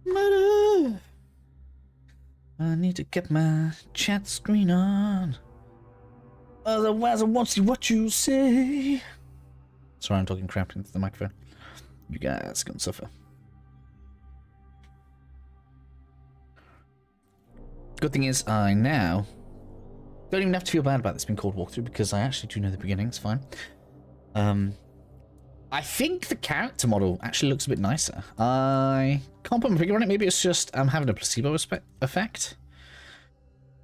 Murder. I need to get my chat screen on. Otherwise, I won't see what you say. Sorry, I'm talking crap into the microphone. You guys can suffer. Good thing is, I now don't even have to feel bad about this being called walkthrough because I actually do know the beginning. It's fine. I think the character model actually looks a bit nicer. I can't put my finger on it. Maybe it's just I'm having a placebo effect.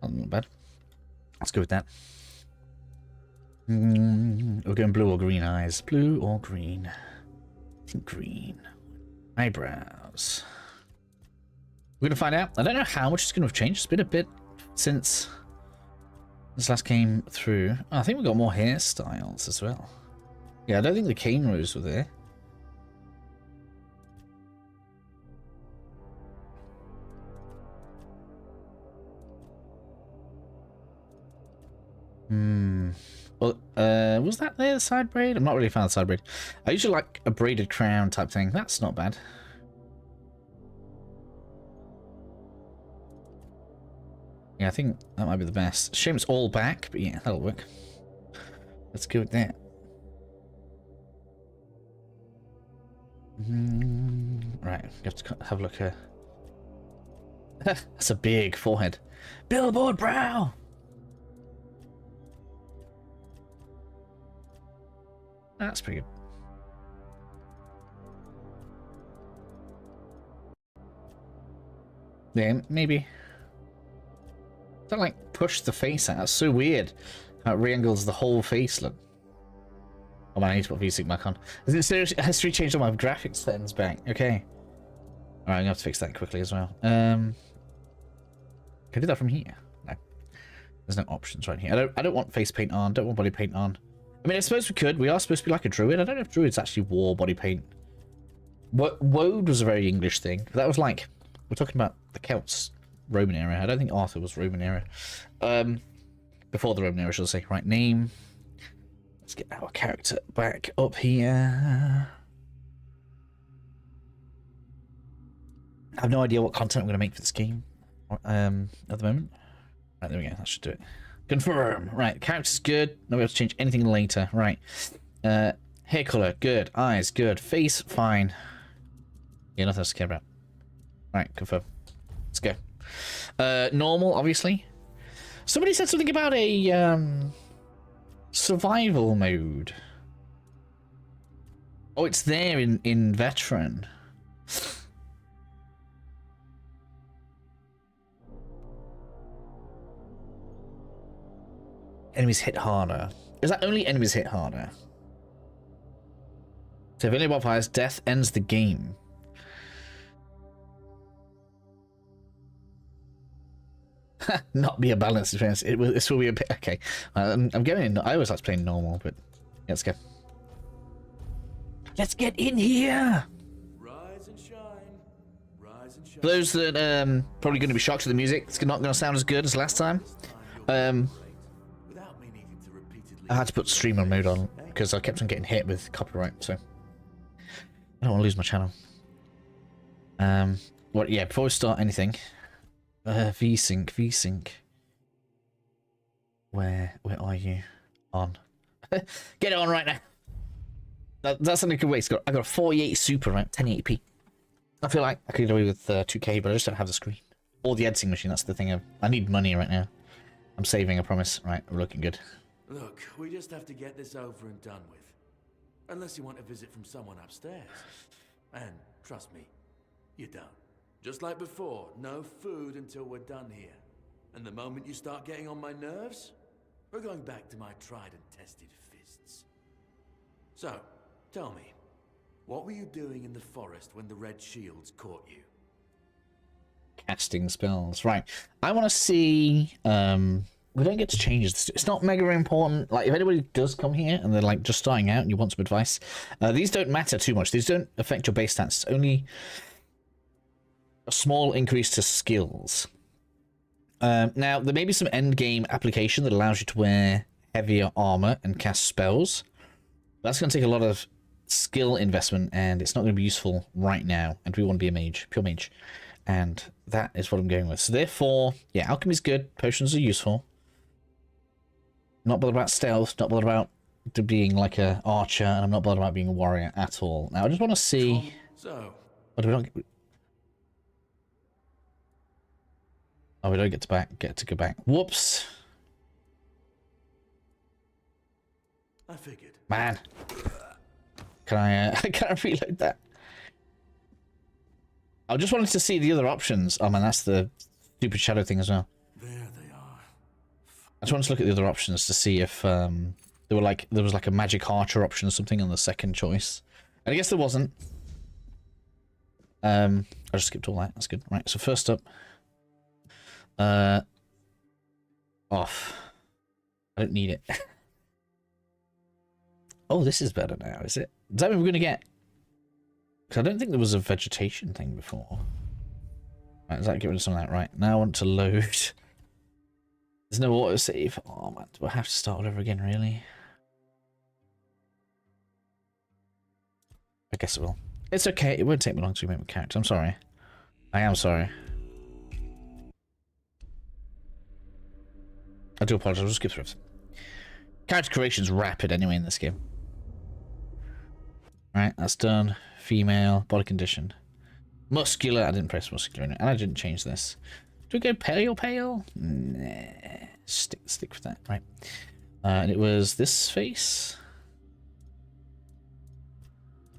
Oh, not bad. Let's go with that. We're going blue or green eyes. Blue or green? I think green. Eyebrows. We're going to find out. I don't know how much it's going to have changed. It's been a bit since this last came through. Oh, I think we've got more hairstyles as well. Yeah, I don't think the cane rows were there. Well, was that there, the side braid? I'm not really a fan of the side braid. I usually like a braided crown type thing. That's not bad. Yeah, I think that might be the best. Shame it's all back, but yeah, that'll work. Let's go with that. Right, you have to have a look here. That's a big forehead. Billboard brow! That's pretty good. Yeah, maybe. Don't like push the face out. That's so weird. How it re-angles the whole face look. Oh man, I need to put VSync back on. Is it seriously? History changed all my graphics settings back. Okay. Alright, I'm gonna have to fix that quickly as well. Can I do that from here? No. There's no options right here. I don't want face paint on, don't want body paint on. I mean, I suppose we could. We are supposed to be like a druid. I don't know if druids actually wore body paint. Woad was a very English thing. But that was like, we're talking about the Celts Roman era. I don't think Arthur was Roman era. Before the Roman era, shall I say. Right, name. Let's get our character back up here. I have no idea what content I'm going to make for this game at the moment. Right, there we go. That should do it. Confirm. Right, character's good. Not able to change anything later. Right. Hair color, good. Eyes, good. Face, fine. Yeah, nothing else to care about. Right, confirm. Let's go. Normal, obviously. Somebody said something about a survival mode. Oh, it's there in veteran. Enemies hit harder. Is that only enemies hit harder? So if any modifiers, death ends the game. Not be a balanced experience. This will be a bit okay. I'm getting. I always like to play normal, but yeah, let's go. Let's get in here. Rise and shine. Rise and shine. For those that probably going to be shocked with the music, it's not going to sound as good as last time. I had to put streamer mode on because I kept on getting hit with copyright, so I don't want to lose my channel. What? Yeah, before we start anything, VSync. Where are you? On. Get it on right now. That's something I can wait. I got a 48 super, right? 1080p. I feel like I could get away with 2K, but I just don't have the screen or the editing machine. That's the thing. I need money right now. I'm saving, I promise. Right, we're looking good. Look, we just have to get this over and done with. Unless you want a visit from someone upstairs. And trust me, you don't. Just like before, no food until we're done here. And the moment you start getting on my nerves, we're going back to my tried and tested fists. So, tell me, what were you doing in the forest when the red shields caught you? Casting spells. Right. I want to see... we don't get to change this. It's not mega important. Like, if anybody does come here and they're, like, just starting out and you want some advice, these don't matter too much. These don't affect your base stats. It's only a small increase to skills. Now, there may be some end-game application that allows you to wear heavier armor and cast spells. That's going to take a lot of skill investment, and it's not going to be useful right now. And we want to be a mage, pure mage. And that is what I'm going with. So therefore, yeah, alchemy's good. Potions are useful. Not bothered about stealth. Not bothered about being like a archer. And I'm not bothered about being a warrior at all. Now, I just want to see... So... Oh, do we not get... Oh, we don't get to go back. Whoops. I figured. Man. Can I reload that? I just wanted to see the other options. Oh man, that's the stupid shadow thing as well. There they are. I just wanted to look at the other options to see if there was like a magic archer option or something on the second choice. And I guess there wasn't. I just skipped all that. That's good. Right, so first up. Off. I don't need it. Oh, this is better now, is it? Does that mean we're going to get... Because I don't think there was a vegetation thing before. Right, does that get rid of some of that? Right, now I want to load. There's no autosave. Oh, man, do I have to start all over again, really? I guess it will. It's okay. It won't take me long to make my character. I'm sorry. I am sorry. I do apologize. I'll just skip through it. Character creation's rapid anyway in this game. Right, that's done. Female, body condition. Muscular. I didn't press muscular in it, and I didn't change this. Do we go pale? Nah. Stick with that. Right. And it was this face.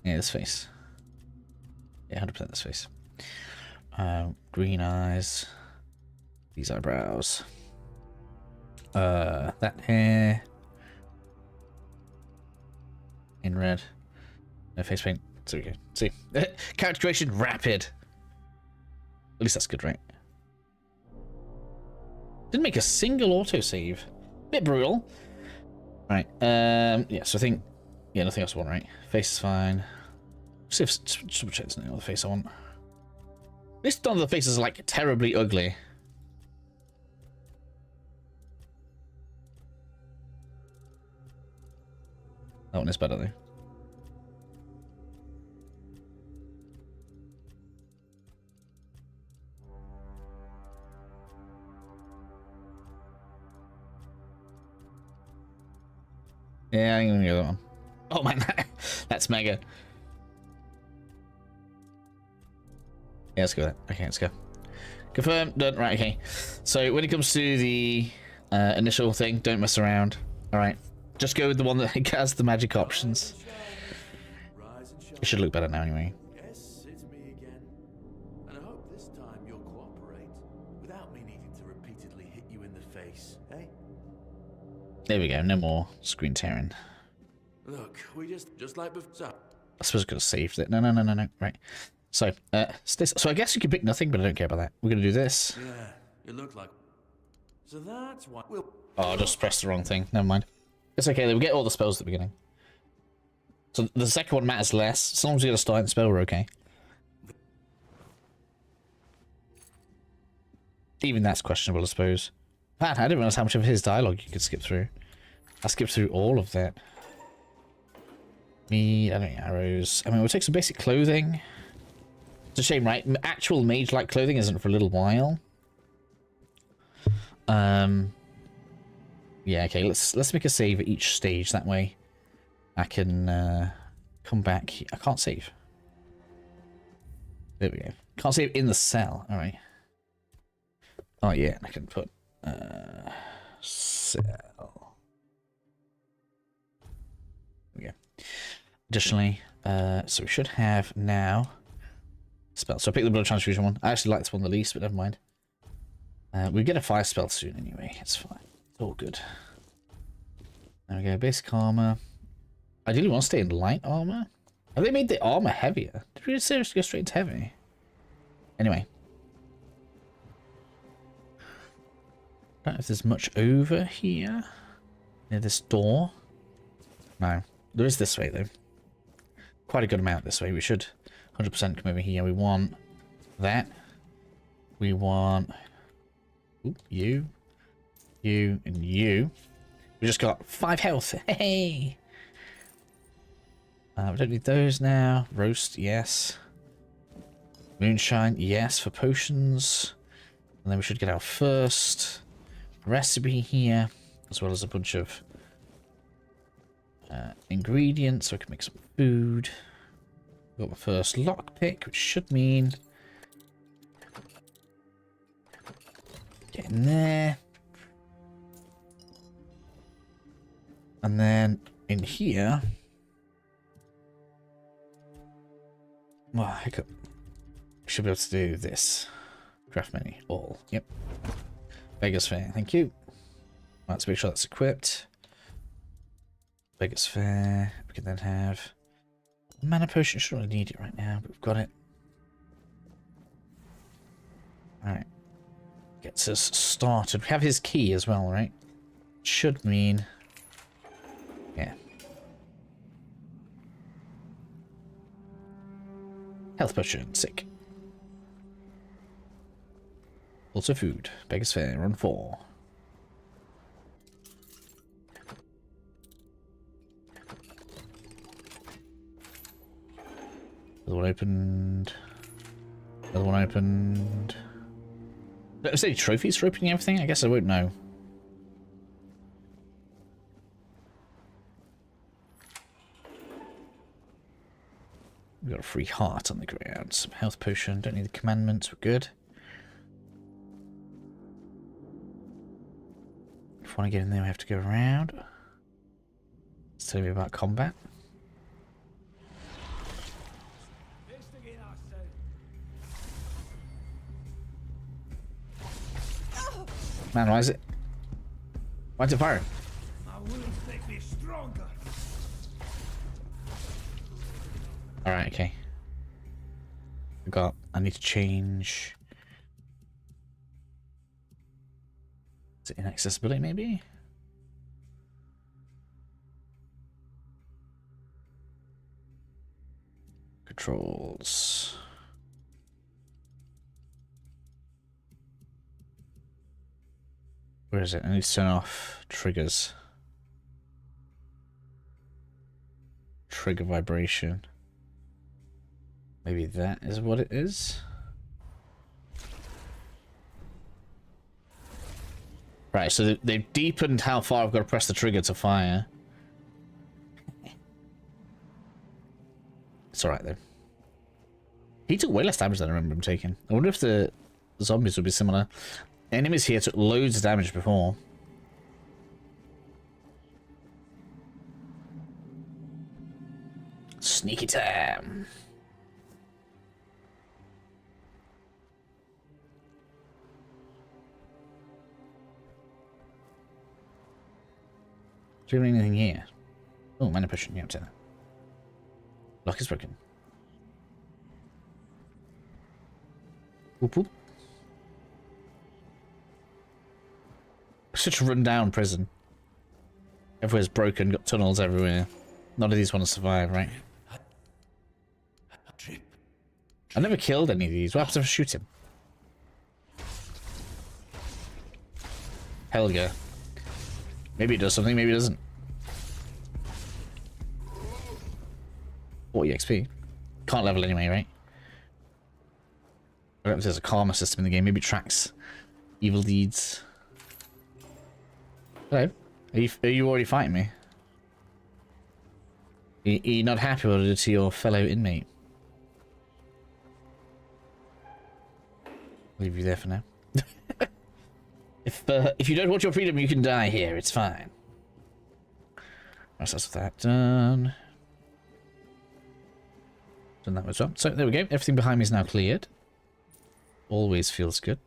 Yeah, this face. Yeah, 100% this face. Green eyes. These eyebrows. That hair. In red. No face paint. So we go. See. Character creation rapid. At least that's good, right? Didn't make a single autosave. Bit brutal. Right. Yeah, so I think... Yeah, nothing else I want, right? Face is fine. See if... Just double check there's no other face I want. At least none of the faces are, like, terribly ugly. That one is better, though. Yeah, I'm gonna go that one. Oh man, that's mega. Yeah, let's go with that. Okay, let's go. Confirm, done. Right, okay. So when it comes to the initial thing, don't mess around. All right, just go with the one that has the magic options. It should look better now, anyway. Yes, it's me again. And I hope this time you'll cooperate without me needing to repeatedly hit you in the face, eh? There we go. No more screen tearing. Look, we just like before. I suppose I could have saved it. No. Right. So, so I guess you can pick nothing, but I don't care about that. We're gonna do this. Yeah, it looked like. So that's why we'll. Oh, I just pressed the wrong thing. Never mind. It's okay. We get all the spells at the beginning. So the second one matters less. As long as we get a starting spell, we're okay. Even that's questionable, I suppose. Man, I didn't realize how much of his dialogue you could skip through. I skipped through all of that. I don't need arrows. I mean, we'll take some basic clothing. It's a shame, right? Actual mage-like clothing isn't for a little while. Yeah, okay. Let's make a save at each stage. That way, I can come back. I can't save. There we go. Can't save in the cell. All right. Oh yeah, I can put cell. There we go. Additionally, so we should have now spell. So I picked the blood transfusion one. I actually like this one the least, but never mind. We get a fire spell soon anyway. It's fine. It's all good. There we go. Basic armor. I really want to stay in light armor. Have they made the armor heavier? Did we seriously go straight into heavy? Anyway. I don't know if there's much over here. Near this door. No. There is this way though. Quite a good amount this way. We should 100% come over here. We want that. We want you, and you. We just got 5 health. Hey. We don't need those now. Roast, yes. Moonshine, yes, for potions. And then we should get our first recipe here, as well as a bunch of ingredients so I can make some food. Got my first lockpick, which should mean get in there. And then in here, well, hiccup. Should be able to do this. Craft menu, all. Yep. Beggar's Fair, thank you. Let's make sure that's equipped. Beggar's Fair. We can then have mana potion. Should really need it right now, but we've got it. Alright. Gets us started. We have his key as well, right? Should mean. Yeah. Health potion, sick. Also food. Beggar's Fair, run 4. Another one opened. Another one opened. Is there any trophies for opening everything? I guess I won't know. We've got a free heart on the ground. Some health potion. Don't need the commandments. We're good. If we want to get in there, we have to go around. It's telling me about combat. Man, why is it? Why's it firing? Alright, okay. I need to change. Is it inaccessibility maybe? Controls. Where is it? I need to turn off triggers. Trigger vibration. Maybe that is what it is. Right, so they've deepened how far I've got to press the trigger to fire. It's alright though. He took way less damage than I remember him taking. I wonder if the zombies would be similar. Enemies here took loads of damage before. Sneaky time. Do you have anything here? Oh, mana potion. Yeah, that. Lock is broken. Whoop whoop. Such a rundown prison. Everywhere's broken, got tunnels everywhere. None of these want to survive, right? I never killed any of these. What happens if I shoot him? Helga. Maybe it does something, maybe it doesn't. 40 XP. Can't level anyway, right? I don't know if there's a karma system in the game. Maybe it tracks evil deeds. Hello? Are you already fighting me? Are you not happy with what I did to your fellow inmate? I'll leave you there for now. If you don't want your freedom, you can die here. It's fine. That's that done. Done that as well. So there we go. Everything behind me is now cleared. Always feels good.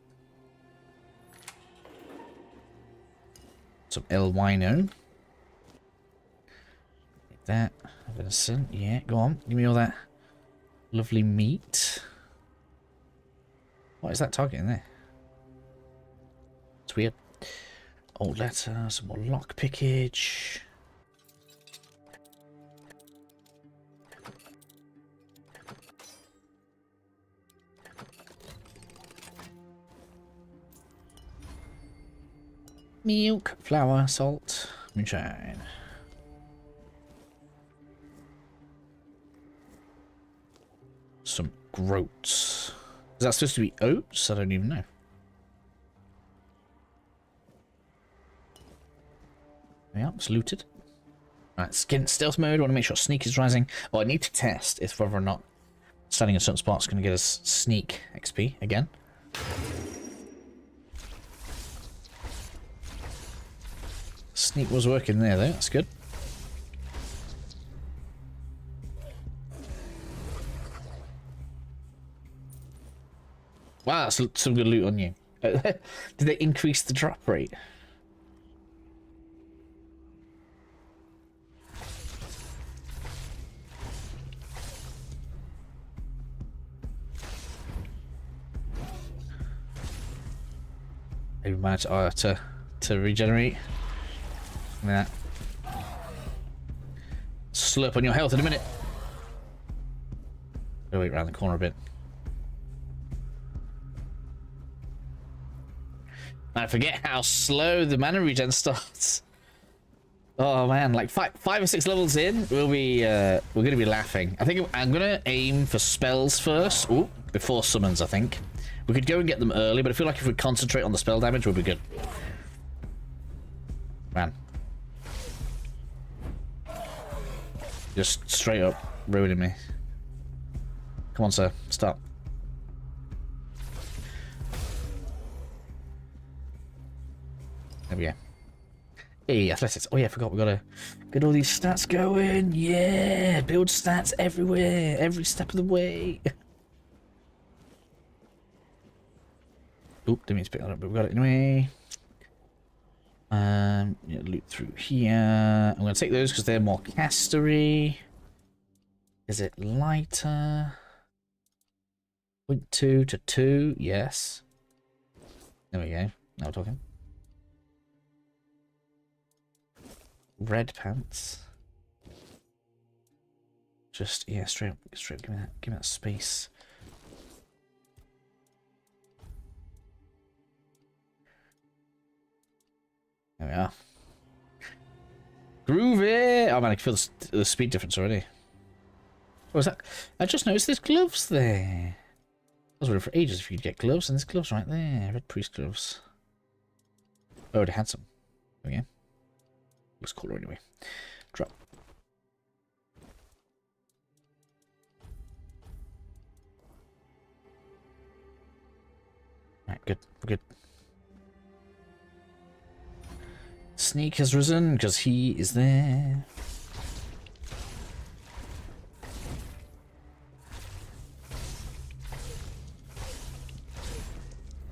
Some El Wino. Like that. Venison. Yeah, go on. Give me all that lovely meat. What is that target in there? It's weird. Old letter, some more lock pickage. Milk, flour, salt, moonshine. Some groats. Is that supposed to be oats? I don't even know. Yeah, it's looted. Right, skin stealth mode. I want to make sure sneak is rising. What I need to test is whether or not standing in certain spots is going to get us sneak XP again. Sneak was working there though, that's good. Wow, that's some good loot on you. Did they increase the drop rate? Maybe managed to regenerate. Nah. Slurp on your health in a minute. Go wait around the corner a bit. I forget how slow the mana regen starts. Oh man, like five or six levels in, we're gonna be laughing. I think I'm gonna aim for spells first. Ooh, before summons, I think. We could go and get them early, but I feel like if we concentrate on the spell damage, we'll be good. Man. Just straight up ruining me. Come on, sir. Stop. There we go. Hey, athletics. Oh yeah, I forgot we gotta get all these stats going. Yeah, build stats everywhere, every step of the way. Oop, didn't mean to pick that up, but we got it anyway. Yeah, loot through here. I'm gonna take those because they're more castery. Is it lighter? 0.2 to 2, yes. There we go. Now we're talking. Red pants. Just yeah, straight up, give me that space. There we are. Groovy! Oh man, I can feel the speed difference already. What was that? I just noticed there's gloves there. I was wondering for ages if you could get gloves, and there's gloves right there. Red priest gloves. Oh, they had some. There we go. Looks cooler anyway. Drop. Alright, good. We're good. Sneak has risen because he is there.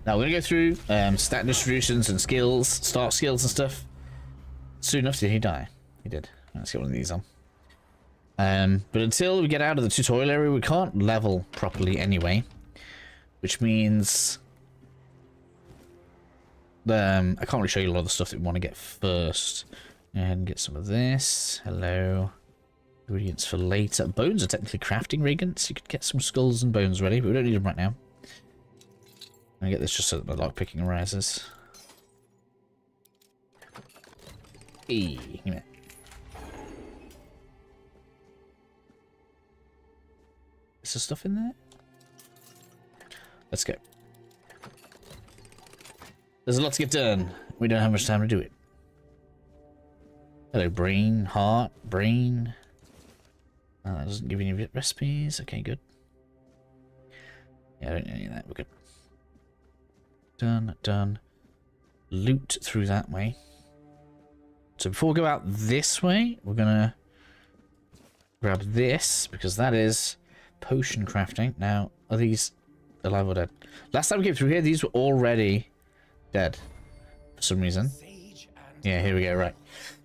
Now we're gonna go through stat distributions and skills, start skills and stuff. Soon enough, did he die? He did. Let's get one of these on. But until we get out of the tutorial area, we can't level properly anyway, which means I can't really show you a lot of the stuff that we want to get first. And get some of this. Hello. Ingredients for later. Bones are technically crafting reagents. You could get some skulls and bones ready, but we don't need them right now. I'm gonna get this just so that the lockpicking arises. Hey, give me that. Is there stuff in there? Let's go. There's a lot to get done. We don't have much time to do it. Hello, brain, heart, brain. That doesn't give you any recipes. Okay, good. Yeah, I don't need any of that. We're good. Done, done. Loot through that way. So before we go out this way, we're gonna grab this because that is potion crafting. Now, are these alive or dead? Last time we came through here, these were already dead for some reason. Yeah, here we go, right.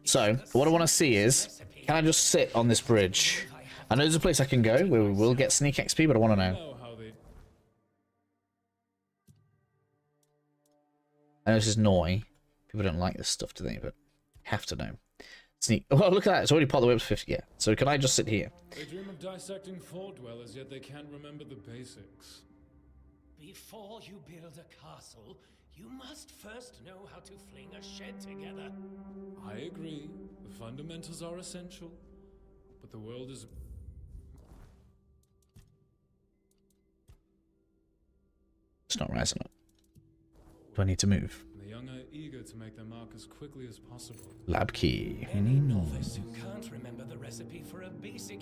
So, what I want to see is, can I just sit on this bridge? I know there's a place I can go where we will get sneak XP, but I want to know. I know this is Noi. People don't like this stuff, do they? But have to know. Sneak. Oh, look at that. It's already part of the way up to 50. Yeah. So can I just sit here? They dream of dissecting fort dwellers, yet they can't remember the basics. Before you build a castle, you must first know how to fling a shed together. I agree. The fundamentals are essential. But the world is... It's not rising up. Do I need to move? The young are eager to make their mark as quickly as possible. Lab key. Any novice who can't remember the recipe for a basic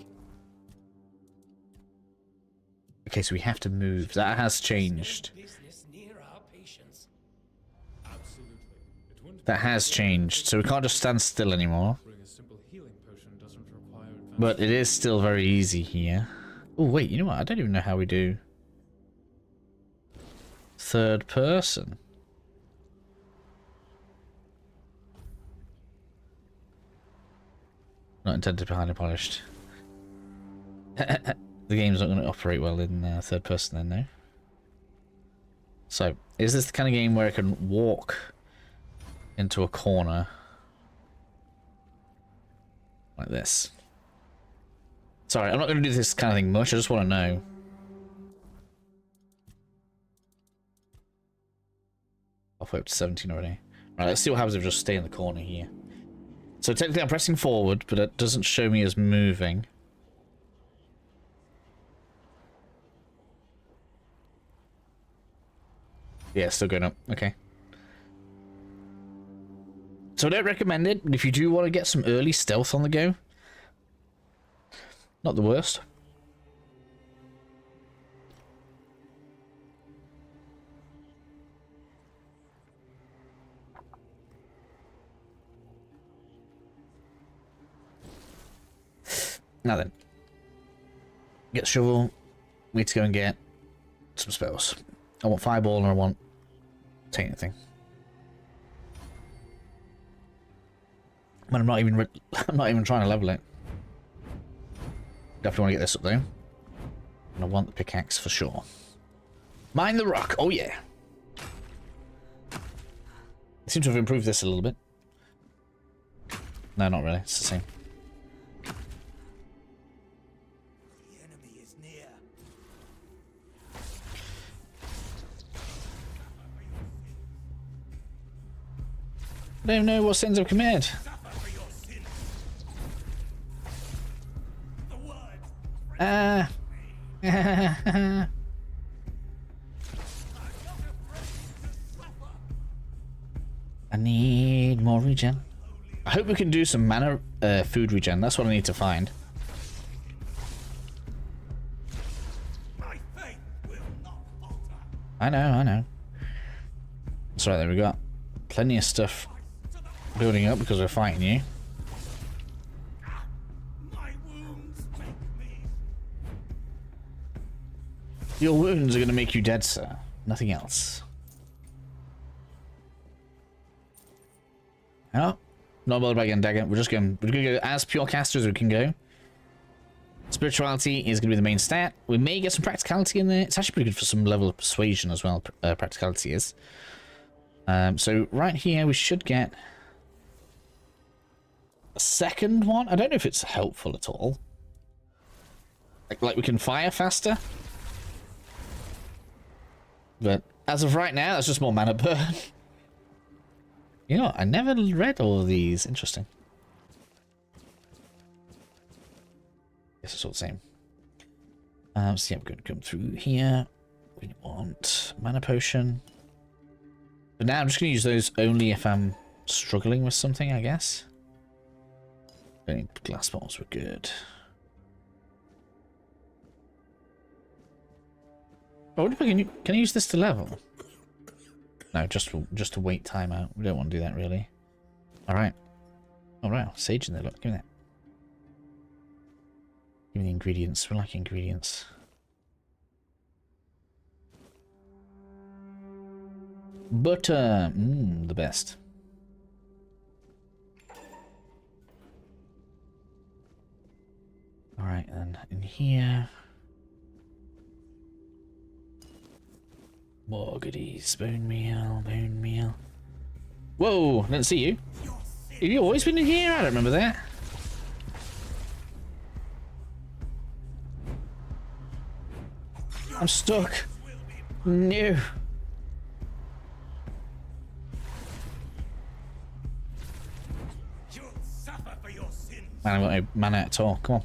Okay, so we have to move. That has changed. business near our patients. Absolutely. It wouldn't That has changed. So we can't just stand still anymore. bring a simple healing potion doesn't require advanced. But it is still very easy here. Oh, wait, you know what? I don't even know how we do third person. Not intended to be highly polished. The game's not going to operate well in third person then, no? So, is this the kind of game where I can walk into a corner like this? Sorry, I'm not going to do this kind of thing much, I just want to know. Halfway up to 17 already. Right, let's see what happens if I just stay in the corner here. So technically I'm pressing forward, but it doesn't show me as moving. Yeah, still going up. Okay. So I don't recommend it, but if you do want to get some early stealth on the go, not the worst. Now then. Get the shovel. We need to go and get some spells. I want Fireball and I want Tainted thing. But I'm not even trying to level it. Definitely want to get this up though. And I want the pickaxe for sure. Mine the rock. Oh yeah. I seem to have improved this a little bit. No, not really. It's the same. The enemy is near. I don't know what sins I've committed. I need more regen. I hope we can do some mana food regen. That's what I need to find. I know. That's right, there we go. Plenty of stuff building up because we're fighting you. Your wounds are going to make you dead, sir. Nothing else. Oh, not bothered by getting dagger. We're going to go as pure casters as we can go. Spirituality is going to be the main stat. We may get some practicality in there. It's actually pretty good for some level of persuasion as well. Practicality is. So right here we should get a second one. I don't know if it's helpful at all. Like we can fire faster. But as of right now, that's just more mana burn. You know, I never read all of these. Interesting. Guess it's all the same. So yeah, we're going to come through here. We want mana potion. But now I'm just going to use those only if I'm struggling with something, I guess. Don't need glass bottles, we're good. Oh, can I use this to level? No, just to wait time out. We don't want to do that really. Alright. Alright, sage in there, look, give me that. Give me the ingredients. We like ingredients. Butter. The best. Alright, then in here. More goodies. Bone meal, bone meal. Whoa, didn't see you. Have you always been in here? I don't remember that. I'm stuck. No. Man, I've got no mana at all. Come on.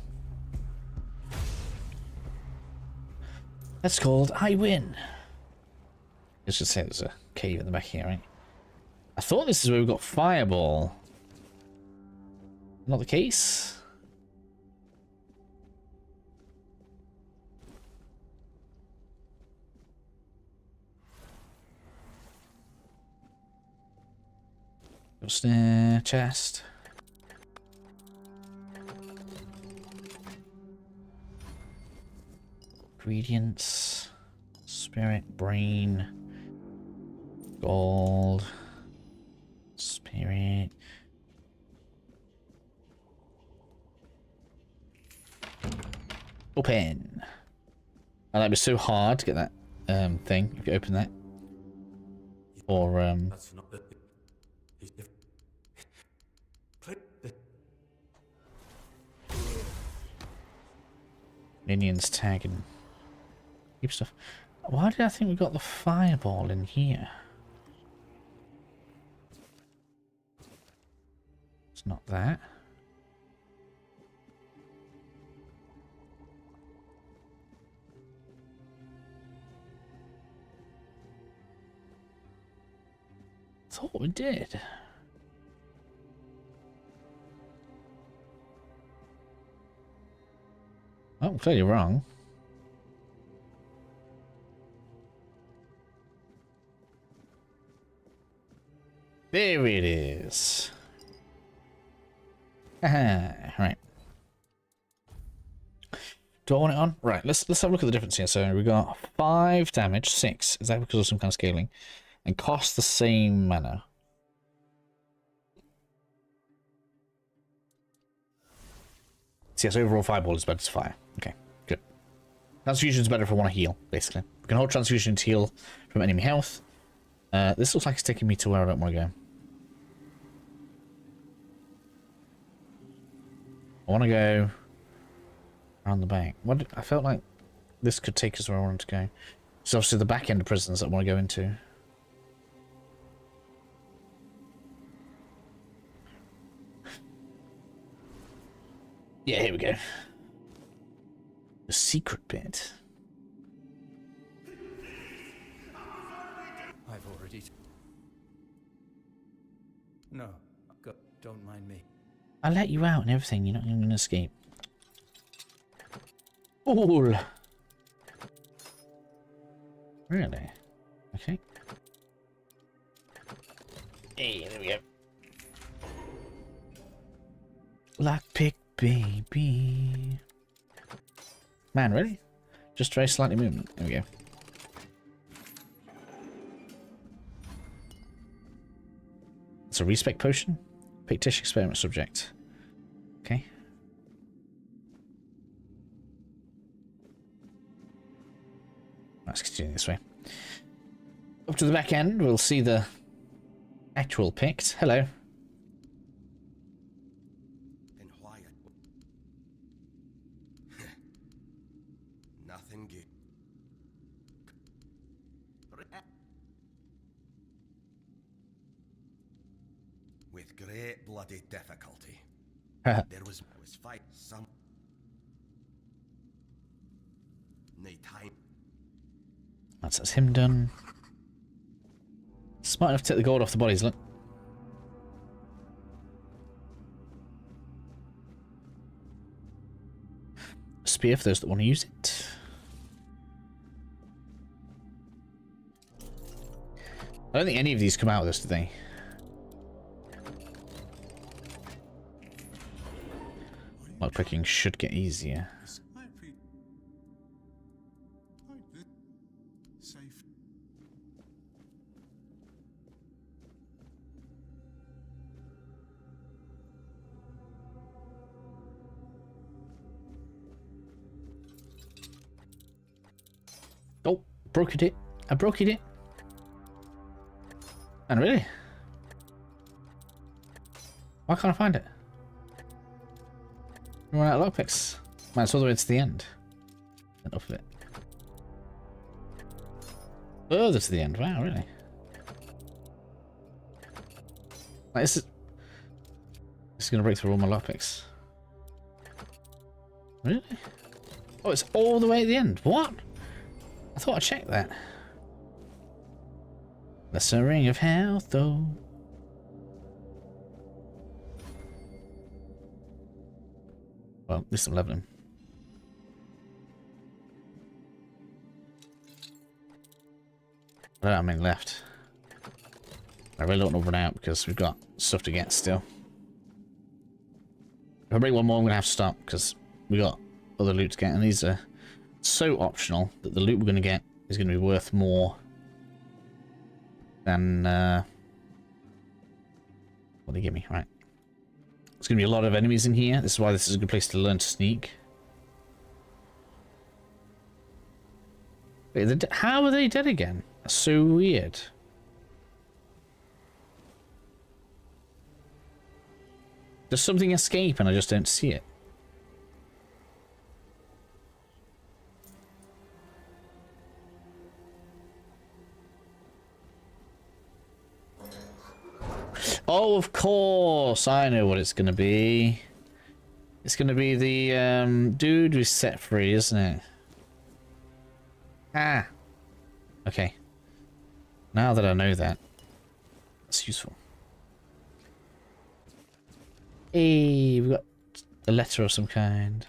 That's called I win. Let's just say there's a cave in the back here, right? I thought this is where we got Fireball. Not the case? Snare chest. Ingredients. Spirit, brain. Gold. Spirit. Open. And that'd be so hard to get that thing if you open that. Or That's not the... minions tagging. Keep stuff. Why did I think we got the fireball in here? It's not that. Thought we did. Oh, clearly wrong. There it is. Right. Do I want it on? Right, let's have a look at the difference here. So we got 5 damage, 6. Is that because of some kind of scaling? And cost the same mana. So yes, overall fireball is better to fire. Okay, good. Transfusion is better if I want to heal, basically. We can hold transfusion to heal from enemy health. This looks like it's taking me to where I don't want to go. I want to go around the back. I felt like this could take us where I wanted to go. It's obviously the back end of prisons that I want to go into. Yeah, here we go. The secret bit. I've already... No, don't mind me. I let you out and everything. You're not even going to escape. Ooh. Really? Okay. Hey, there we go. Lockpick, baby. Man, really? Just very slightly movement. There we go. It's a respec potion. Fictitious experiment subject. Okay. Let's continue this way. Up to the back end, we'll see the actual pict. Hello. Nothing good. With great bloody difficulty. There was fight some night time. That's him done. Smart enough to take the gold off the bodies, look. Spear for those that want to use it. I don't think any of these come out of this, do they? Lockpicking should get easier. Oh, broke it. I broke it. And really? Why can't I find it? We run out of lockpicks. Man, it's all the way to the end. And off of it. Further to the end. Wow, really? Like, this is going to break through all my lockpicks. Really? Oh, it's all the way at the end. What? I thought I checked that. Lesser ring of health, though. Well, at least I'm leveling. I don't have many left. I really don't want to run out because we've got stuff to get still. If I break one more, I'm going to have to stop because we got other loot to get, and these are so optional that the loot we're going to get is going to be worth more than what they give me. Right. There's going to be a lot of enemies in here. This is why this is a good place to learn to sneak. Wait, how are they dead again? That's so weird. Does something escape and I just don't see it? Oh, of course! I know what it's going to be. It's going to be the dude we set free, isn't it? Ah! Okay. Now that I know that, that's useful. Hey, we've got a letter of some kind.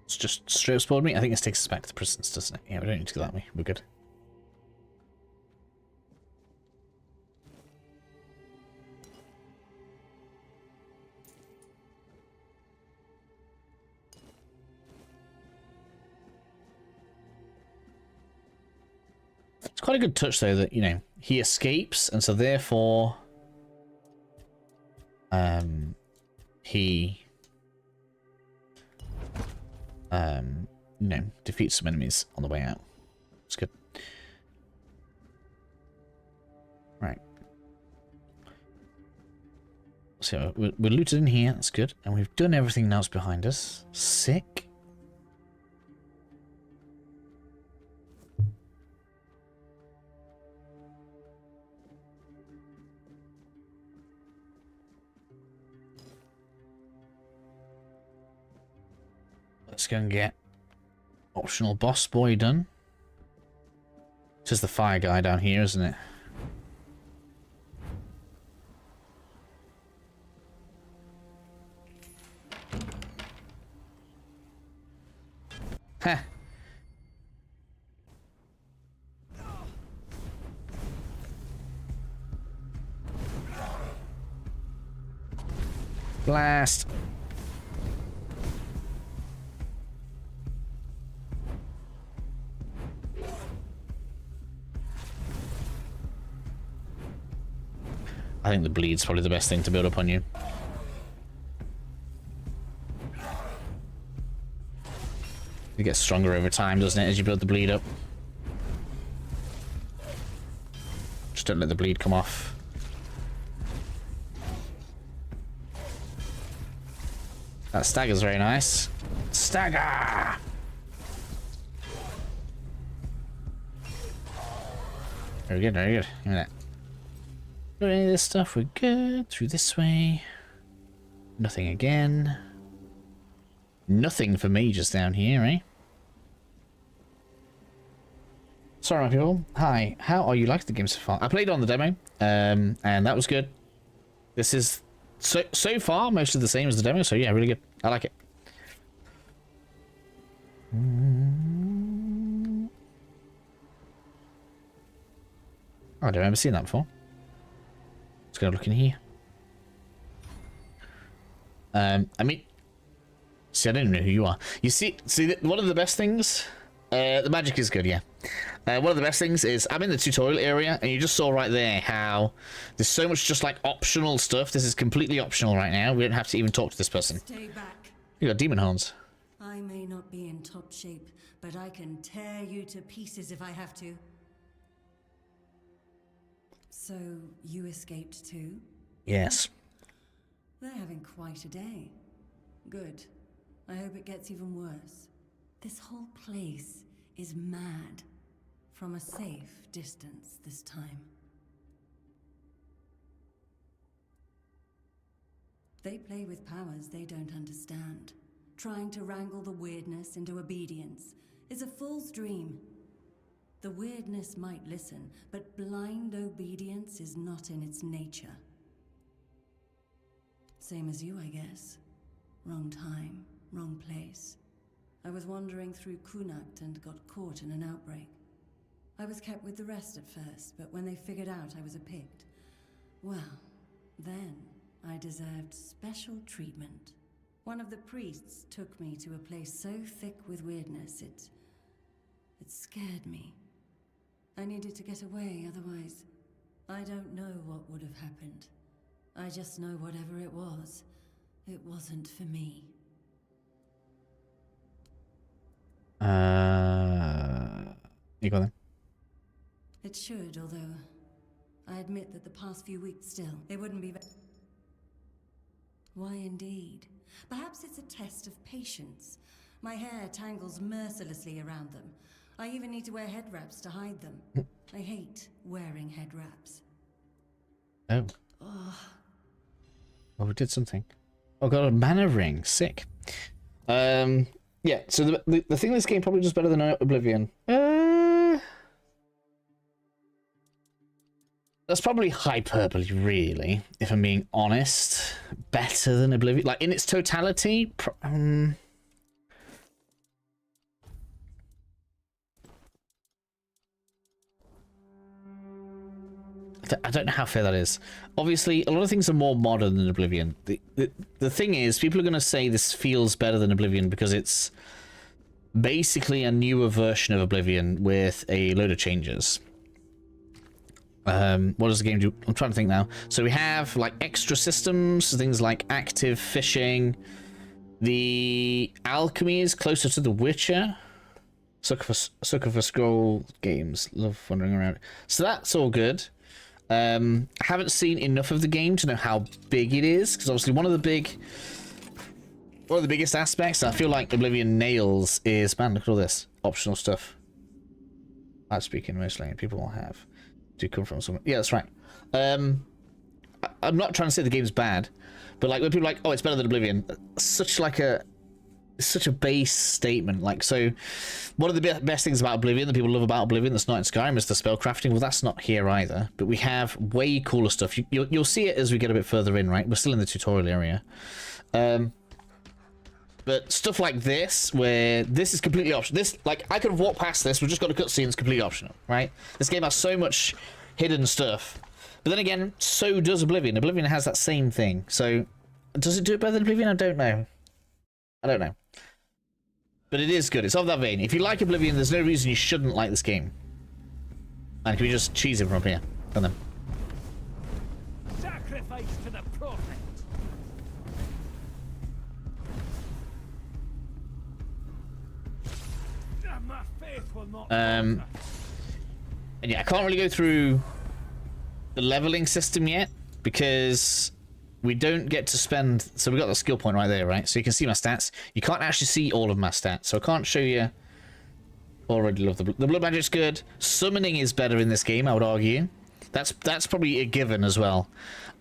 It's just straight up spawned me. I think this takes us back to the prisons, doesn't it? Yeah, we don't need to go that way. We're good. It's quite a good touch, though, that, you know, he escapes, and so therefore, he, you know, defeats some enemies on the way out. It's good. Right. So we're looted in here. That's good, and we've done everything else behind us. Sick. Let's go and get optional boss boy done. This is the fire guy down here, isn't it? Heh. Blast. I think the bleed's probably the best thing to build up on you. It gets stronger over time, doesn't it, as you build the bleed up? Just don't let the bleed come off. That stagger's very nice. Stagger! Very good, very good. Give me that. Got any of this stuff? We're good. Through this way. Nothing again. Nothing for mages down here, eh? Sorry, my people. Hi. How are you liking the game so far? I played on the demo, and that was good. This is so far mostly the same as the demo, so yeah, really good. I like it. Oh, I don't remember seeing that before. Let's go look in here. I mean, see, I don't even know who you are. You see, one of the best things, the magic is good, yeah. One of the best things is I'm in the tutorial area, and you just saw right there how there's so much just like optional stuff. This is completely optional right now. We don't have to even talk to this person. Stay back. You got demon horns. I may not be in top shape, but I can tear you to pieces if I have to. So, you escaped too? Yes. They're having quite a day. Good. I hope it gets even worse. This whole place is mad. From a safe distance this time. They play with powers they don't understand. Trying to wrangle the weirdness into obedience is a fool's dream. The weirdness might listen, but blind obedience is not in its nature. Same as you, I guess. Wrong time, wrong place. I was wandering through Kunakt and got caught in an outbreak. I was kept with the rest at first, but when they figured out I was a Pict, well, then I deserved special treatment. One of the priests took me to a place so thick with weirdness, it scared me. I needed to get away, otherwise, I don't know what would have happened. I just know whatever it wasn't for me. You got them? It should, although I admit that the past few weeks still, it wouldn't be Why indeed? Perhaps it's a test of patience. My hair tangles mercilessly around them. I even need to wear head wraps to hide them. I hate wearing head wraps. Oh. Oh, we did something. Oh, got a mana ring. Sick. Yeah, so the thing this game probably does better than Oblivion. That's probably hyperbole, really, if I'm being honest. Better than Oblivion. Like, in its totality, I don't know how fair that is. Obviously, a lot of things are more modern than Oblivion. The thing is, people are going to say this feels better than Oblivion because it's basically a newer version of Oblivion with a load of changes. What does the game do? I'm trying to think now. So we have like extra systems, things like active fishing. The alchemy is closer to The Witcher. Sucker for scroll games. Love wandering around. So that's all good. I haven't seen enough of the game to know how big it is, because obviously one of the biggest aspects I feel like Oblivion nails is, man, look at all this optional stuff. I'm speaking mostly, people will have to come from somewhere. Yeah, that's right. I'm not trying to say the game's bad, but like when people are like, oh, it's better than Oblivion, such a base statement. Like, so one of the best things about Oblivion that people love about Oblivion that's not in Skyrim is the spellcrafting. Well, that's not here either, but we have way cooler stuff. You'll see it as we get a bit further in, right? We're still in the tutorial area. But stuff like this, where this is completely optional. This, like, I could have walked past this, we've just got a cutscene, it's completely optional, right? This game has so much hidden stuff. But then again, so does Oblivion. Oblivion has that same thing. So, does it do it better than Oblivion? I don't know. But it is good. It's of that vein. If you like Oblivion, there's no reason you shouldn't like this game. And can we just cheese it from up here? Come on. Sacrifice to the prophet. My faith will not And yeah, I can't really go through the leveling system yet because we don't get to spend. So we got the skill point right there, right? So you can see my stats. You can't actually see all of my stats, so I can't show you. Already love the blood magic's good. Summoning is better in this game, I would argue. That's probably a given as well,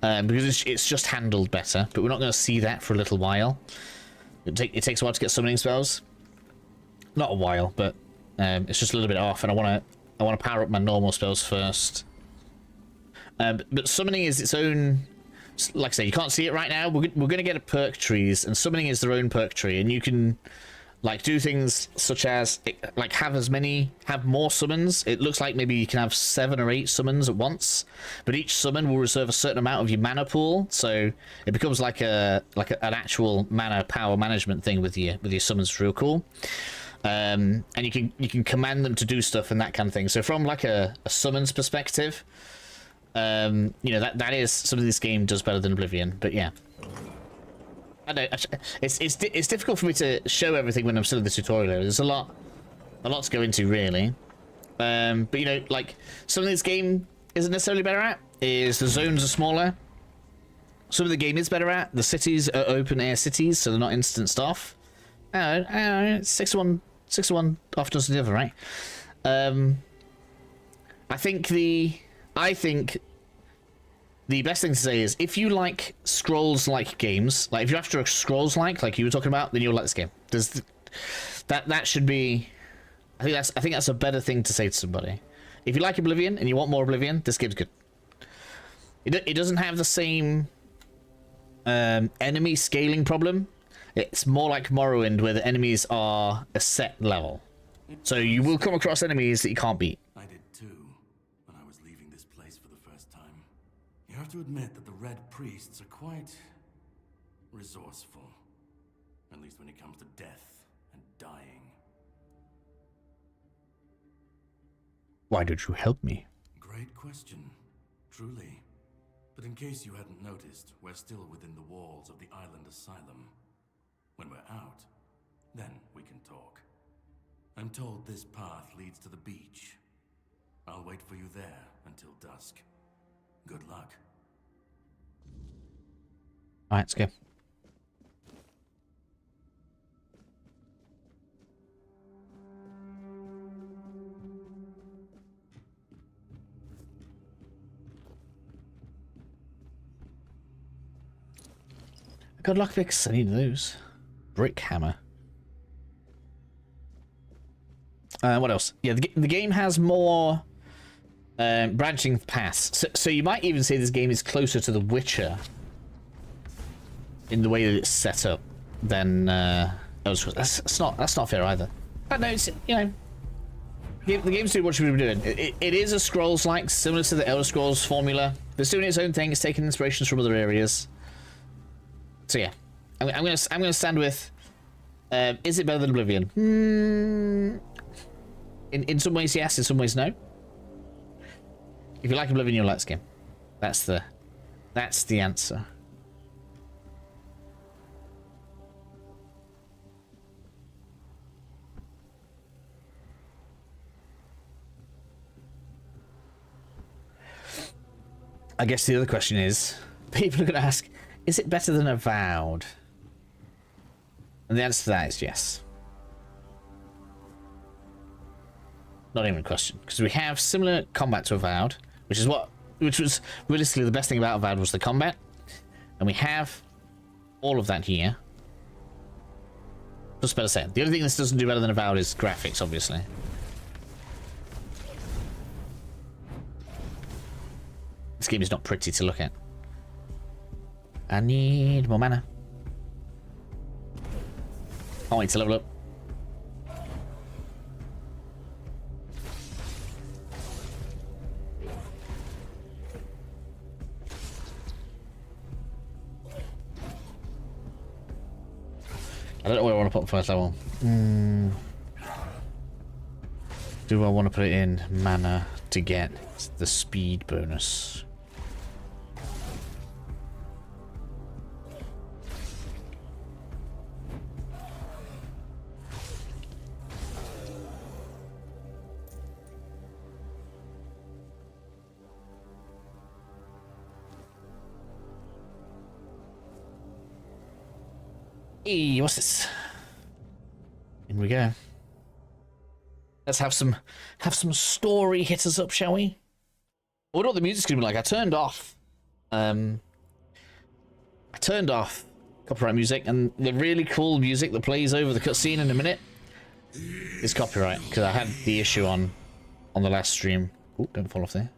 because it's just handled better. But we're not going to see that for a little while. It takes a while to get summoning spells. Not a while, but it's just a little bit off, and I want to power up my normal spells first. But summoning is its own. Like I say, you can't see it right now. We're going to get a perk trees, and summoning is their own perk tree, and you can like do things such as like have more summons. It looks like maybe you can have 7 or 8 summons at once, but each summon will reserve a certain amount of your mana pool, so it becomes like an actual mana power management thing with your summons. It's real cool. And you can command them to do stuff and that kind of thing. So from like a summons perspective, you know, that is something this game does better than Oblivion. But yeah, I know it's difficult for me to show everything when I'm still in the tutorial area. There's a lot to go into, really. But you know, like something this game isn't necessarily better at is the zones are smaller. Something the game is better at, the cities are open air cities, so they're not instanced off. I don't know, 6-1 off doesn't differ, right? I think the best thing to say is if you like Scrolls-like games, like if you're after a Scrolls-like you were talking about, then you'll like this game. That should be. I think that's a better thing to say to somebody. If you like Oblivion and you want more Oblivion, this game's good. It doesn't have the same enemy scaling problem. It's more like Morrowind, where the enemies are a set level. So you will come across enemies that you can't beat. I did too, when I was leaving this place for the first time. You have to admit that the Red Priests are quite resourceful. At least when it comes to death and dying. Why did you help me? Great question, truly. But in case you hadn't noticed, we're still within the walls of the island asylum. When we're out, then we can talk. I'm told this path leads to the beach. I'll wait for you there until dusk. Good luck. Alright, let's go. Good luck, Vix. I need those. Brick hammer. What else? Yeah, the game has more branching paths. So you might even say this game is closer to The Witcher in the way that it's set up than Elder Scrolls. That's not fair either. But no, it's, you know, the game's doing what should be doing. It is a Scrolls-like, similar to the Elder Scrolls formula. It's doing its own thing. It's taking inspirations from other areas. So yeah, I'm gonna stand with. Is it better than Oblivion? In some ways yes, in some ways no. If you like Oblivion, you'll like this game. That's the answer. I guess the other question is, people are going to ask, is it better than Avowed? And the answer to that is yes. Not even a question, because we have similar combat to Avowed, which was realistically the best thing about Avowed was the combat, and we have all of that here. Just better said. The only thing this doesn't do better than Avowed is graphics, obviously. This game is not pretty to look at. I need more mana. Can't wait to level up. I don't know where I want to put first level. Do I want to put it in mana to get the speed bonus? Hey, what's this? In we go. Let's have some story hit us up, shall we? I wonder what the music's gonna be like. I turned off copyright music, and the really cool music that plays over the cutscene in a minute is copyright, because I had the issue on the last stream. Oh, don't fall off there.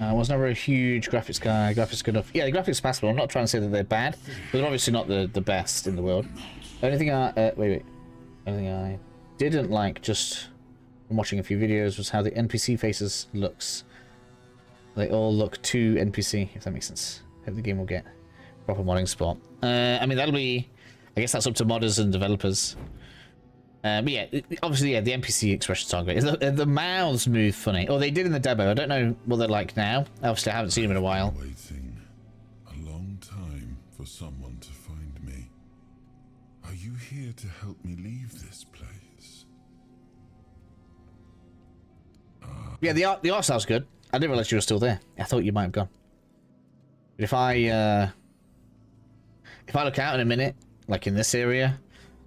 I was never a huge graphics guy. Graphics good enough. Yeah, the graphics are passable. I'm not trying to say that they're bad, but they're obviously not the best in the world. The only thing only thing I didn't like, just from watching a few videos, was how the NPC faces looks. They all look too NPC, if that makes sense. Hope the game will get proper modding support. I mean, that'll be, I guess that's up to modders and developers. But yeah, obviously, yeah, the NPC expressions are great. The mouths move funny. Oh, they did in the demo. I don't know what they're like now. Obviously, I haven't seen them in a while. Waiting a long time for someone to find me. Are you here to help me leave this place? Yeah, the art style's good. I didn't realize you were still there. I thought you might have gone. But if I look out in a minute, like in this area,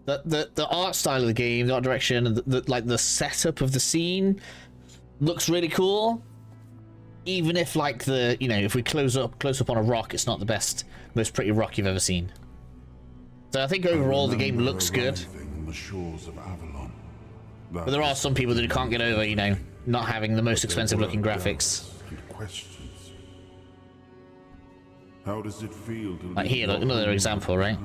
the art style of the game, the art direction, and the setup of the scene looks really cool. Even if like if we close up on a rock, it's not the best, most pretty rock you've ever seen. So I think overall the game looks good. On the shores of Avalon. But there are some people that can't get over, not having the most expensive looking graphics. And questions. How does it feel to Like here, look, another example, right?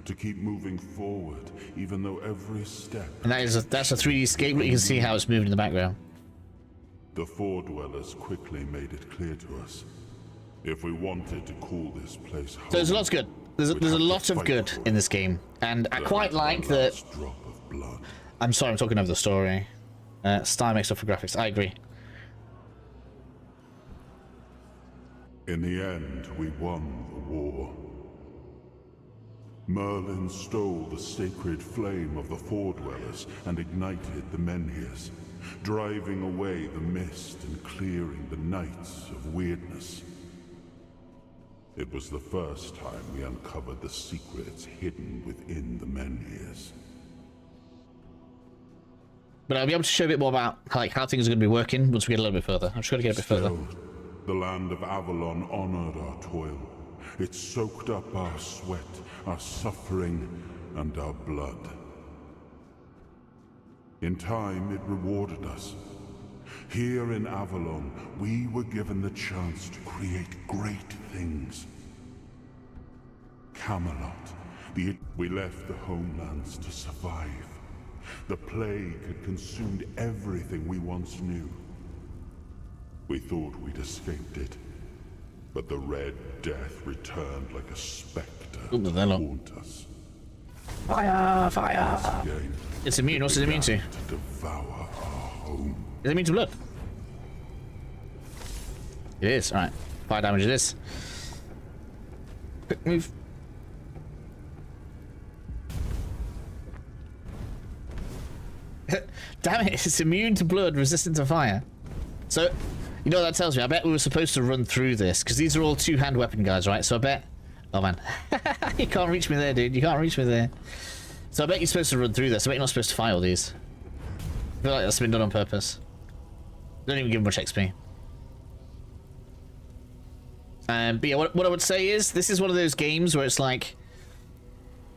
To keep moving forward, even though every step. And that's a 3D scape, but you can see how it's moving in the background. The Four Dwellers quickly made it clear to us. If we wanted to call this place home, So there's lots good. There's a lot of good in this game, and I quite like that. Drop of blood. I'm sorry, I'm talking over the story. Style makes up for graphics. I agree. In the end, we won the war. Merlin stole the sacred flame of the Four Dwellers and ignited the Menhirs, driving away the mist and clearing the nights of weirdness. It was the first time we uncovered the secrets hidden within the Menhirs. But I'll be able to show a bit more about how things are going to be working once we get a little bit further. I'm just going to get a bit further. Still, the land of Avalon honored our toil. It soaked up our sweat, our suffering, and our blood. In time, it rewarded us. Here in Avalon, we were given the chance to create great things. Camelot, we left the homelands to survive. The plague had consumed everything we once knew. We thought we'd escaped it, but the Red Death returned like a spectre to haunt us. Fire! Fire! Again, It's immune. What's it immune to? to devour our home. Is it immune to blood? It is. Alright. Fire damage it is. Quick move. Damn it, it's immune to blood, resistant to fire. So, you know what that tells me? I bet we were supposed to run through this, because these are all two-hand weapon guys, right? So I bet... Oh, man. You can't reach me there, dude. You can't reach me there. So I bet you're supposed to run through this. I bet you're not supposed to fight all these. I feel like that's been done on purpose. Don't even give them much XP. But yeah, what I would say is, this is one of those games where it's like...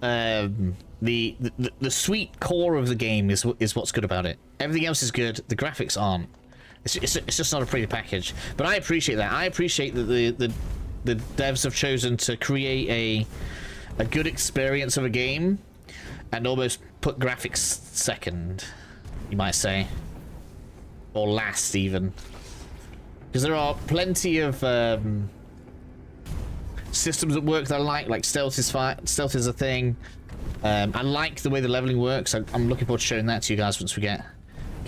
The sweet core of the game is what's good about it. Everything else is good. The graphics aren't. It's just not a pretty package. But I appreciate that. I appreciate that the devs have chosen to create a good experience of a game and almost put graphics second, you might say, or last even, because there are plenty of systems at work that I like stealth is a thing. I like the way the leveling works. I'm looking forward to showing that to you guys once we get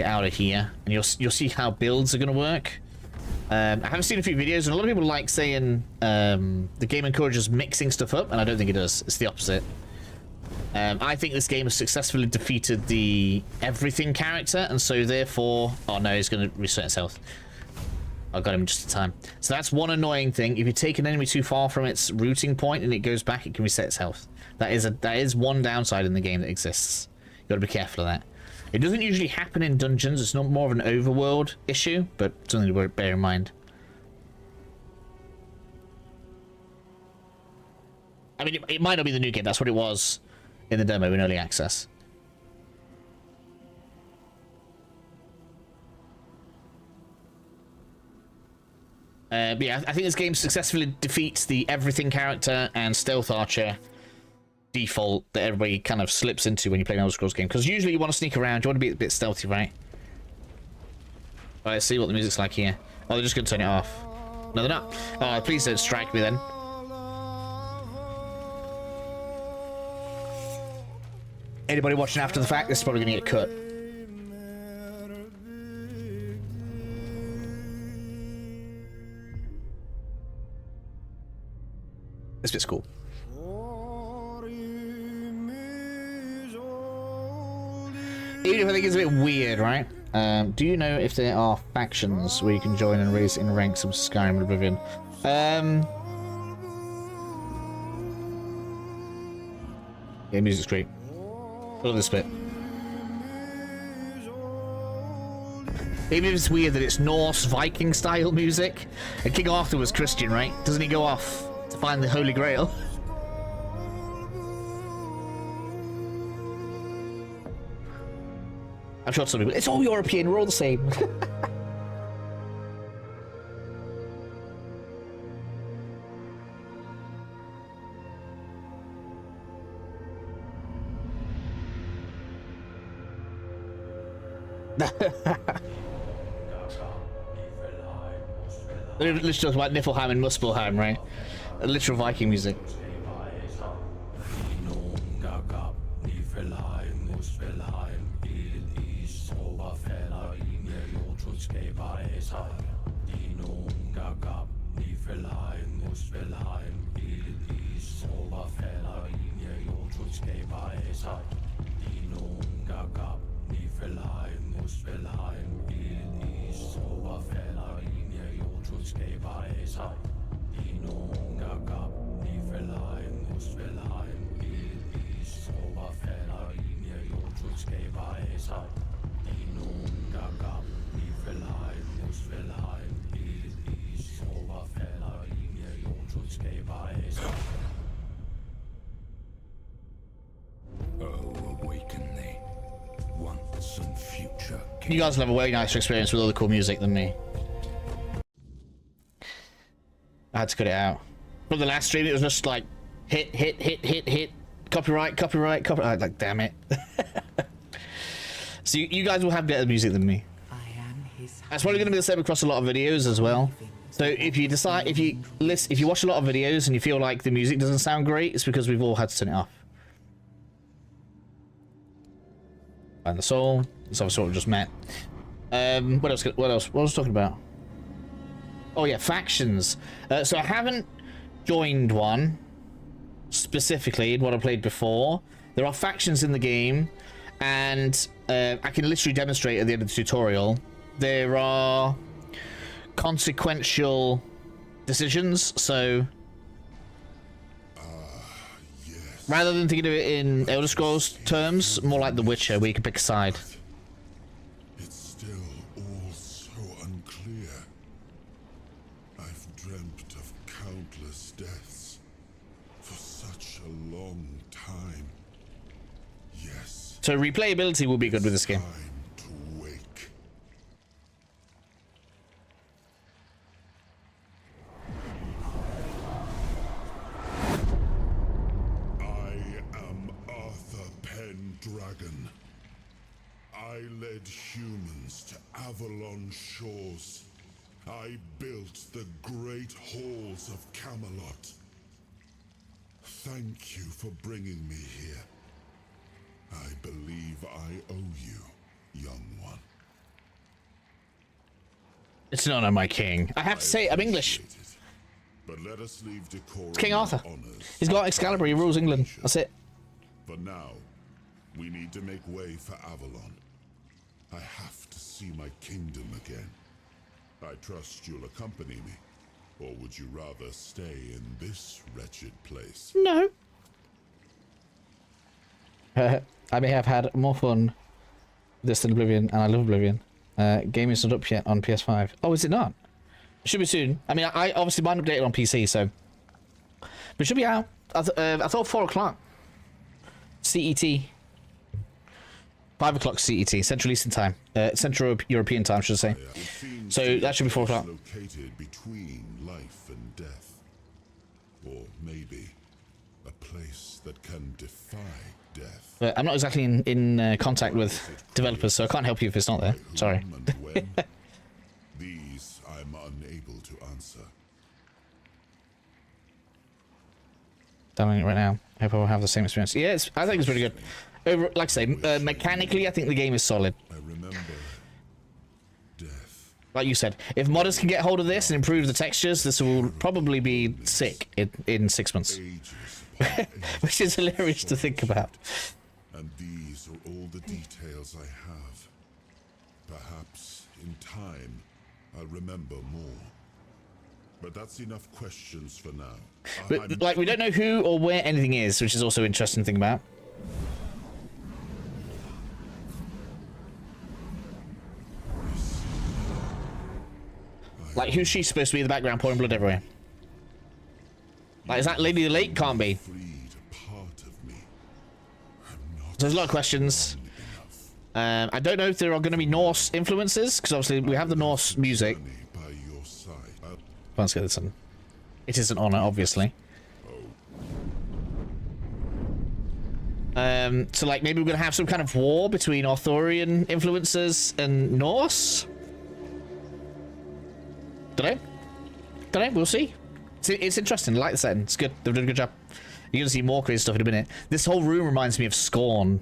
out of here, and you'll see how builds are going to work. I haven't seen a few videos, and a lot of people like saying the game encourages mixing stuff up, and I don't think it does. It's the opposite. I think this game has successfully defeated the everything character, and so therefore... Oh no, he's going to reset his health. I got him just in time. So that's one annoying thing. If you take an enemy too far from its rooting point and it goes back, it can reset its health. That is one downside in the game that exists. You got to be careful of that. It doesn't usually happen in dungeons. It's not more of an overworld issue, but something to bear in mind. I mean, it might not be the new game. That's what it was in the demo in early access. But yeah, I think this game successfully defeats the everything character and stealth archer default that everybody kind of slips into when you play an Elder Scrolls game. Because usually you want to sneak around, you want to be a bit stealthy, right? Alright, let's see what the music's like here. Oh, they're just going to turn it off. No, they're not. Oh, please don't strike me then. Anybody watching after the fact, this is probably going to get cut. This bit's cool. Even if I think it's a bit weird, right? Do you know if there are factions where you can join and raise in ranks of Skyrim and Oblivion? Yeah, music's great. I love this bit. Even if it's weird that it's Norse Viking style music, and King Arthur was Christian, right? Doesn't he go off to find the Holy Grail? I'm sure some people, it's all European, we're all the same. They're literally talking about Niflheim and Muspelheim, right? Literal Viking music. You guys will have a way nicer experience with all the cool music than me. I had to cut it out. From the last stream, it was just like hit, copyright. Like, damn it. So you guys will have better music than me. That's probably going to be the same across a lot of videos as well. So if you decide, if you watch a lot of videos and you feel like the music doesn't sound great, it's because we've all had to turn it off. And the soul. It's obviously what we just met. What else? What was I talking about? Oh yeah, factions. So I haven't joined one specifically in what I played before. There are factions in the game, and I can literally demonstrate at the end of the tutorial. There are consequential decisions, so rather than thinking of it in Elder Scrolls terms, more like The Witcher, where you can pick a side. It's still all so unclear. I've dreamt of countless deaths for such a long time. Yes. So replayability will be good with this game. Time to wake. Dragon. I led humans to Avalon shores. I built the great halls of Camelot. Thank you for bringing me here. I believe I owe you, young one. It's an honor, my king. I have to say, I'm English. But let us leave decorum. It's King Arthur. He's got Excalibur, he rules England. That's it. For now, we need to make way for Avalon. I have to see my kingdom again. I trust you'll accompany me. Or would you rather stay in this wretched place? No. I may have had more fun with this than Oblivion, and I love Oblivion. Game isn't up yet on PS5. Oh, is it not? It should be soon. I mean, I obviously mine updated on PC, so... But it should be out. I thought 4 o'clock. CET. 5 o'clock CET, Central Eastern Time. Central European Time, should I say. So that should be 4 o'clock. Located between life and death. Or maybe a place that can defy death. I'm not exactly in contact with developers, so I can't help you if it's not there. Sorry. These I'm unable to answer. Downloading it right now. I hope I will have the same experience. Yeah, I think it's pretty good. Over, like I say, mechanically, I think the game is solid. I remember death. Like you said, if modders can get hold of this and improve the textures, this will probably be sick in 6 months. Which is hilarious to think about. And these are all the details I have. Perhaps in time, I'll remember more. But that's enough questions for now. But, like, we don't know who or where anything is, which is also an interesting thing about. Like, who's she supposed to be in the background pouring blood everywhere? Like, is that Lady of the Lake? Can't be. So there's a lot of questions. I don't know if there are going to be Norse influences, because obviously we have the Norse music. Let's get this on. It is an honor, obviously. So, like, maybe we're going to have some kind of war between Arthurian influences and Norse? Don't know. We'll see. It's interesting. I like the setting. It's good. They've done a good job. You're going to see more crazy stuff in a minute. This whole room reminds me of Scorn.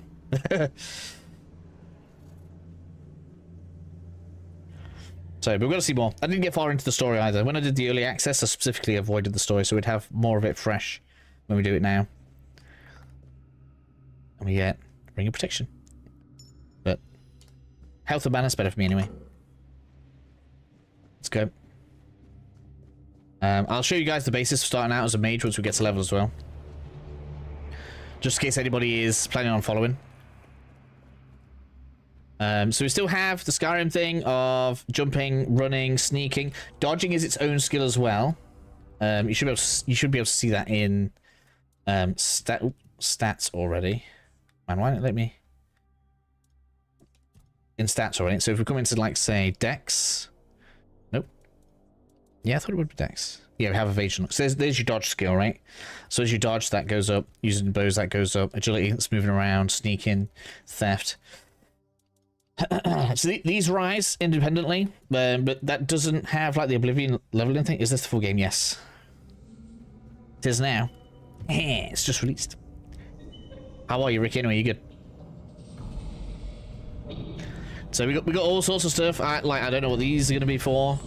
So, but we're going to see more. I didn't get far into the story either. When I did the early access, I specifically avoided the story, so we'd have more of it fresh when we do it now. And we get Ring of Protection. But health and balance better for me anyway. Let's go. I'll show you guys the basis for starting out as a mage once we get to level as well. Just in case anybody is planning on following. So we still have the Skyrim thing of jumping, running, sneaking. Dodging is its own skill as well. You should be able to see that in stats already. Man, why didn't it let me? In stats already. So if we come into, like, say, Dex. Nope. Yeah, I thought it would be Dex. Yeah, we have evasion. So there's your dodge skill, right? So as you dodge, that goes up. Using bows, that goes up. Agility, that's moving around. Sneaking, theft. So these rise independently, but that doesn't have, like, the Oblivion leveling thing. Is this the full game? Yes. It is now. It's just released. How are you, Rick? Anyway, you good? So we got all sorts of stuff. I don't know what these are going to be for.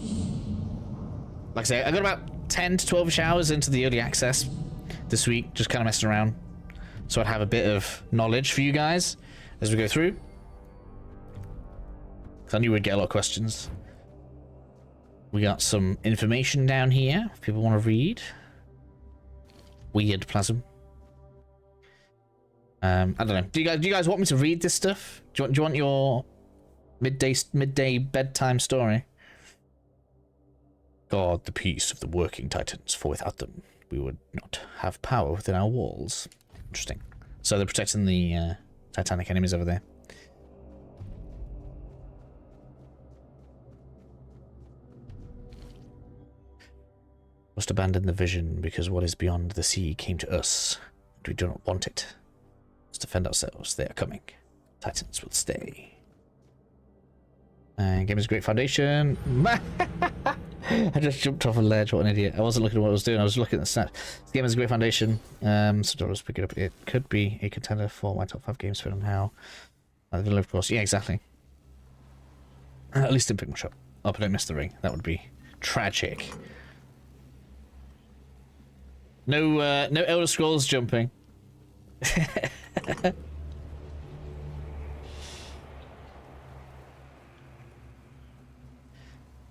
Like I say, I got about 10 to 12 hours into the early access this week, just kind of messing around. So I'd have a bit of knowledge for you guys as we go through. I knew we'd get a lot of questions. We got some information down here if people want to read. Weird plasm. I don't know. Do you guys want me to read this stuff? Do you want your midday bedtime story? Guard the peace of the working titans, for without them we would not have power within our walls. Interesting. So they're protecting the Titanic enemies over there. Must abandon the vision because what is beyond the sea came to us, and we do not want it. Must defend ourselves. They are coming. Titans will stay. And game is a great foundation. I just jumped off a ledge. What an idiot! I wasn't looking at what I was doing. I was looking at the stats. This game is a great foundation. So don't just pick it up. It could be a contender for my top 5 games for now. Of course, yeah, exactly. At least didn't pick much up. Oh, but I missed the ring. That would be tragic. No Elder Scrolls jumping.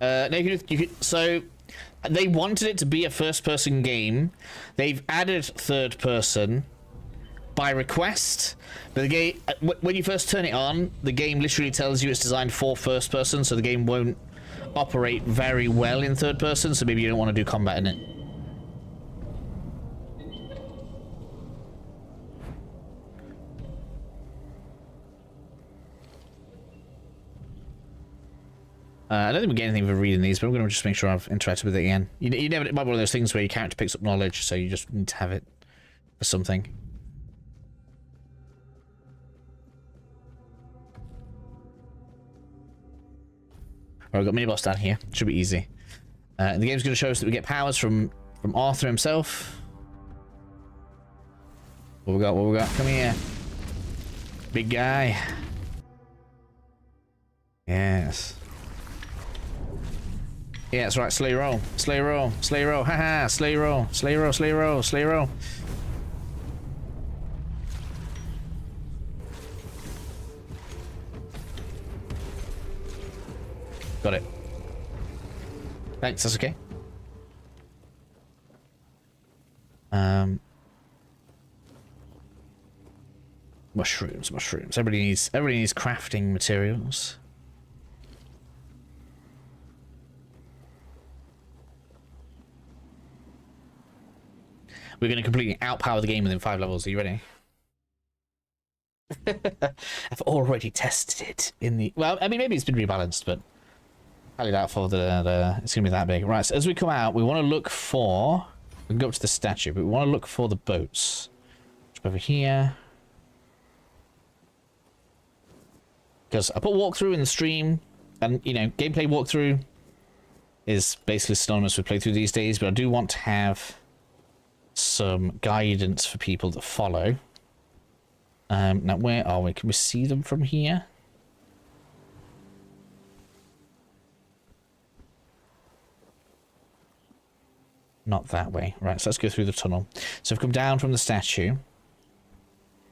No, you could, so they wanted it to be a first-person game. They've added third-person by request, but the game, when you first turn it on, the game literally tells you it's designed for first-person, so the game won't operate very well in third-person. So maybe you don't want to do combat in it. I don't think we get anything for reading these, but I'm going to just make sure I've interacted with it again. You never, it might be one of those things where your character picks up knowledge, so you just need to have it for something. Alright, we've got mini boss down here. Should be easy. And the game's going to show us that we get powers from Arthur himself. What we got? What we got? Come here, big guy. Yes. Yeah, that's right. Slay roll. Slay roll. Slay roll. Haha. Slay roll. Slay roll. Slay roll. Slay roll. Thanks, that's okay. Mushrooms. Everybody needs crafting materials. We're going to completely outpower the game within 5 levels. Are you ready? I've already tested it in the... Well, I mean, maybe it's been rebalanced, but highly doubtful that it's going to be that big. Right, so as we come out, we want to look for... We can go up to the statue, but we want to look for the boats. Over here. Because I put walkthrough in the stream, and, you know, gameplay walkthrough is basically synonymous with playthrough these days, but I do want to have some guidance for people to follow. Now, where are we? Can we see them from here? Not that way. Right, so let's go through the tunnel. So we've come down from the statue.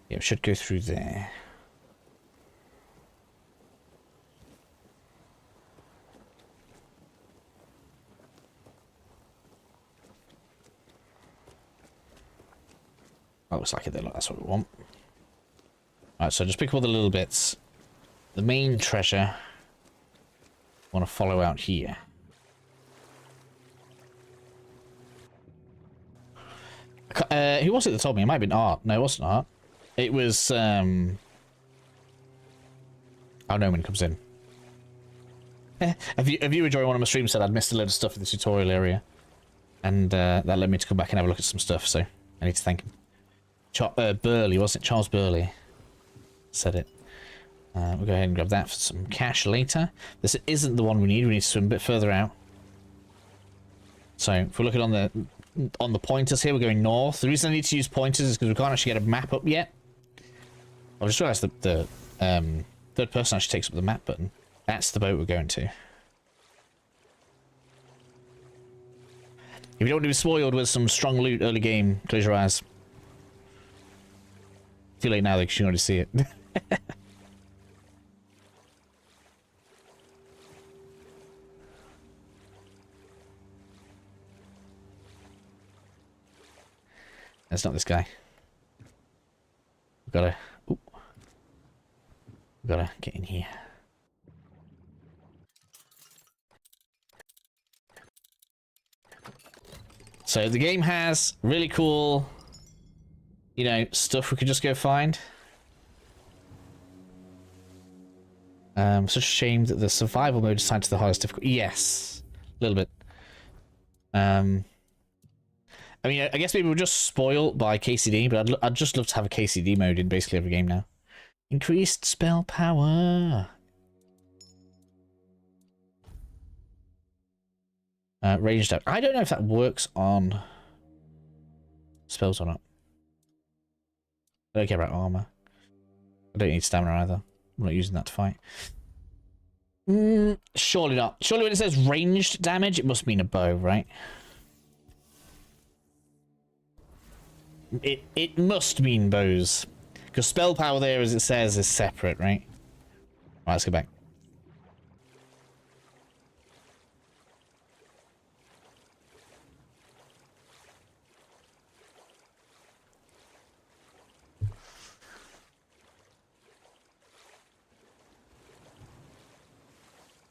Yeah, we should go through there. Oh, looks like it there. Look, that's what we want. Alright, so just pick up all the little bits. The main treasure I want to follow out here. Who was it that told me? It might have been Art. No, it wasn't Art. It was, Oh, Noman comes in. A viewer during one of my streams said I'd missed a load of stuff in the tutorial area. And that led me to come back and have a look at some stuff, so I need to thank him. Burley, wasn't it? Charles Burley said it. We'll go ahead and grab that for some cash later. This isn't the one we need. We need to swim a bit further out. So if we're looking on the pointers here, we're going north. The reason I need to use pointers is because we can't actually get a map up yet. I've just realised that the third person actually takes up the map button. That's the boat we're going to. If you don't want to be spoiled with some strong loot early game, close your eyes. Too late now, though, because you can already see it. That's not this guy. We've gotta get in here. So the game has really cool, you know, stuff we could just go find. Such a shame that the survival mode is assigned to the highest difficulty. Yes, a little bit. I mean, I guess maybe we're just spoiled by KCD, but I'd just love to have a KCD mode in basically every game now. Increased spell power. Ranged out. I don't know if that works on spells or not. I don't care about armor. I don't need stamina either. I'm not using that to fight. Surely not. Surely when it says ranged damage, it must mean a bow, right? It must mean bows. Because spell power there, as it says, is separate, right? Alright, let's go back.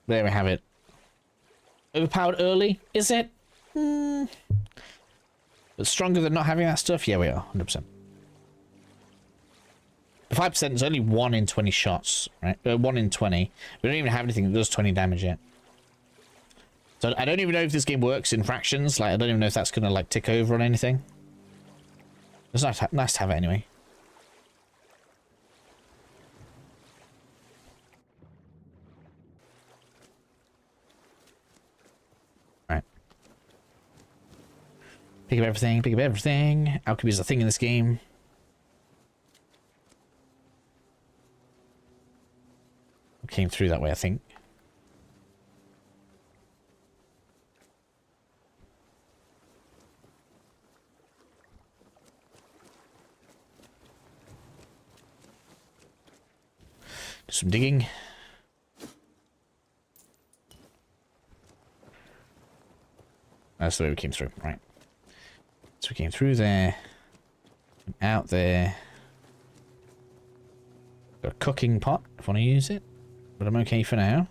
There we have it. Overpowered early, is it? But stronger than not having that stuff? Yeah, we are, 100%. 5% is only 1 in 20 shots, right? 1 in 20. We don't even have anything that does 20 damage yet. So I don't even know if this game works in fractions. Like, I don't even know if that's going to, like, tick over on anything. It's nice to have it anyway. Pick up everything, pick up everything. Alchemy is a thing in this game. We came through that way, I think. Do some digging. That's the way we came through, right? So we came through there, out there. Got a cooking pot if I want to use it, but I'm okay for now.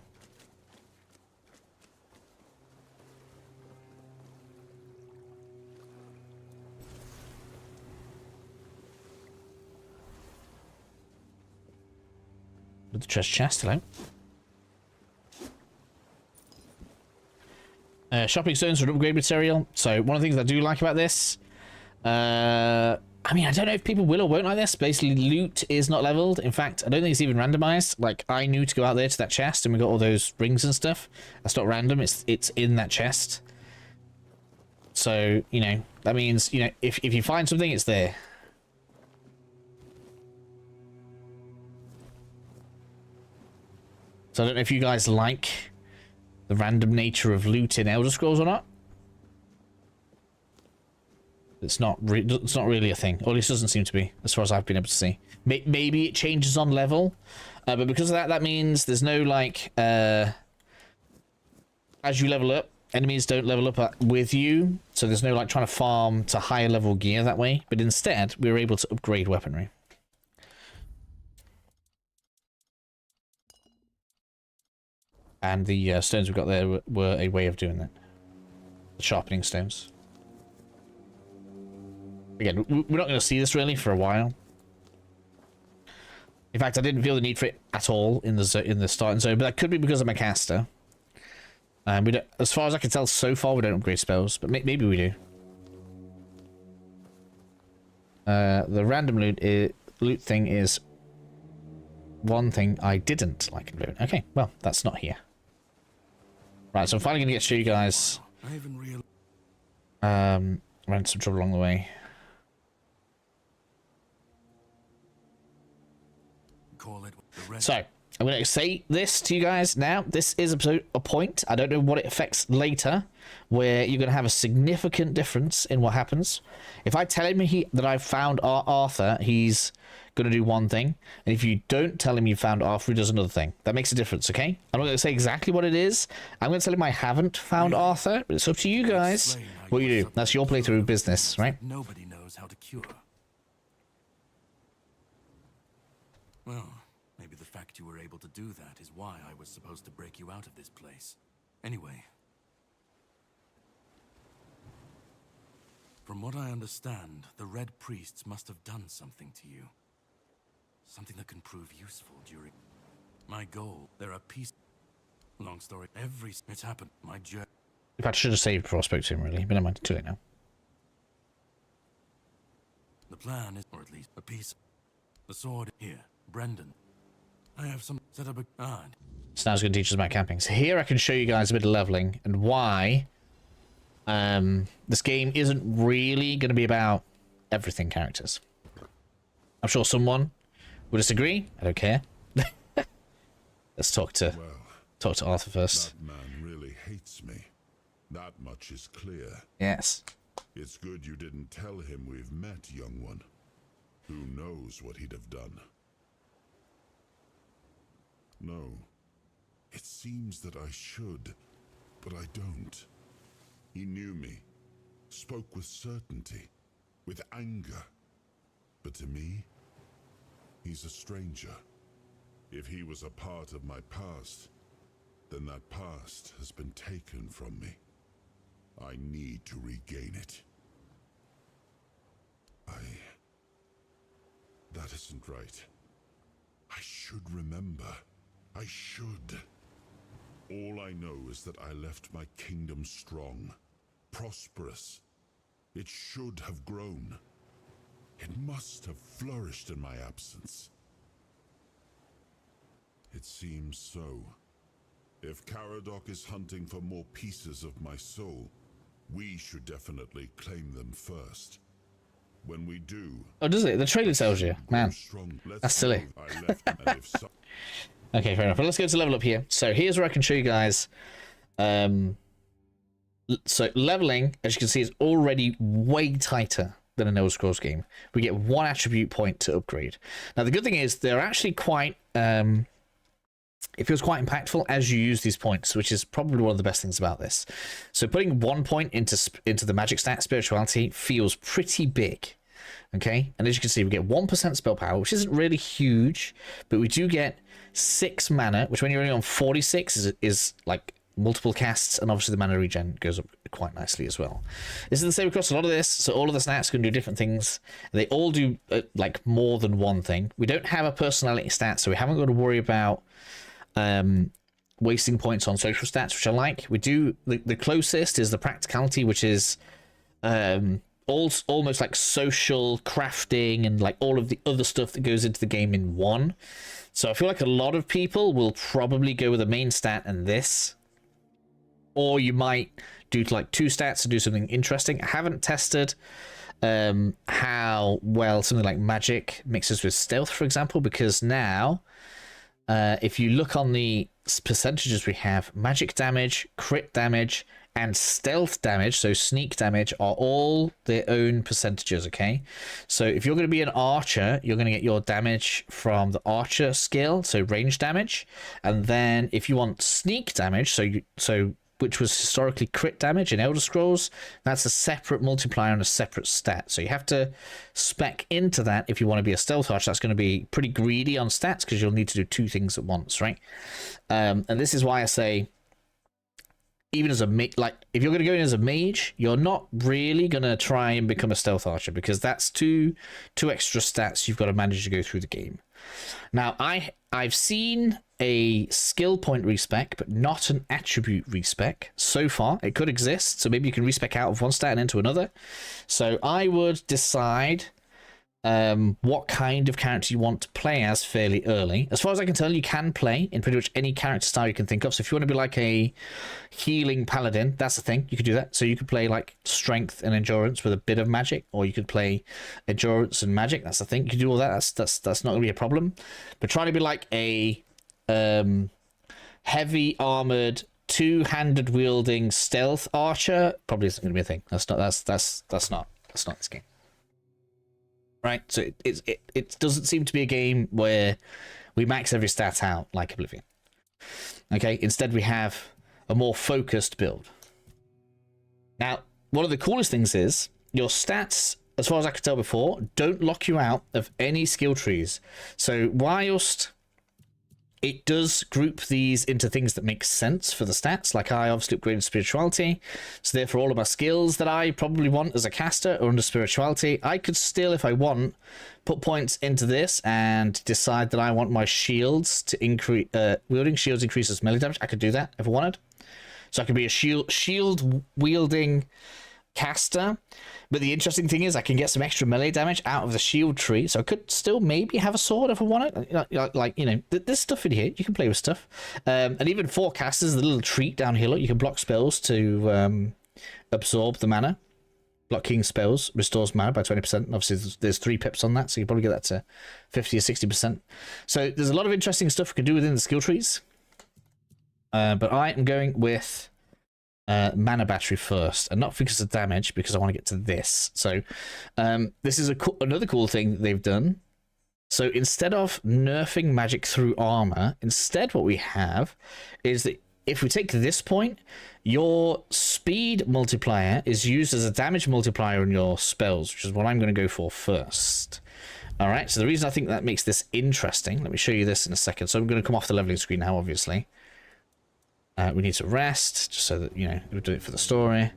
With the treasure chest, hello. Shopping stones for upgrade material. So one of the things I do like about this, I mean, I don't know if people will or won't like this. Basically, loot is not leveled. In fact, I don't think it's even randomized. Like, I knew to go out there to that chest, and we got all those rings and stuff. That's not random. It's in that chest. So, you know, that means, you know, if you find something, it's there. So I don't know if you guys like the random nature of loot in Elder Scrolls or not. It's not really a thing, or at least doesn't seem to be, as far as I've been able to see. Maybe it changes on level, but because of that, that means there's no, like, as you level up, enemies don't level up with you, so there's no, like, trying to farm to higher level gear that way, but instead, we were able to upgrade weaponry. And the stones we got there were a way of doing that. The sharpening stones. Again, we're not going to see this really for a while. In fact, I didn't feel the need for it at all in the starting zone, but that could be because I'm a caster. And we don't, as far as I can tell, so far we don't upgrade spells, but maybe we do. The random loot thing is one thing I didn't like in Bloon. Okay, well, that's not here. Right, so I'm finally going to show you guys. Ran into some trouble along the way. So, I'm going to say this to you guys now. This is a point. I don't know what it affects later, where you're going to have a significant difference in what happens. If I tell him that I've found Arthur, he's going to do one thing. And if you don't tell him you found Arthur, he does another thing. That makes a difference, okay? I'm not going to say exactly what it is. I'm going to tell him I haven't found Arthur. But it's up to you guys what you do. That's your playthrough business, right? Nobody knows how to cure. Well, maybe the fact you were able to do that is why I was supposed to break you out of this place. Anyway, from what I understand, the Red Priests must have done something to you. Something that can prove useful during my goal. There are pieces. Long story. It's happened. My journey. In fact, I should have saved before I spoke to him, really. But never mind, too late now. The plan is, or at least a piece. The sword here, Brendan. I have some set up a guard. So now he's going to teach us about camping. So here I can show you guys a bit of leveling and why this game isn't really going to be about everything characters. I'm sure someone would disagree. I don't care. Let's talk to Arthur first. That man really hates me. That much is clear. Yes. It's good you didn't tell him we've met, young one. Who knows what he'd have done? No. It seems that I should, but I don't. He knew me, spoke with certainty, with anger. But to me, he's a stranger. If he was a part of my past, then that past has been taken from me. I need to regain it. That isn't right. I should remember. I should. All I know is that I left my kingdom strong, prosperous. It should have grown. It must have flourished in my absence. It seems so. If Caradoc is hunting for more pieces of my soul, we should definitely claim them first. When we do... Oh, does it? The trailer tells you. Man, that's silly. Okay, fair enough. But let's go to level up here. So here's where I can show you guys. So leveling, as you can see, is already way tighter than an Elder Scrolls game. We get 1 attribute point to upgrade. Now, the good thing is they're actually quite it feels quite impactful as you use these points, which is probably one of the best things about this. So putting 1 point into the magic stat, spirituality, feels pretty big. Okay, and as you can see, we get 1% spell power, which isn't really huge, but we do get 6 mana, which when you're only on 46 is like multiple casts, and obviously the mana regen goes up quite nicely as well. This is the same across a lot of this, so all of the stats can do different things. They all do like more than one thing. We don't have a personality stat, so we haven't got to worry about wasting points on social stats, which I like. We do the closest is the practicality, which is almost like social crafting and like all of the other stuff that goes into the game in one. So I feel like a lot of people will probably go with the main stat and this, or you might do like 2 stats to do something interesting. I haven't tested how well something like magic mixes with stealth, for example, because now if you look on the percentages we have, magic damage, crit damage, and stealth damage, so sneak damage, are all their own percentages, okay? So if you're going to be an archer, you're going to get your damage from the archer skill, so range damage. And then if you want sneak damage, so which was historically crit damage in Elder Scrolls, that's a separate multiplier and a separate stat. So you have to spec into that if you want to be a stealth archer. That's going to be pretty greedy on stats because you'll need to do 2 things at once, right? And this is why I say, even as a like, if you're going to go in as a mage, you're not really going to try and become a stealth archer because that's two extra stats you've got to manage to go through the game. Now, I've seen a skill point respec, but not an attribute respec so far. It could exist, so maybe you can respec out of one stat and into another. So I would decide what kind of character you want to play as fairly early. As far as I can tell, you can play in pretty much any character style you can think of. So if you want to be like a healing paladin, that's the thing. You could do that. So you could play like strength and endurance with a bit of magic, or you could play endurance and magic. That's the thing. You can do all that. That's not going to be a problem. But trying to be like a heavy armored, 2-handed wielding stealth archer probably isn't going to be a thing. That's not this game. Right, so it doesn't seem to be a game where we max every stat out like Oblivion. Okay, instead we have a more focused build. Now, one of the coolest things is your stats, as far as I could tell before, don't lock you out of any skill trees. So whilst it does group these into things that make sense for the stats, like I obviously upgraded spirituality, so therefore all of my skills that I probably want as a caster are under spirituality. I could still, if I want, put points into this and decide that I want my shields to increase, wielding shields increases melee damage. I could do that if I wanted. So I could be a shield wielding caster, but the interesting thing is I can get some extra melee damage out of the shield tree, so I could still maybe have a sword if I wanted. Like, you know, there's stuff in here. You can play with stuff, and even for casters, the little treat down here, look, you can block spells to absorb the mana. Blocking spells restores mana by 20%. Obviously there's 3 pips on that, so you probably get that to 50 or 60%. So there's a lot of interesting stuff we can do within the skill trees, but I am going with mana battery first, and not because of damage, because I want to get to this. So this is another cool thing that they've done. So instead of nerfing magic through armor, instead what we have is that if we take this point, your speed multiplier is used as a damage multiplier on your spells, which is what I'm going to go for first. All right, so the reason I think that makes this interesting, let me show you this in a second. So I'm going to come off the leveling screen now, obviously. We need to rest, just so that, you know, we'll do it for the story.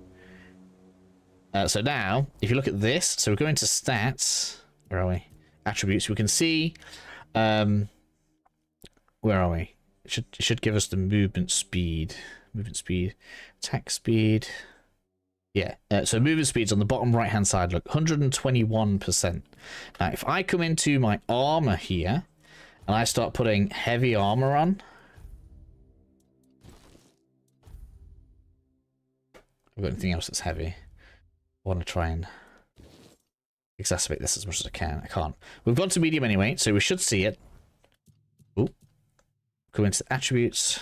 So now, if you look at this, so we're going to stats. Where are we? Attributes. We can see, where are we? It should give us the movement speed. Movement speed. Attack speed. Yeah, so movement speed's on the bottom right-hand side. Look, 121%. Now, if I come into my armor here, and I start putting heavy armor on, I've got anything else that's heavy. I want to try and exacerbate this as much as I can. I can't. We've gone to medium anyway, so we should see it. Ooh. Go into attributes.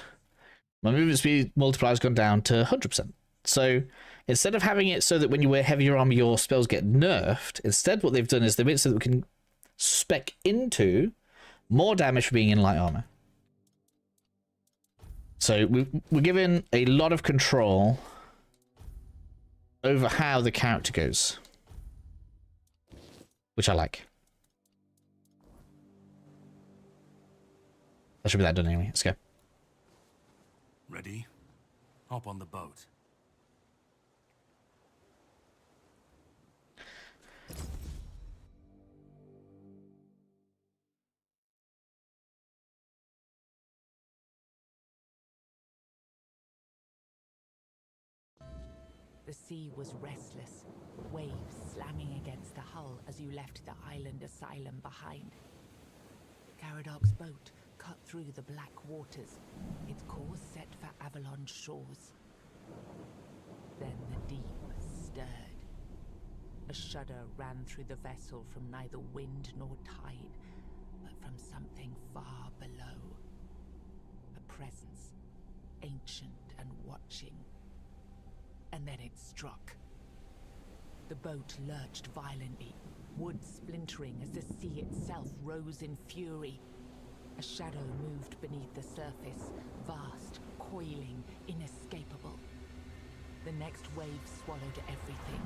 My movement speed multiplier's gone down to 100%. So instead of having it so that when you wear heavier armor, your spells get nerfed, instead what they've done is they made it so that we can spec into more damage for being in light armor. So we're given a lot of control over how the character goes, which I like. That should be that done anyway. Let's go. Ready? Hop on the boat. The sea was restless, waves slamming against the hull as you left the island asylum behind. Garadoc's boat cut through the black waters, its course set for Avalon's shores. Then the deep stirred. A shudder ran through the vessel from neither wind nor tide, but from something far below. A presence, ancient and watching. And then it struck. The boat lurched violently, wood splintering as the sea itself rose in fury. A shadow moved beneath the surface, vast, coiling, inescapable. The next wave swallowed everything.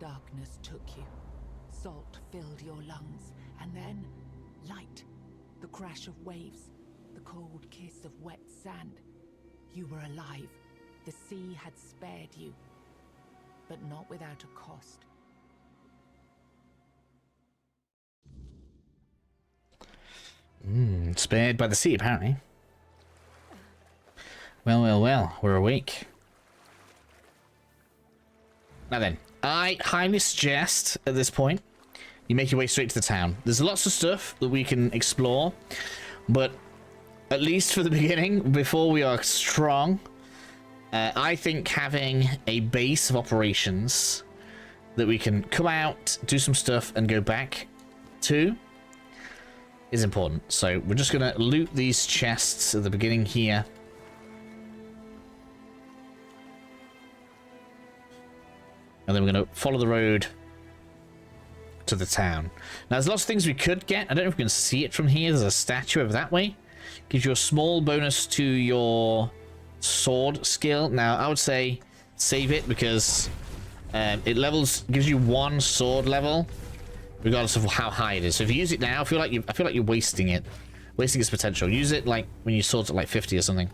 Darkness took you. Salt filled your lungs, and then light. The crash of waves, the cold kiss of wet sand. You were alive. The sea had spared you, but not without a cost. Spared by the sea, apparently. Well, well, well. We're awake. Now then, I highly suggest, at this point, you make your way straight to the town. There's lots of stuff that we can explore, but at least for the beginning, before we are strong, I think having a base of operations that we can come out, do some stuff, and go back to is important. So we're just going to loot these chests at the beginning here. And then we're going to follow the road to the town. Now, there's lots of things we could get. I don't know if we can see it from here. There's a statue over that way. Gives you a small bonus to your sword skill. Now, I would say save it because it gives you 1 sword level regardless of how high it is. So if you use it now, I feel like you're wasting its potential. Use it like when your sword's at like 50 or something.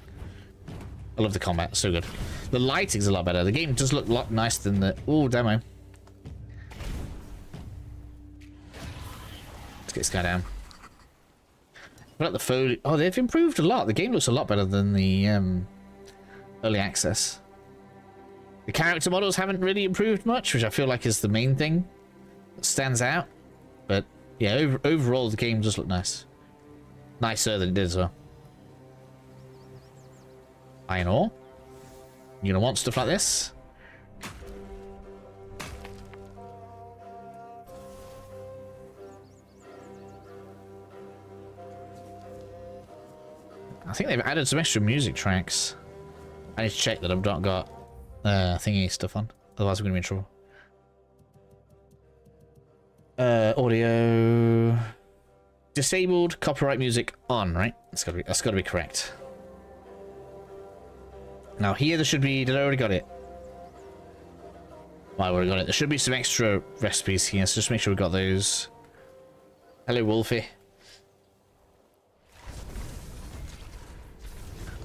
I love the combat, it's so good. The lighting's a lot better. The game does look a lot nicer than the demo. Let's get this guy down. But the foliage. Oh, they've improved a lot. The game looks a lot better than the early access. The character models haven't really improved much, which I feel like is the main thing that stands out. But yeah, overall the game does look nice. Nicer than it did as well. Iron ore. You're gonna want stuff like this. I think they've added some extra music tracks. I need to check that I've not got thingy stuff on. Otherwise I'm gonna be in trouble. Audio disabled, copyright music on, right? That's gotta be correct. Now here there should be. Did I already got it? I already got it. There should be some extra recipes here, so just make sure we got those. Hello, Wolfie.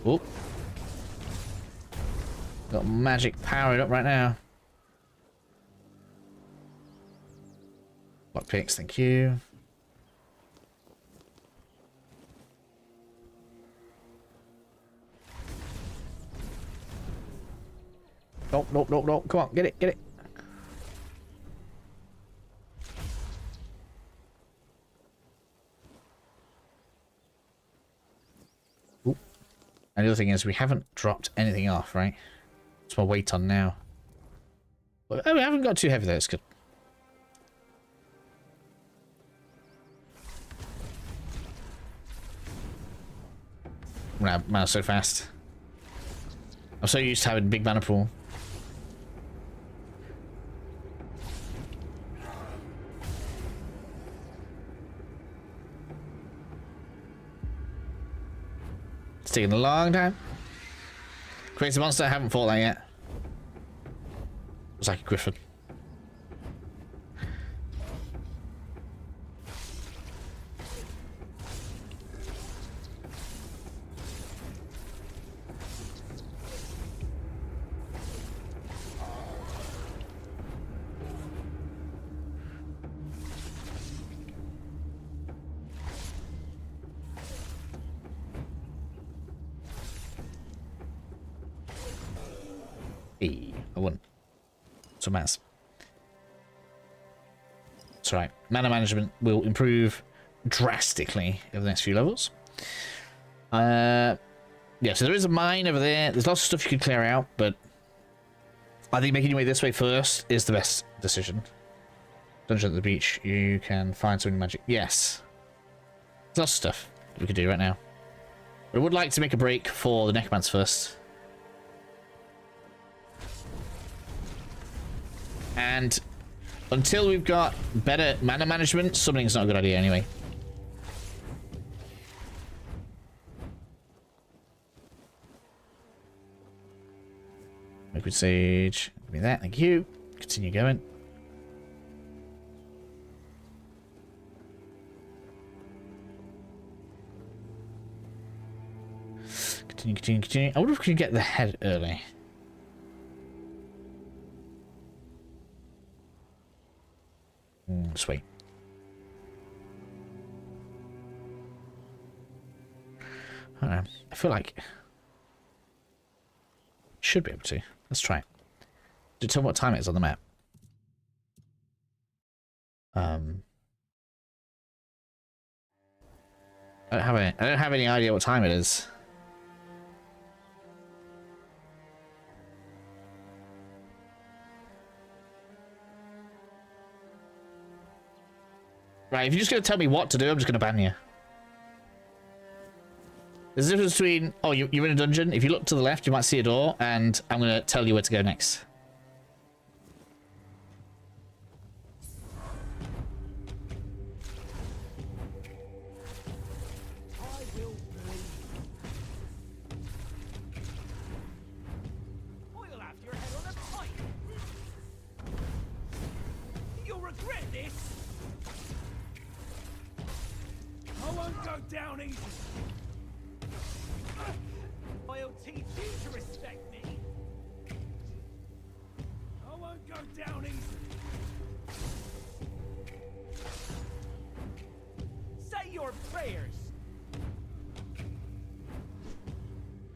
Oh. Got magic powered up right now. Lockpicks, thank you. Nope, nope, nope, nope. Come on, get it, get it. Ooh. And the other thing is we haven't dropped anything off, right? What's my weight on now? Oh, we haven't got too heavy there, it's good. Man, so fast. I'm so used to having big mana pool. It's taking a long time. Crazy monster, I haven't fought that yet. It's like a griffin. Hey, I won. So mass. That's right. Mana management will improve drastically over the next few levels. Yeah, so there is a mine over there. There's lots of stuff you could clear out, but I think making your way this way first is the best decision. Dungeon at the beach. You can find some magic. Yes. There's lots of stuff we could do right now. But I would like to make a break for the Necromancer first. And until we've got better mana management, summoning's not a good idea anyway. Liquid Sage. Give me that, thank you. Continue going. Continue. I wonder if we can get the head early. Sweet. I don't know. I feel like should be able to. Let's try it. Do tell me what time it is on the map. I don't have any idea what time it is. Right, if you're just going to tell me what to do, I'm just going to ban you. There's a difference between... Oh, you're in a dungeon. If you look to the left, you might see a door, and I'm going to tell you where to go next.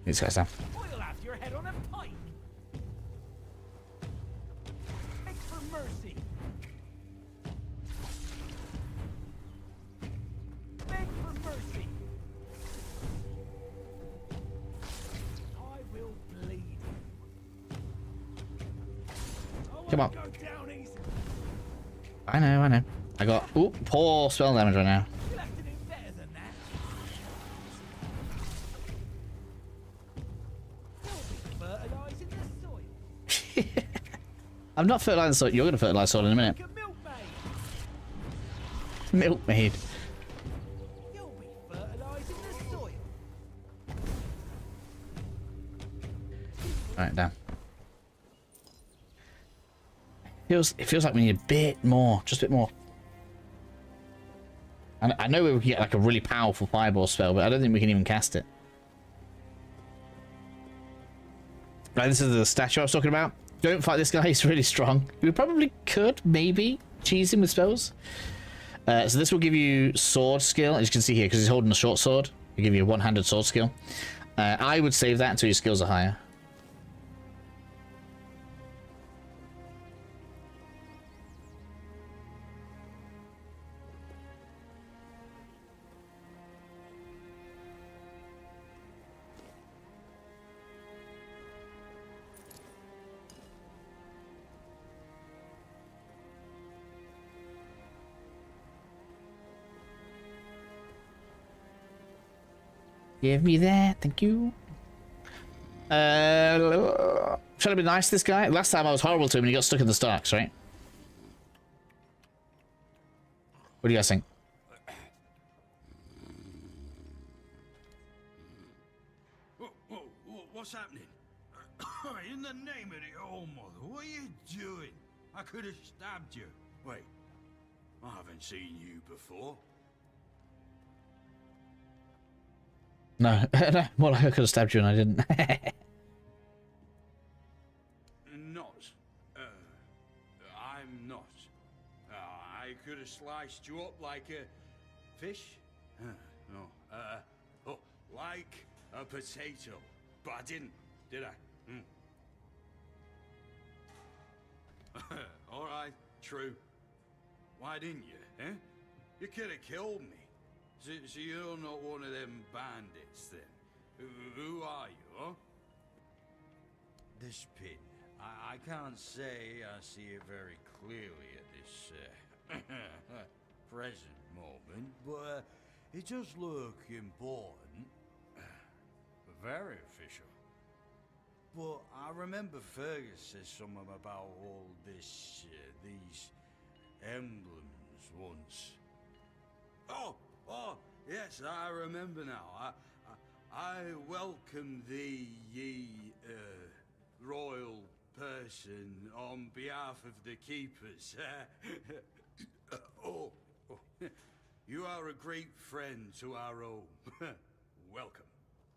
These guys down. I'll have your head on a pike. Beg for mercy. Beg for mercy. I will bleed. Come on. I know. I got poor spell damage right now. I'm not fertilizing soil. You're going to fertilize soil in a minute. Milkmaid. You'll be fertilizing the soil. Alright, down. It feels like we need a bit more. Just a bit more. And I know we can get like a really powerful fireball spell, but I don't think we can even cast it. Right, this is the statue I was talking about. Don't fight this guy, he's really strong. We probably could, maybe, cheese him with spells. So this will give you sword skill, as you can see here, because he's holding a short sword. It'll give you a one-handed sword skill. I would save that until your skills are higher. Give me that, thank you. Trying to be nice to this guy. Last time I was horrible to him and he got stuck in the stocks, right? What do you guys think? What's happening? In the name of the All Mother, what are you doing? I could have stabbed you. Wait, I haven't seen you before. No, no. Well, I could have stabbed you and I didn't. Not. I'm not. I could have sliced you up like a fish. No. Oh, like a potato. But I didn't, did I? All right, true. Why didn't you, eh? You could have killed me. So you're not one of them bandits, then? Who are you, huh? This pin. I can't say I see it very clearly at this present moment, but it does look important. Very official. But I remember Fergus said something about all this, these emblems once. Oh, yes, I remember now. I welcome thee, ye, royal person, on behalf of the keepers. You are a great friend to our home. Welcome.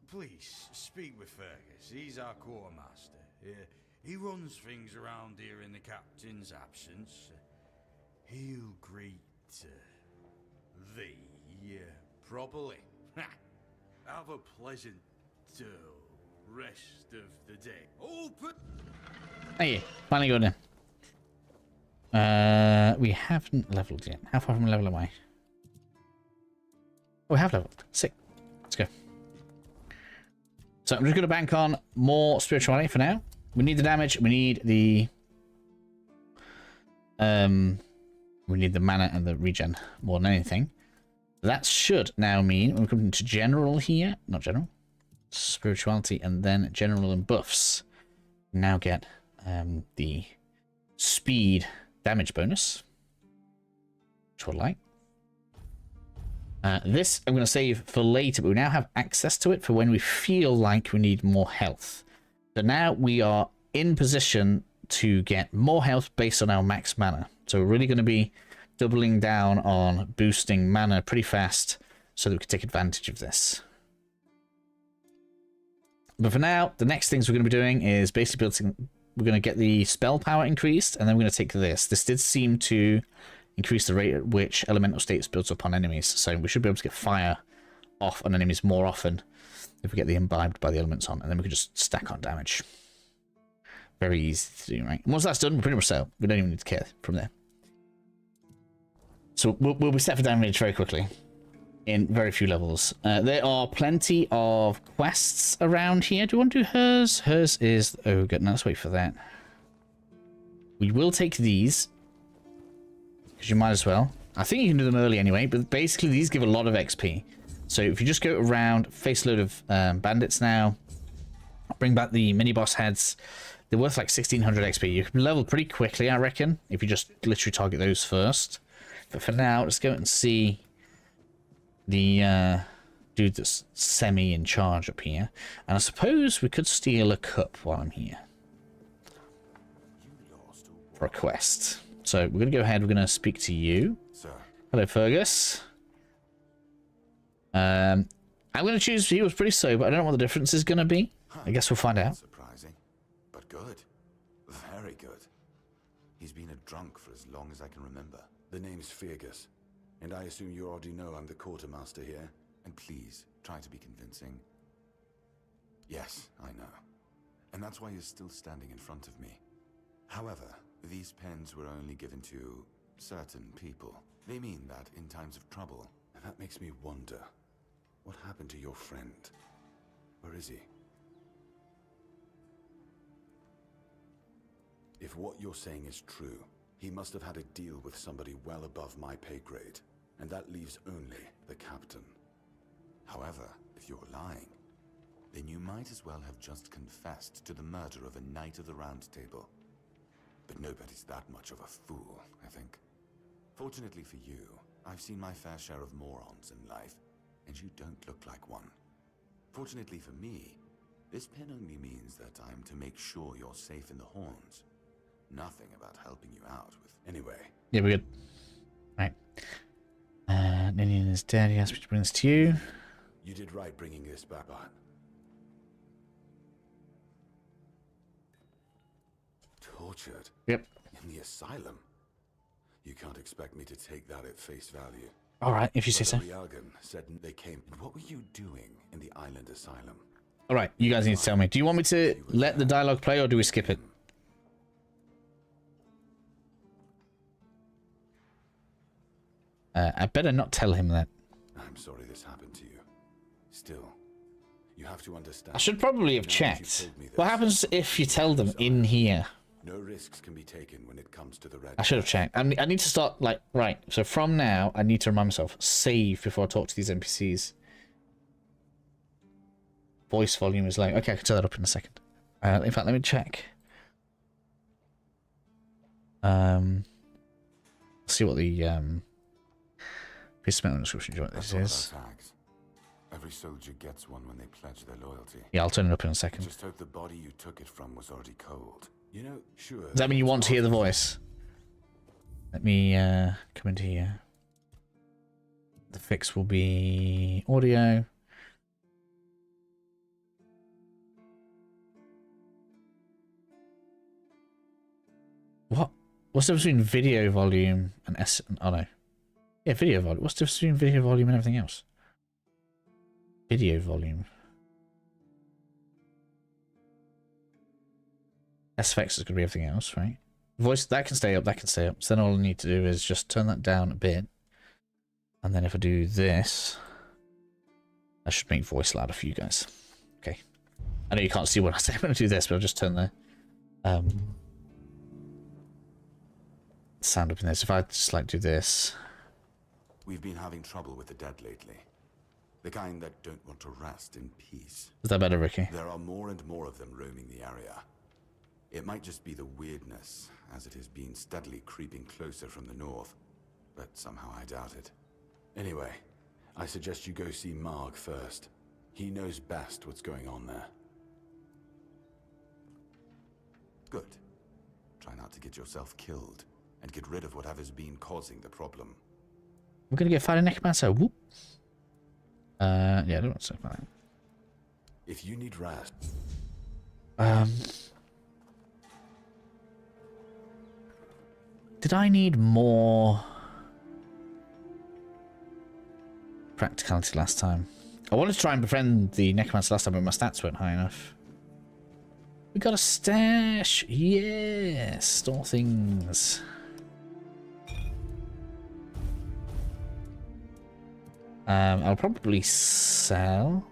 Please, speak with Fergus. He's our Quartermaster. He runs things around here in the captain's absence. He'll greet thee properly. Have a pleasant rest of the day. Open! Hey, finally got in. We haven't leveled yet. How far from level am I? Oh, we have leveled. Sick. Let's go. So I'm just going to bank on more spirituality for now. We need the damage. We need the mana and the regen more than anything. That should now mean we're coming to general here. Not general. Spirituality and then general and buffs. Now get the speed damage bonus. Which we'll like. This I'm going to save for later, but we now have access to it for when we feel like we need more health. So now we are in position to get more health based on our max mana. So we're really going to be doubling down on boosting mana pretty fast so that we can take advantage of this. But for now, the next things we're going to be doing is basically building. We're going to get the spell power increased, and then we're going to take this. This did seem to increase the rate at which elemental states builds upon enemies, so we should be able to get fire off on enemies more often if we get the imbibed by the elements on, and then we can just stack on damage. Very easy to do, right? And once that's done, we're pretty much set. We don't even need to care from there. So we'll be set for damage very quickly in very few levels. There are plenty of quests around here. Do you want to do hers? Hers is Ogre. Now let's wait for that. We will take these, because you might as well. I think you can do them early anyway, but basically these give a lot of XP. So if you just go around, face a load of bandits now, bring back the mini-boss heads, they're worth like 1600 XP. You can level pretty quickly, I reckon, if you just literally target those first. But for now, let's go and see the dude that's semi in charge up here. And I suppose we could steal a cup while I'm here for a quest. So we're going to go ahead, we're going to speak to you. Sir. Hello, Fergus. I'm going to choose he was pretty sober. I don't know what the difference is going to be. I guess we'll find out. Surprising, but good. Very good. He's been a drunk for as long as I can remember. The name's Fergus, and I assume you already know I'm the Quartermaster here. And please, try to be convincing. Yes, I know. And that's why you're still standing in front of me. However, these pens were only given to certain people. They mean that in times of trouble. And that makes me wonder, what happened to your friend? Where is he? If what you're saying is true, he must have had a deal with somebody well above my pay grade. And that leaves only the captain. However, if you're lying, then you might as well have just confessed to the murder of a Knight of the Round Table. But nobody's that much of a fool, I think. Fortunately for you, I've seen my fair share of morons in life, and you don't look like one. Fortunately for me, This pin only means that I'm to make sure you're safe in the horns. Nothing about helping you out with... Anyway. Yeah, we're good. Right. Ninian is dead. He asked me to bring this to you. You did right bringing this back on. Tortured? Yep. In the asylum? You can't expect me to take that at face value. Alright, if you say so. Rialgan said they came. What were you doing in the island asylum? Alright, you guys need to tell me. Do you want me to let the dialogue play or do we skip it? I better not tell him that. I'm sorry this happened to you. Still, you have to understand. I should probably have checked. What happens if you tell them in here? No risks can be taken when it comes to the red. I should have checked. I need to start, like, right. So from now, I need to remind myself, save before I talk to these NPCs. Voice volume is low. Okay, I can turn that up in a second. In fact, let me check. See what the piece of description joint this is. Every soldier gets one when they pledge their loyalty. Yeah, I'll turn it up in a second. Just hope the body you took it from was already cold. You know, sure. Does that mean you want to hear the voice? Let me come into here. The fix will be audio. What? What's the difference between video volume and oh no. Yeah, video volume. What's the difference between video volume and everything else? Video volume. SFX is going to be everything else, right? Voice, that can stay up, that can stay up. So then all I need to do is just turn that down a bit. And then if I do this, I should make voice louder for you guys. Okay. I know you can't see what I say when I do this, but I'll just turn the sound up in this. If I just like do this. We've been having trouble with the dead lately. The kind that don't want to rest in peace. Is that better, Ricky? There are more and more of them roaming the area. It might just be the weirdness, as it has been steadily creeping closer from the north, but somehow I doubt it. Anyway, I suggest you go see Marg first. He knows best what's going on there. Good. Try not to get yourself killed, and get rid of whatever's been causing the problem. We're gonna go fight a Necromancer. Whoop. Yeah, I don't want to say that. If you need rest. Did I need more practicality last time? I wanted to try and befriend the Necromancer last time, but my stats weren't high enough. We got a stash! Yes! Store things. I'll probably sell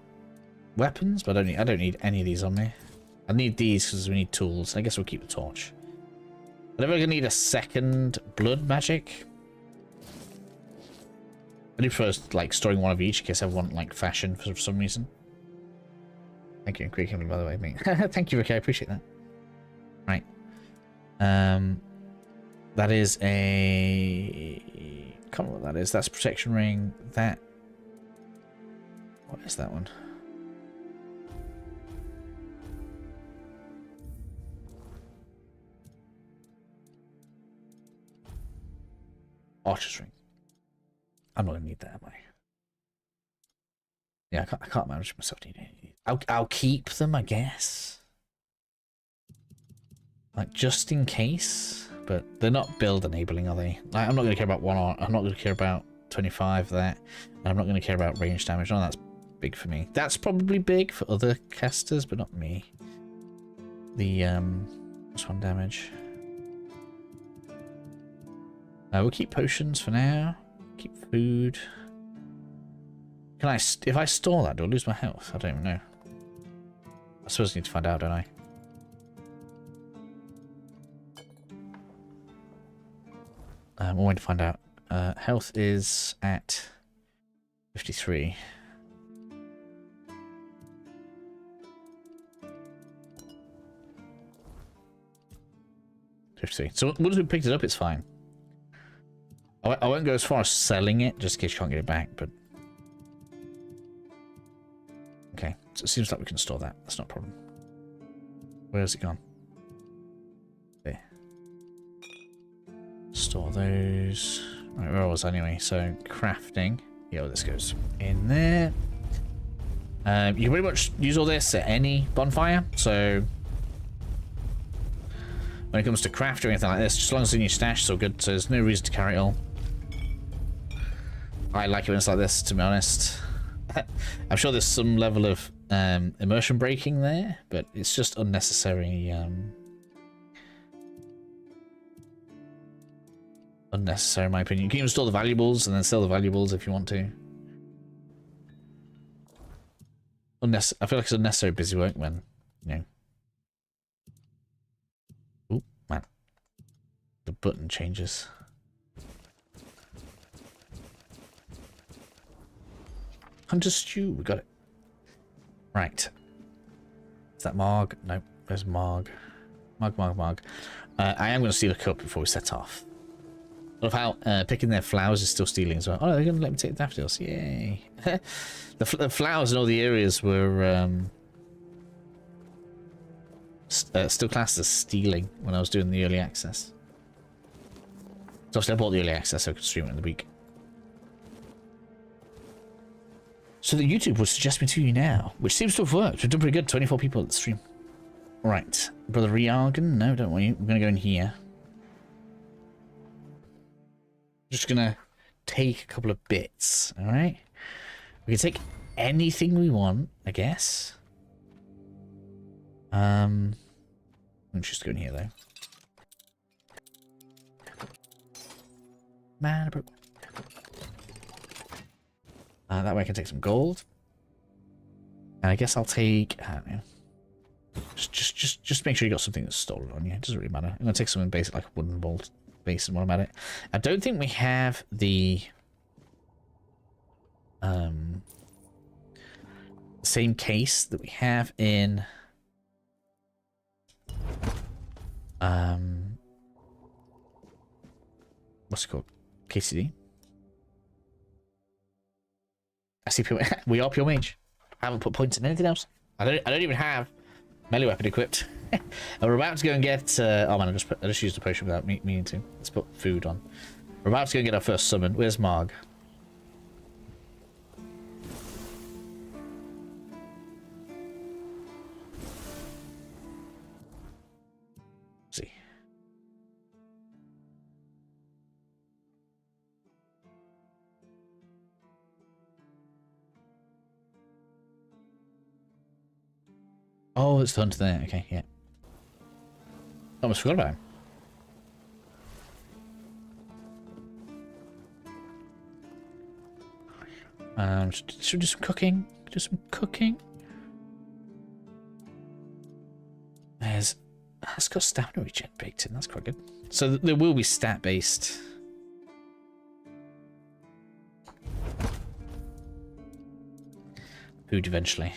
weapons, but I don't need any of these on me. I need these because we need tools. I guess we'll keep the torch. I'm never gonna need a second blood magic. I do first like storing one of each in case I want like fashion for some reason. Thank you, Creek, by the way, mate. Thank you, Ricky. I appreciate that. Right. That is a. Can't remember what that is. That's protection ring. That. What is that one? Archer's ring. I'm not gonna need that, am I? Yeah, I can't manage myself. I'll keep them, I guess. Like just in case, but they're not build enabling, are they? Like, I'm not gonna care about one. I'm not gonna care about 25 there, and I'm not gonna care about range damage. No, that's big for me. That's probably big for other casters, but not me. The +1 damage. We'll keep potions for now. Keep food. Can I, if I store that, do I lose my health? I don't even know. I suppose I need to find out, don't I? I'm going to find out. Health is at 53. So once we picked it up, it's fine. I won't go as far as selling it, just in case you can't get it back, but... Okay. So it seems like we can store that. That's not a problem. Where's it gone? There. Store those. Right, where was I anyway? So crafting. Yeah, well, this goes in there. You can pretty much use all this at any bonfire. So when it comes to craft or anything like this, just as long as it's in your stash, it's all good. So there's no reason to carry it all. I like it when it's like this, to be honest. I'm sure there's some level of immersion breaking there, but it's just unnecessary. Unnecessary, in my opinion. You can even store the valuables and then sell the valuables if you want to. I feel like it's unnecessary busy work when, you know. Oh man, the button changes. Hunter stew, we got it. Right. Is that Marg? Nope. Where's Marg? Marg. I am going to steal a cup before we set off. I love how picking their flowers is still stealing as well. Oh, they're going to let me take the daffodils. Yay. The flowers in all the areas were still classed as stealing when I was doing the early access. So obviously I bought the early access so I could stream it in the week. So the YouTube would suggest me to you now, which seems to have worked. We've done pretty good. 24 people at the stream. Right. Brother Reargan? No, don't worry. We're going to go in here. Just going to take a couple of bits. Alright? We can take anything we want, I guess. Let's just go in here, though. Man, bro. That way I can take some gold. And I guess I'll take, I don't know. Just make sure you got something that's stolen on you. It doesn't really matter. I'm gonna take something basic like a wooden bolt base and while I'm at it. I don't think we have the same case that we have in what's it called? KCD. I see pure. We are pure mage. I haven't put points in anything else. I don't even have melee weapon equipped. And we're about to go and get. Oh man, I just used a potion without meaning to. Let's put food on. We're about to go and get our first summon. Where's Marg? Let's see. Oh, it's the hunter there. Okay, yeah. Almost forgot about him. Should we do some cooking? Do some cooking. It's got stamina regen baked in. That's quite good. So there will be stat-based. Food eventually.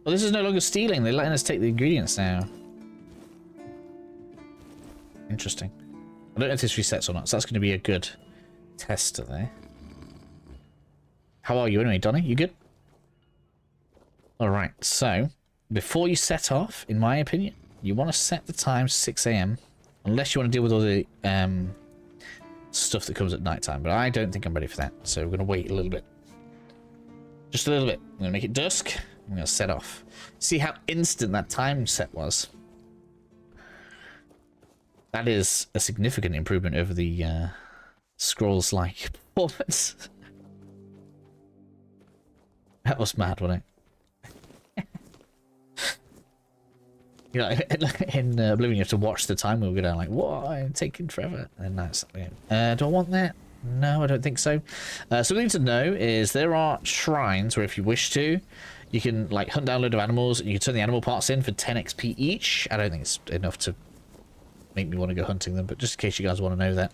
Well, this is no longer stealing. They're letting us take the ingredients now. Interesting. I don't know if this resets or not, so that's going to be a good tester there. How are you anyway, Donny? You good? Alright, so before you set off, in my opinion, you want to set the time 6 AM. Unless you want to deal with all the stuff that comes at night time. But I don't think I'm ready for that. So we're going to wait a little bit. Just a little bit. I'm going to make it dusk. I'm going to set off. See how instant that time set was. That is a significant improvement over the Scrolls-like performance. That was mad, wasn't it? You know, in Oblivion, you have to watch the time wheel go down like, what? I'm taking forever. And that's do I want that? No, I don't think so. Something to know is there are shrines where if you wish to, you can like hunt down a load of animals and you can turn the animal parts in for 10 XP each. I don't think it's enough to make me want to go hunting them, but just in case you guys want to know that.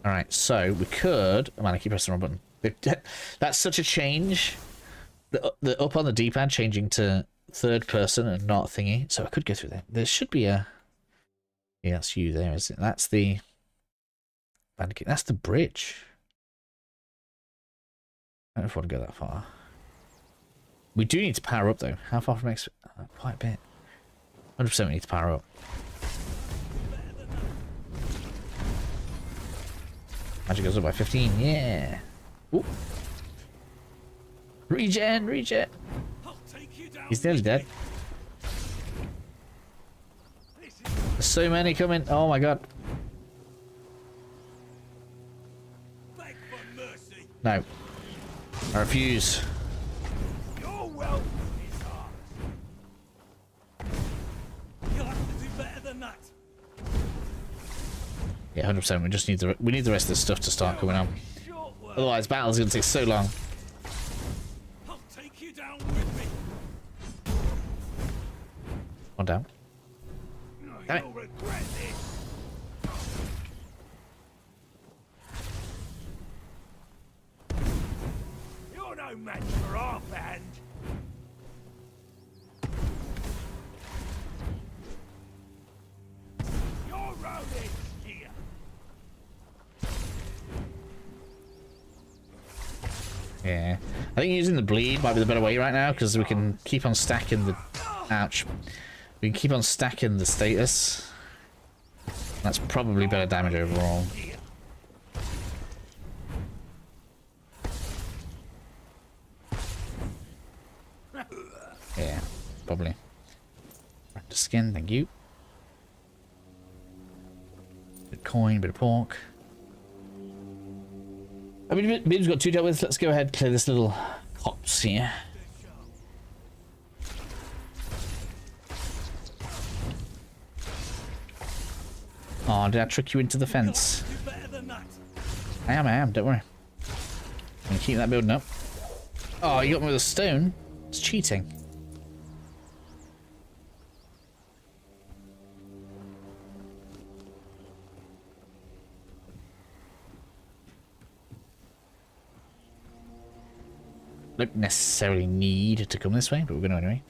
Alright, so we could... Oh man, I keep pressing the wrong button. That's such a change. The up on the D-pad changing to third person and not thingy. So I could go through there. There should be a... Yeah, that's you there, is it? That's the... Bandit. That's the bridge. I don't know if I want to go that far. We do need to power up though. How far from X? Quite a bit. 100% we need to power up. Magic goes up by 15. Yeah. Ooh. Regen, regen. He's nearly dead. There's so many coming. Oh my god. No. I refuse. Your wealth is ours. You'll have to do better than that. Yeah, 100%. We need the rest of this stuff to start coming out. Otherwise, battle's gonna take so long. I'll take you down with me. One down. Damn it. You'll regret this. You're no match for our band. Your road is here. Yeah. I think using the bleed might be the better way right now because we can keep on stacking the. Ouch. We can keep on stacking the status. That's probably better damage overall. Yeah, probably. Raptor skin, thank you. Bit of coin, bit of pork. I mean, we've got 2 dealt with. Let's go ahead and clear this little copse here. Oh, did I trick you into the fence? I am, don't worry. I'm gonna keep that building up. Oh, you got me with a stone? It's cheating. Don't necessarily need to come this way, but we're gonna anyway.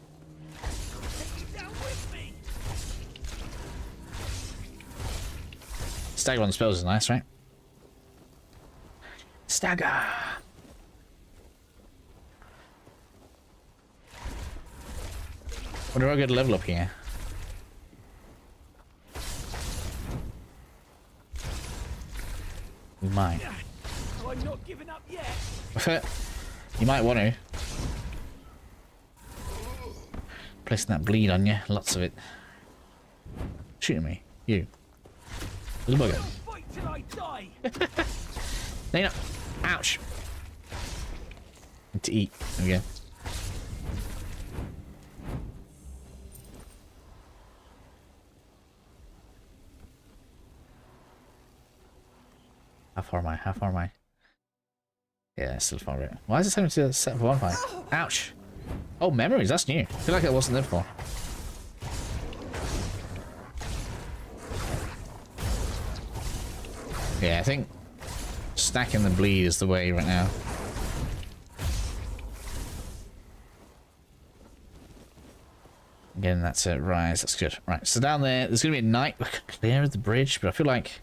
Stagger on the spells is nice, right? Stagger! Wonder if I get a level up here. We might. I'm not giving up yet. You might want to. Placing that bleed on you, lots of it. Shooting me, you. Little bugger. Fight till I die. No, you're not. Ouch. Need to eat. There we go. How far am I? How far am I? Yeah, still far away. Why is it telling me to set for bonfire? Ouch. Oh, memories. That's new. I feel like it wasn't there before. Yeah, I think stacking the bleed is the way right now. Again, that's a rise. That's good. Right, so down there, there's going to be a night. We can clear the bridge, but I feel like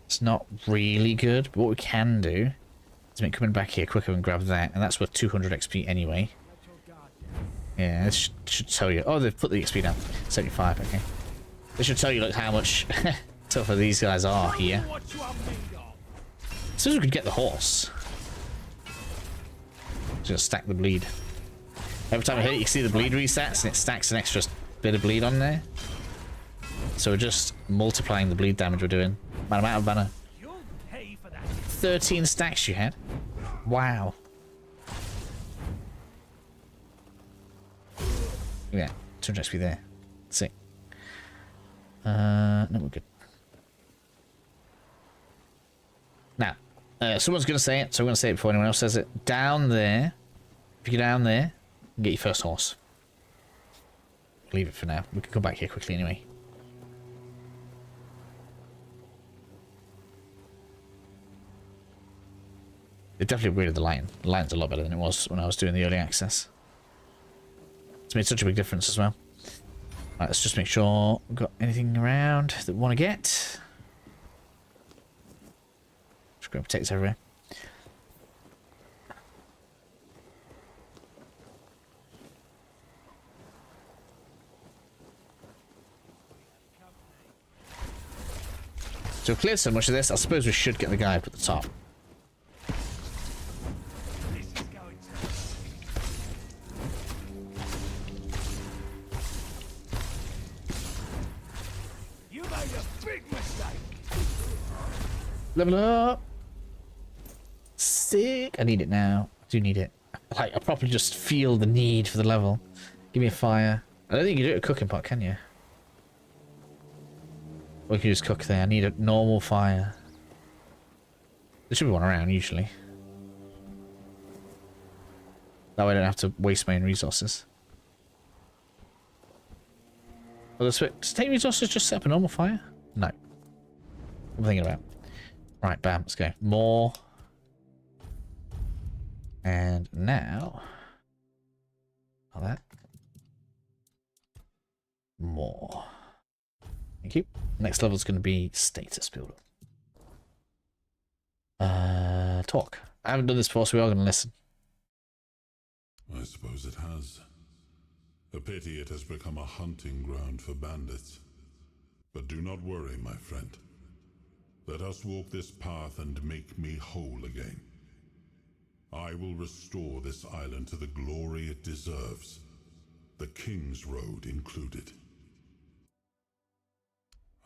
it's not really good. But what we can do is make coming back here quicker and grab that, and that's worth 200 XP anyway. Yeah, this should tell you. Oh, they've put the XP down. 75, okay. This should tell you like how much tougher these guys are here. As soon as we could get the horse. Just gonna stack the bleed. Every time I hit it, you can see the bleed resets, and it stacks an extra bit of bleed on there. So we're just multiplying the bleed damage we're doing. Man, I'm out of banner. 13 stacks you had. Wow. Yeah, 200 XP there. Let's see. No, we're good. Now, someone's going to say it, so I'm going to say it before anyone else says it. Down there, if you go down there, get your first horse. Leave it for now. We can come back here quickly anyway. They definitely upgraded the lighting. The lighting's a lot better than it was when I was doing the early access. It's made such a big difference as well. Right, let's just make sure we've got anything around that we want to get. Just grab protects everywhere. So we've cleared so much of this, I suppose we should get the guy up at the top. This is going to... You made a big mistake. Level up. Sick. I need it now. I do need it. Like, I probably just feel the need for the level. Give me a fire. I don't think you can do it with a cooking pot, can you? Or you can just cook there. I need a normal fire. There should be one around, usually. That way I don't have to waste my own resources. Well, does take resources just set up a normal fire? No. I'm thinking about. Right, bam, let's go. More. And now... Like that. More. Thank you. Next level is going to be status builder. Talk. I haven't done this before, so we are going to listen. I suppose it has. A pity it has become a hunting ground for bandits. But do not worry, my friend. Let us walk this path and make me whole again. I will restore this island to the glory it deserves. The King's Road included.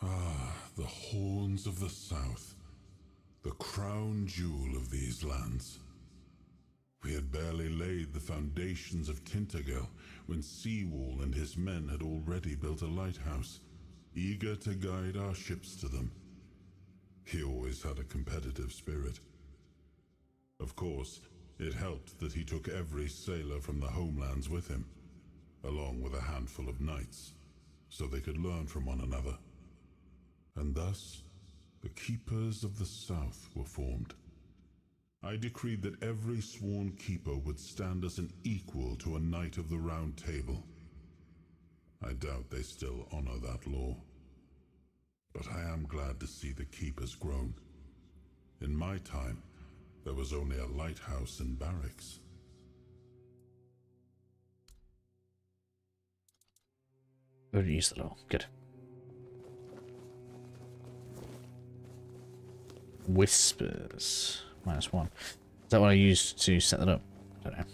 Ah, the horns of the south. The crown jewel of these lands. We had barely laid the foundations of Tainted Grail when Seawall and his men had already built a lighthouse, eager to guide our ships to them. He always had a competitive spirit. Of course, it helped that he took every sailor from the homelands with him, along with a handful of knights, so they could learn from one another. And thus, the Keepers of the South were formed. I decreed that every sworn keeper would stand as an equal to a Knight of the Round Table. I doubt they still honor that law. But I am glad to see the keepers grown. In my time, there was only a lighthouse and barracks. We already used the law. Good. Whispers. -1. Is that what I used to set that up? I don't know.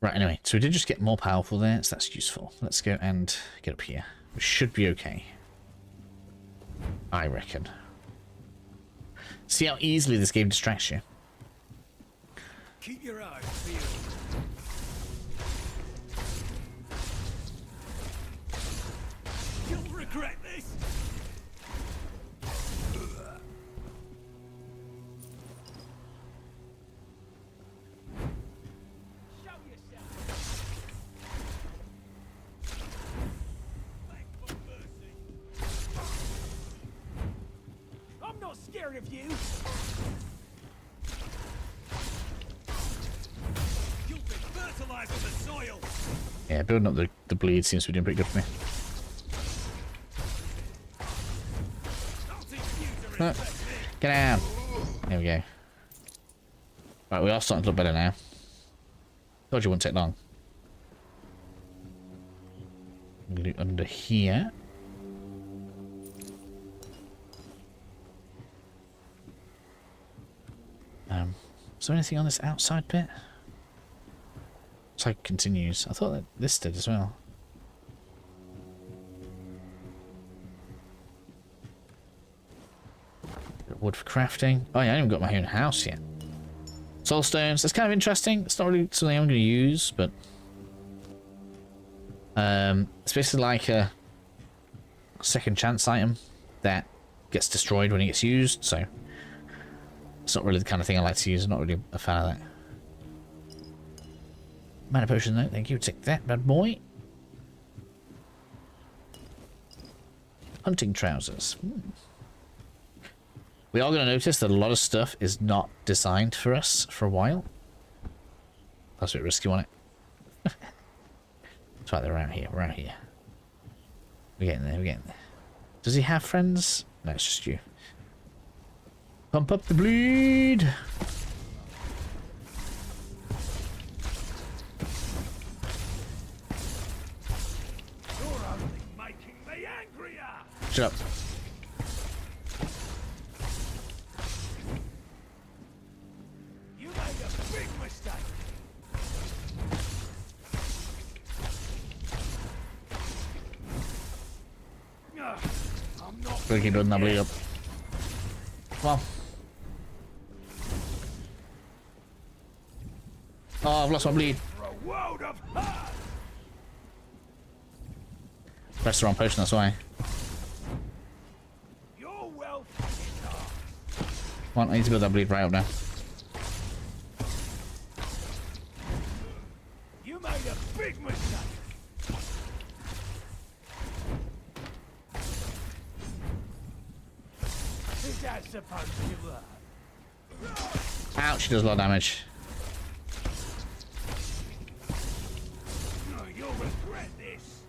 Right, anyway. So we did just get more powerful there, so that's useful. Let's go and get up here. We should be okay. I reckon. See how easily this game distracts you. Keep your eyes peeled. You'll regret this. Show yourself. Beg for mercy. I'm not scared of you. You'll be fertilizing the soil. Yeah, building up the bleed seems to be doing pretty good for me. Oh, get down. There we go. Right, we are starting to look better now. Thought you wouldn't take long. I'm gonna do under here. Is there anything on this outside bit? Looks like it continues. I thought that this did as well. Wood for crafting. Oh yeah, I haven't got my own house yet. Soul stones. That's kind of interesting. It's not really something I'm going to use, but it's basically like a second chance item that gets destroyed when it gets used. So it's not really the kind of thing I like to use. I'm not really a fan of that. Mana potion though. Thank you. Take that, bad boy. Hunting trousers. We are going to notice that a lot of stuff is not designed for us for a while. That's a bit risky, wasn't it? That's right, they're around here. We're out here. We're getting there. We're getting there. Does he have friends? No, it's just you. Pump up the bleed. Shut up. You made a big mistake. I'm not Gonna keep doing that bleed up. Come on. Oh, I've lost my bleed. for a world of hurt. Pressed the wrong potion, that's why. You're well fucking off. Come on, I need to build that bleed right up now. You made a big mistake. Is that supposed to hurt? Ouch, she does a lot of damage. No, you'll regret this.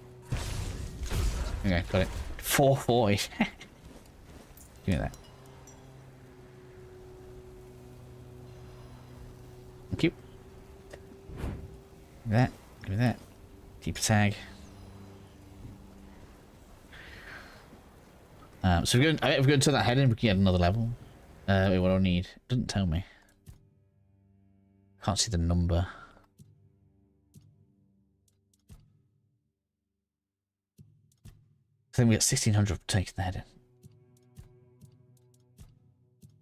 Okay, got it. 440. Give me that. Thank you. Give me that. Give me that. Keep a tag. So if we go to that head in, we can get another level. Wait, what do I need? It doesn't tell me. Can't see the number. I think we get 1600 for taking the head in.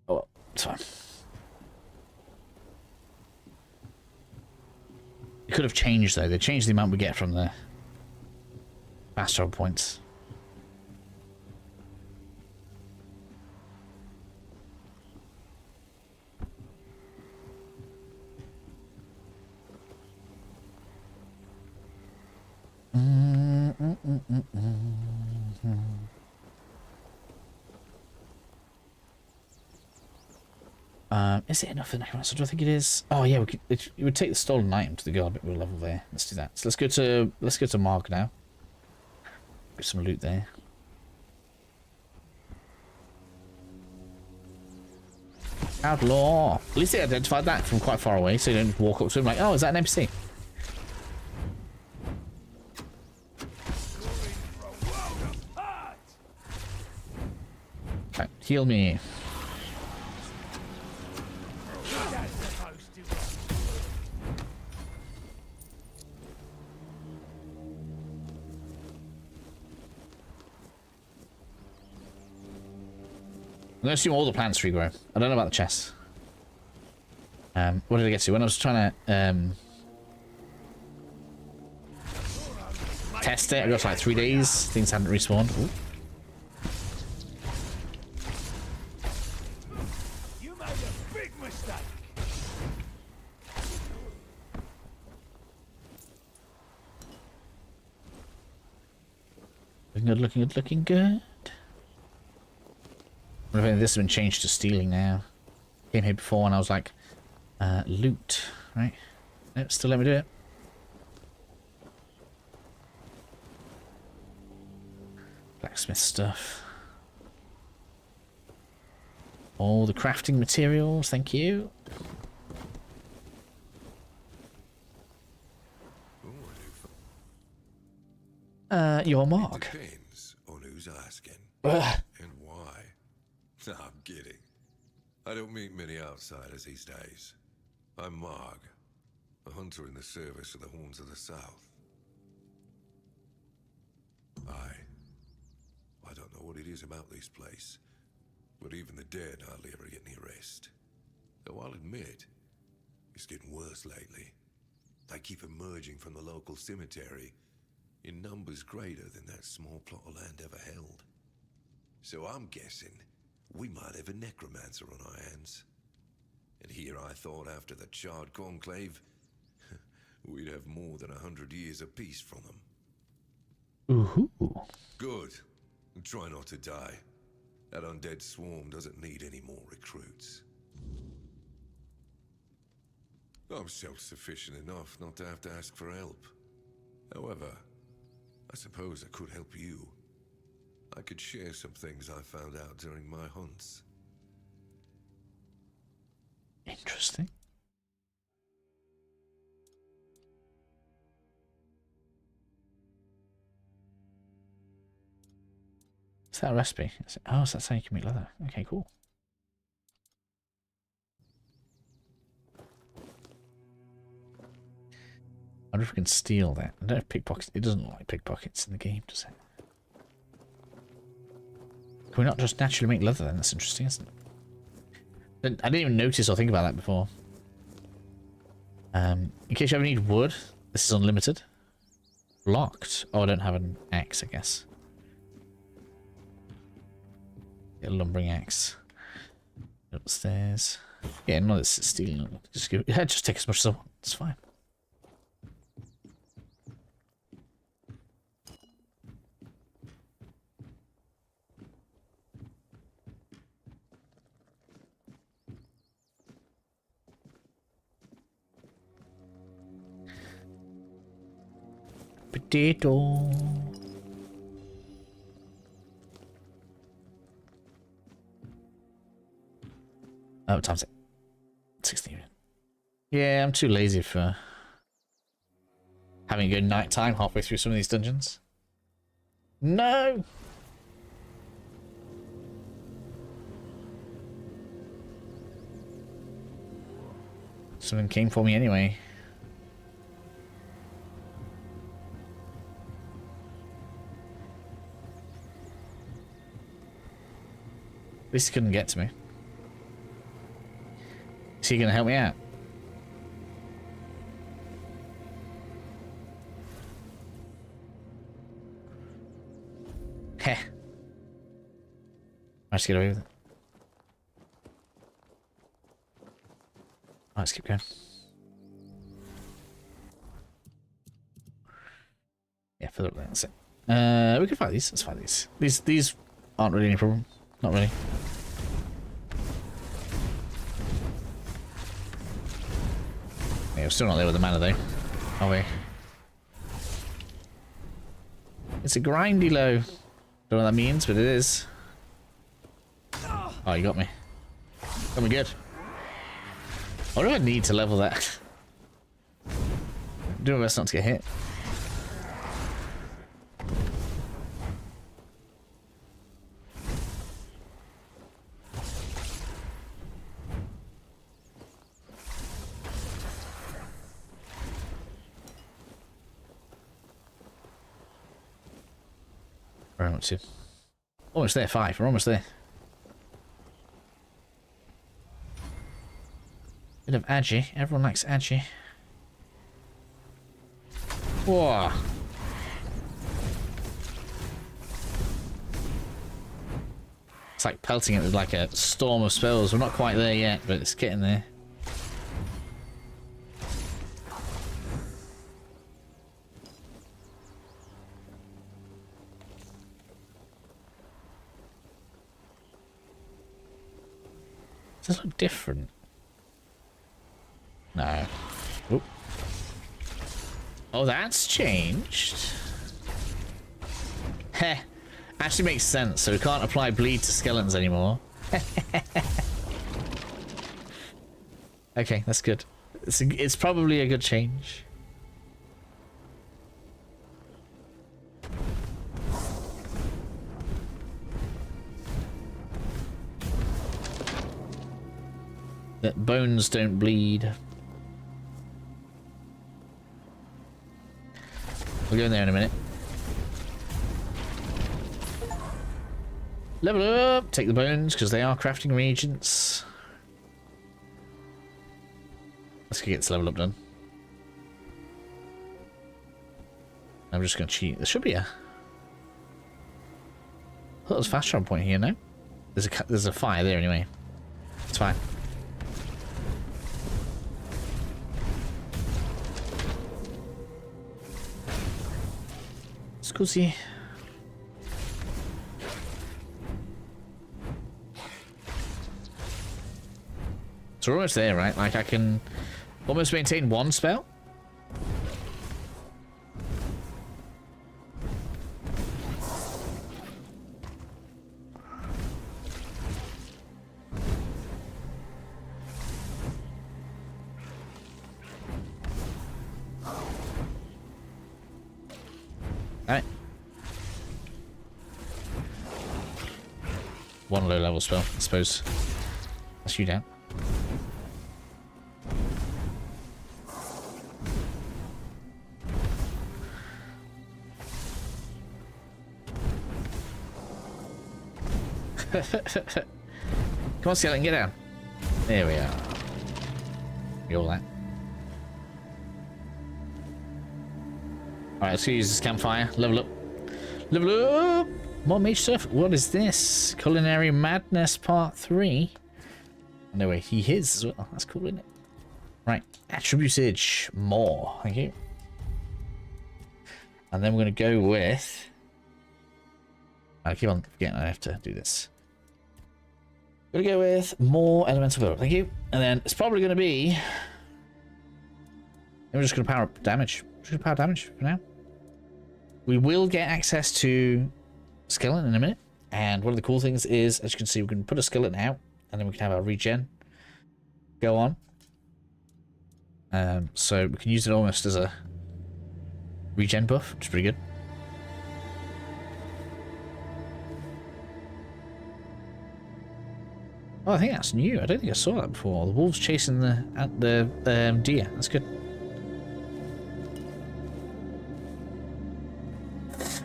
Oh, well, it's fine. It could have changed though. They changed the amount we get from the fast travel points. Is it enough for the Necromancer? Do I think it is? Oh yeah, we could, it would take the stolen item to the guard, but we're level there. Let's do that. So let's go to Mark now. Get some loot there. Outlaw. At least they identified that from quite far away, so you don't walk up to him like, oh, is that an NPC? Right, heal me. I'm going to assume all the plants regrow. I don't know about the chests. What did I get to? When I was trying to test it, I got to like 3 days. Things hadn't respawned. Ooh. You made a big mistake. Looking good, looking good, looking good. I think this has been changed to stealing now. Came here before and I was like, loot, right? Nope, still let me do it. Blacksmith stuff. All the crafting materials, thank you. Your Mark. It depends on who's asking and why. No, I'm kidding. I don't meet many outsiders these days. I'm Marg, a hunter in the service of the Horns of the South. I don't know what it is about this place, but even the dead hardly ever get any rest. Though I'll admit, it's getting worse lately. They keep emerging from the local cemetery in numbers greater than that small plot of land ever held. So I'm guessing we might have a necromancer on our hands. And here I thought after the Charred Conclave, we'd have more than 100 years of peace from them. Ooh. Good. Try not to die. That undead swarm doesn't need any more recruits. I'm self-sufficient enough not to have to ask for help. However, I suppose I could help you. I could share some things I found out during my hunts. Interesting. Is that a recipe? Oh, so that's how you can make leather. Okay, cool. I wonder if we can steal that. I don't have pickpockets. It doesn't look like pickpockets in the game, does it? Can we not just naturally make leather then? That's interesting, isn't it? I didn't even notice or think about that before. In case you ever need wood, this is unlimited. Locked. Oh, I don't have an axe, I guess. Get a lumbering axe. Upstairs. Yeah, no, this is stealing. Just take as much as I want. It's fine. Potato. Oh, what time's it? 16. Yeah, I'm too lazy for having a good night time halfway through some of these dungeons. No! Something came for me anyway. At least he couldn't get to me. Is he going to help me out? Heh. Let's get away with it. Let's keep going. Yeah, further up there, that's it. We can fight these. Let's fight these. These aren't really any problem. Not really. Yeah, we're still not there with the mana though, are we? It's a grindy low. Don't know what that means, but it is. Oh, you got me. Got me good. What do I need to level that? I'm doing my best not to get hit. Very much so. Almost there, 5. We're almost there. Bit of agi. Everyone likes agi. Whoa. It's like pelting it with like a storm of spells. We're not quite there yet, but it's getting there. Does this look different? No. Oop. Oh, that's changed. Heh. Actually makes sense, so we can't apply bleed to skeletons anymore. Okay, that's good. It's probably a good change. That bones don't bleed. We'll go in there in a minute. Level up! Take the bones, because they are crafting reagents. Let's get this level up done. I'm just going to cheat. There should be a... I thought there was a fast travel point here, no? There's a fire there anyway. It's fine. Scusi. So we're almost there, right? Like I can almost maintain one spell. one low level spell, I suppose. That's you down. Come on, Skeleton, get down. There we are. You all that. Alright, let's go use this campfire. Level up. Level up! More mage stuff. What is this? Culinary Madness Part 3. No way, he hits as well. That's cool, isn't it? Right, attributage. More. Thank you. And then we're going to go with... I keep on forgetting I have to do this. Gonna go with more elemental build. Thank you. And then it's probably going to be... And we're just going to power up damage. Just going to power damage for now. We will get access to skeleton in a minute. And one of the cool things is, as you can see, we can put a skeleton out. And then we can have our regen go on. So we can use it almost as a regen buff, which is pretty good. Oh, I think that's new. I don't think I saw that before. The wolves chasing the deer. That's good.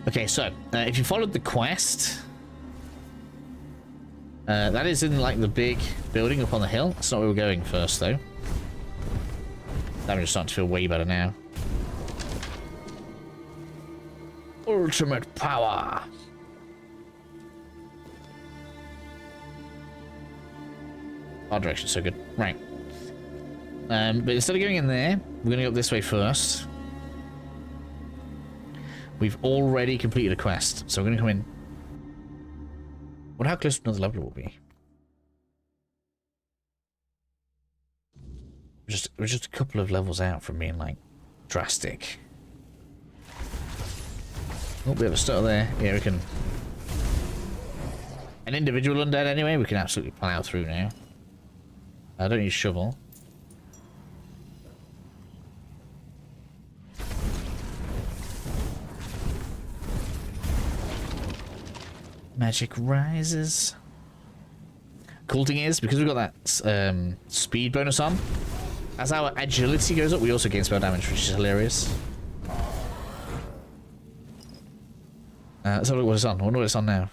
Okay, so if you followed the quest, that is in like the big building up on the hill. That's not where we're going first, though. Damage is starting to feel way better now. Ultimate power. Our direction's so good. Right. But instead of going in there, we're going to go up this way first. We've already completed a quest, so we're going to come in. Wonder how close to another level will be. We're just a couple of levels out from being like drastic. Oh, bit of a stutter there. Yeah, we can. An individual undead anyway. We can absolutely plow through now. I don't need a shovel. Magic rises. Cool thing is, because we've got that speed bonus on, as our agility goes up, we also gain spell damage, which is hilarious. Let's have a look what it's on. I wonder what it's on now.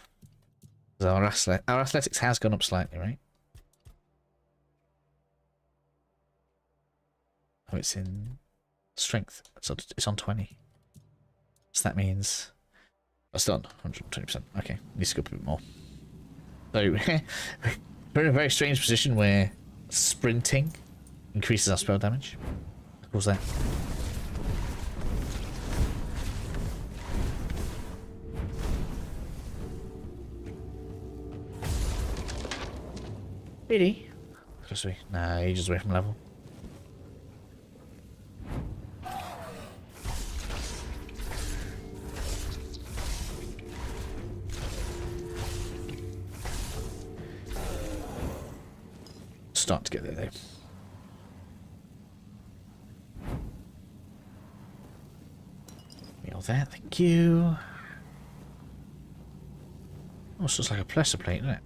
Our athletics has gone up slightly, right? Oh, it's in strength. So it's on 20. So that means that's done. 120%. Okay, needs to go up a bit more. So we're in a very strange position where sprinting increases our spell damage. What was that? Really? Close to me. Nah, ages away from level. Start to get there though. Meal there, thank you. Oh, it's just like a placer plate, isn't it?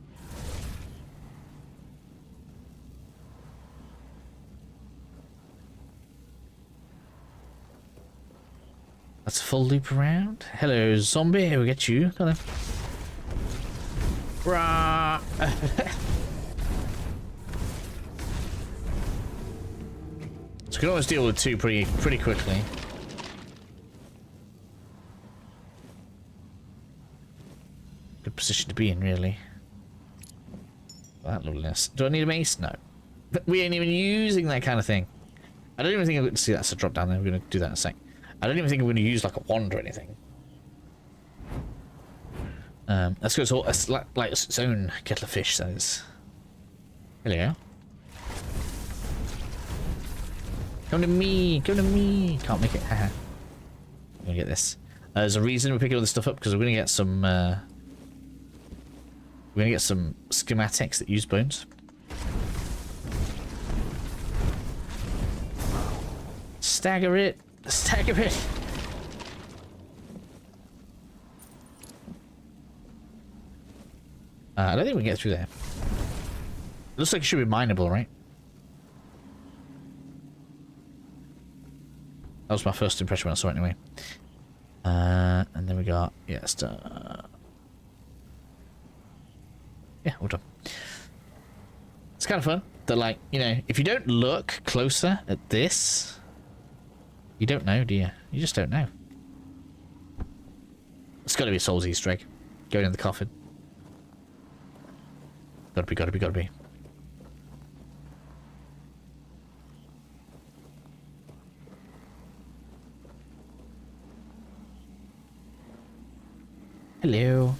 That's a full loop around. Hello, zombie. Here we get you. Come on. Rah! So we can almost deal with two pretty quickly. Good position to be in, really. That loveliness. Do I need a mace? No. But we ain't even using that kind of thing. I don't even think I'm going to see that's a drop down there. We're going to do that in a sec. I don't even think I'm going to use like a wand or anything. Let's go. It's like its own kettle of fish. That is. Hello. Come to me. Come to me. Can't make it. Haha. I'm gonna get this. There's a reason we're picking all this stuff up because we're gonna get some. We're gonna get some schematics that use bones. Stagger it. Stagger it. I don't think we can get through there. Looks like it should be mineable, right? That was my first impression when I saw it anyway. And then we got... Yeah, yeah, we're done. It's kind of fun that, like, you know, if you don't look closer at this, you don't know, do you? You just don't know. It's got to be a Souls Easter egg. Going in the coffin. Gotta be, gotta be, gotta be. Hello.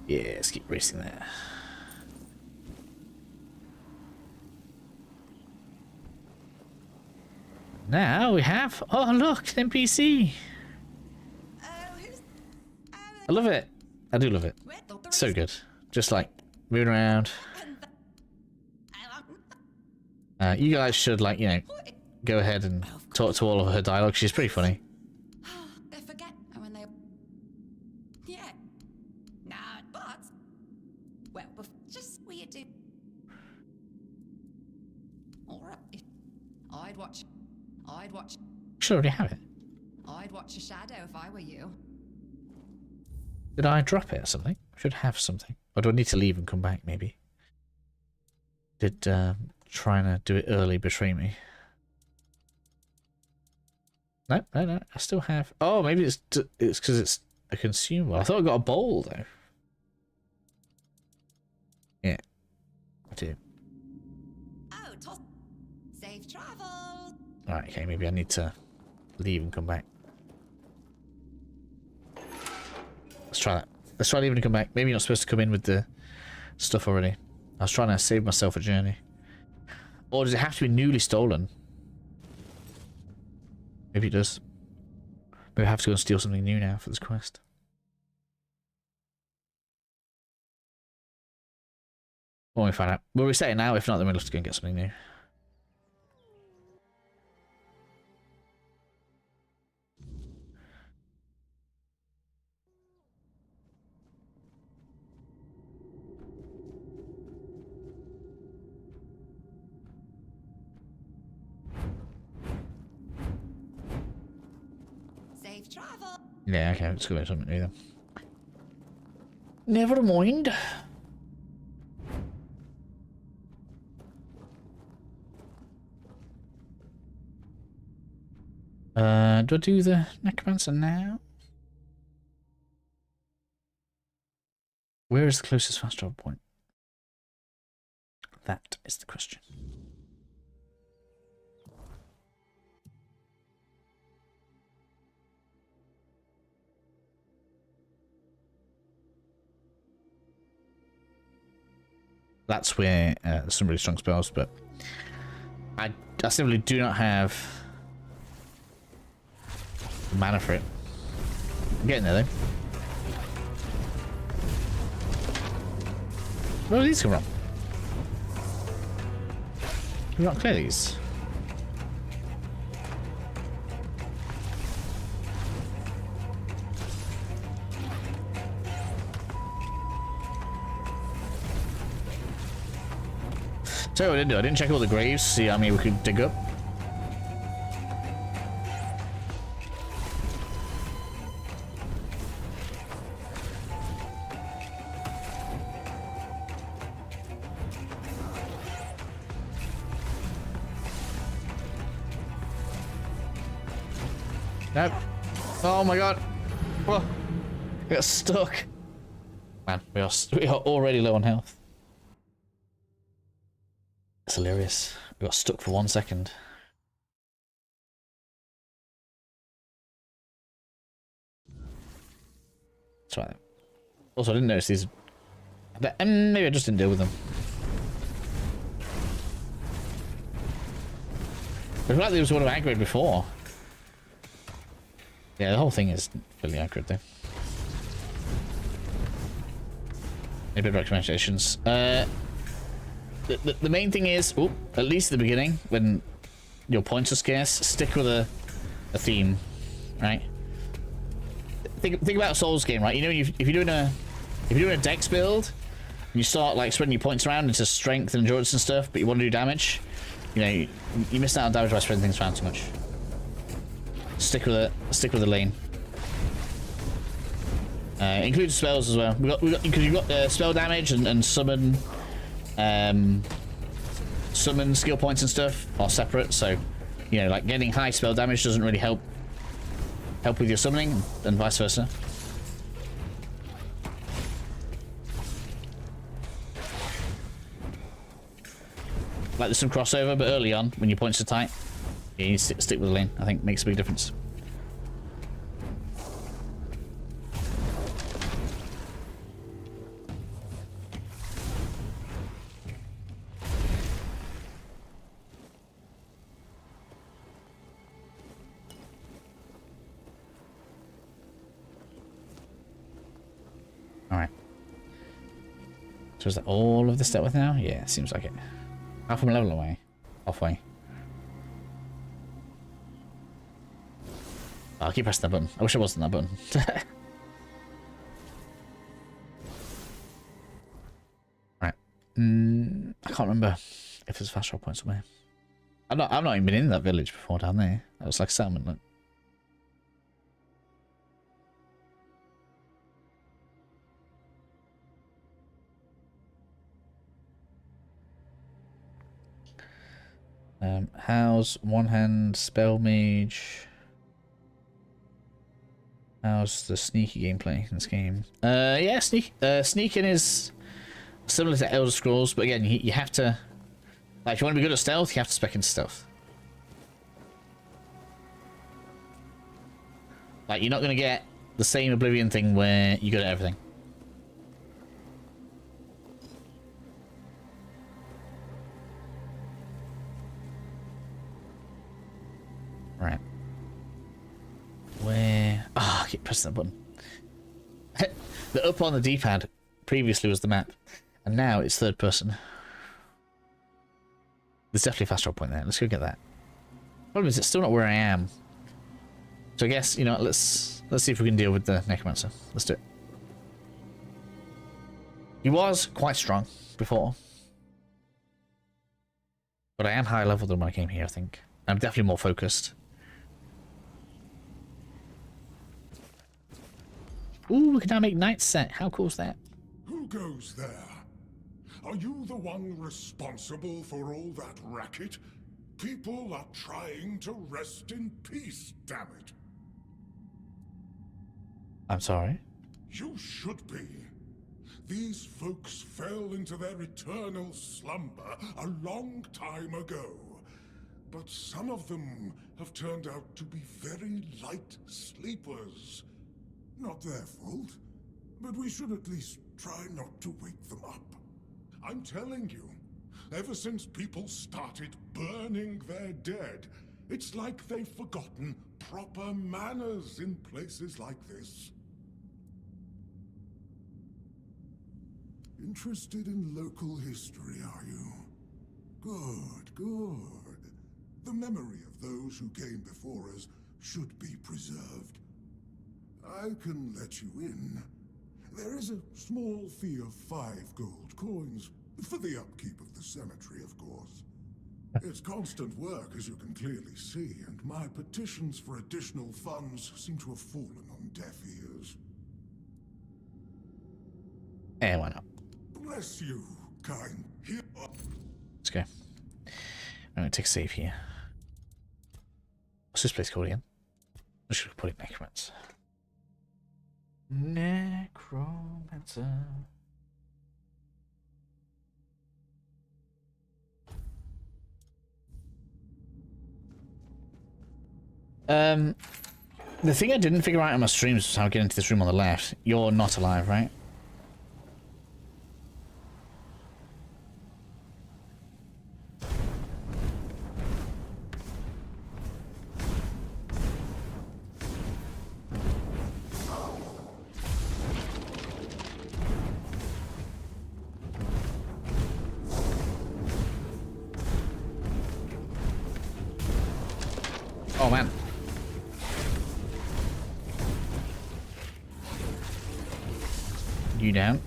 Yeah, let's keep racing there. Now we have... Oh, look! An NPC! I love it. I do love it. So good. Just like, moving around. You guys should, like, you know, go ahead and talk to all of her dialogue. She's pretty funny. They forget when they... Yeah. Nah, but... Well, just what you do. Alright. I'd watch... Should already have it. I'd watch a shadow if I were you. Did I drop it or something? Should have something. Or do I need to leave and come back, maybe? Did trying to do it early betray me? No, no, no. I still have... Oh, maybe it's because it's a consumable. I thought I got a bowl, though. Yeah. I do. Oh, toss... Safe travel! Alright, okay, maybe I need to leave and come back. Let's try that. Let's try leaving and come back. Maybe you're not supposed to come in with the stuff already. I was trying to save myself a journey. Or does it have to be newly stolen? Maybe it does. Maybe I have to go and steal something new now for this quest. When we find out. We'll reset it now. If not, then we'll have to go and get something new. Travel. Yeah, okay, let's go get something new then. Never mind. Do I do the Necromancer now? Where is the closest fast travel point? That is the question. That's where there's some really strong spells, but I simply do not have mana for it. I'm getting there though. Where do these come from? Can we not clear these? Tell you what I didn't do. I didn't check all the graves, see how many we could dig up. Nope. Oh my god. Whoa. I got stuck. Man, we are already low on health. That's hilarious. We got stuck for 1 second. That's right. Also, I didn't notice these. Maybe I just didn't deal with them. I feel like there was one of aggroed before. Yeah, the whole thing is fairly aggroed though. Maybe a bit of recommendations. The main thing is, at least at the beginning, when your points are scarce, stick with a theme, right? Think about a Souls game, right? You know, if you're doing a dex build, and you start like spreading your points around into strength and endurance and stuff, but you want to do damage, you know, you miss out on damage by spreading things around too much. Stick with it. Stick with the lane. Includes spells as well. Because you've got spell damage and summon, summon skill points and stuff are separate. So, you know, like getting high spell damage doesn't really help with your summoning, and vice versa. Like there's some crossover, but early on, when your points are tight, yeah, you stick with the lane. I think makes a big difference. Alright. So is that all of the step with now? Yeah, seems like it. Half of a level away. Halfway. Oh, I'll keep pressing that button. I wish it wasn't that button. Right. I can't remember if there's fast travel points somewhere. I've not even been in that village before down there. That was like a settlement, look. How's one hand spell mage? How's the sneaky gameplay in this game? Yeah, sneaking is similar to Elder Scrolls, but again, you have to, like, if you want to be good at stealth, you have to spec into stealth. Like, you're not going to get the same Oblivion thing where you're good at everything. Right. Where... Ah, oh, I keep pressing that button. The up on the D-pad previously was the map, and now it's third person. There's definitely a fast travel point there. Let's go get that. Problem is, it's still not where I am. So I guess, you know, let's see if we can deal with the Necromancer. Let's do it. He was quite strong before. But I am higher level than when I came here, I think. I'm definitely more focused. Ooh, we can now make night set. How cool is that? Who goes there? Are you the one responsible for all that racket? People are trying to rest in peace, damn it. I'm sorry? You should be. These folks fell into their eternal slumber a long time ago. But some of them have turned out to be very light sleepers. Not their fault, but we should at least try not to wake them up. I'm telling you, ever since people started burning their dead, it's like they've forgotten proper manners in places like this. Interested in local history, are you? Good, good. The memory of those who came before us should be preserved. I can let you in. There is a small fee of 5 gold coins, for the upkeep of the cemetery, of course. It's constant work, as you can clearly see, and my petitions for additional funds seem to have fallen on deaf ears. And why not? Bless you, kind. Here. Let's go. I'm gonna take a save here. What's this place called again? I should put it Necromancer. Necromancer. The thing I didn't figure out on my streams was how to get into this room on the left. You're not alive, right? Oh man. You down?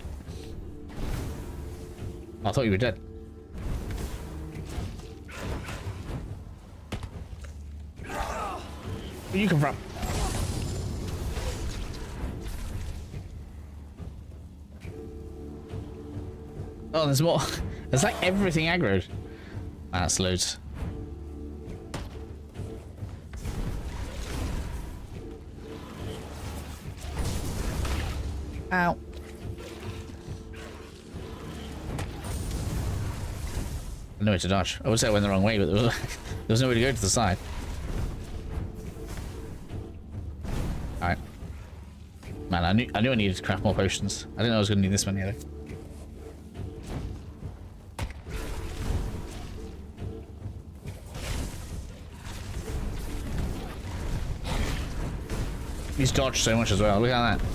I thought you were dead. Where you come from? Oh, there's more. There's like everything aggroed. That's loads. Ow. No way to dodge. I would say I went the wrong way, but there was no way to go to the side. Alright. Man, I knew I needed to craft more potions. I didn't know I was going to need this many either. He's dodged so much as well. Look at that.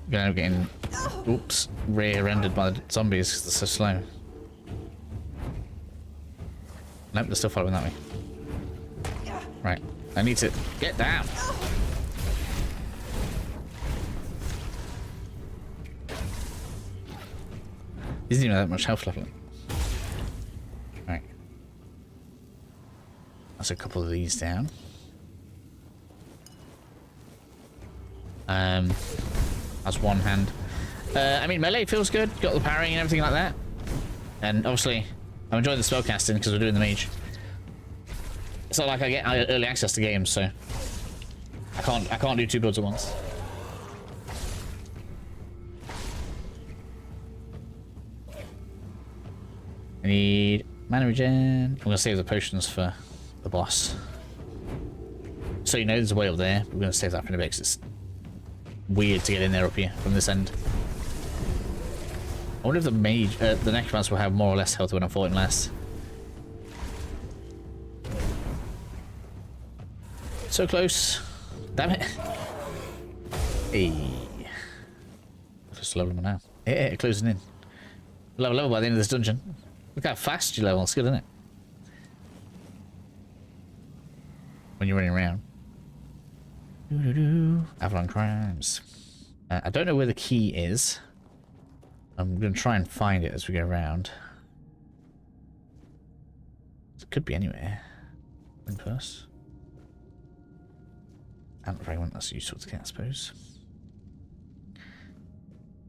Gonna end up getting, oops, rear-ended by the zombies because they're so slow. Nope, they're still following that way. Right, I need to get down. He doesn't even have that much health leveling. Right. That's a couple of these down. That's one hand. I mean, melee feels good. Got the parrying and everything like that. And obviously, I'm enjoying the spellcasting because we're doing the mage. It's not like I get early access to games, so I can't do two builds at once. I need mana regen. I'm gonna save the potions for the boss. So you know there's a way up there. We're gonna save that for a bit because it's weird to get in there up here from this end. I wonder if the mage, the Necromancer will have more or less health when I fought him last. So close. Damn it. Hey. Just level him now. Yeah, closing in. Level by the end of this dungeon. Look how fast you level. It's good, isn't it? When you're running around. Avalon crimes. I don't know where the key is. I'm going to try and find it as we go around. It could be anywhere. In first. Ant fragment, that's useful to get, I suppose.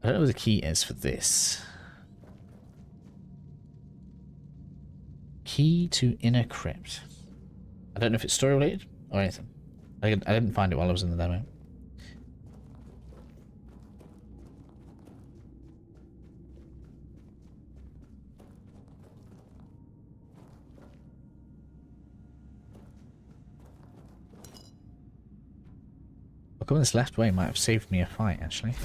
I don't know where the key is for this. Key to inner crypt. I don't know if it's story related or anything. I didn't find it while I was in the demo. Well, going this left way might have saved me a fight, actually.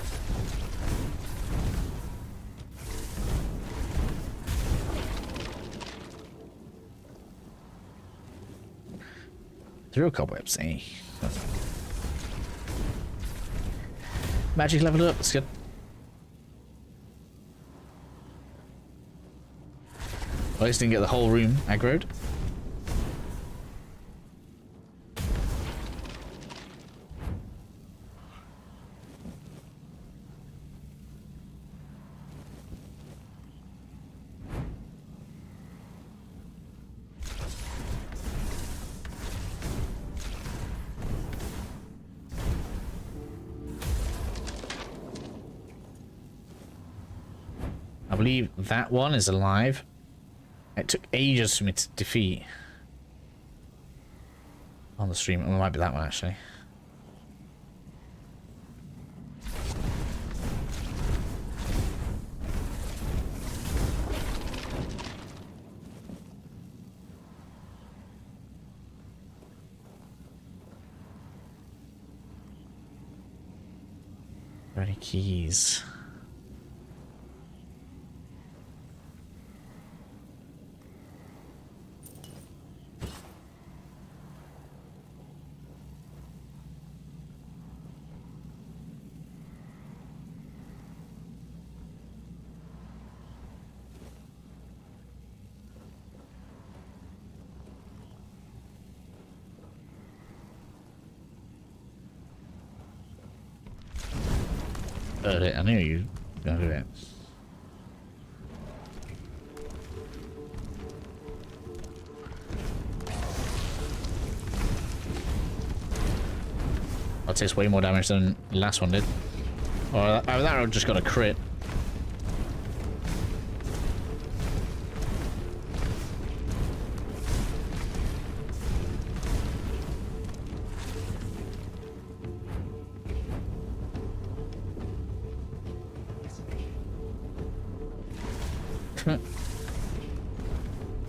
Through cobwebs, eh? Magic leveled up, that's good. Well, I just didn't get the whole room aggroed. I believe that one is alive. It took ages for me to defeat on the stream. It might be that one, actually. Are there any keys? heard it. I knew you were going to do it. That takes way more damage than the last one did. Or that one just got a crit.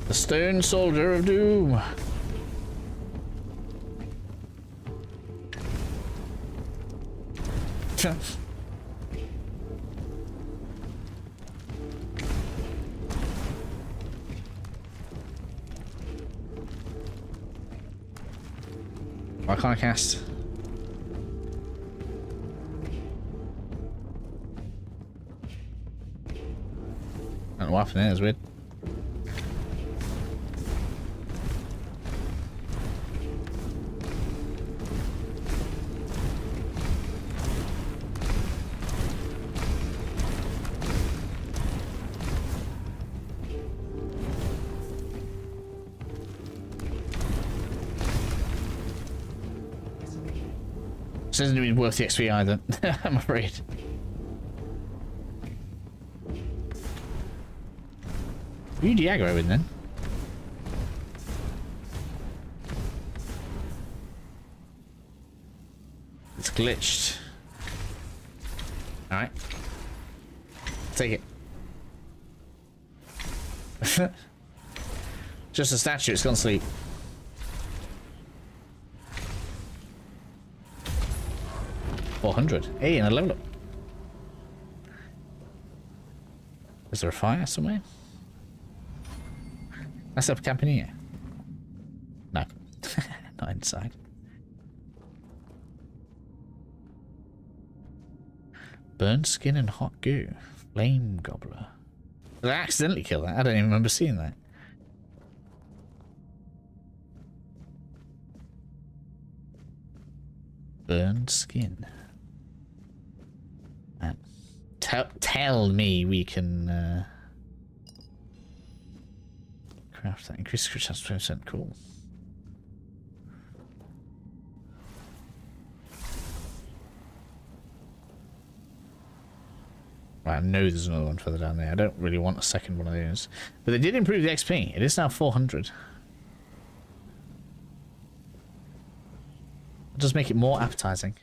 The Stone Soldier of Doom. Why can't I cast? I don't know what happened there, it's weird. This isn't even worth the XP either, I'm afraid. Who you aggroing then? It's glitched. Alright. Take it. Just a statue, it's gone to sleep. $400. Hey, and a level up. Is there a fire somewhere? That's up camping here. No. Not inside. Burnt skin and hot goo. Flame gobbler. Did I accidentally kill that? I don't even remember seeing that. Burned skin. Tell me we can craft that. Increase crit chance 20%. Cool. Right, I know there's another one further down there. I don't really want a second one of those. But they did improve the XP. It is now 400. It does make it more appetizing.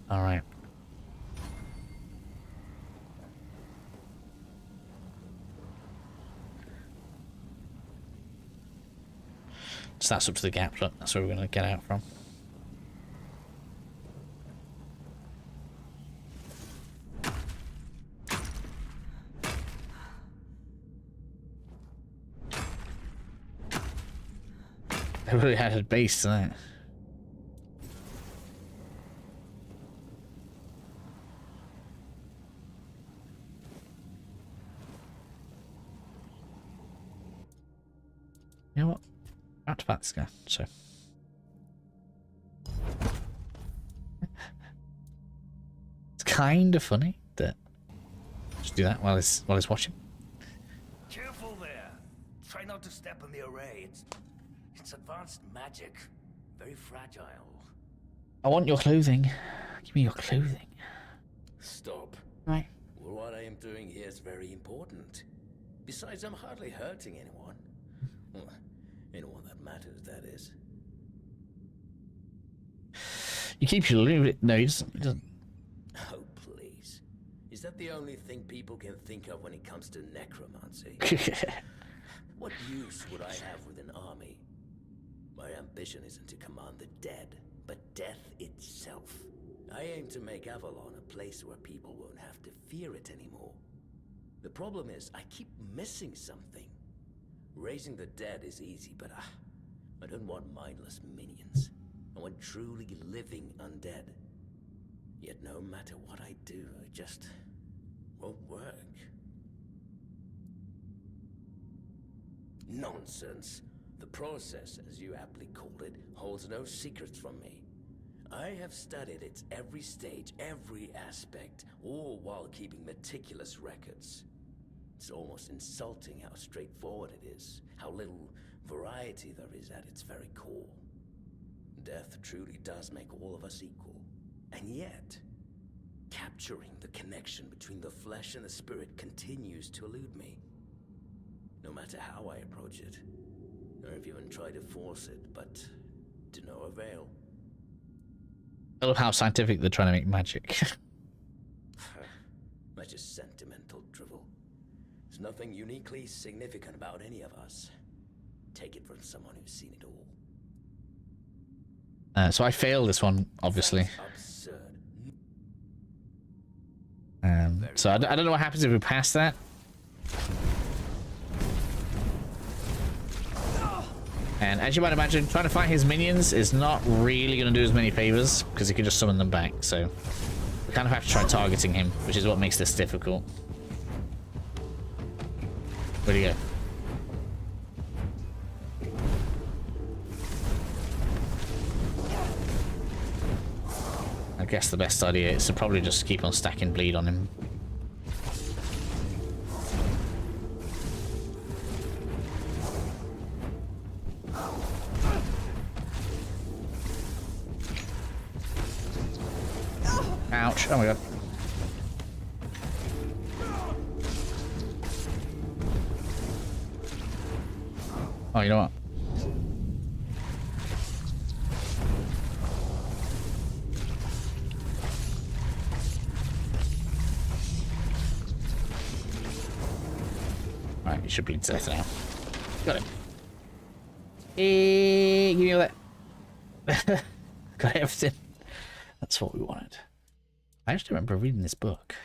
All right. So that's up to the gap. Look, that's where we're going to get out from. They really had a base tonight. You know what? I have to fight this guy, so. It's kind of funny that just do that while he's watching. Careful there. Try not to step on the array. It's advanced magic. Very fragile. I want your clothing. Give me your clothing. Stop. Right. Well, what I am doing here is very important. Besides, I'm hardly hurting anyone. Well, anyone that matters, that is. You keep your loot. No, he doesn't. Oh, please. Is that the only thing people can think of when it comes to necromancy? What use would I have with an army? My ambition isn't to command the dead, but death itself. I aim to make Avalon a place where people won't have to fear it anymore. The problem is, I keep missing something. Raising the dead is easy, but I don't want mindless minions. I want truly living undead. Yet no matter what I do, it just won't work. Nonsense. The process, as you aptly called it, holds no secrets from me. I have studied its every stage, every aspect, all while keeping meticulous records. It's almost insulting how straightforward it is, how little variety there is at its very core. Death truly does make all of us equal. And yet, capturing the connection between the flesh and the spirit continues to elude me. No matter how I approach it. I've even tried to force it, but to no avail. I love how scientific they're trying to make magic. That's just sentimental drivel. There's nothing uniquely significant about any of us. Take it from someone who's seen it all. So I failed this one, obviously. So I don't know what happens if we pass that. And as you might imagine, trying to fight his minions is not really going to do as many favors, because he can just summon them back, so we kind of have to try targeting him, which is what makes this difficult. Where'd he go? I guess the best idea is to probably just keep on stacking bleed on him. Ouch. Oh my god. Oh, you know what? Alright, you should bleed to death now. Got him. Hey, give me all that. Got everything. That's what we wanted. I actually remember reading this book.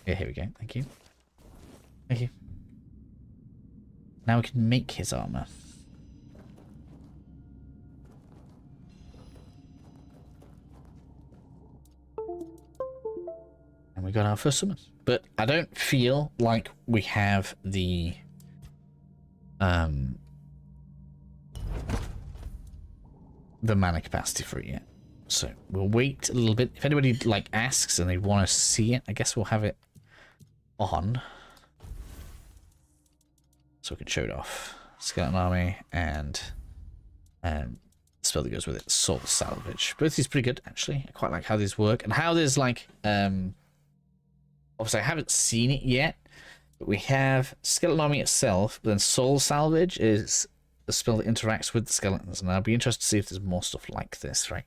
Yeah, here we go. Thank you. Thank you. Now we can make his armor. And we got our first summon. But I don't feel like we have the mana capacity for it yet. So we'll wait a little bit. If anybody like asks and they want to see it, I guess we'll have it on. So we can show it off. Skeleton Army and spell that goes with it, Soul Salvage. Both these pretty good actually. I quite like how these work and how there's like obviously I haven't seen it yet, but we have Skeleton Army itself, but then Soul Salvage is a spell that interacts with the skeletons, and I'll be interested to see if there's more stuff like this, right?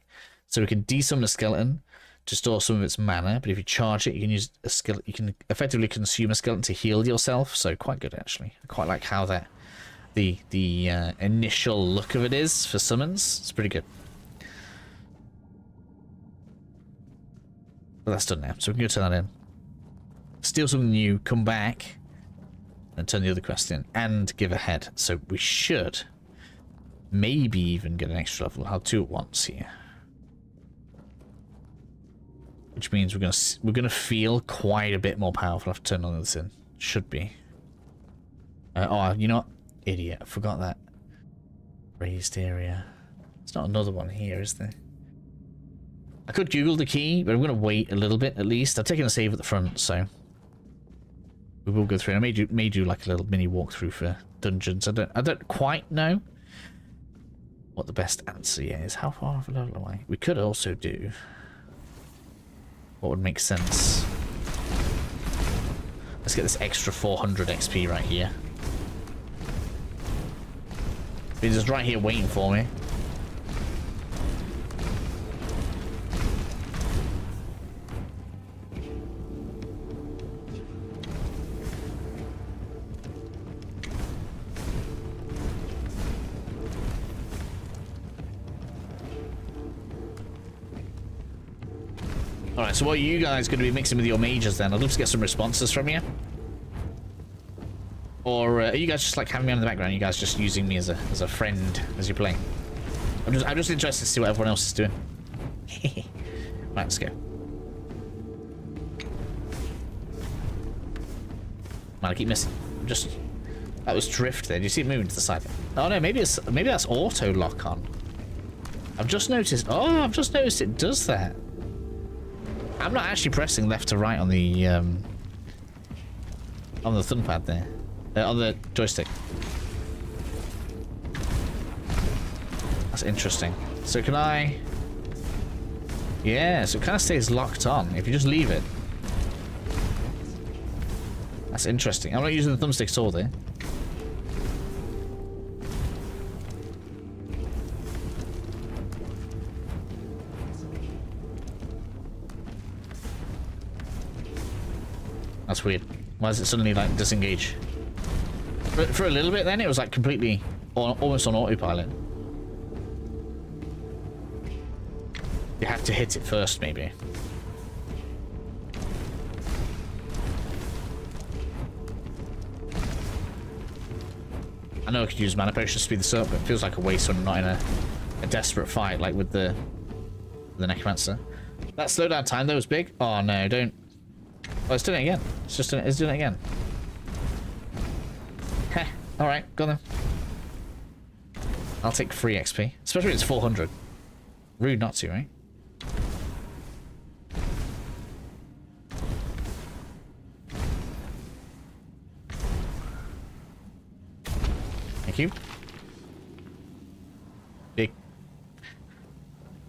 So we can desummon a skeleton to store some of its mana, but if you charge it, you can use a skeleton. You can effectively consume a skeleton to heal yourself. So quite good actually. I quite like how that the initial look of it is for summons. It's pretty good. But that's done now, so we can go turn that in. Steal something new, come back, and turn the other quest in, and give a head. So we should maybe even get an extra level. I'll have 2 at once here. Which means we're gonna feel quite a bit more powerful after turning all this in. Should be. Oh, you know what? Idiot. I forgot that. Raised area. There's not another one here, is there? I could Google the key, but I'm gonna wait a little bit at least. I've taken a save at the front, so we will go through. I may do like a little mini walkthrough for dungeons. I don't quite know what the best answer is. How far of a level am I? We could also do what would make sense. Let's get this extra 400 XP right here. He's just right here waiting for me. Alright, so what are you guys going to be mixing with your mages then? I'd love to get some responses from you. Or are you guys just like having me on in the background? Are you guys just using me as a friend as you play? I'm just interested to see what everyone else is doing. Right, let's go. Man, I keep missing. I'm just That was drift there. Do you see it moving to the side? Oh no, maybe that's auto lock on. I've just noticed. Oh, I've just noticed it does that. I'm not actually pressing left to right on the thumb pad there, on the joystick. That's interesting. So can I? Yeah, so it kind of stays locked on if you just leave it. That's interesting. I'm not using the thumbstick sword there. That's weird. Why does it suddenly like disengage? For a little bit then it was like completely almost on autopilot. You have to hit it first maybe. I know I could use mana potions to speed this up, but it feels like a waste when I'm not in a desperate fight like with the Necromancer. That slowdown time though was big. Oh no, don't. Oh, it's doing it again. It's doing it again. Heh. Alright, go then. I'll take free XP. Especially when it's 400. Rude not to, right? Thank you.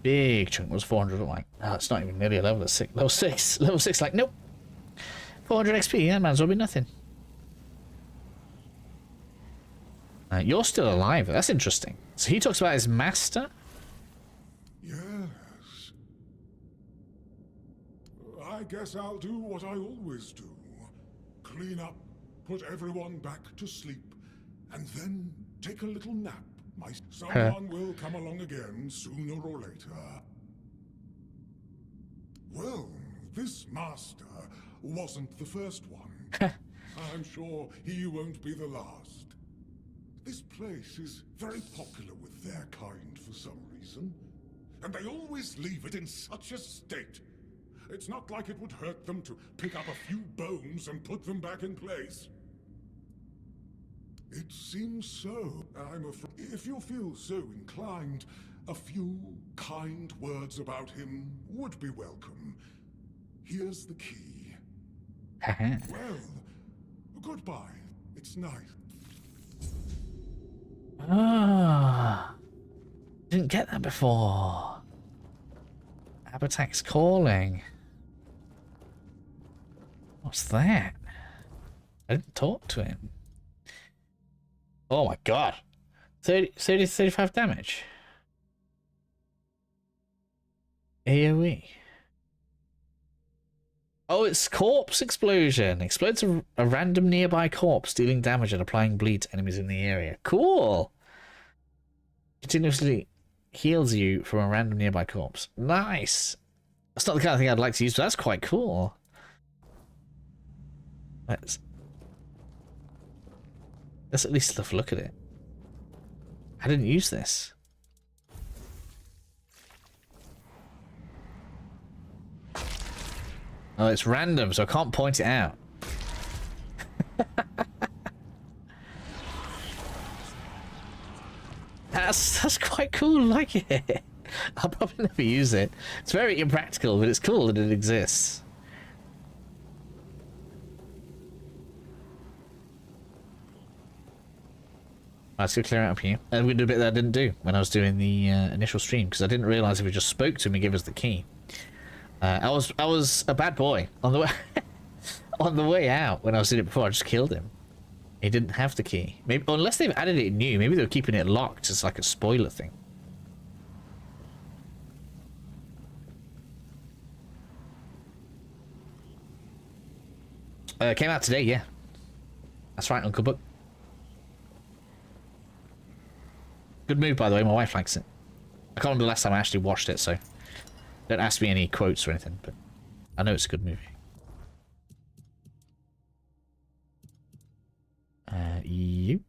Big chunk was 400. I'm like, oh, it's not even nearly a level at 6. Level 6, like, nope. 400 XP, yeah, might as well be nothing. You're still alive. That's interesting. So he talks about his master? Yes. I guess I'll do what I always do. Clean up, put everyone back to sleep, and then take a little nap. Someone will come along again sooner or later. Well, this master wasn't the first one. I'm sure he won't be the last. This place is very popular with their kind for some reason, and they always leave it in such a state. It's not like it would hurt them to pick up a few bones and put them back in place. It seems so. I'm afraid if you feel so inclined, a few kind words about him would be welcome. Here's the key. Well, goodbye. It's nice. Ah, didn't get that before. Abatak's calling. What's that? I didn't talk to him. Oh my god. 30 to 35 damage. AoE. Oh, it's corpse explosion. Explodes a random nearby corpse, dealing damage and applying bleed to enemies in the area. Cool. Continuously heals you from a random nearby corpse. Nice. That's not the kind of thing I'd like to use, but that's quite cool. Let's at least have a look at it. I didn't use this. Oh, it's random, so I can't point it out. That's quite cool. I like it. I'll probably never use it. It's very impractical, but it's cool that it exists. Let's go clear out up here. And we're gonna do a bit that I didn't do when I was doing the initial stream, because I didn't realise if we just spoke to him and gave us the key. I was a bad boy on the way on the way out when I was doing it before. I just killed him. He didn't have the key. Maybe unless they've added it new. Maybe they're keeping it locked as like a spoiler thing. Came out today, yeah. That's right, Uncle Buck. Good move, by the way. My wife likes it. I can't remember the last time I actually watched it, so don't ask me any quotes or anything, but I know it's a good movie. You.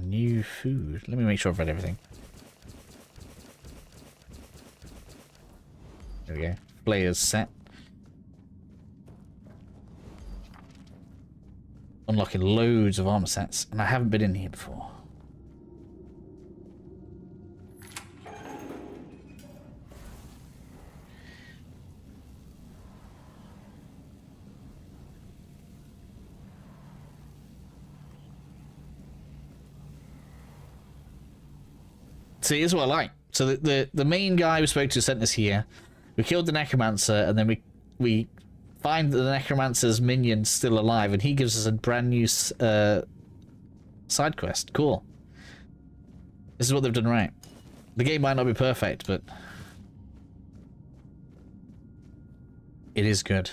New food. Let me make sure I've read everything. There we go. Players set. unlocking loads of armor sets, and I haven't been in here before. See, here's what I like. So the main guy we spoke to sent us here. We killed the Necromancer, and then we find that the Necromancer's minion's still alive, and he gives us a brand new side quest. Cool. This is what they've done right. The game might not be perfect, but it is good.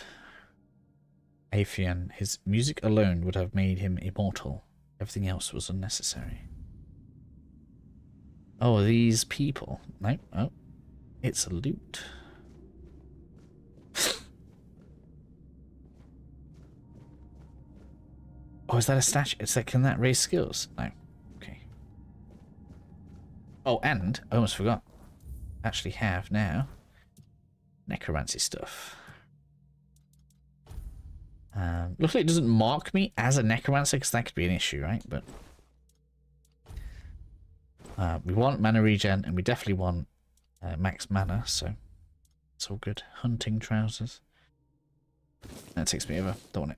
Afian, his music alone would have made him immortal. Everything else was unnecessary. Oh, these people. No, oh. It's a loot. Oh, is that a statue? It's like, can that raise skills? No. Okay. Oh, and I almost forgot. Actually have now necromancy stuff. Looks like it doesn't mark me as a necromancer, because that could be an issue, right? But we want mana regen, and we definitely want max mana, so it's all good. Hunting trousers. That takes me over. Don't want it.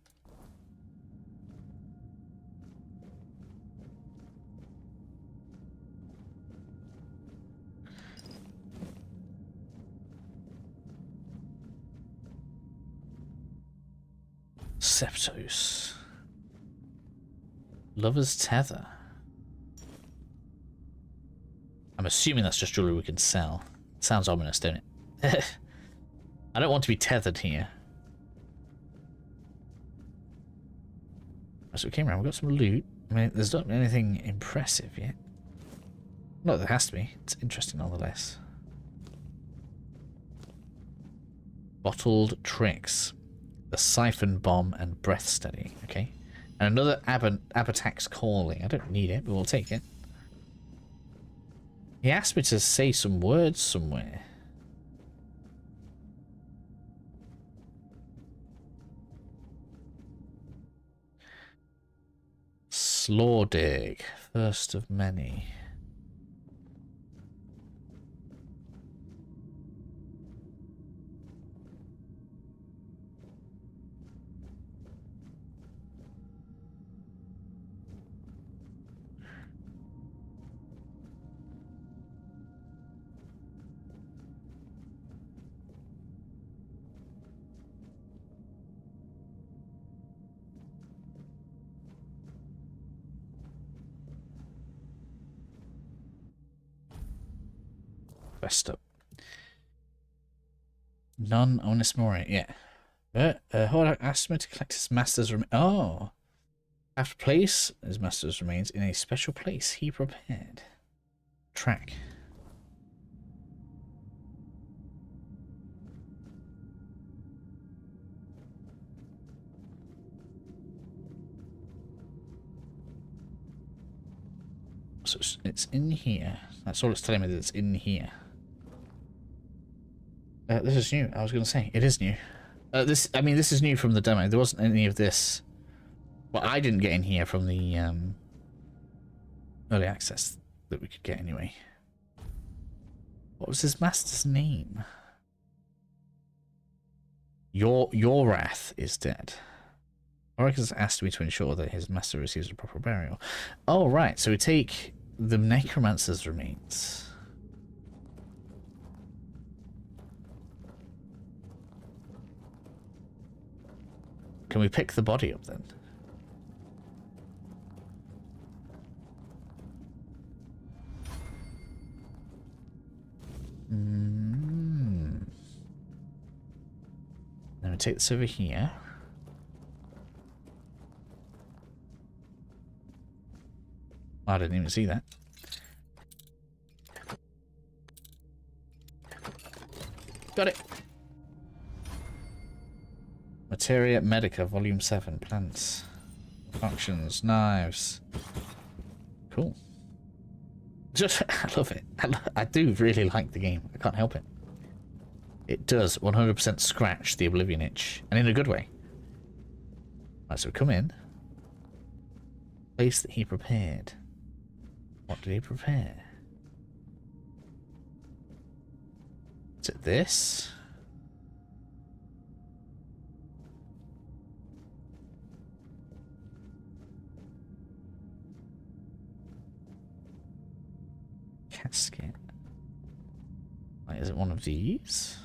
Septos. Lover's Tether. I'm assuming that's just jewelry we can sell. Sounds ominous, don't it? I don't want to be tethered here. So we came around, we got some loot. I mean, there's not anything impressive yet. No, there has to be. It's interesting nonetheless. Bottled tricks. The siphon bomb and breath steady. Okay. And another Abatak's calling. I don't need it, but we'll take it. He asked me to say some words somewhere. Slawdig, first of many. Quest up. None honest more, yeah. Hordak asked me to collect his master's remains. Oh! Have to place his master's remains in a special place he prepared. Track. So it's in here. That's all it's telling me, that it's in here. This is new. I was going to say it is new. This is new from the demo. There wasn't any of this. Well, I didn't get in here from the early access that we could get anyway. What was his master's name? Your wrath is dead. Oracles asked me to ensure that his master receives a proper burial. Oh right, so we take the Necromancer's remains. Can we pick the body up then? Then we take this over here. I didn't even see that. Got it. Materia Medica, Volume 7. Plants. Functions. Knives. Cool. Just, I love it. I do really like the game. I can't help it. It does 100% scratch the Oblivion itch. And in a good way. Right, so we come in. Place that he prepared. What did he prepare? Is it this? Casket. Like, is it one of these?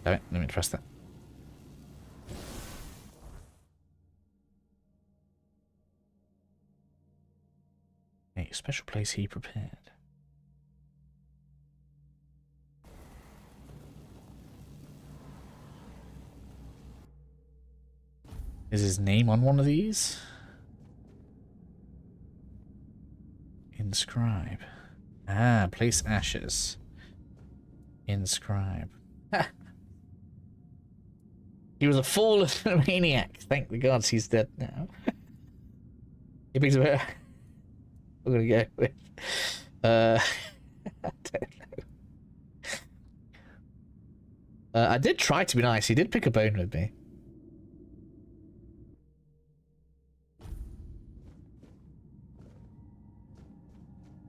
Alright, let me trust that. A special place he prepared. Is his name on one of these? Inscribe. Ah, place ashes. Inscribe. Ha! He was a fallen maniac. Thank the gods he's dead now. He picks up her. We're gonna go with I don't know. I did try to be nice. He did pick a bone with me.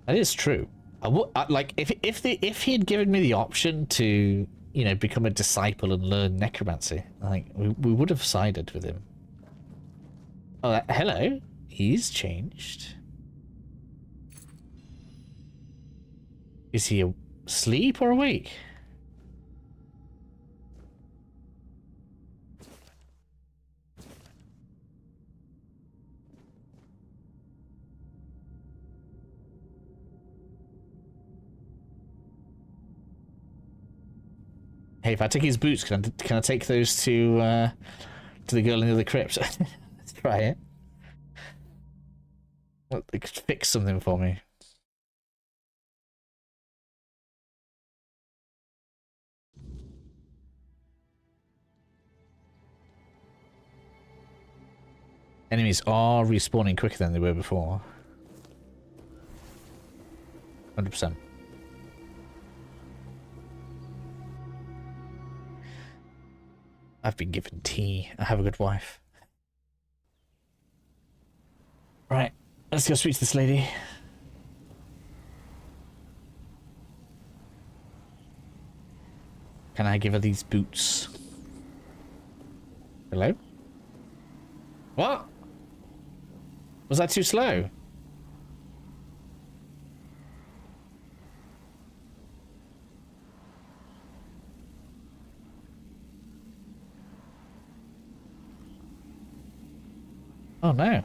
That is true. Like if he had given me the option to, you know, become a disciple and learn necromancy, like we would have sided with him. Oh, hello. He's changed. Is he asleep or awake? Hey, if I take his boots, can I take those to the girl in the other crypt? Let's try it. Well, they could fix something for me. Enemies are respawning quicker than they were before. 100%. I've been given tea. I have a good wife. Right, let's go speak to this lady. Can I give her these boots? Hello? What? Was that too slow? Oh no.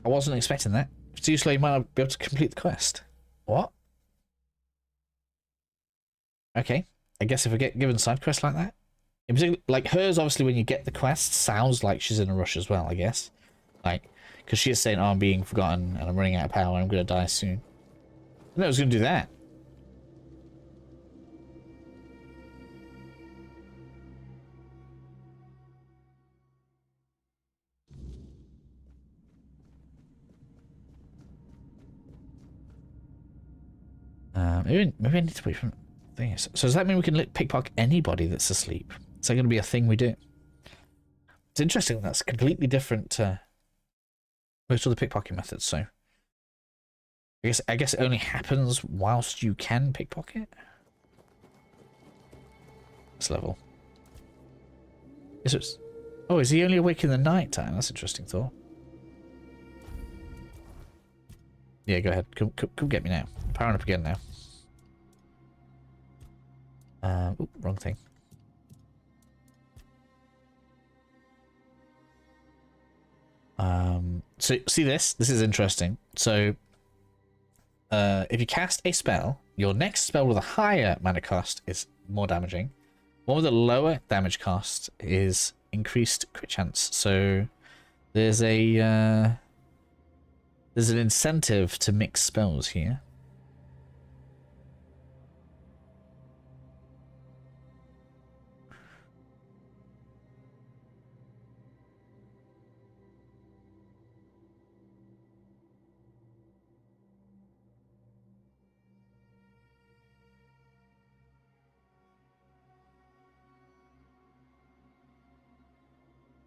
I wasn't expecting that. If it's too slow, you might not be able to complete the quest. What? Okay. I guess if I get given side quests like that. In particular, like hers, obviously, when you get the quest, sounds like she's in a rush as well, I guess. Like, because she is saying, oh, I'm being forgotten and I'm running out of power and I'm going to die soon. I know I was going to do that. Maybe I need to wait for things. So does that mean we can pickpocket anybody that's asleep? Is that going to be a thing we do? It's interesting. That's completely different to most of the pickpocket methods. So I guess it only happens whilst you can pickpocket. This level. Is he only awake in the night time? That's an interesting thought. Yeah, go ahead. Come get me now. I'm powering up again now. Ooh, wrong thing. So see this? This is interesting. So if you cast a spell, your next spell with a higher mana cost is more damaging. One with a lower damage cost is increased crit chance. So there's There's an incentive to mix spells here.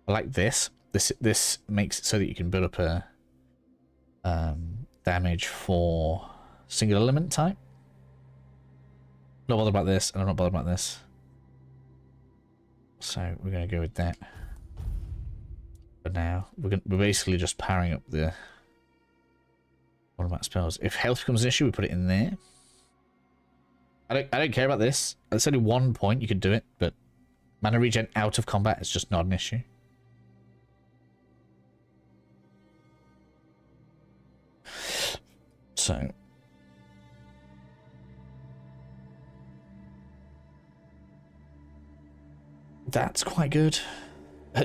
I like this. This makes it so that you can build up a damage for single element type. Not bothered about this, and I'm not bothered about this. So we're gonna go with that. But now we're basically just powering up the what about spells. If health becomes an issue, we put it in there. I don't care about this. It's only 1 point you could do it, but mana regen out of combat is just not an issue. So that's quite good.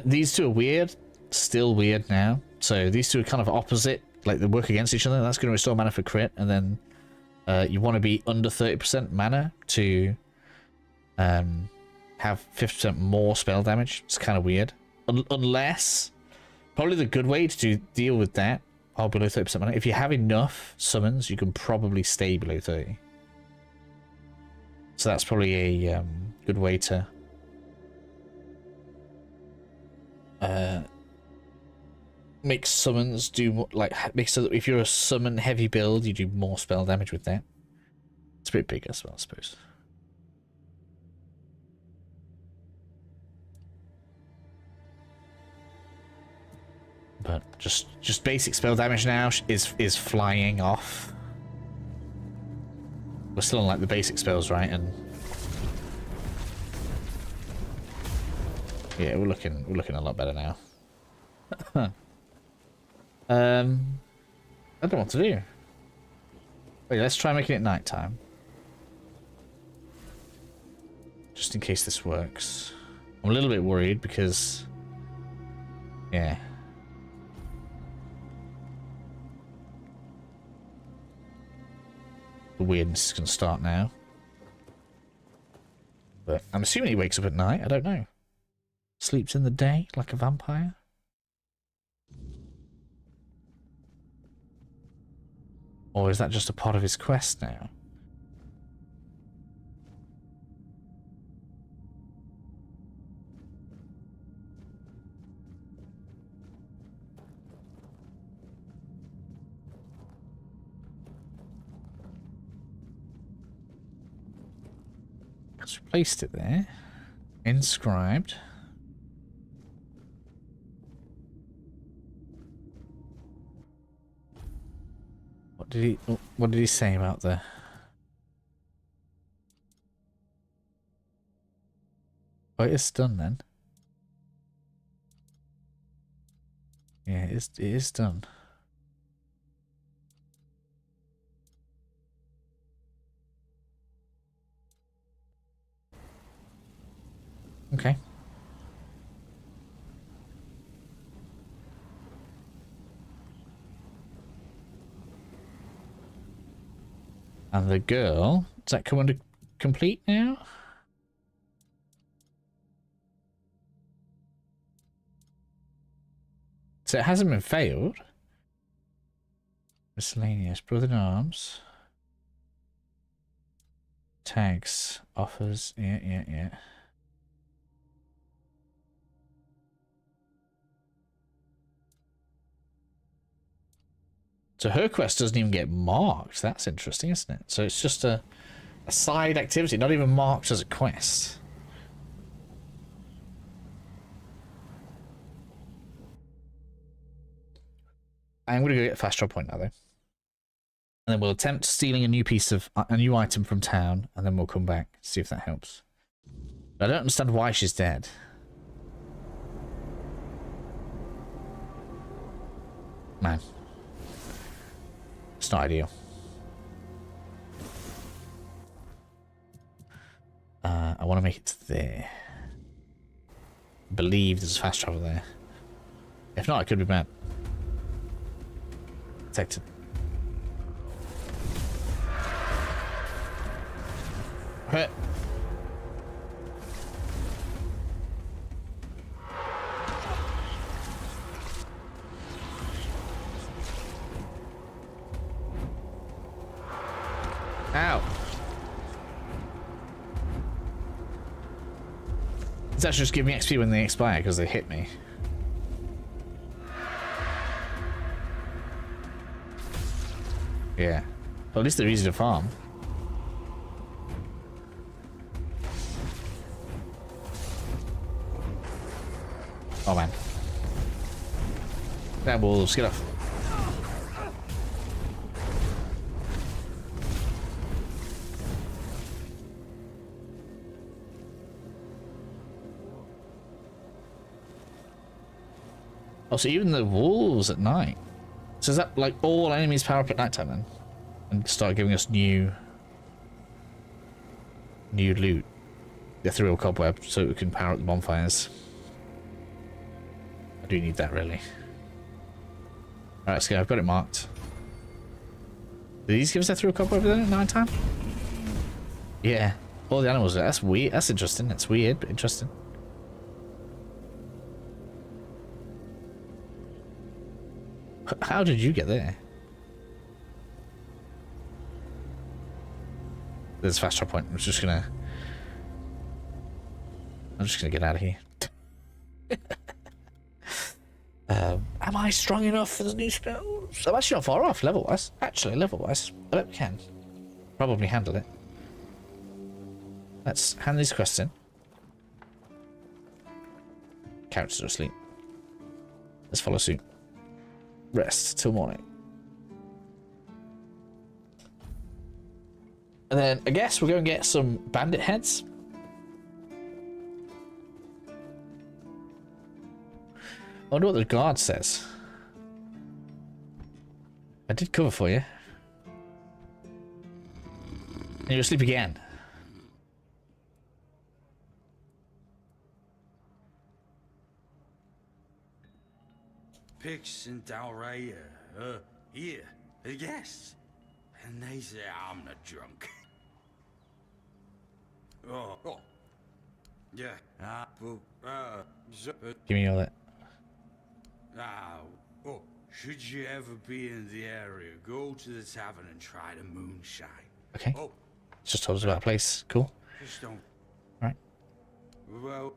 These two are weird, still weird now. So these two are kind of opposite, like they work against each other. That's going to restore mana for crit, and then you want to be under 30% mana to have 50% more spell damage. It's kind of weird. Unless, probably the good way to deal with that, or below 30% mana, if you have enough summons, you can probably stay below 30. So that's probably a good way to make summons do more, like make so that if you're a summon heavy build, you do more spell damage with that. It's a bit big as well, I suppose. But just basic spell damage now is flying off. We're still on like the basic spells, right? And yeah, we're looking a lot better now. I don't know what to do. Wait, let's try making it nighttime. Just in case this works. I'm a little bit worried because yeah. The weirdness is going to start now. But I'm assuming he wakes up at night. I don't know. Sleeps in the day like a vampire. Or is that just a part of his quest now? Just placed it there. Inscribed. What did he say about the Oh, it's done then. Yeah, it is done. Okay. And the girl, does that come under complete now? So it hasn't been failed. Miscellaneous, brother-in-arms. Tags, offers, yeah. So her quest doesn't even get marked. That's interesting, isn't it? So it's just a side activity, not even marked as a quest. I'm going to go get a fast draw point now, though. And then we'll attempt stealing a new item from town, and then we'll come back, see if that helps. But I don't understand why she's dead. Man. It's not ideal. I want to make it to there. I believe there's a fast travel there. If not, it could be bad. detected. Hit. Ow. It's actually just giving me XP when they expire because they hit me. Yeah. Well, at least they're easy to farm. Oh man. That wolves, get off. Oh, so even the wolves at night. So is that like all enemies power up at night time then? And start giving us new loot. Get through a cobweb so we can power up the bonfires. I do need that really. Alright, let's go. I've got it marked. Do these give us that through a cobweb then at night time? Yeah. All the animals. That's weird. That's interesting. That's weird, but interesting. How did you get there? There's a fast travel point. I'm just gonna get out of here. Am I strong enough for the new spells? I'm actually not far off level-wise. Actually, level-wise. I bet we can. Probably handle it. Let's hand these quests in. Characters are asleep. Let's follow suit. Rest till morning. And then I guess we'll go and get some bandit heads. I wonder what the guard says. I did cover for you. And you're asleep again. Pix and Dalray here, the guests. And they say I'm not drunk. Oh. Yeah. Give me all that. Should you ever be in the area, go to the tavern and try the moonshine. Okay. Just told us about a place. Cool. Just don't. Right. Well.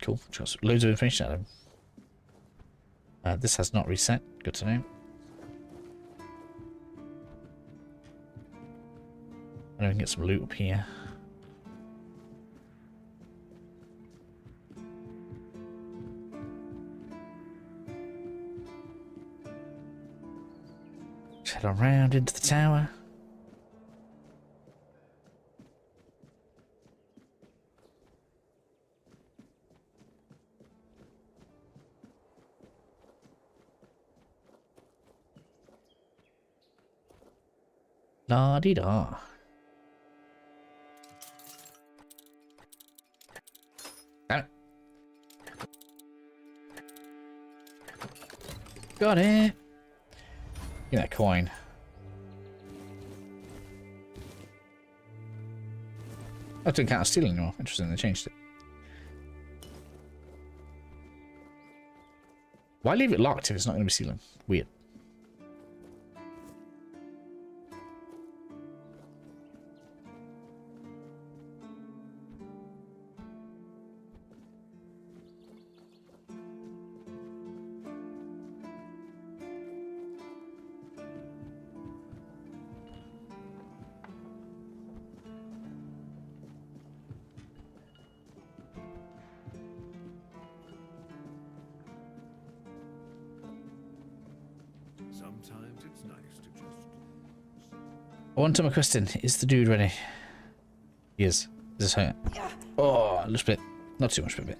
Cool. Just loads of information out of him. This has not reset. Good to know. I can get some loot up here. Head on round into the tower. La-dee-da. Got it. Give me that coin. Oh, it didn't count as stealing anymore. Interesting, they changed it. Why leave it locked if it's not going to be stealing? Weird. Sometimes it's nice to just... One time a question. Is the dude ready? He is. Is this hurt? Oh, a little bit. Not too much, but a bit.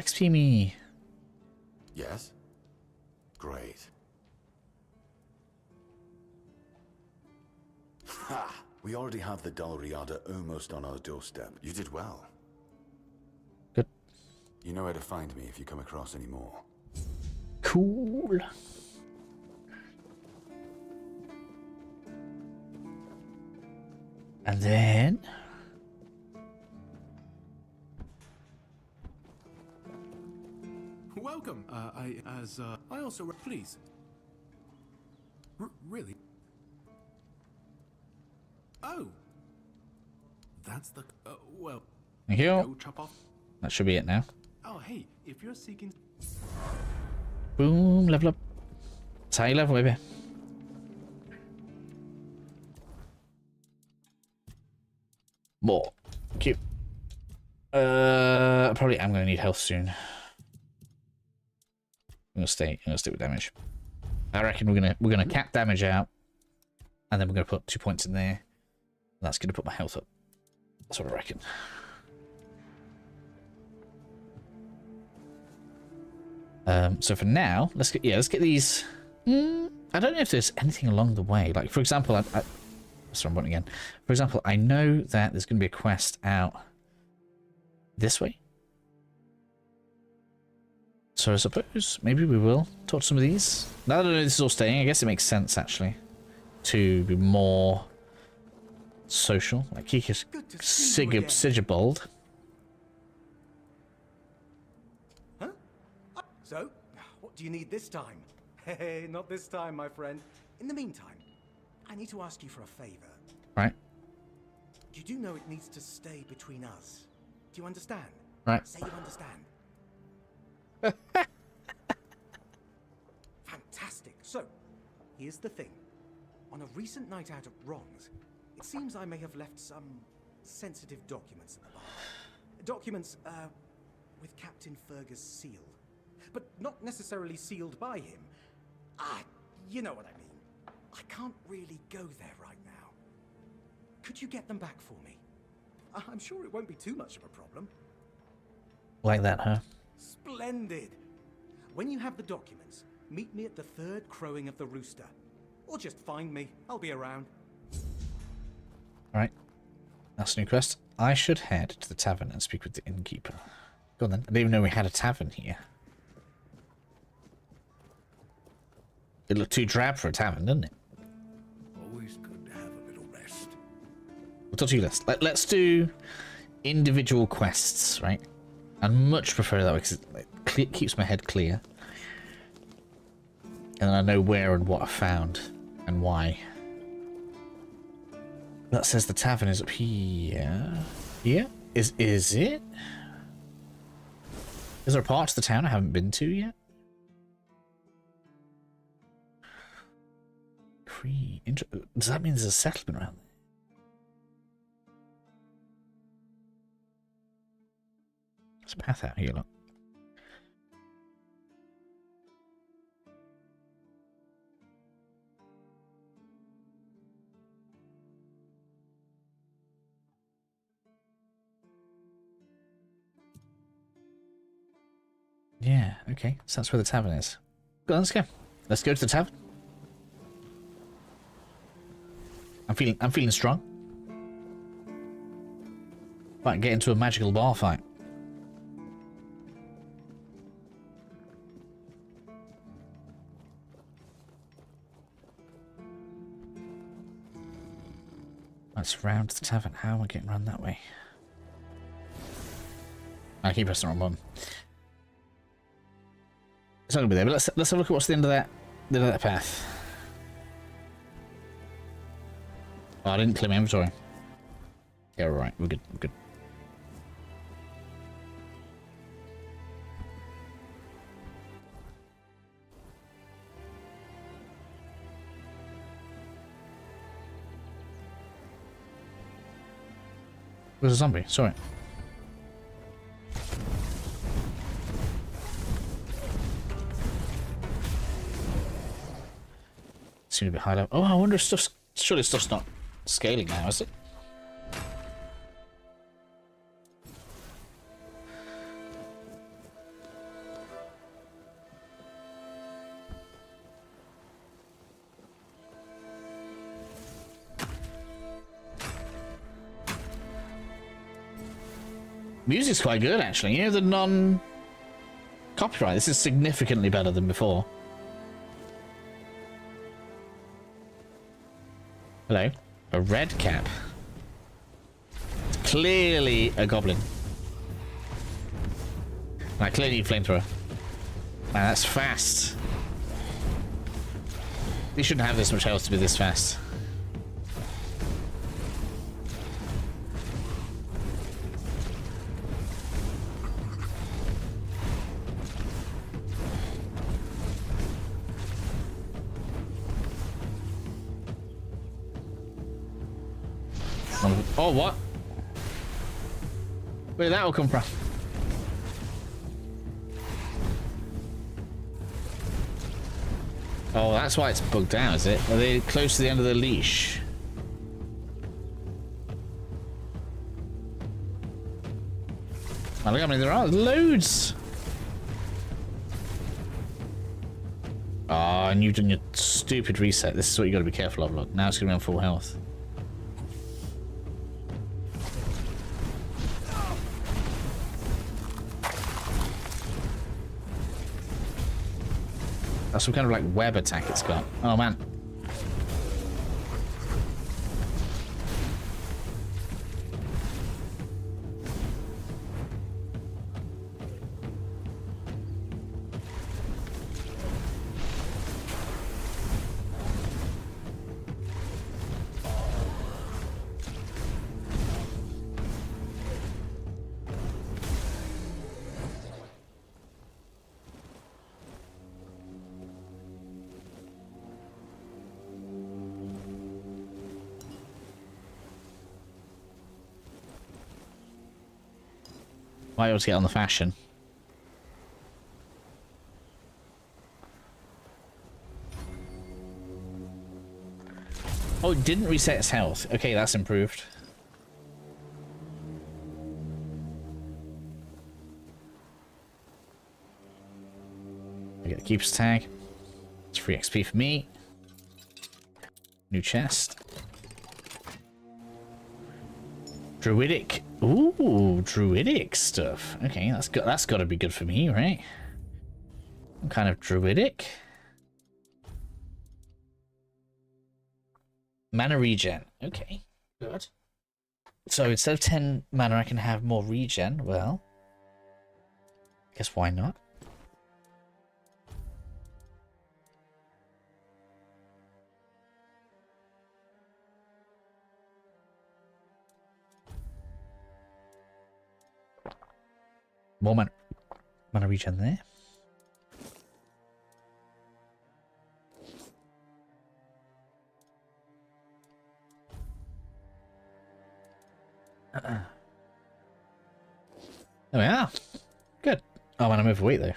XP me. Yes? Great. Ha! We already have the Dalriada almost on our doorstep. You did well. You know where to find me if you come across any more. Cool. And then... Welcome. I also... Please. Really? Oh. That's the... well... Thank you. Go chop off. That should be it now. Oh, hey, if you're seeking... Boom, level up. That's how you level, baby. More. Cute. Probably am gonna need health soon. I'm gonna stay with damage. I reckon we're gonna cap damage out, and then we're gonna put 2 points in there. That's gonna put my health up. That's what I reckon. So for now, let's get these. I don't know if there's anything along the way. Like for example, sorry, I'm pointing again. For example, I know that there's going to be a quest out this way. So I suppose maybe we will talk to some of these. Now that I know this is all staying, I guess it makes sense actually to be more social. Like Kika's Sigurbold. Huh? So, what do you need this time? Hey, not this time, my friend. In the meantime, I need to ask you for a favor. Right. You do know it needs to stay between us. Do you understand? Right. Say you understand. Fantastic. So, here's the thing. On a recent night out at Wrongs, it seems I may have left some sensitive documents at the bar. Documents, with Captain Fergus' seal. But not necessarily sealed by him. You know what I mean. I can't really go there right now. Could you get them back for me? I'm sure it won't be too much of a problem. Like that, huh? Splendid. When you have the documents, meet me at the third crowing of the rooster. Or just find me. I'll be around. Alright. That's a new quest. I should head to the tavern and speak with the innkeeper. Go on then. I didn't even know we had a tavern here. It looked too drab for a tavern, didn't it? Always good to have a little rest. We'll talk to you last. Let's do individual quests, right? I much prefer that way because it keeps my head clear. And I know where and what I found and why. That says the tavern is up here. Here? Is it? Is there a part of the town I haven't been to yet? Does that mean there's a settlement around there? There's a path out here, look. Yeah, okay. So that's where the tavern is. Go on, let's go. Let's go to the tavern. I'm feeling strong. Might get into a magical bar fight. Let's round the tavern. How am I getting around that way? I keep pressing the wrong button. It's not gonna be there, but let's have a look at what's the end of that path. Oh, I didn't clear my inventory. Yeah, right. We're good. We're good. There's a zombie. Sorry. Seem to be high level. Oh, I wonder if stuff's... Surely stuff's not scaling now, is it? Music's quite good, actually. You know, the Copyright, this is significantly better than before. Hello. A red cap. It's clearly a goblin. I clearly need flamethrower. Man, that's fast. They shouldn't have this much health to be this fast. Oh, what? Where did that all come from? Oh, that's why it's bugged out, is it? Are they close to the end of the leash? Oh, look how many there are. Loads! Oh, and you've done your stupid reset. This is what you got to be careful of. Look, now it's going to be on full health. That's some kind of like web attack it's got. Oh man. Might be able to get on the fashion. Oh, it didn't reset its health. Okay, that's improved. I get the keeper's tag. It's free XP for me. New chest. Druidic. Ooh, druidic stuff. Okay, that's got to be good for me, right? Some kind of druidic. Mana regen. Okay, good. So instead of 10 mana, I can have more regen. Well, I guess why not? More mana regen there. There we are. Good. Oh man, I'm overweight though.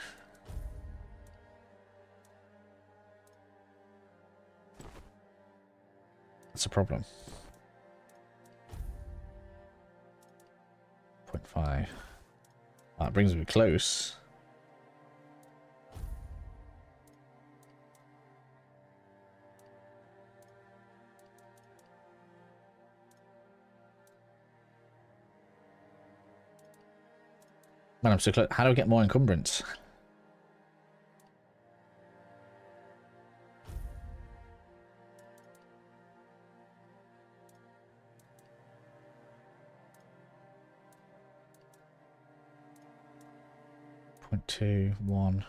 That's a problem. 0.5. That brings me close. Man, I'm so close. How do I get more encumbrance? Point 2, 1.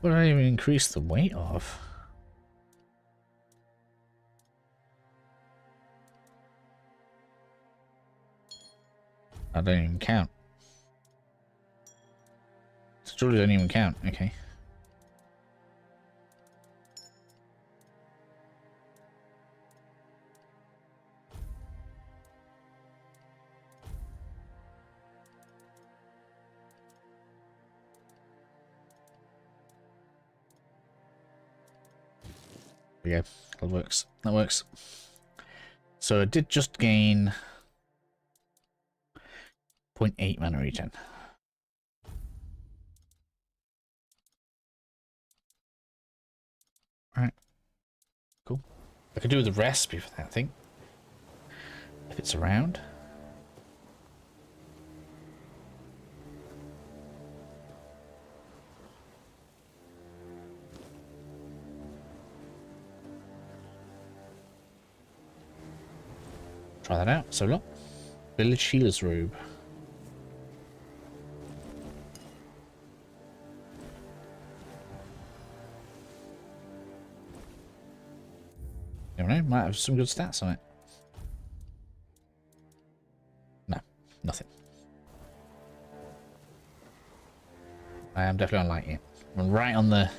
What did I even increase the weight of? I don't even count. Surely don't even count. Okay. Yeah, that works. That works. So I did just gain 0.8 mana regen. Alright. Cool. I could do the recipe for that thing. If it's around. Try that out. So look. Village Healer's Robe. Never know, might have some good stats on it. No, nothing. I am definitely unliking it. I'm right on the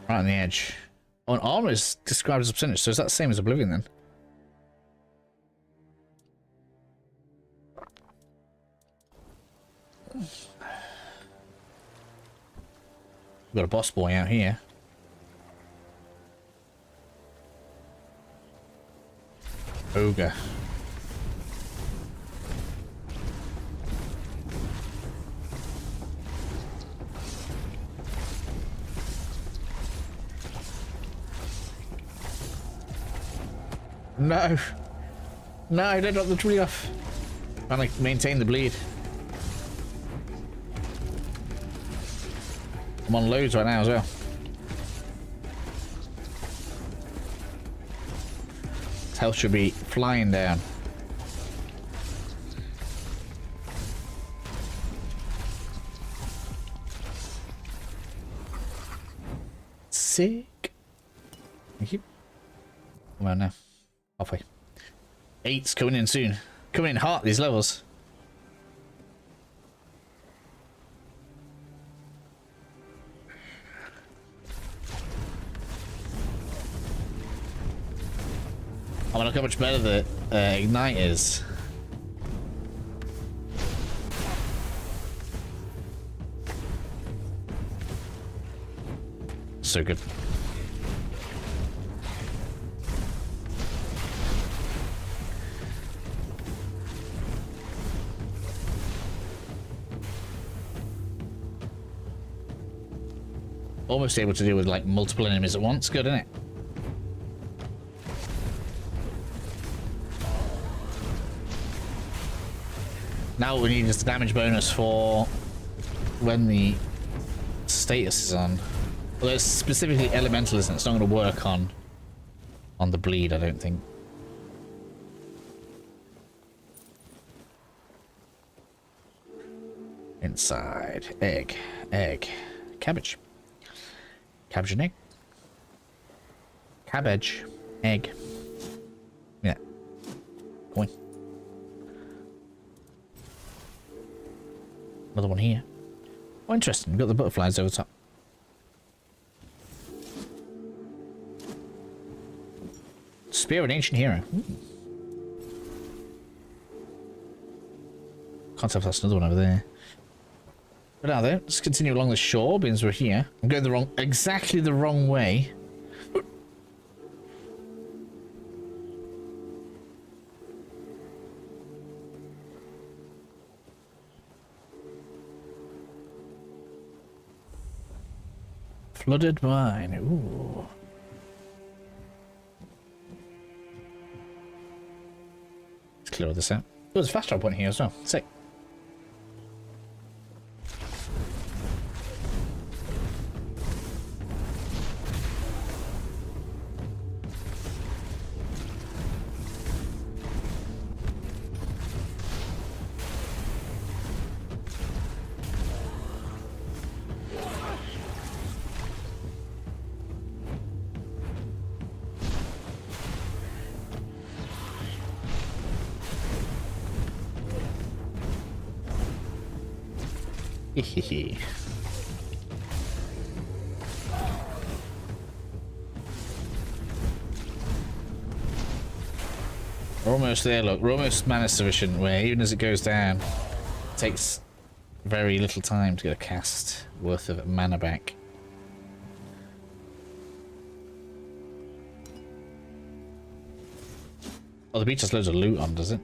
edge. Oh, and armor is described as a percentage, so is that the same as Oblivion then? We've got a boss boy out here. Ogre. No. No, don't drop the tree off. Trying to maintain the bleed. I'm on loads right now as well. His health should be flying down. Sick. Thank you. Come on now. Halfway. 8's coming in soon. Coming in hot, these levels. I mean, look how much better the Ignite is. So good. Almost able to deal with like multiple enemies at once. Good, isn't it? Now what we need is the damage bonus for when the status is on. Well, it's specifically elemental, isn't it? It's not going to work on the bleed, I don't think. Inside. Egg. Egg. Cabbage. Cabbage and egg. Cabbage. Egg. Yeah. Coin. Another one here. Oh, interesting. We've got the butterflies over top. Spear of an ancient hero. Can't tell if that's another one over there. But now then, let's continue along the shore, because we're here. I'm going exactly the wrong way. Flooded wine. Ooh. Let's clear all this out. Oh, there's a fast travel point here as well. Sick. Hehehe. We're almost there, look. We're almost mana sufficient, where even as it goes down, it takes very little time to get a cast worth of mana back. Oh, the beach has loads of loot on, does it?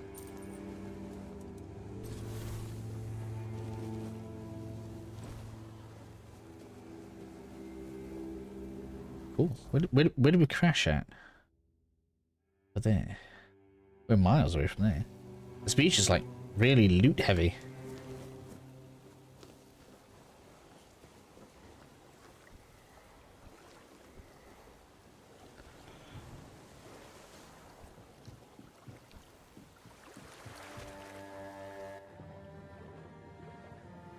cool. Where did we crash at? Over there. We're miles away from there. This beach is like really loot heavy.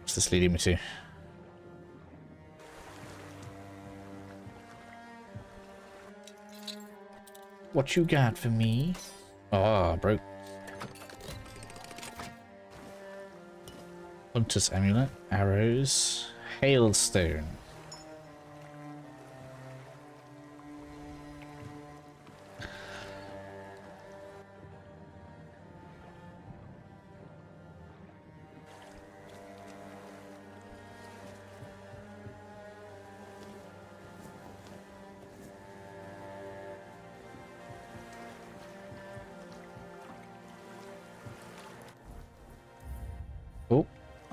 What's this leading me to? What you got for me? Oh, broke. Hunter's amulet, arrows, hailstone.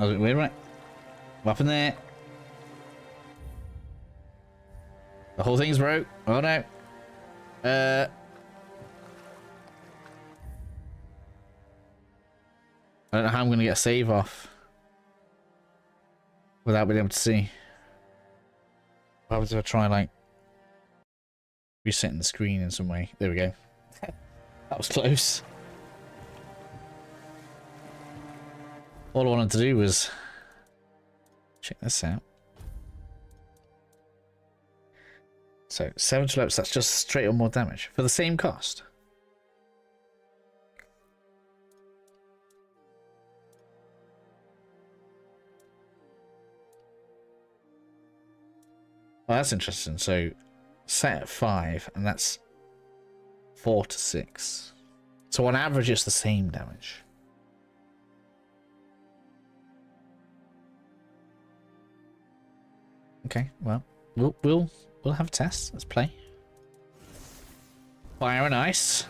Oh, wait a minute. What happened there? The whole thing's broke. Oh no. I don't know how I'm going to get a save off without being able to see. What happens if I try, like, resetting the screen in some way? There we go. That was close. All I wanted to do was check this out. So 7 slopes, that's just straight on more damage for the same cost. Well, that's interesting. So set at 5, and that's 4 to 6. So on average, it's the same damage. Okay, well, we'll have a test. Let's play. Fire and ice.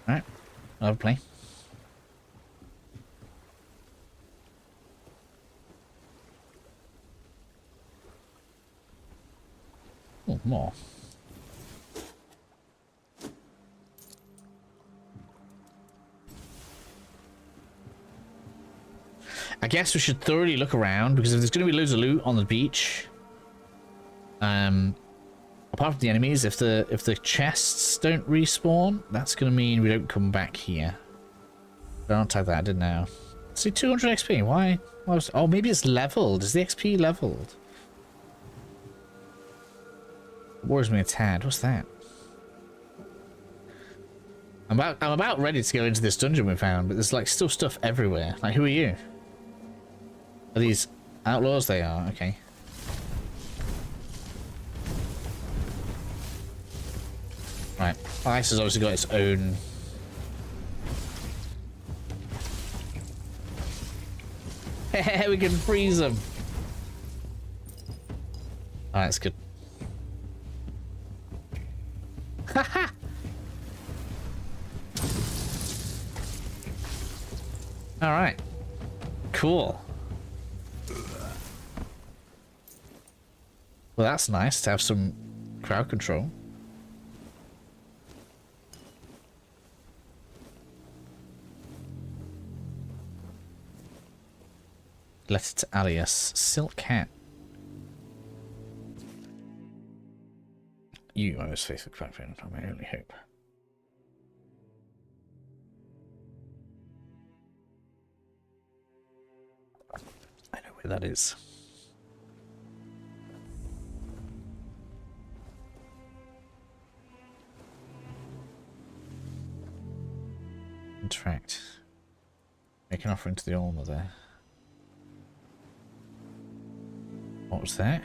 All right, I'll have a play. Oh, more. I guess we should thoroughly look around, because if there's going to be loads of loot on the beach, apart from the enemies, if the chests don't respawn, that's going to mean we don't come back here. Don't type that, I didn't know. See, 200 XP. Why was? Oh, maybe it's leveled. Is the XP leveled? Worries me a tad. What's that? I'm about ready to go into this dungeon we found, but there's like still stuff everywhere. Like, who are you? Are these outlaws? They are. Okay. Right. Ice has obviously got its own. We can freeze them. Oh, that's good. Haha. All right. Cool. Well, that's nice to have some crowd control. Letter to Alias. Silk hat. You, my most faithful crack friend, are my only hope. I know where that is. Interact. Make an offering to the Allmother. What was that?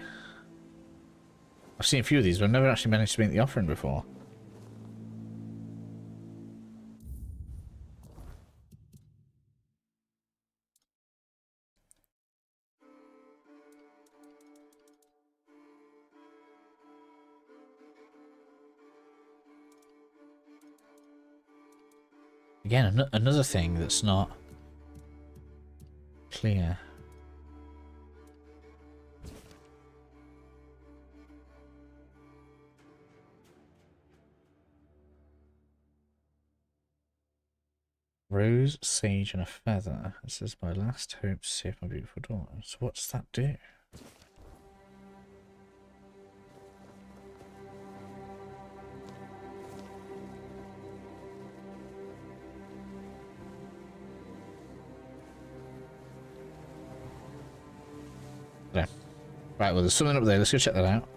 I've seen a few of these, but I've never actually managed to make the offering before. Again, another thing that's not clear. Rose, sage, and a feather. This is my last hope to save my beautiful daughter. So what's that do? Yeah. Right, well, there's something up there. Let's go check that out.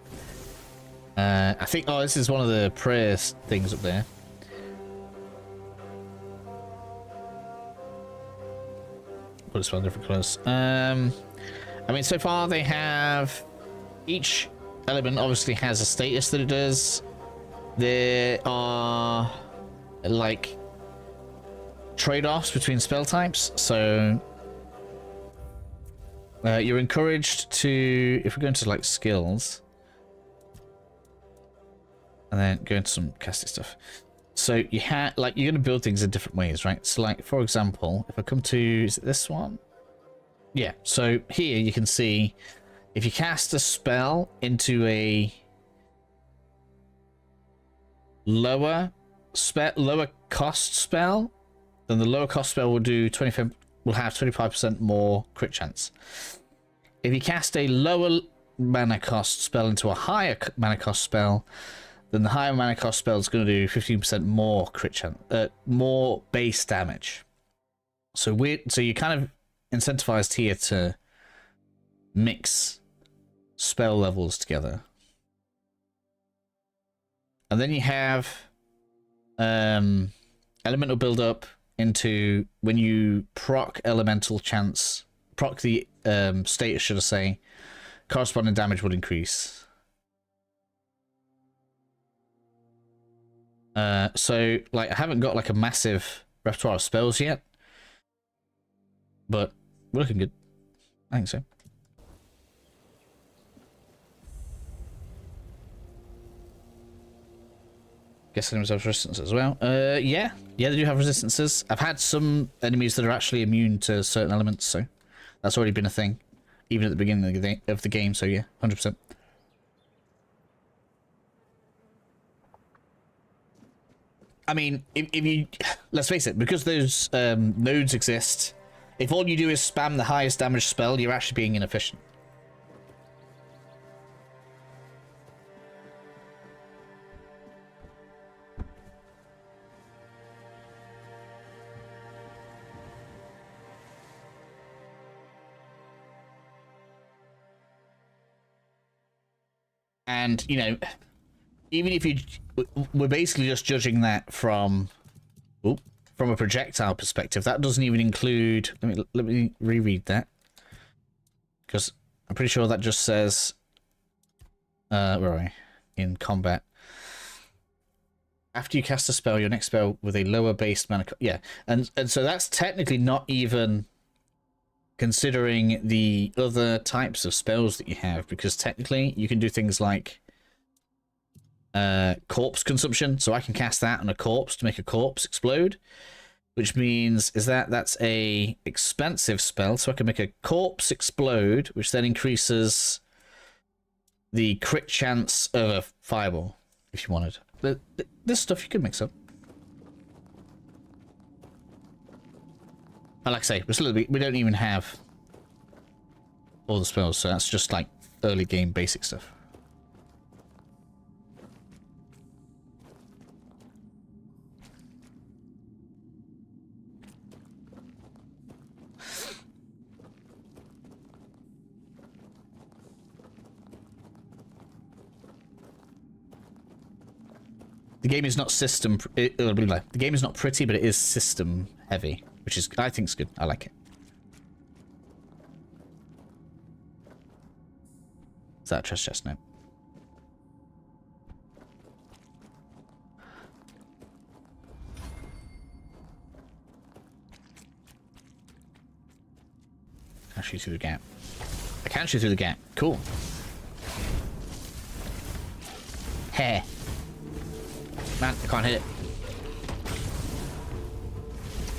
I think, oh, this is one of the prayer things up there. Put this one in different colours. I mean, so far they have... Each element obviously has a status that it does. There are, like, trade-offs between spell types. So, you're encouraged to... If we go into, like, skills... And then go into some casting stuff. So you have, like, you're going to build things in different ways, right? So, like, for example, if I come to, is it this one? Yeah. So here you can see if you cast a spell into a lower cost spell, then the lower cost spell will do 25, will have 25% more crit chance. If you cast a lower mana cost spell into a higher mana cost spell, then the higher mana cost spell is going to do 15% more crit chance, more base damage. So you're kind of incentivized here to mix spell levels together. And then you have elemental build up into when you proc elemental chance, proc the status, should I say, corresponding damage would increase. So, like, I haven't got, like, a massive repertoire of spells yet. But we're looking good. I think so. Guess enemies have resistance as well. Yeah, they do have resistances. I've had some enemies that are actually immune to certain elements, so that's already been a thing. Even at the beginning of the game, so yeah, 100%. I mean, if you... Let's face it, because those nodes exist, if all you do is spam the highest damage spell, you're actually being inefficient. And, you know, even if you... We're basically just judging that from a projectile perspective. That doesn't even include... Let me reread that. Because I'm pretty sure that just says... where are we? In combat. After you cast a spell, your next spell with a lower base mana... Yeah, and so that's technically not even considering the other types of spells that you have, because technically you can do things like corpse consumption, so I can cast that on a corpse to make a corpse explode, which means that's a expensive spell, so I can make a corpse explode, which then increases the crit chance of a fireball, if you wanted. But this stuff you could mix up. And like I say, we don't even have all the spells, so that's just like early game basic stuff. The game is not the game is not pretty, but it is system heavy, which is, I think, is good. I like it. Is that a chest? No. Can I shoot through the gap? I can shoot through the gap. Cool. Hair. Man, I can't hit it.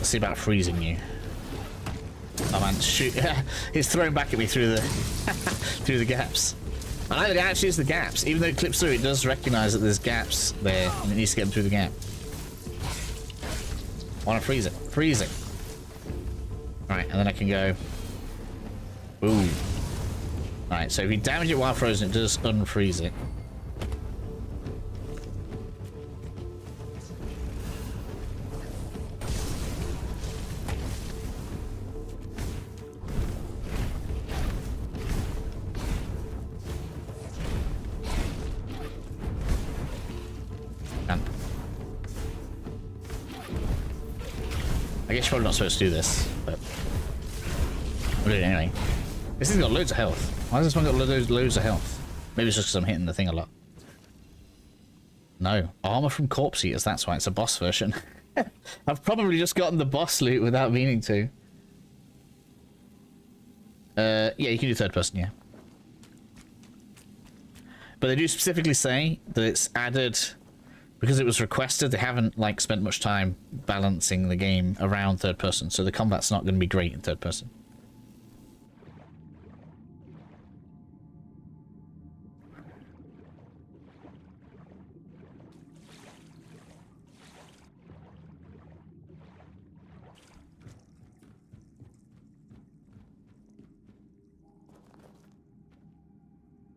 Let's see about freezing you. Oh man, shoot. He's thrown back at me through the through the gaps. I like that it actually is the gaps. Even though it clips through, it does recognise that there's gaps there and it needs to get them through the gap. I want to freeze it. Freezing. Alright, and then I can go. Boom. Alright, so if you damage it while frozen, it does unfreeze it. I guess you're probably not supposed to do this, but we'll do it anyway. This thing's got loads of health. Why has this one got loads of health? Maybe it's just because I'm hitting the thing a lot. No. Armor from Corpse Eaters, that's why it's a boss version. I've probably just gotten the boss loot without meaning to. Yeah, you can do third person, yeah. But they do specifically say that it's added... Because it was requested, they haven't like spent much time balancing the game around third person, so the combat's not going to be great in third person.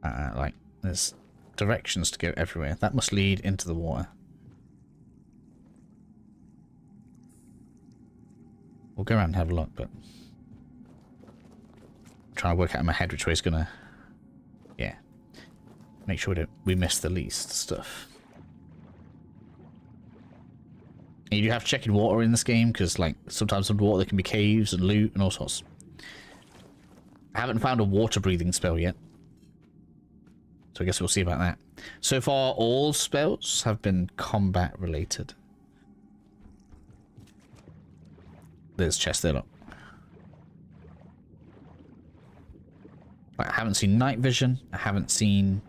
Like, there's directions to go everywhere. That must lead into the water. We'll go around and have a look, but I'm trying to work out in my head which way is gonna, yeah, make sure we miss the least stuff. And you do have to check in water in this game because, like, sometimes underwater there can be caves and loot and all sorts. I haven't found a water breathing spell yet, so I guess we'll see about that. So far, all spells have been combat related. There's chest there, look. I haven't seen night vision. I haven't seen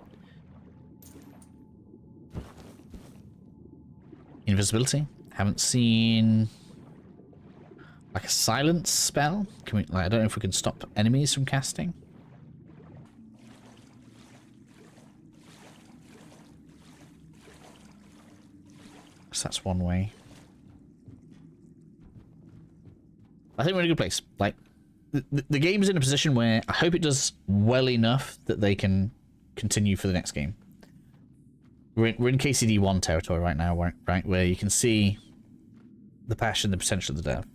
invisibility. I haven't seen like a silence spell. Can we? Like, I don't know if we can stop enemies from casting. So that's one way. I think we're in a good place. Like, the game's in a position where I hope it does well enough that they can continue for the next game. We're in KCD 1 territory right now, right? Where you can see the passion, the potential of the dev.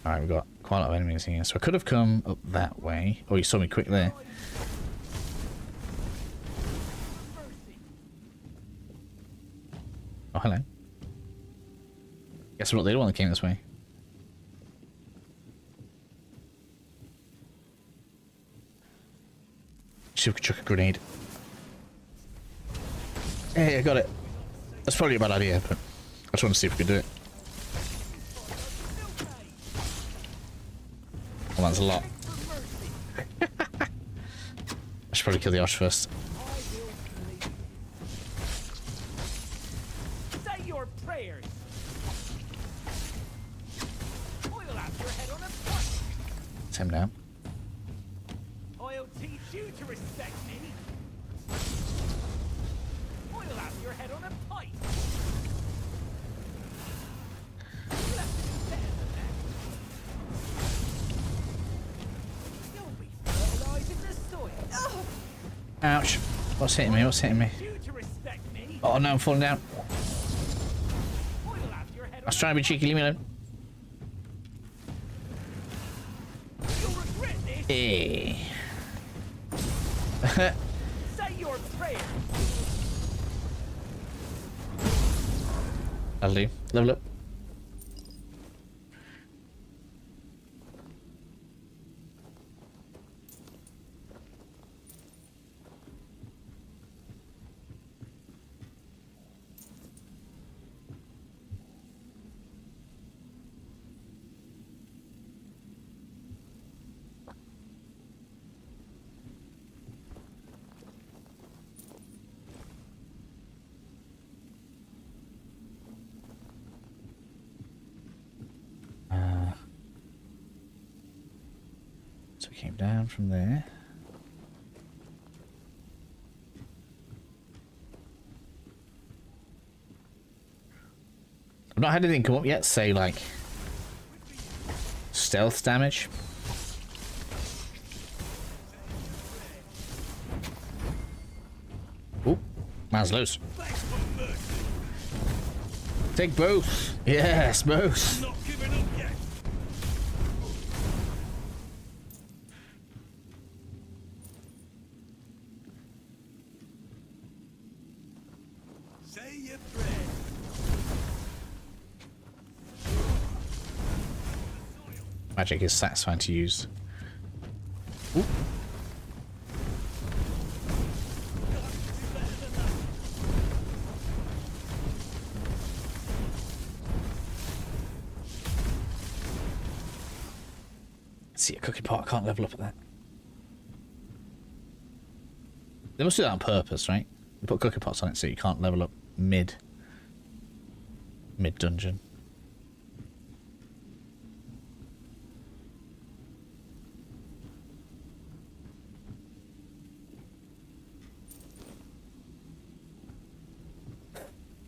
Alright, we've got quite a lot of enemies here. So I could have come up that way. Oh, you saw me quick there. Oh, hello. Guess we're not the only one that came this way. See if we can chuck a grenade. Hey, I got it. That's probably a bad idea, but I just want to see if we can do it. Well, that's a lot. I should probably kill the Arch first. Say your prayers. It's him now. I'll teach you to respect me. I'll have your head on a pike. You'll have to do better than that. You'll be fertilizing the soil. Ouch. What's hitting me? What's hitting me? Oh no, I'm falling down. I was trying to be cheeky, leave me alone. Hey. Say your prayer. I'll do. Level up. came down from there. I've not had anything come up yet, say like stealth damage. Ooh, man's loose. Take both. Yes, both. Magic is satisfying to use. Ooh. See a cooking pot, I can't level up at that. They must do that on purpose, right? They put cooking pots on it so you can't level up mid dungeon.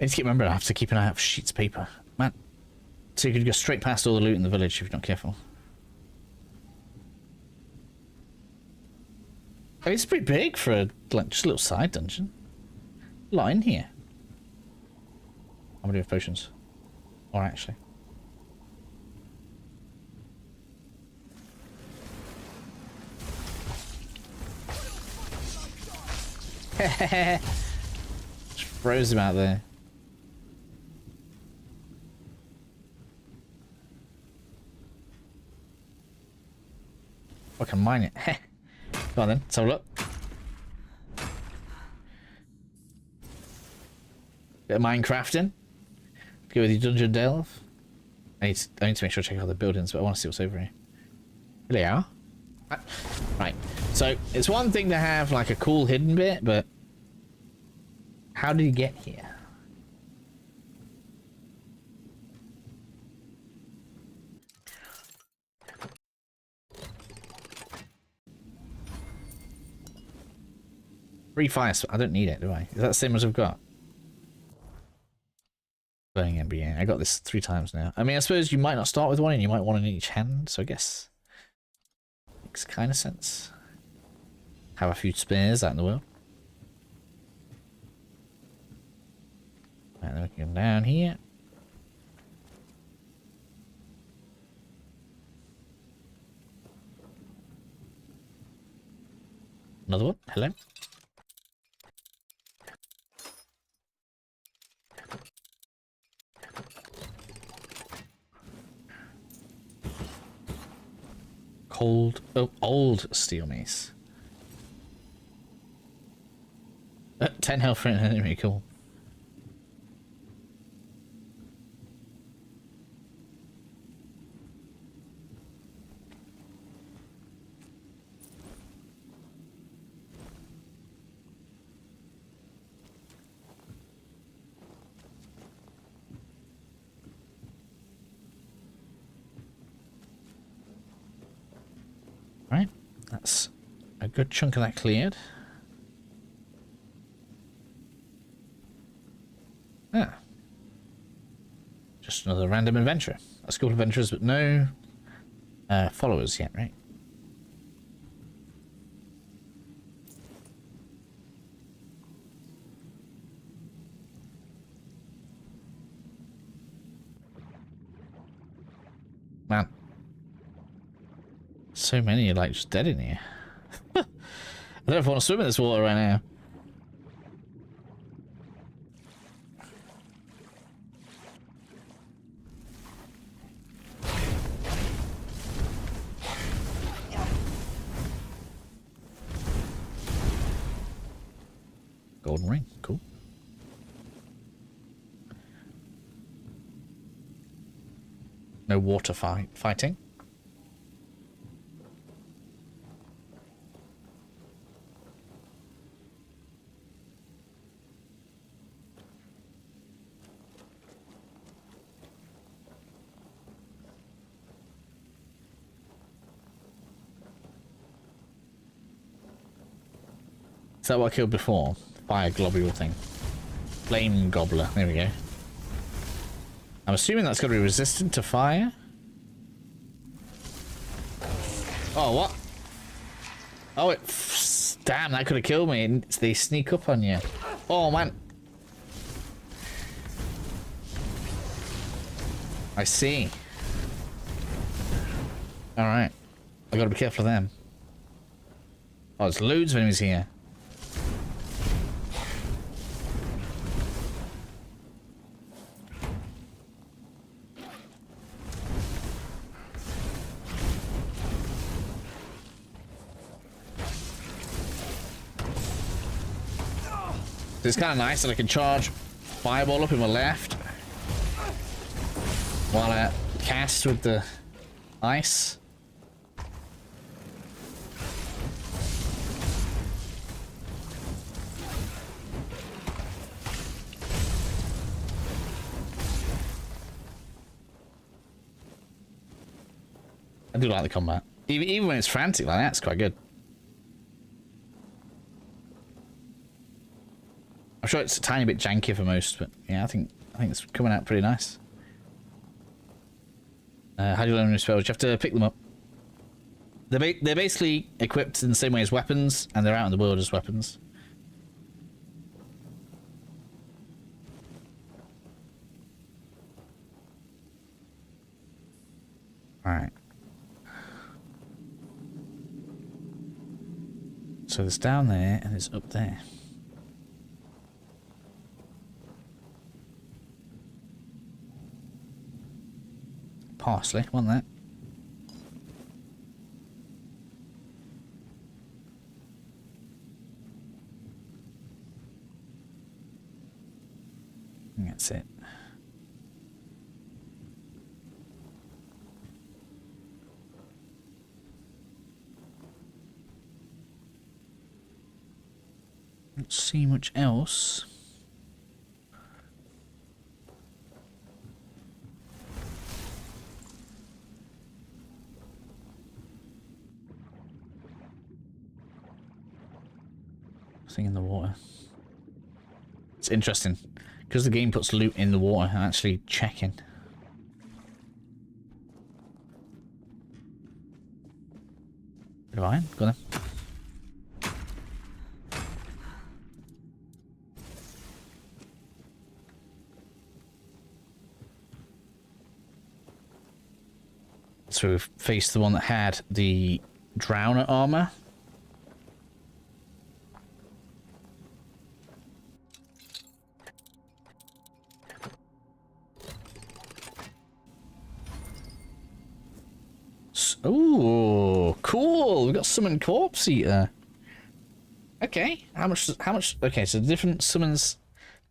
I need to keep remembering I have to keep an eye out for sheets of paper. Man, so you could go straight past all the loot in the village if you're not careful. I mean, it's pretty big for a, like, just a little side dungeon. A lot in here. I'm gonna do with potions. Or actually. Just froze him out there. I can mine it. Come on then, let's have a look. Bit of Minecrafting. Go with your dungeon delve. I need to make sure I check out the buildings, but I want to see what's over here. Here they are. Right, so it's one thing to have like a cool hidden bit, but how did you get here? Free fire. I don't need it, do I? Is that the same as I've got? Burning Ember, yeah. I got this 3 times now. I mean, I suppose you might not start with one and you might want in each hand, so I guess makes kind of sense. Have a few spares out in the world. Right, then we can go down here. Another one. Hello. Old steel mace. 10 health for an enemy, cool. Right, that's a good chunk of that cleared. Ah. Just another random adventurer. A school of adventurers, but no followers yet, right? Man. So many are like just dead in here. I don't know if I want to swim in this water right now. Golden ring, cool. No water fighting. Is that what I killed before? Fire globule thing. Flame gobbler. There we go. I'm assuming that's going to be resistant to fire. Oh, what? Oh, damn, that could have killed me. And they sneak up on you. Oh, man. I see. Alright. I gotta be careful of them. Oh, there's loads of enemies here. It's kind of nice that I can charge fireball up in my left while I cast with the ice. I do like the combat. Even when it's frantic like that, it's quite good. I'm sure it's a tiny bit janky for most, but yeah, I think it's coming out pretty nice. How do you learn new spells? You have to pick them up. They're basically equipped in the same way as weapons, and they're out in the world as weapons. Alright. So there's down there, and there's up there. Parsley, want that. That's it. Don't see much else. Nothing in the water. It's interesting because the game puts loot in the water. I'm actually checking. Bit of iron, go then. So we've faced the one that had the Drowner armor. Ooh, cool. We've got Summon Corpse Eater. Okay, how much, okay, so different summons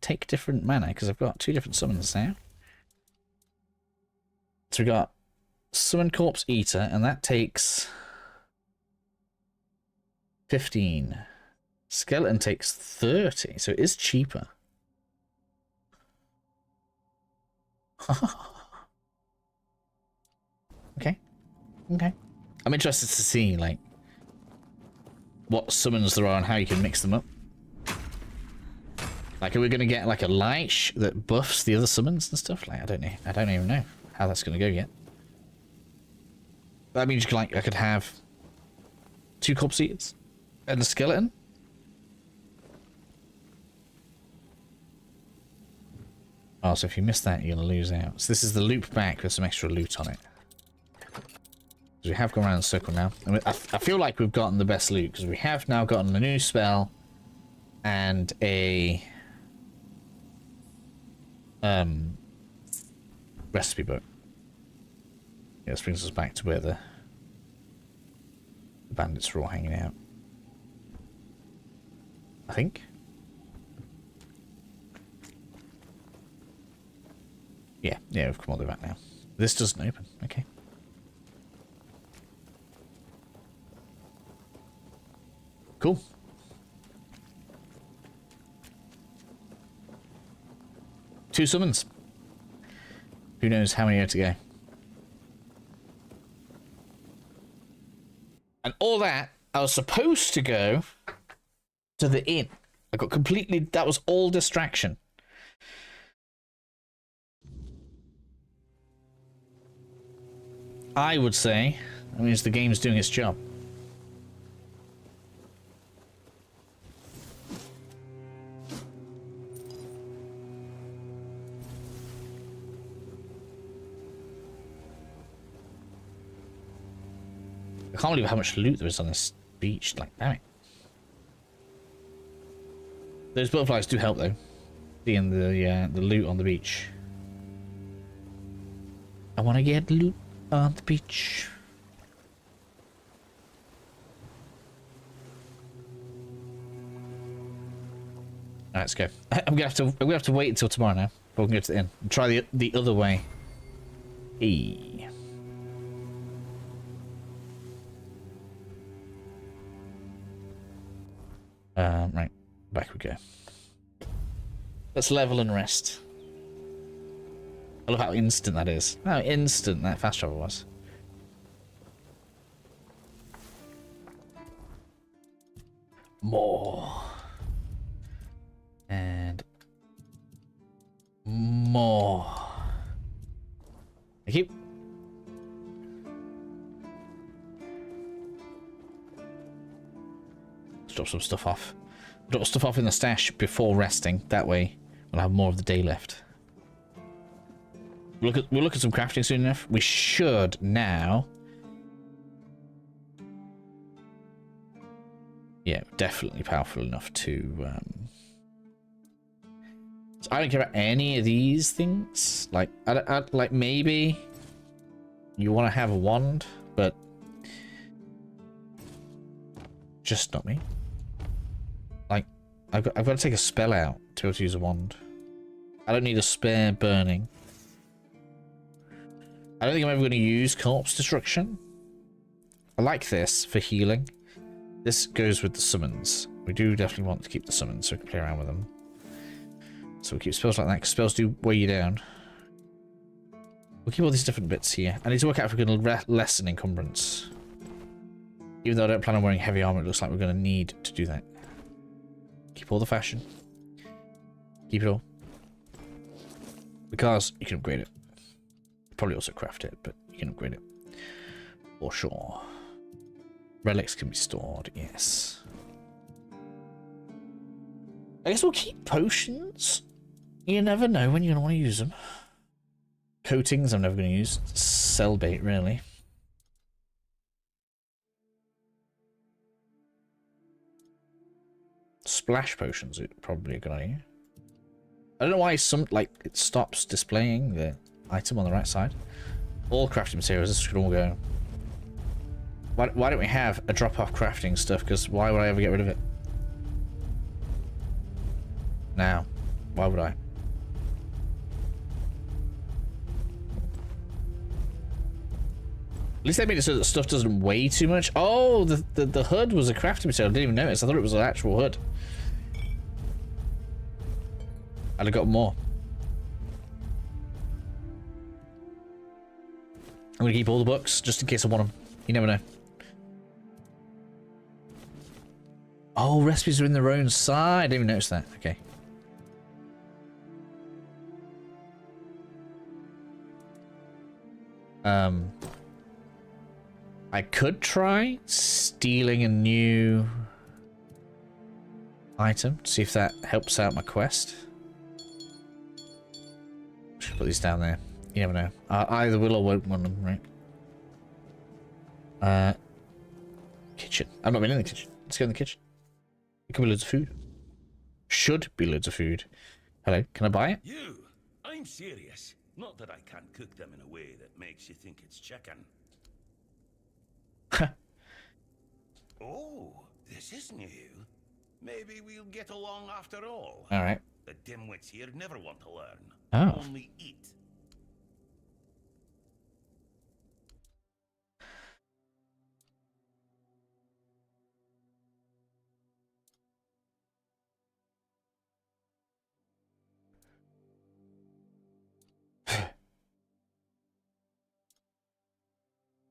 take different mana, because I've got two different summons now. So we got Summon Corpse Eater, and that takes 15. Skeleton takes 30, so it is cheaper. Okay. Okay. I'm interested to see, like, what summons there are and how you can mix them up. Like, are we going to get, like, a Lich that buffs the other summons and stuff? Like, I don't know. I don't even know how that's going to go yet. That means, like, I could have 2 Corpse Eaters and a Skeleton. Oh, so if you miss that, you're going to lose out. So this is the loop back with some extra loot on it. We have gone around the circle now. I mean, I feel like we've gotten the best loot because we have now gotten a new spell and a recipe book. Yeah, this brings us back to where the bandits are all hanging out. I think. Yeah, we've come all the way back now. This doesn't open. Okay. Cool. Two summons. Who knows how many are to go. And all that, I was supposed to go to the inn. I got completely... That was all distraction. I would say that means the game's doing its job. I can't believe how much loot there is on this beach. Like, damn it. Those butterflies do help, though. Seeing the loot on the beach. I want to get loot on the beach. Alright, let's go. I'm gonna have to wait until tomorrow now. Before we can go to the inn. And try the other way. Hey. Right. Back we go. Let's level and rest. I love how instant that is. How instant that fast travel was. More. And more. Thank you. Let's drop some stuff off. Drop stuff off in the stash before resting. That way we'll have more of the day left. We'll look at some crafting soon enough. We should now. Yeah, definitely powerful enough to. So I don't care about any of these things. Like, like maybe you want to have a wand, but just not me. Like, I've got to take a spell out to be able to use a wand. I don't need a spare burning. I don't think I'm ever going to use corpse destruction. I like this for healing. This goes with the summons. We do definitely want to keep the summons so we can play around with them. So we'll keep spells like that, because spells do weigh you down. We'll keep all these different bits here. I need to work out if we're going to lessen encumbrance. Even though I don't plan on wearing heavy armor, it looks like we're going to need to do that. Keep all the fashion. Keep it all. Because you can upgrade it. Probably also craft it, but you can upgrade it. For sure. Relics can be stored, yes. I guess we'll keep potions. You never know when you're going to want to use them. Coatings I'm never going to use. Cell bait, really. Splash potions are probably a good idea. I don't know why it stops displaying the item on the right side. All crafting materials, this should all go. Why don't we have a drop-off crafting stuff? Because why would I ever get rid of it? Now, why would I? At least they made it so that stuff doesn't weigh too much. Oh, the hood was a crafting material. I didn't even notice. I thought it was an actual hood. I'd have got more. I'm gonna keep all the books just in case I want them. You never know. Oh, recipes are in their own side. I didn't even notice that. Okay. I could try stealing a new item to see if that helps out my quest. Should put these down there. You never know. I either will or won't want them, right? Kitchen. I've not been in the kitchen. Let's go in the kitchen. There could be loads of food. Should be loads of food. Hello, can I buy it? You! I'm serious. Not that I can't cook them in a way that makes you think it's chicken. Oh, this is new. Maybe we'll get along after all. Alright. The dimwits here never want to learn. Oh. Only eat.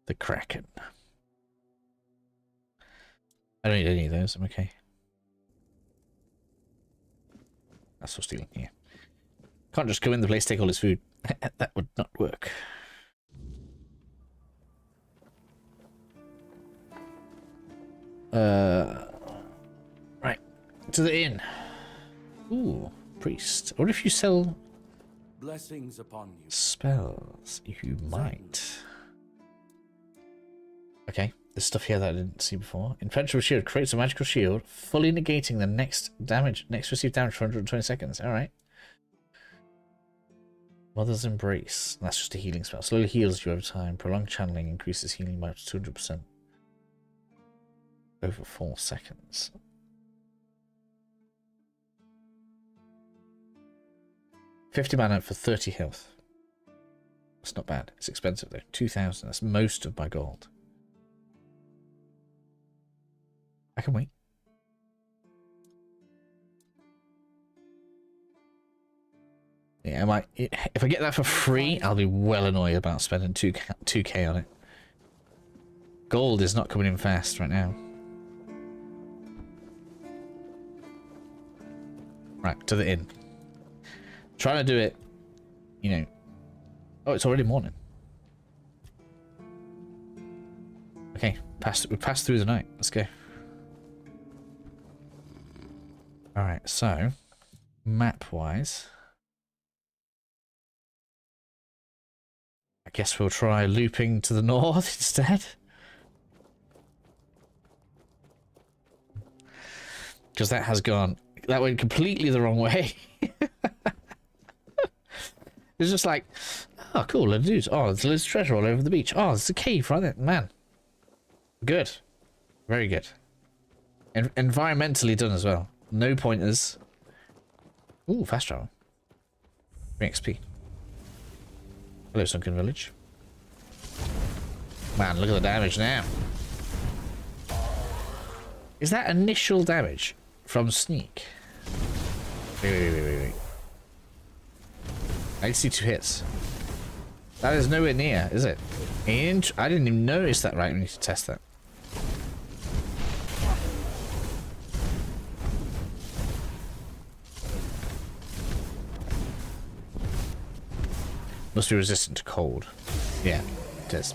The Kraken. I don't need any of those. I'm okay. That's for stealing, yeah. Can't just go in the place, take all his food. That would not work. Right. To the inn. Ooh, priest. What if you sell Blessings upon you. spells? You might. Okay, there's stuff here that I didn't see before. Impenetrable shield creates a magical shield, fully negating the next received damage for 120 seconds. Alright. Mother's Embrace. That's just a healing spell. Slowly heals you over time. Prolonged channeling increases healing by up to 200%. Over 4 seconds. $50 mana for 30 health. That's not bad. It's expensive though. 2,000. That's most of my gold. I can wait. Yeah, if I get that for free, I'll be well annoyed about spending 2k on it. Gold is not coming in fast right now. Right, to the inn. Trying to do it, you know. Oh, it's already morning. Okay, we passed through the night. Let's go. Alright, so map-wise, I guess we'll try looping to the north instead. Because that went completely the wrong way. It's just like, oh cool, let's do. Oh, there's treasure all over the beach. Oh, there's a cave right there. Man. Good. Very good. And environmentally done as well. No pointers. Ooh, fast travel. 3 XP. Hello, sunken village. Man, look at the damage now. Is that initial damage from sneak? Wait. I see 2 hits. That is nowhere near, is it? I didn't even notice that. Right, we need to test that. Must be resistant to cold. Yeah, it is.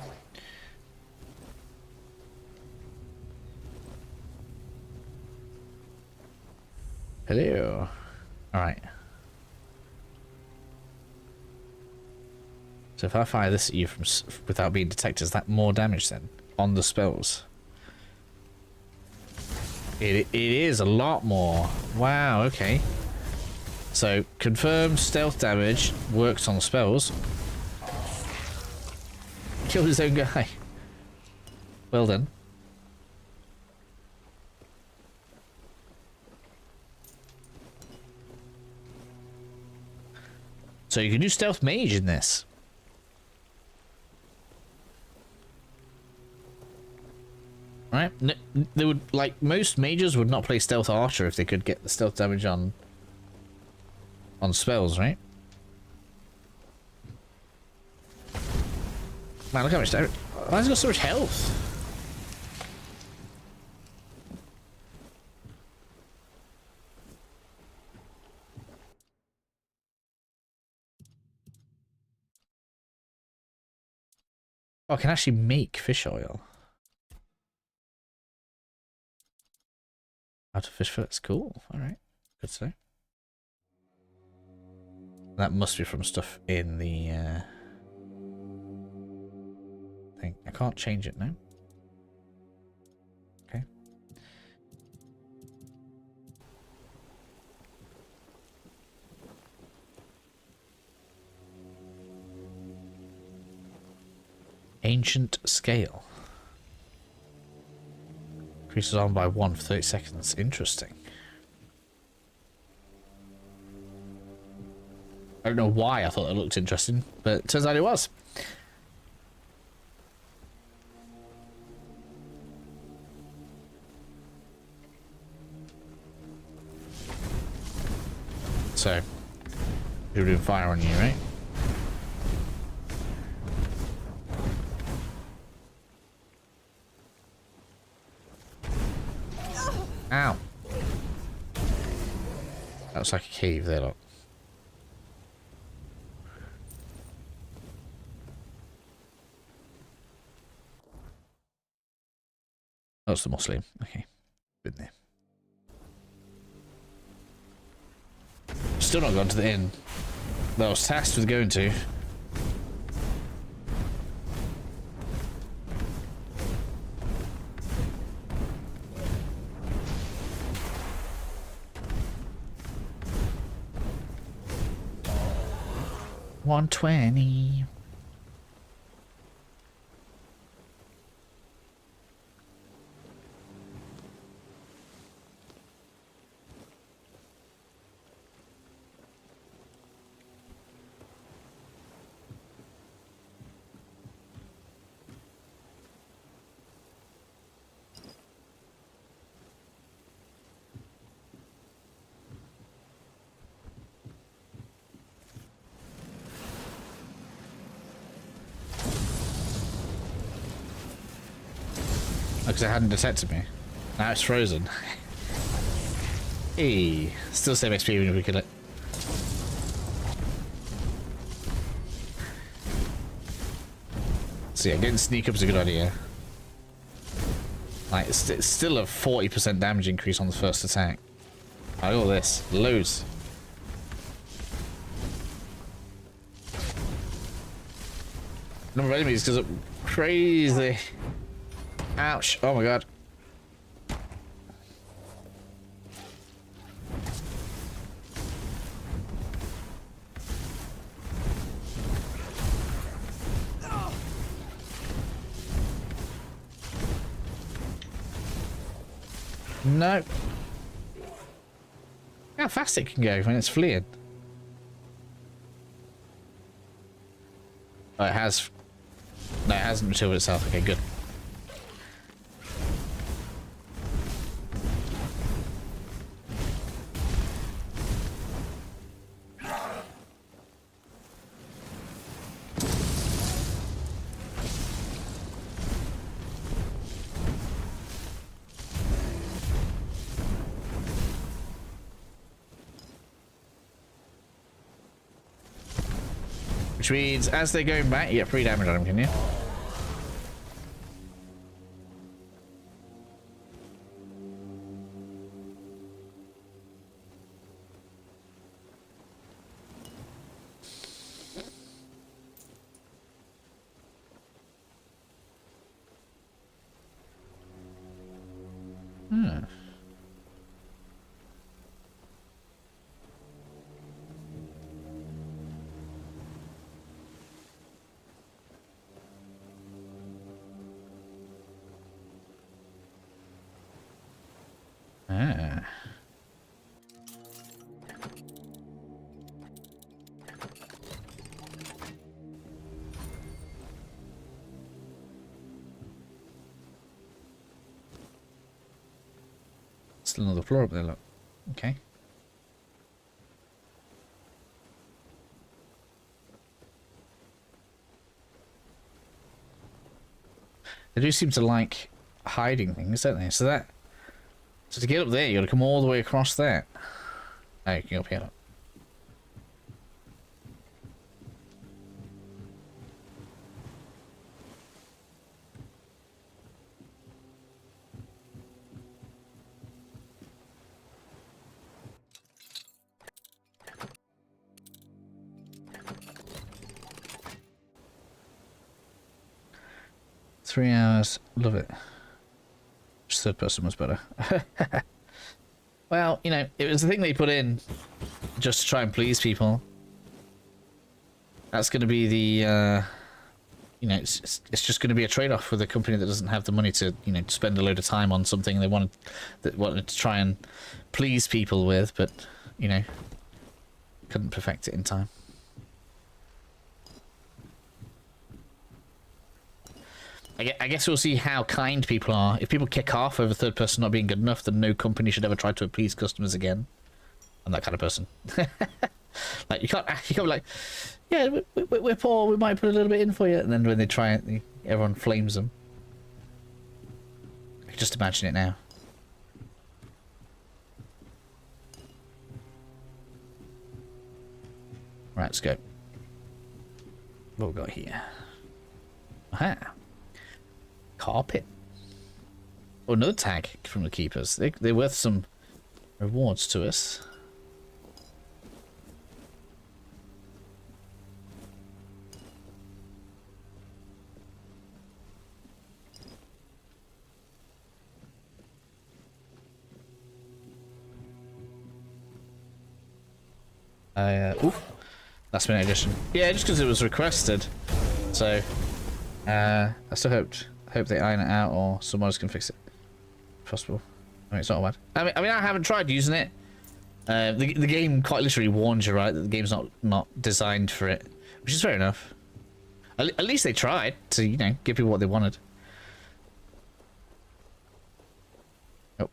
Hello. Alright. So if I fire this at you from without being detected, is that more damage then on the spells? It is a lot more. Wow, okay. So confirmed stealth damage works on spells. Killed his own guy. Well done. So you can do stealth mage in this. Right? They would, like, most mages would not play stealth archer if they could get the stealth damage on spells, right? Man, look how much damage. Why has he got so much health? Oh, I can actually make fish oil. Out of fish fillets, cool. Alright, good to know. That must be from stuff in the thing. I can't change it now. Okay. Ancient scale. Increases on by 1 for 30 seconds. Interesting. I don't know why I thought it looked interesting, but it turns out it was. So, you're doing fire on you, right? Ow. That's like a cave there, look. Oh, it's the Muslim. Okay. Been there. Still not gone to the inn that I was tasked with going to. $120. Because it hadn't detected me. Now it's frozen. Hey, still same XP even if we kill it. So yeah, getting sneak up is a good idea. Like, it's still a 40% damage increase on the first attack. I got this. Loads. Number of enemies goes up crazy. Ouch. Oh my god. No. How fast it can go when it's fleeing. Oh, it has. No, it hasn't returned itself. Okay, good. Which means as they're going back, you get 3 damage on them, can you? Still another floor up there, look. Okay. They do seem to like hiding things, don't they? So to get up there, you got to come all the way across there. Oh, you can go up here. Look. Three hours, love it. Just third person was better. Well, you know, it was the thing they put in just to try and please people. That's going to be the, you know, it's just going to be a trade-off with a company that doesn't have the money to, you know, spend a load of time on something they wanted to try and please people with, but, you know, couldn't perfect it in time. I guess we'll see how kind people are. If people kick off over third person not being good enough, then no company should ever try to appease customers again. I'm that kind of person. Like you can't be like, yeah, we're poor, we might put a little bit in for you, and then when they try it, everyone flames them. I can just imagine it now. Right, let's go. What we got here? Aha. Carpet. Oh, another tag from the keepers. They're worth some rewards to us. Last minute edition. Yeah, just because it was requested. So, I still hope they iron it out or someone else can fix it. If possible. I mean, it's not bad. I mean, I haven't tried using it. The game quite literally warns you, right, that the game's not designed for it, which is fair enough. At least they tried to, you know, give people what they wanted. Oh.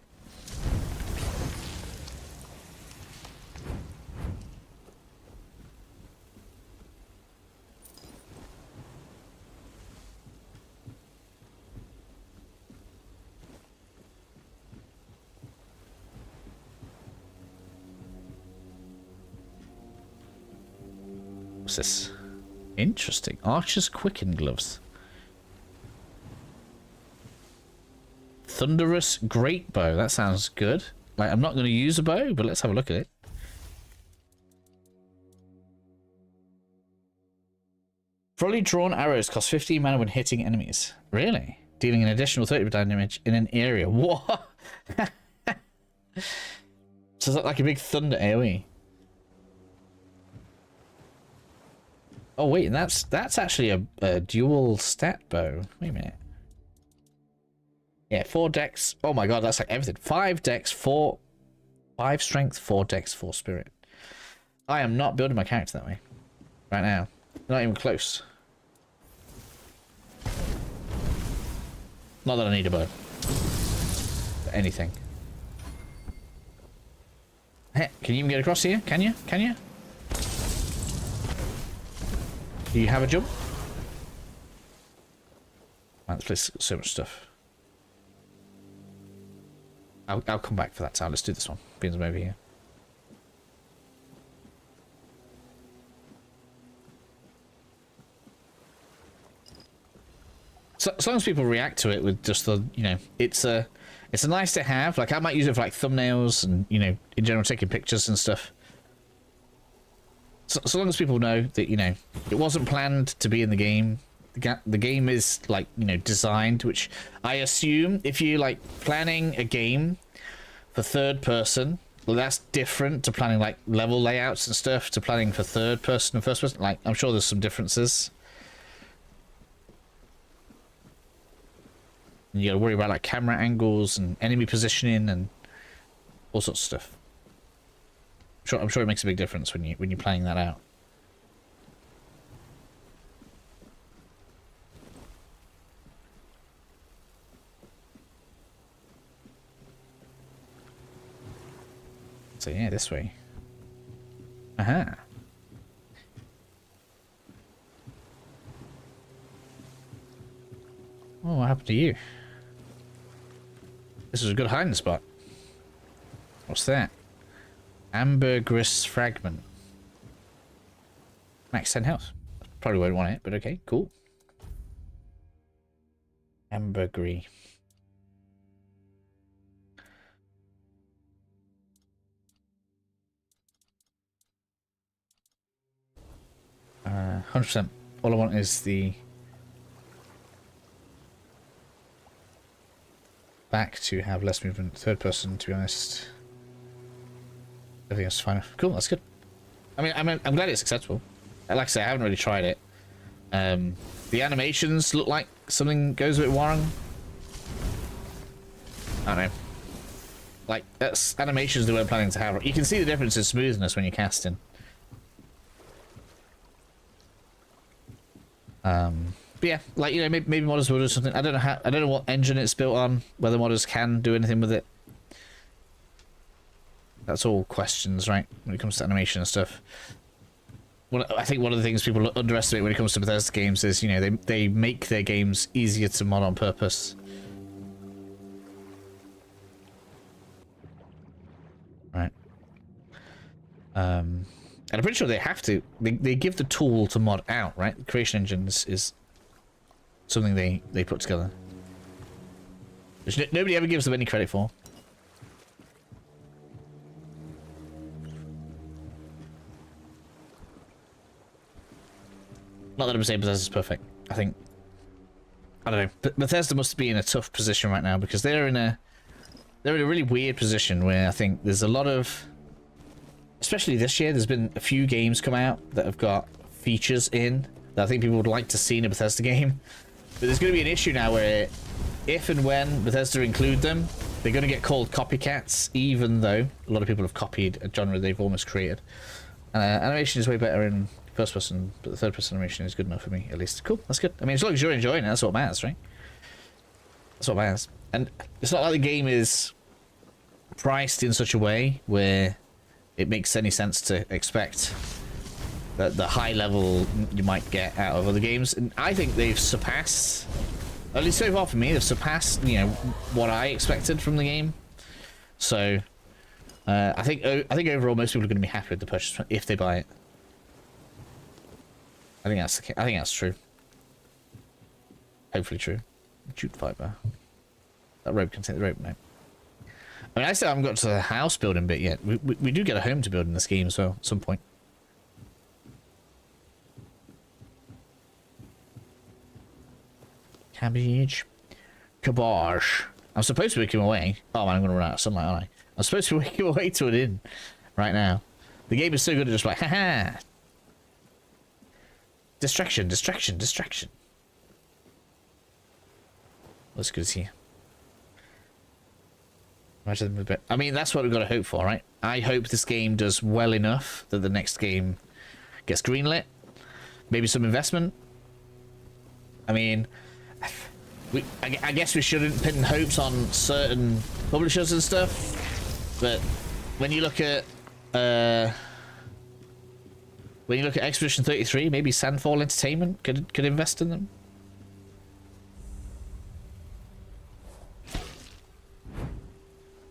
What's this? Interesting. Archer's Quicken Gloves. Thunderous Great Bow. That sounds good. Like, I'm not going to use a bow, but let's have a look at it. Fully drawn arrows cost 15 mana when hitting enemies. Really? Dealing an additional 30 damage in an area. What? So is that like a big thunder AoE? Oh wait, that's actually a dual stat bow. Wait a minute. Yeah, 4 dex. Oh my god, that's like everything. 5 dex, 5 strength, 4 dex, 4 spirit. I am not building my character that way. Right now. Not even close. Not that I need a bow. For anything. Hey, can you even get across here? Can you? Can you? Do you have a jump? Man, this place has got so much stuff. I'll come back for that time. Let's do this one. Beans them over here. So as long as people react to it with just the, you know, it's a nice to have. Like, I might use it for like thumbnails and, you know, in general taking pictures and stuff. So long as people know that, you know, it wasn't planned to be in the game. The game is, like, you know, designed, which I assume if you're, like, planning a game for third person, well, that's different to planning, like, level layouts and stuff to planning for third person and first person. Like, I'm sure there's some differences. And you gotta worry about, like, camera angles and enemy positioning and all sorts of stuff. I'm sure it makes a big difference when you're planning that out. So yeah, this way. Aha. Oh, what happened to you? This is a good hiding spot. What's that? Ambergris Fragment. Max 10 health. Probably won't want it, but okay, cool. Ambergris. 100%. All I want is the back to have less movement. Third person, to be honest. Everything else is fine. Cool, that's good. I mean, I'm glad it's acceptable. Like I say, I haven't really tried it. The animations look like something goes a bit wrong. I don't know. Like, that's animations they weren't planning to have. You can see the difference in smoothness when you're casting. But yeah, like, you know, maybe modders will do something. I don't know what engine it's built on. Whether modders can do anything with it. That's all questions, right? When it comes to animation and stuff. Well, I think one of the things people underestimate when it comes to Bethesda games is, you know, they make their games easier to mod on purpose. Right. I'm pretty sure they have to. They give the tool to mod out, right? The creation engine is something they put together. Which nobody ever gives them any credit for. Not that I'm saying Bethesda's perfect. I think... I don't know. Bethesda must be in a tough position right now because they're in a really weird position where I think there's a lot of... Especially this year, there's been a few games come out that have got features in that I think people would like to see in a Bethesda game. But there's going to be an issue now where if and when Bethesda include them, they're going to get called copycats, even though a lot of people have copied a genre they've almost created. Animation is way better in first person, but the third person animation is good enough for me, at least. Cool, that's good. I mean, as long as you're enjoying it, that's what matters, right? That's what matters. And it's not like the game is priced in such a way where it makes any sense to expect that the high level you might get out of other games. And I think they've surpassed, at least so far for me, they've surpassed, you know, what I expected from the game. So I think overall most people are going to be happy with the purchase if they buy it. I think that's true. Hopefully true. Jute fiber. That rope can take the rope now. I mean, I still haven't got to the house building bit yet. We do get a home to build in this game as well, at some point. Cabbage. Cabbage. I'm supposed to be waking away. Oh man, I'm going to run out of sunlight, aren't I? I'm supposed to be waking away to an inn right now. The game is so good at just like, haha. Distraction, distraction, distraction. What's good here? Imagine them a bit. I mean, that's what we've got to hope for, right? I hope this game does well enough that the next game gets greenlit. Maybe some investment. I mean, I guess we shouldn't pin hopes on certain publishers and stuff, but when you look at Expedition 33, maybe Sandfall Entertainment could invest in them.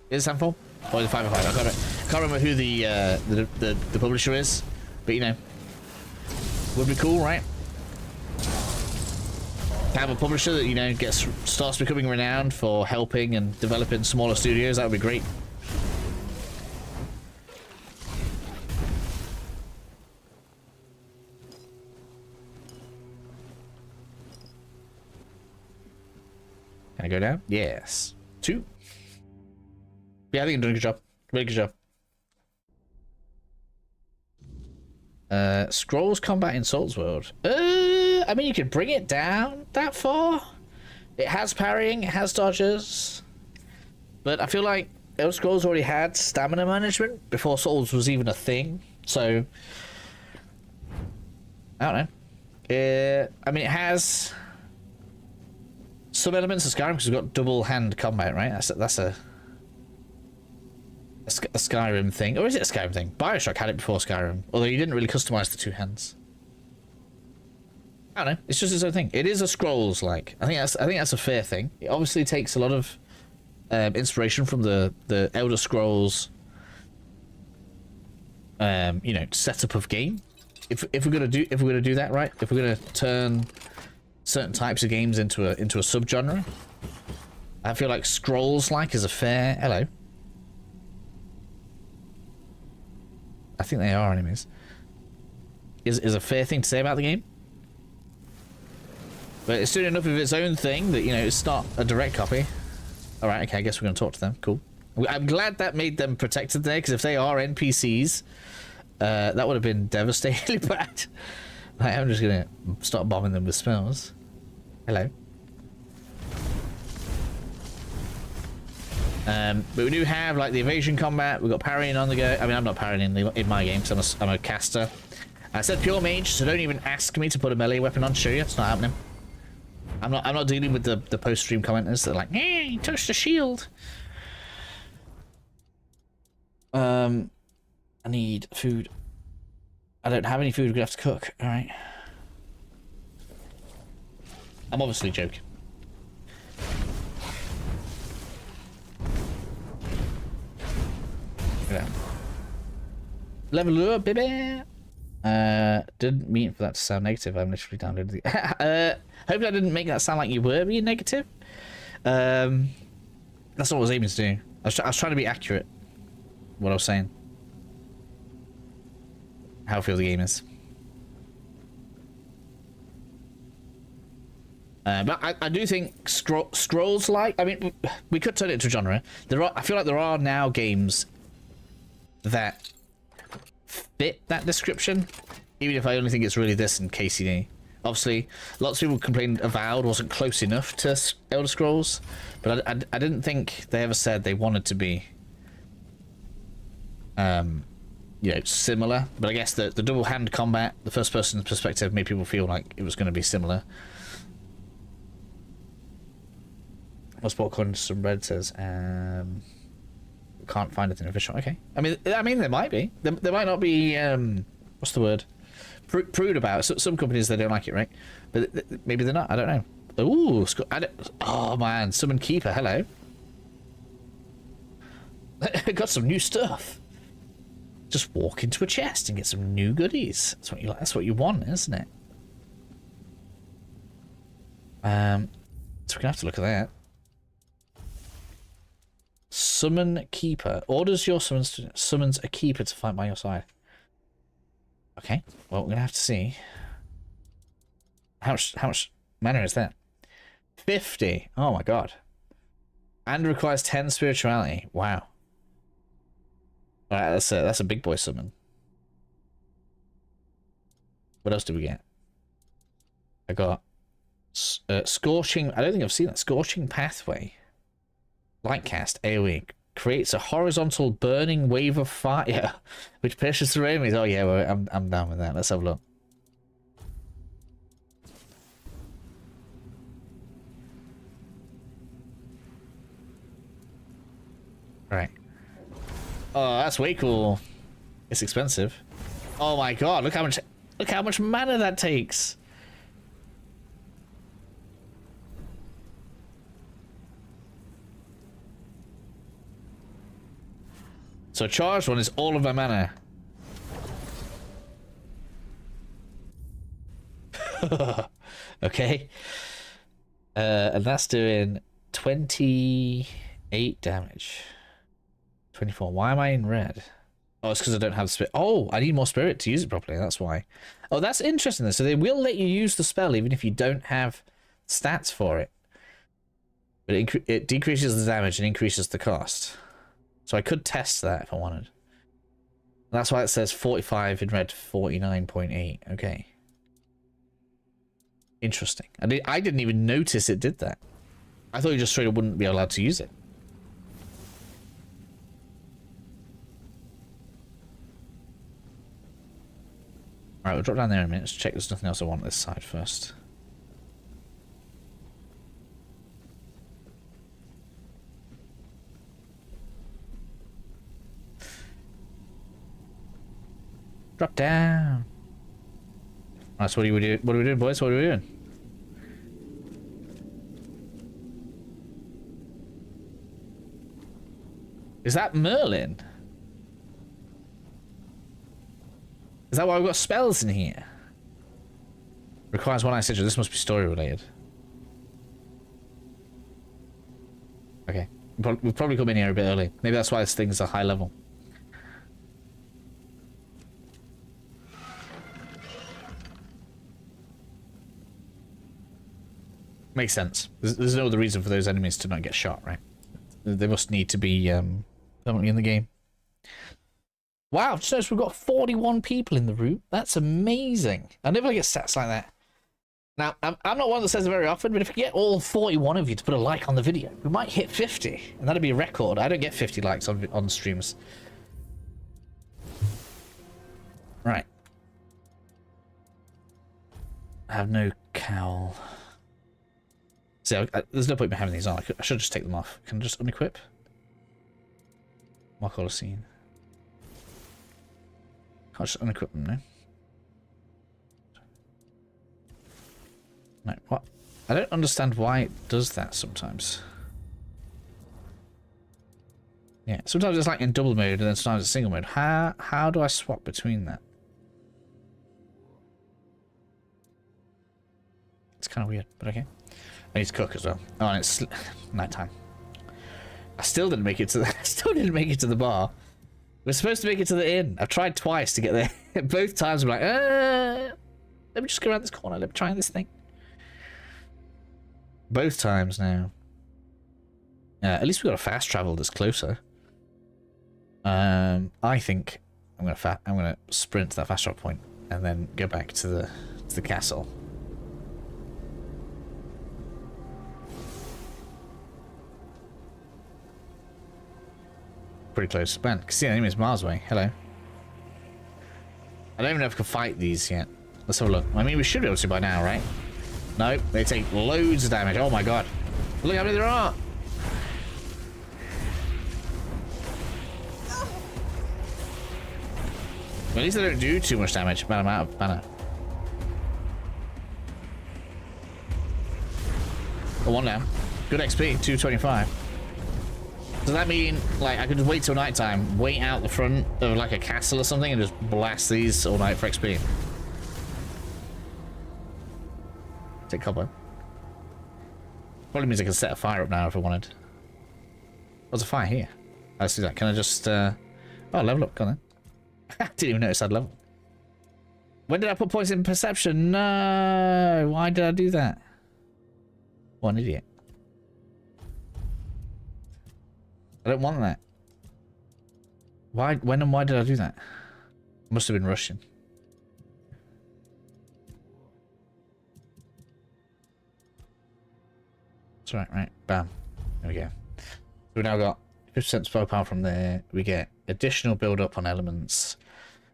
Is it Sandfall? Or is it 505? I can't remember who the publisher is, but you know, would be cool, right? To have a publisher that, you know, starts becoming renowned for helping and developing smaller studios. That would be great. Can I go down? Yes. 2. Yeah, I think I'm doing a good job. Really good job. Scrolls combat in Souls World. I mean, you could bring it down that far. It has parrying, it has dodges. But I feel like Elder Scrolls already had stamina management before Souls was even a thing. So, I don't know. I mean, it has some elements of Skyrim because we've got double hand combat, right? That's a Skyrim thing. Or is it a Skyrim thing? Bioshock had it before Skyrim, although you didn't really customize the 2 hands. I don't know. It's just its own thing. It is a Scrolls like. I think that's a fair thing. It obviously takes a lot of inspiration from the Elder Scrolls, you know, setup of game. If we're gonna do that right, if we're gonna turn certain types of games into a subgenre, I feel like Scrolls like is a fair. Hello. I think they are enemies. Is a fair thing to say about the game. But it's doing enough of its own thing that, you know, it's not a direct copy. Alright, okay, I guess we're going to talk to them. Cool. I'm glad that made them protected there, because if they are NPCs, that would have been devastatingly bad. Like, I'm just going to start bombing them with spells. Hello. But we do have, like, the evasion combat. We've got parrying on the go. I mean, I'm not parrying in my game, because I'm a caster. I said pure mage, so don't even ask me to put a melee weapon on to show you. It's not happening. I'm not dealing with the post-stream commenters that are like, hey, he touched the shield. I need food. I don't have any food. We're gonna have to cook. All right. I'm obviously joking. Yeah. Level up, baby. Didn't mean for that to sound negative. I'm literally downloaded the... hopefully I didn't make that sound like you were being negative. That's what I was aiming to do. I was trying to be accurate. What I was saying. How I feel the game is. But I do think scrolls-like... I mean, we could turn it into a genre. I feel like there are now games that fit that description, even if I only think it's really this in KCD. Obviously, lots of people complained Avowed wasn't close enough to Elder Scrolls, but I didn't think they ever said they wanted to be, you know, similar. But I guess the double hand combat, the first person perspective, made people feel like it was going to be similar. What's what according to some red says? Can't find it in official. Okay. I mean, there might be. There might not be. What's the word? Prude about it. So, some companies, they don't like it, right? But maybe they're not. I don't know. Ooh, oh man, Summon Keeper. Hello. Got some new stuff. Just walk into a chest and get some new goodies. That's what you like. That's what you want, isn't it? So we're gonna have to look at that. Summon Keeper. Orders your summons a keeper to fight by your side. Okay. Well, we're gonna have to see. How much mana is that? 50. Oh my god. And requires 10 spirituality. Wow. Alright, that's a big boy summon. What else do we get? I got Scorching. I don't think I've seen that. Scorching Pathway. Lightcast AoE creates a horizontal burning wave of fire which pierces through enemies. Oh yeah, well, I'm down with that. Let's have a look. Right. Oh, that's way cool. It's expensive. Oh my god, look how much mana that takes. So charged one is all of my mana. Okay. And that's doing 28 damage. 24. Why am I in red? Oh, it's because I don't have spirit. Oh, I need more spirit to use it properly. That's why. Oh, that's interesting. So they will let you use the spell even if you don't have stats for it. But it decreases the damage and increases the cost. So I could test that if I wanted. That's why it says 45 in red, 49.8. Okay. Interesting. I didn't even notice it did that. I thought you just straight up wouldn't be allowed to use it. Alright, we'll drop down there in a minute. Let's check there's nothing else I want this side first. Drop down. Alright, so what are we doing, boys? What are we doing? Is that Merlin? Is that why we've got spells in here? Requires one eye sigil. This must be story related. Okay. We've probably come in here a bit early. Maybe that's why this thing's a high level. Makes sense. There's no other reason for those enemies to not get shot, right? They must need to be permanently in the game. Wow, I've just noticed we've got 41 people in the room. That's amazing. I never get stats like that. Now, I'm not one that says it very often, but if we get all 41 of you to put a like on the video, we might hit 50, and that'd be a record. I don't get 50 likes on streams. Right. I have no cowl. See, there's no point in having these on. I should just take them off. Can I just unequip? Mark all scene. Can't just unequip them now. No, what? I don't understand why it does that sometimes. Yeah, sometimes it's like in double mode and then sometimes it's single mode. How do I swap between that? It's kind of weird, but okay. I need to cook as well. Oh, and it's nighttime. I still didn't make it to the bar. We're supposed to make it to the inn. I've tried twice to get there. Both times I'm like, let me just go around this corner. Let me try this thing. Both times now. At least we got a fast travel that's closer. I think I'm gonna sprint to that fast travel point and then go back to the castle. Pretty close. Man, can see the enemies miles away. Hello. I don't even know if I can fight these yet. Let's have a look. I mean, we should be able to by now, right? No, they take loads of damage. Oh my god. Look how many there are. At least they don't do too much damage, but I'm out of mana. Oh, one down. Good XP, 225. Does that mean, like, I could just wait till nighttime, wait out the front of, like, a castle or something, and just blast these all night for XP? Take cobweb. Probably means I can set a fire up now if I wanted. There's a fire here. I see that. Can I just, oh, level up. Go on then. I didn't even notice I'd level. When did I put points in perception? No! Why did I do that? What an idiot. I don't want that. Why? When and why did I do that? Must have been rushing. That's right, right. Bam. There we go. So we've now got 50% spell power from there. We get additional build up on elements.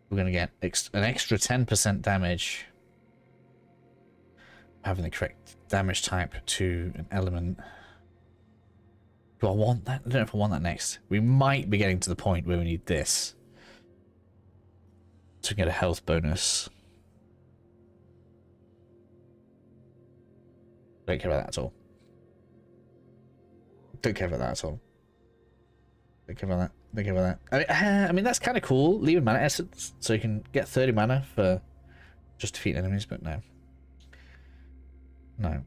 We're going to get an extra 10% damage. Having the correct damage type to an element. Do I want that? I don't know if I want that next. We might be getting to the point where we need this to get a health bonus. Don't care about that at all. Don't care about that at all. Don't care about that. Don't care about that. I mean that's kind of cool. Leaving mana essence, so you can get 30 mana for just defeating enemies, but no. No.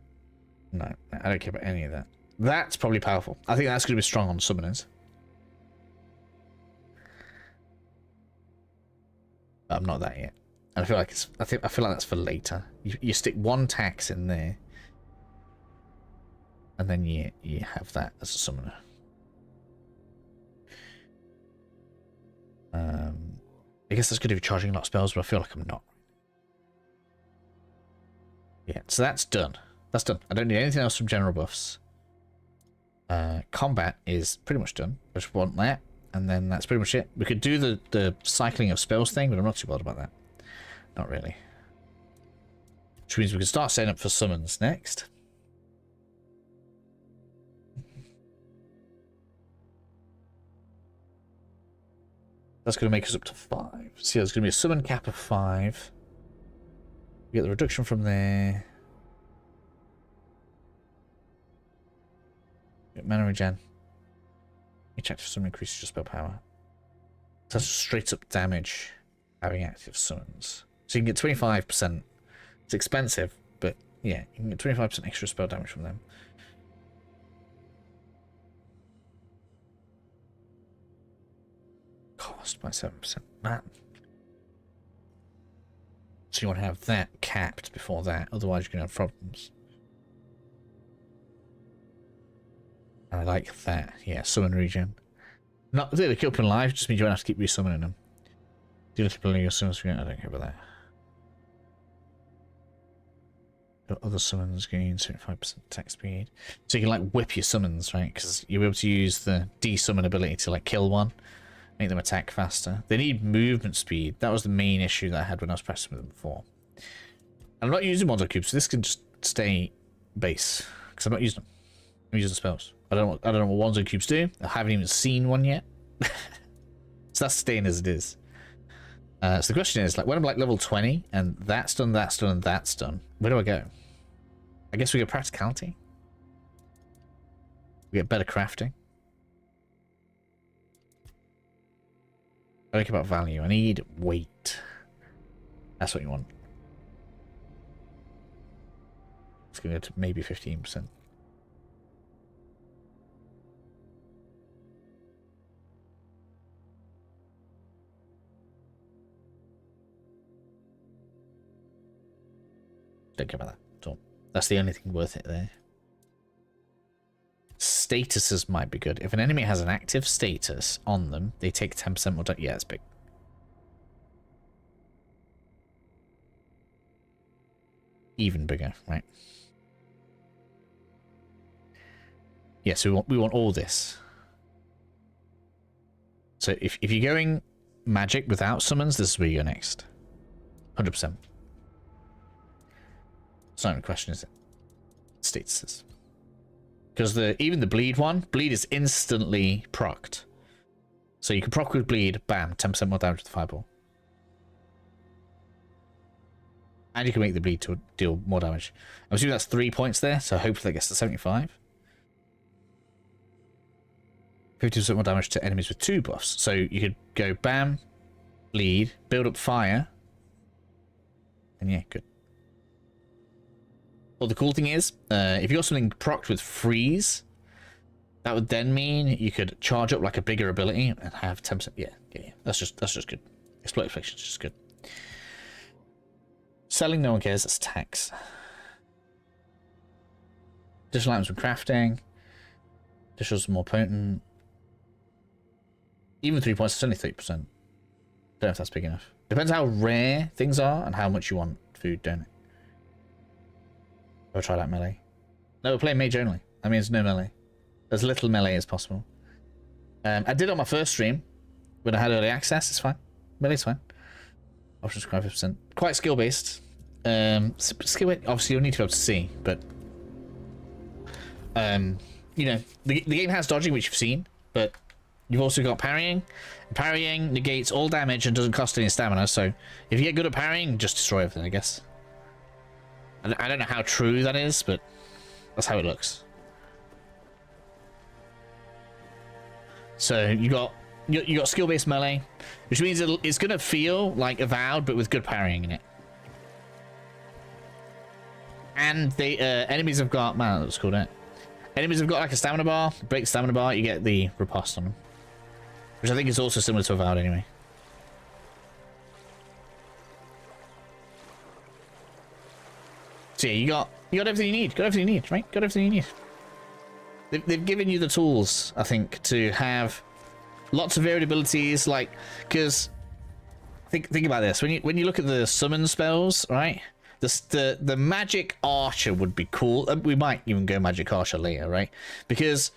No. I don't care about any of that. That's probably powerful. I think that's going to be strong on summoners. But I'm not that yet. And I feel like it's. I feel like that's for later. You stick one tax in there, and then you have that as a summoner. I guess that's good if you're charging a lot of spells, but I feel like I'm not. Yeah, so that's done. That's done. I don't need anything else from general buffs. Combat is pretty much done. I just want that, and then that's pretty much it. We could do the cycling of spells thing, but I'm not too bothered about that. Not really. Which means we can start setting up for summons next. That's going to make us up to 5. So yeah, there's going to be a summon cap of 5. We get the reduction from there. Get mana regen. Each active summon increases your spell power. So that's straight up damage having active summons. So you can get 25%. It's expensive, but yeah, you can get 25% extra spell damage from them. Cost by 7%. Man. So you want to have that capped before that, otherwise you're going to have problems. I like that. Yeah, summon regen. Not that they kill people alive, just means you won't have to keep resummoning them. Do you people your summons? I don't care about that. Got other summons gain 75% attack speed. So you can like whip your summons, right? Because you'll be able to use the de-summon ability to like kill one. Make them attack faster. They need movement speed. That was the main issue that I had when I was pressing with them before. I'm not using Mondo Cubes, so this can just stay base. Because I'm not using them. I'm using spells. I don't know what Wanzo Cubes do. I haven't even seen one yet. So that's staying as it is. So the question is, like, when I'm like level 20 and that's done, that's done, and that's done, where do I go? I guess we get practicality. We get better crafting. I don't care about value. I need weight. That's what you want. It's going to go to maybe 15%. Don't care about that. So that's the only thing worth it there. Statuses might be good. If an enemy has an active status on them, they take 10% more damage. Yeah, it's big. Even bigger, right? Yeah, so we want all this. So if you're going magic without summons, this is where you go next. 100%. It's not even a question, is it? Statuses. Because even the bleed one, bleed is instantly procced. So you can proc with bleed, bam, 10% more damage with the fireball. And you can make the bleed to deal more damage. I'm assuming that's 3 points there, so hopefully that gets to 75. 50% more damage to enemies with 2 buffs. So you could go bam, bleed, build up fire. And yeah, good. Well, the cool thing is, if you got something procced with freeze, that would then mean you could charge up like a bigger ability and have 10%. Yeah. That's just good. Exploit affliction is just good. Selling, no one cares. That's tax. Additional items from crafting. Additional more potent. Even 3 points. It's only 3%. Don't know if that's big enough. Depends how rare things are and how much you want food, don't it? I'll try that melee. No, we're playing mage only. That means no melee. As little melee as possible. I did on my first stream when I had early access. It's fine. Melee's fine. Options require 50%. Quite skill based. Skill based. Obviously, you'll need to be able to see, but you know, the game has dodging, which you've seen, but you've also got parrying. Parrying negates all damage and doesn't cost any stamina. So if you get good at parrying, just destroy everything, I guess. I don't know how true that is, but that's how it looks. So you got skill-based melee, which means it's gonna feel like Avowed, but with good parrying in it. And the enemies have got, man, that was cool, isn't it? Enemies have got like a stamina bar. Break the stamina bar, you get the riposte on them, which I think is also similar to Avowed anyway. So yeah, you got everything you need. Got everything you need, right? Got everything you need. They've given you the tools, I think, to have lots of varied abilities. Like, because think about this. When you look at the summon spells, right? The magic archer would be cool. We might even go magic archer later, right? Because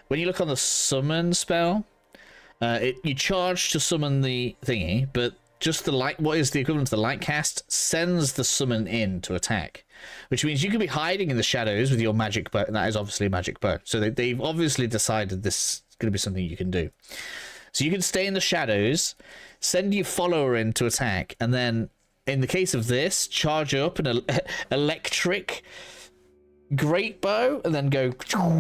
when you look on the summon spell, you charge to summon the thingy, but just the light, what is the equivalent to the light cast, sends the summon in to attack, which means you could be hiding in the shadows with your magic bow, and that is obviously a magic bow. So they've obviously decided this is going to be something you can do. So you can stay in the shadows, send your follower in to attack, and then in the case of this, charge up an electric great bow, and then go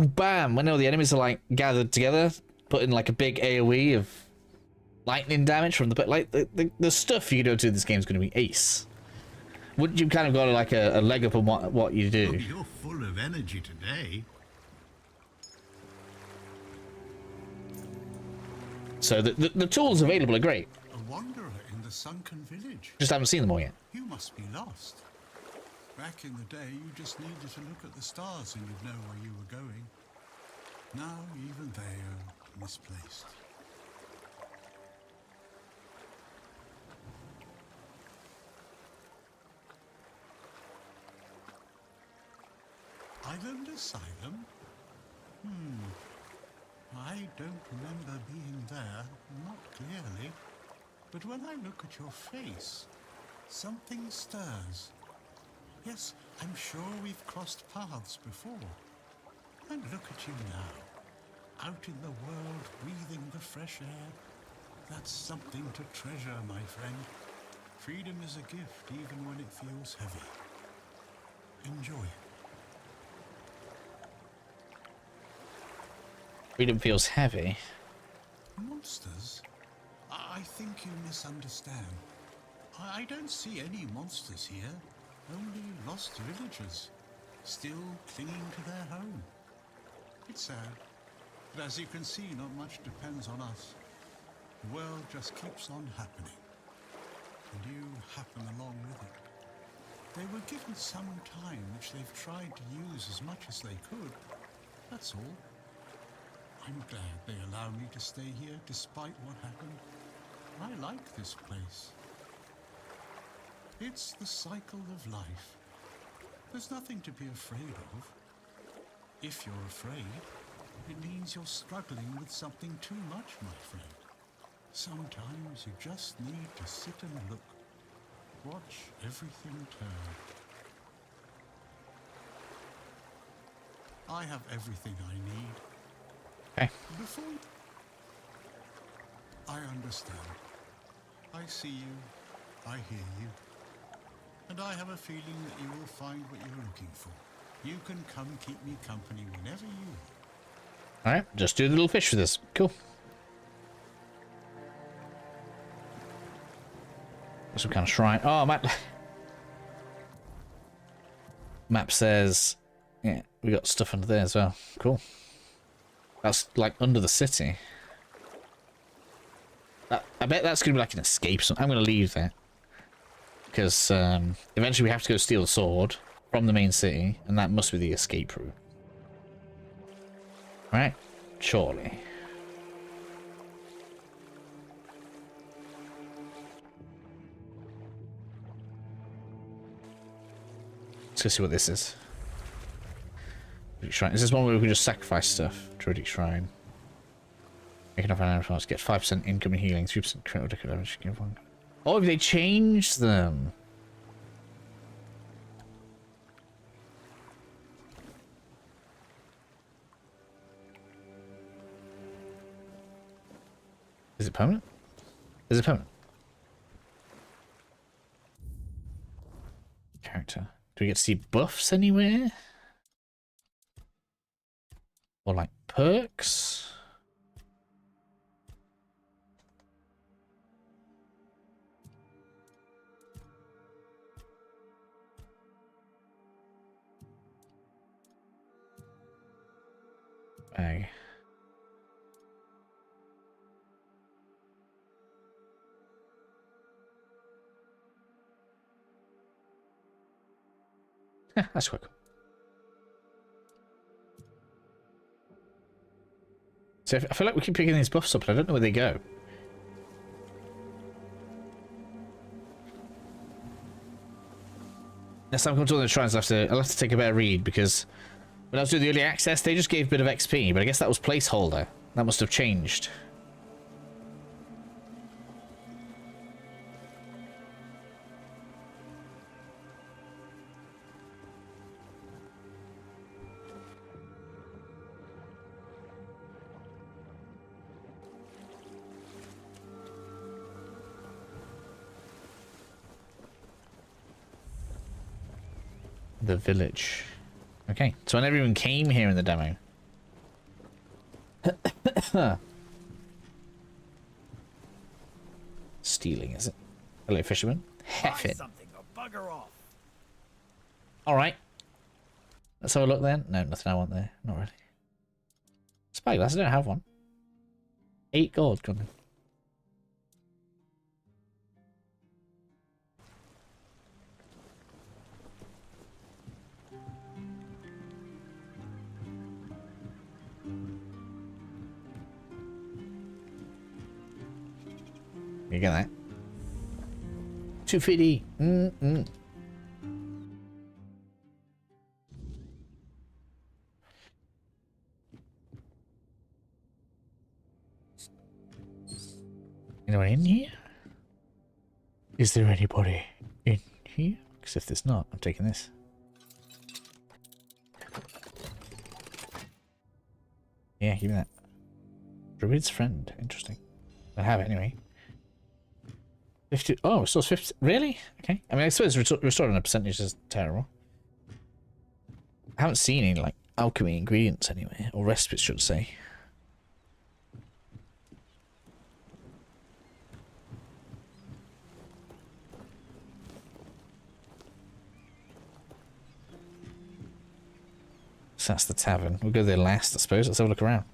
bam when all the enemies are like gathered together, put in like a big AoE of lightning damage from the stuff you can do in this game is going to be ace. Wouldn't you kind of got like a leg up on what you do? Oh, you're full of energy today. So the tools available are great. A wanderer in the sunken village. Just haven't seen them all yet. You must be lost. Back in the day, you just needed to look at the stars and you'd know where you were going. Now, even they are misplaced. Island Asylum? I don't remember being there, not clearly. But when I look at your face, something stirs. Yes, I'm sure we've crossed paths before. And look at you now, out in the world, breathing the fresh air. That's something to treasure, my friend. Freedom is a gift, even when it feels heavy. Enjoy it. Freedom feels heavy. Monsters? I think you misunderstand. I don't see any monsters here, only lost villagers, still clinging to their home. It's sad, but as you can see, not much depends on us. The world just keeps on happening, and you happen along with it. They were given some time, which they've tried to use as much as they could. That's all. I'm glad they allow me to stay here despite what happened. I like this place. It's the cycle of life. There's nothing to be afraid of. If you're afraid, it means you're struggling with something too much, my friend. Sometimes you just need to sit and look. Watch everything turn. I have everything I need. Okay. Before I understand. I see you. I hear you. And I have a feeling that you will find what you're looking for. You can come keep me company whenever you want. Alright, just do the little fish for this. Cool. Some kind of shrine. Oh, map. Map says, yeah, we got stuff under there as well. Cool. That's like under the city. I bet that's gonna be like an escape. So I'm gonna leave that because eventually we have to go steal a sword from the main city, and that must be the escape route. Right? Surely. Let's go see what this is. Shrine. Is this one where we can just sacrifice stuff? Druidic Shrine. Make enough animals, get 5% incoming healing, 3% critical damage. Oh, have they changed them? Is it permanent? Is it permanent? Character. Do we get to see buffs anywhere? Or like perks? Bag. That's quick. So I feel like we keep picking these buffs up, but I don't know where they go. Next time I come to one of the shrines, I'll have to take a better read, because when I was doing the early access, they just gave a bit of XP, but I guess that was placeholder. That must have changed. The village. Okay, so I never even came here in the demo. Stealing, is it? Hello, fisherman. Heffin. Alright. Let's have a look then. No, nothing I want there. Not really. Spyglass, I don't have one. 8 gold, come on. You get that? 250. Anyone in here? Is there anybody in here? Because if there's not, I'm taking this. Yeah, give me that. Druid's friend. Interesting. I have it anyway. 50. Oh, so it's 50. Really? Okay. I mean, I suppose restored on a percentage is terrible. I haven't seen any, like, alchemy ingredients anyway. Or recipes, should say. So that's the tavern. We'll go there last, I suppose. Let's have a look around.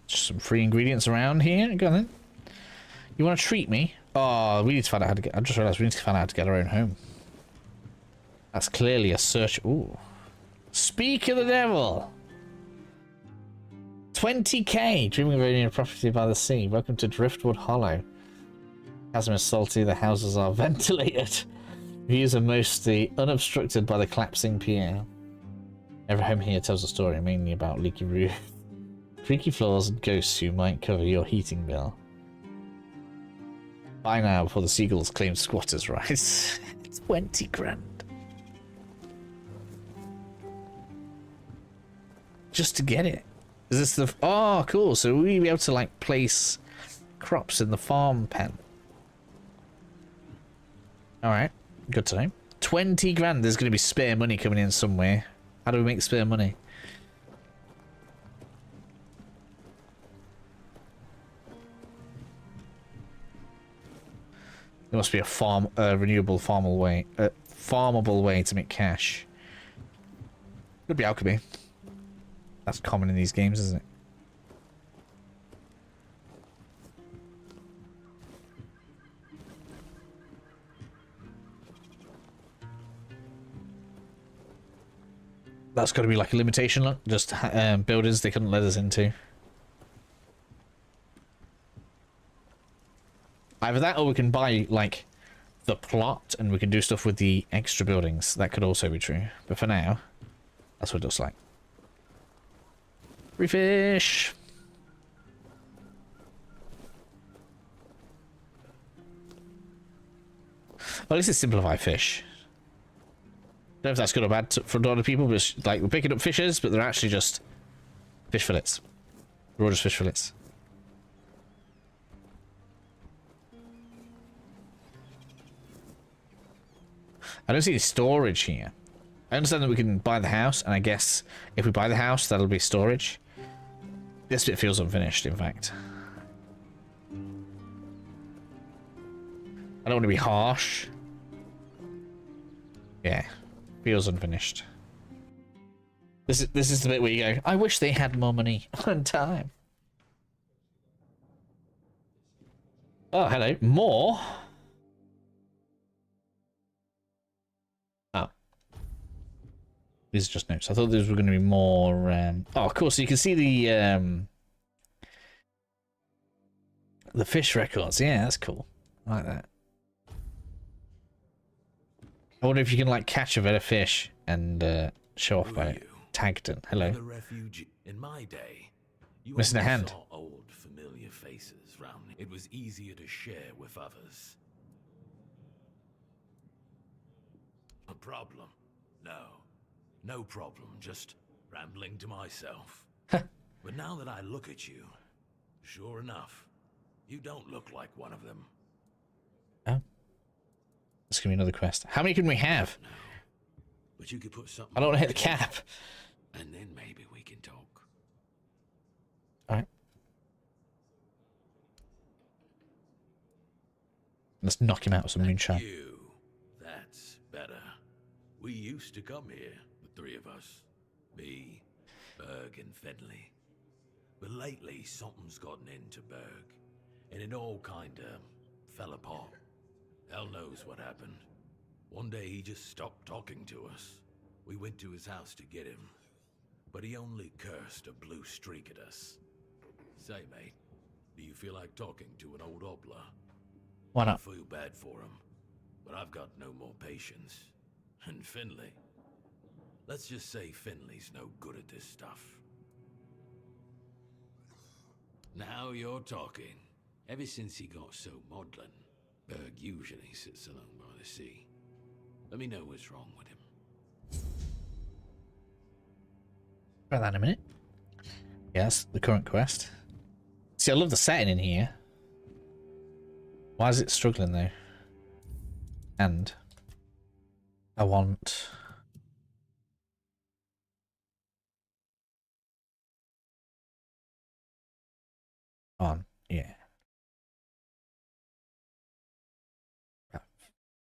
Just some free ingredients around here. Go on then. You want to treat me? Oh, we need to find out how to get... I just realised we need to find out how to get our own home. That's clearly a search... Ooh. Speak of the devil! 20k! Dreaming of owning a property by the sea. Welcome to Driftwood Hollow. Chasm is salty, the houses are ventilated. Views are mostly unobstructed by the collapsing pier. Every home here tells a story, mainly about leaky roof, creaky floors, and ghosts who might cover your heating bill. Buy now before the seagulls claim squatters' rights. 20 grand. Just to get it. Is this the... Oh, cool. So we'll be able to, like, place crops in the farm pen. Alright. Good to know. 20 grand. There's going to be spare money coming in somewhere. How do we make spare money? There must be a renewable farmable way to make cash. Could be alchemy. That's common in these games, isn't it? That's got to be like a limitation, look. Just builders they couldn't let us into. Either that or we can buy, like, the plot and we can do stuff with the extra buildings. That could also be true. But for now, that's what it looks like. Free fish! Well, at least it's simplified fish. I don't know if that's good or bad for a lot of people, but it's like we're picking up fishes, but they're actually just fish fillets. They're all just fish fillets. I don't see any storage here. I understand that we can buy the house, and I guess if we buy the house, that'll be storage. This bit feels unfinished, in fact. I don't want to be harsh. Yeah, feels unfinished. This is the bit where you go, I wish they had more money on time. Oh, hello. More? Oh. These are just notes. I thought these were going to be more... Oh, of course, you can see the fish records. Yeah, that's cool. I like that. I wonder if you can, like, catch a better fish and show off about it. Tagden. Hello. In my day, you Missing a hand. saw old familiar faces round. It was easier to share with others. A problem? No. No problem, just rambling to myself. But now that I look at you, sure enough, you don't look like one of them. Oh. This is going to be another quest. How many can we have? No. But you could put something... I don't want to hit the cap. And then maybe we can talk. Alright. Let's knock him out with some moonshine. You. That's better. We used to come here, the three of us. Me, Berg, and Fedley. But lately, something's gotten into Berg. And it all kinda fell apart. Hell knows what happened. One day he just stopped talking to us. We went to his house to get him. But he only cursed a blue streak at us. Say, mate, do you feel like talking to an old obla? Why not? I feel bad for him, but I've got no more patience. And Finley. Let's just say Finley's no good at this stuff. Now you're talking. Ever since he got so maudlin, Berg usually sits alone by the sea. Let me know what's wrong with him. Try that in a minute. Yes, the current quest. See, I love the setting in here. Why is it struggling though? And I want... on, yeah.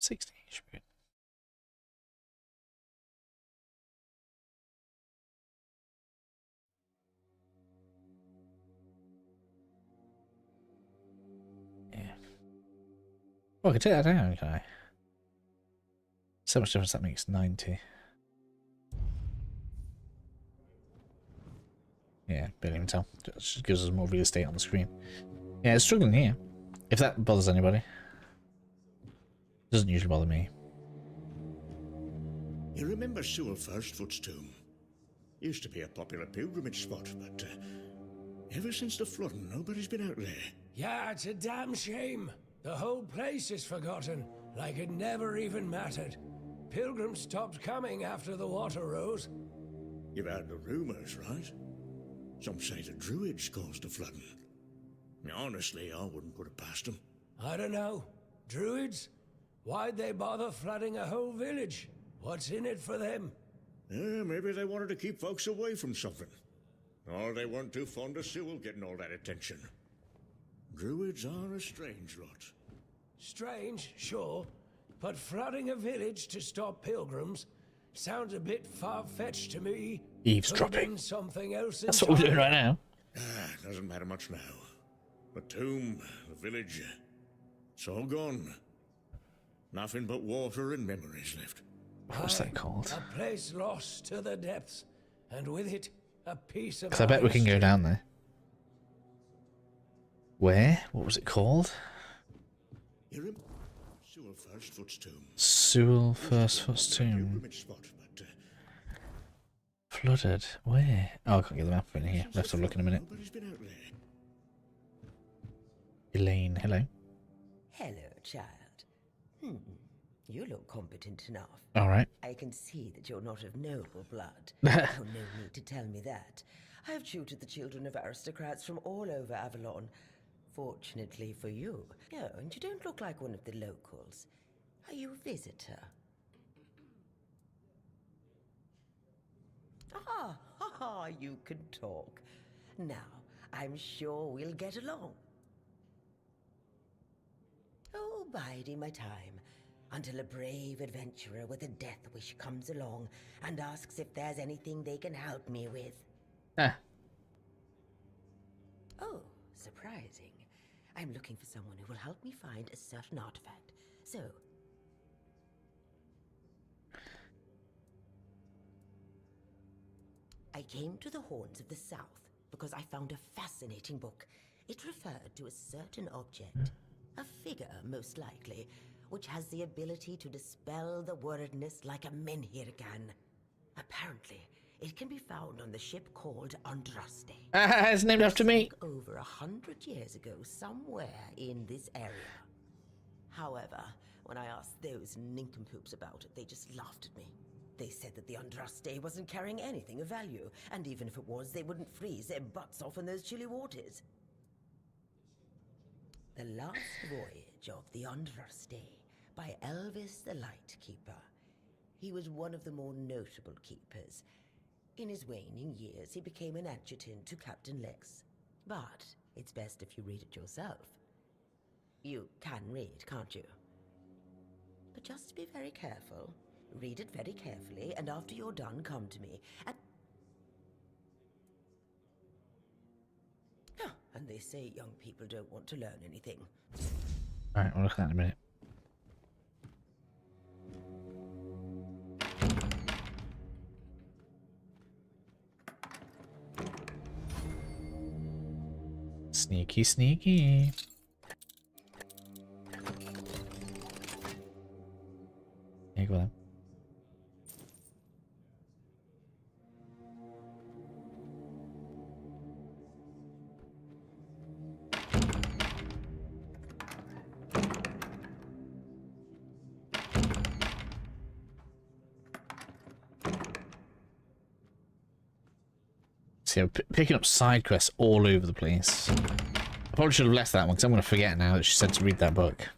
60 should be good. Yeah. Oh, I can take that down, can I? So much difference that makes 90. Yeah, barely even tell. It just gives us more real estate on the screen. Yeah, it's struggling here. If that bothers anybody. Doesn't usually bother me. You remember Sewell Firstfoot's tomb? Used to be a popular pilgrimage spot, but ever since the flooding, nobody's been out there. Yeah, it's a damn shame. The whole place is forgotten, like it never even mattered. Pilgrims stopped coming after the water rose. You've heard the rumors, right? Some say the druids caused the flooding. Honestly, I wouldn't put it past them. I don't know. Druids? Why'd they bother flooding a whole village? What's in it for them? Maybe they wanted to keep folks away from something. Or they weren't too fond of Sewell getting all that attention. Druids are a strange lot. Strange, sure. But flooding a village to stop pilgrims sounds a bit far-fetched to me. Eavesdropping. Something else. That's what we're doing right now. Doesn't matter much now. The tomb, the village, it's all gone. Nothing but water and memories left. What's that called? A place lost to the depths, and with it, a piece of. Because I bet we can go down there. Where? What was it called? Sewell Firstfoot's tomb. Sewell Firstfoot's tomb. Flooded. Where? Oh, I can't get the map in here. We'll have to look in a minute. Elaine, hello. Hello, child. You look competent enough. All right. I can see that you're not of noble blood. Oh, no need to tell me that. I've tutored the children of aristocrats from all over Avalon. Fortunately for you. Oh, and you don't look like one of the locals. Are you a visitor? You can talk. Now, I'm sure we'll get along. Oh, biding my time, until a brave adventurer with a death wish comes along and asks if there's anything they can help me with. Oh, surprising. I'm looking for someone who will help me find a certain artifact. So, I came to the Horns of the South because I found a fascinating book. It referred to a certain object, a figure most likely, which has the ability to dispel the wordness like a menhir can. Apparently, it can be found on the ship called Andraste. It's named after me. Over 100 years ago, somewhere in this area. However, when I asked those nincompoops about it, they just laughed at me. They said that the Andraste wasn't carrying anything of value, and even if it was, they wouldn't freeze their butts off in those chilly waters. The Last Voyage of the Andraste by Elvis the Lightkeeper. He was one of the more notable keepers. In his waning years, he became an adjutant to Captain Lex. But it's best if you read it yourself. You can read, can't you? But just be very careful. Read it very carefully, and after you're done, come to me. And they say young people don't want to learn anything. Alright, we'll look at that in a minute. Sneaky, sneaky. Yeah, go on. See, I'm picking up side quests all over the place. I probably should have left that one because I'm going to forget now that she said to read that book.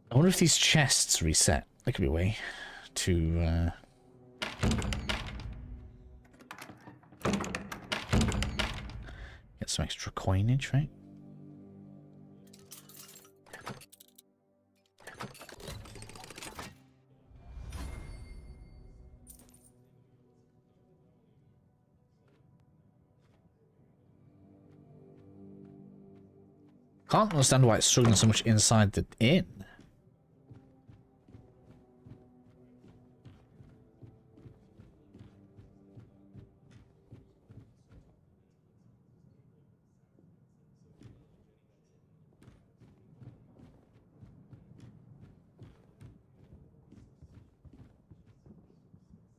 I wonder if these chests reset. That could be a way. to get some extra coinage, right? Can't understand why it's struggling so much inside the inn.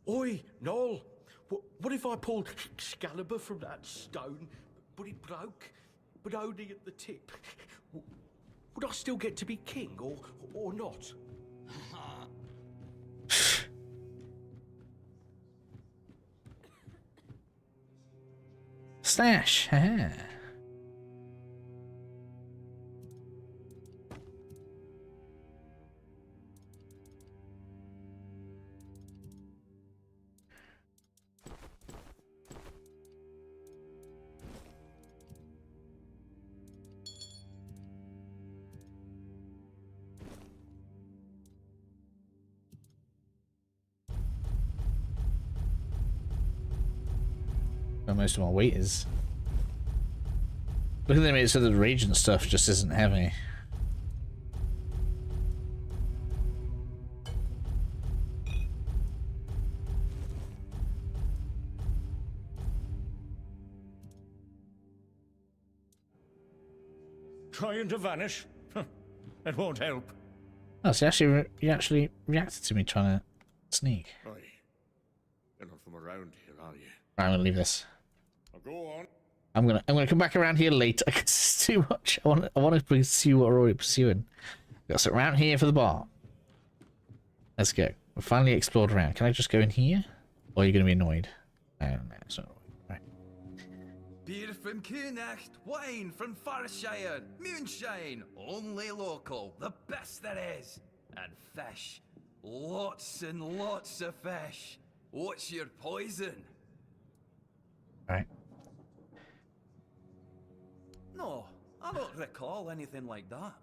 Oi, Noel! What if I pulled Excalibur from that stone, but it broke, but only at the tip? Would I still get to be king, or not? Stash, haha. Most of my weight is. Look at them, so the reagent stuff just isn't heavy. Trying to vanish? It won't help. Oh, so you actually reacted to me trying to sneak. Oi. You're not from around here, are you? Right, I'm gonna leave this. Go on. I'm gonna come back around here later. It's too much. I want to pursue what we're already pursuing. Got sit around here for the bar. Let's go. We've finally explored around. Can I just go in here? Or are you gonna be annoyed? No, it's not. Right. Beer from Kunacht, wine from Farshire, moonshine, only local, the best there is. And fish. Lots and lots of fish. What's your poison? Alright. No, I don't recall anything like that.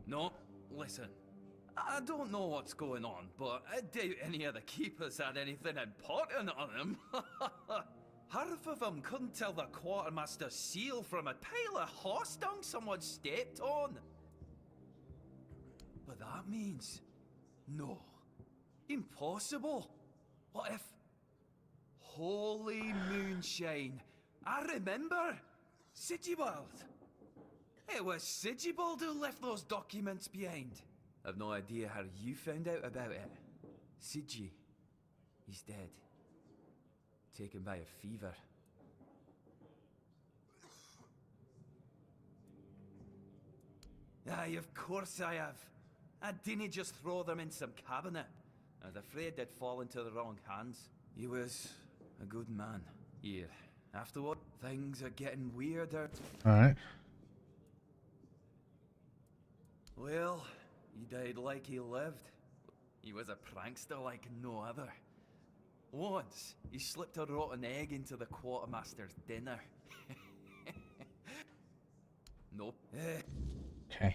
No, listen. I don't know what's going on, but I doubt any of the keepers had anything important on them. Half of them couldn't tell the Quartermaster seal from a pile of horse dung someone stepped on. But that means... no. Impossible. What if... Holy moonshine. I remember. Sigibald. It was Sigibald who left those documents behind. I've no idea how you found out about it. Sigi. He's dead. Taken by a fever. Aye, of course I have. I didn't just throw them in some cabinet. I was afraid they'd fall into the wrong hands. He was a good man. Here, afterward, things are getting weirder. Alright. Well, he died like he lived. He was a prankster like no other. Once, he slipped a rotten egg into the Quartermaster's dinner. Nope. Okay.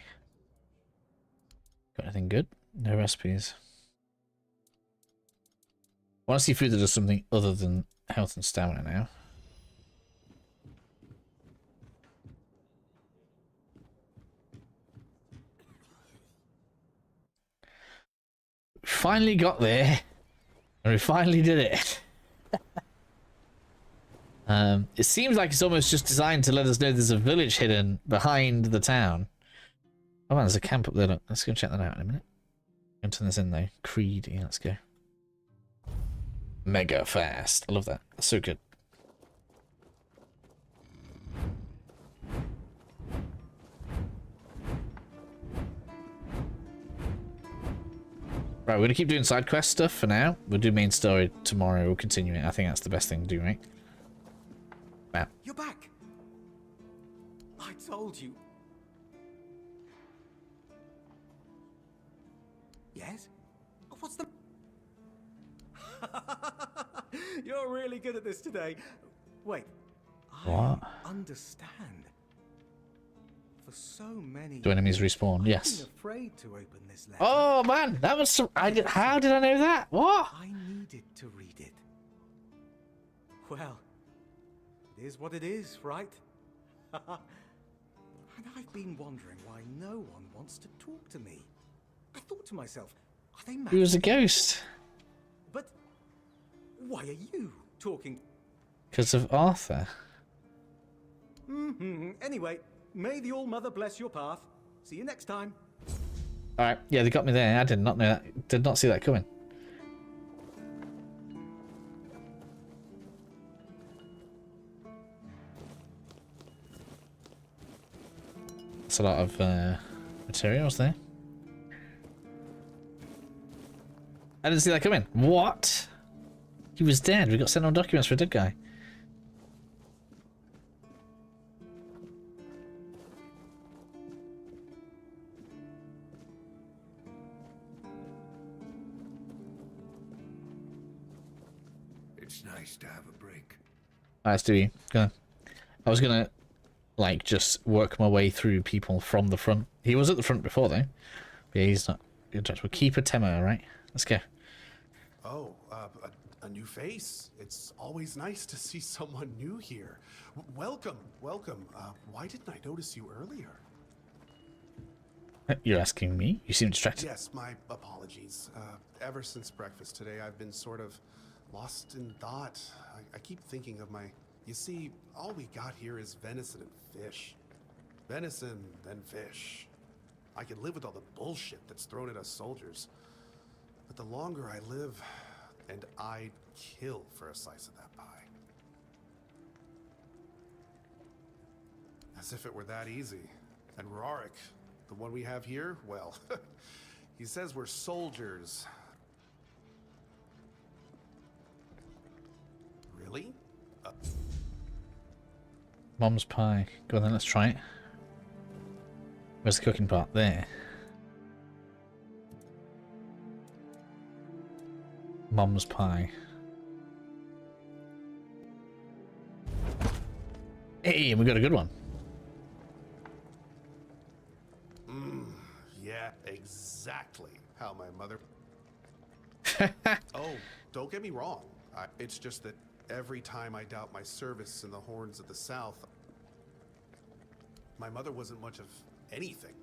Got anything good? No recipes. I want to see food that does something other than health and stamina now. Finally got there. And we finally did it. It seems like it's almost just designed to let us know there's a village hidden behind the town. Oh man, there's a camp up there. Look. Let's go check that out in a minute. I'm gonna turn this in though. Creed, yeah, let's go. Mega fast. I love that. That's so good. Right, we're gonna keep doing side quest stuff for now. We'll do main story tomorrow. We'll continue it. I think that's the best thing to do, right? Wow. You're back. I I told you. Yes? What's the... You're really good at this today. Wait. What? I understand. For so many Do enemies years, respawn? I've Yes. been afraid to open this letter. Oh man, that was some... How did I know that? What? I needed to read it. Well, it is what it is, right? And I've been wondering why no one wants to talk to me. I thought to myself, are they mad? He was a ghost. But why are you talking? Because of Arthur. Anyway, may the All-Mother bless your path. See you next time. Alright, yeah, they got me there. I did not know that. Did not see that coming. That's a lot of materials there. I didn't see that coming. What? He was dead. We got sent on documents for a dead guy. It's nice to have a break. Alright, Stewie, go. I was gonna, like, just work my way through people from the front. He was at the front before, though. But yeah, he's not. We'll keep a Temo, right? Let's go. Oh, a new face. It's always nice to see someone new here. Welcome, welcome. Why didn't I notice you earlier? You're asking me? You seem distracted. Yes, my apologies. Ever since breakfast today, I've been sort of lost in thought. I keep thinking of my... You see, all we got here is venison and fish. Venison, then fish. I can live with all the bullshit that's thrown at us soldiers. But the longer I live, and I'd kill for a slice of that pie. As if it were that easy. And Rorik, the one we have here, well, he says we're soldiers. Really? Mom's pie. Go on then, let's try it. Where's the cooking part? There. Mom's pie. Hey, and we got a good one. Yeah, exactly how my mother... Oh, don't get me wrong. It's just that every time I doubt my service in the Horns of the South, my mother wasn't much of anything.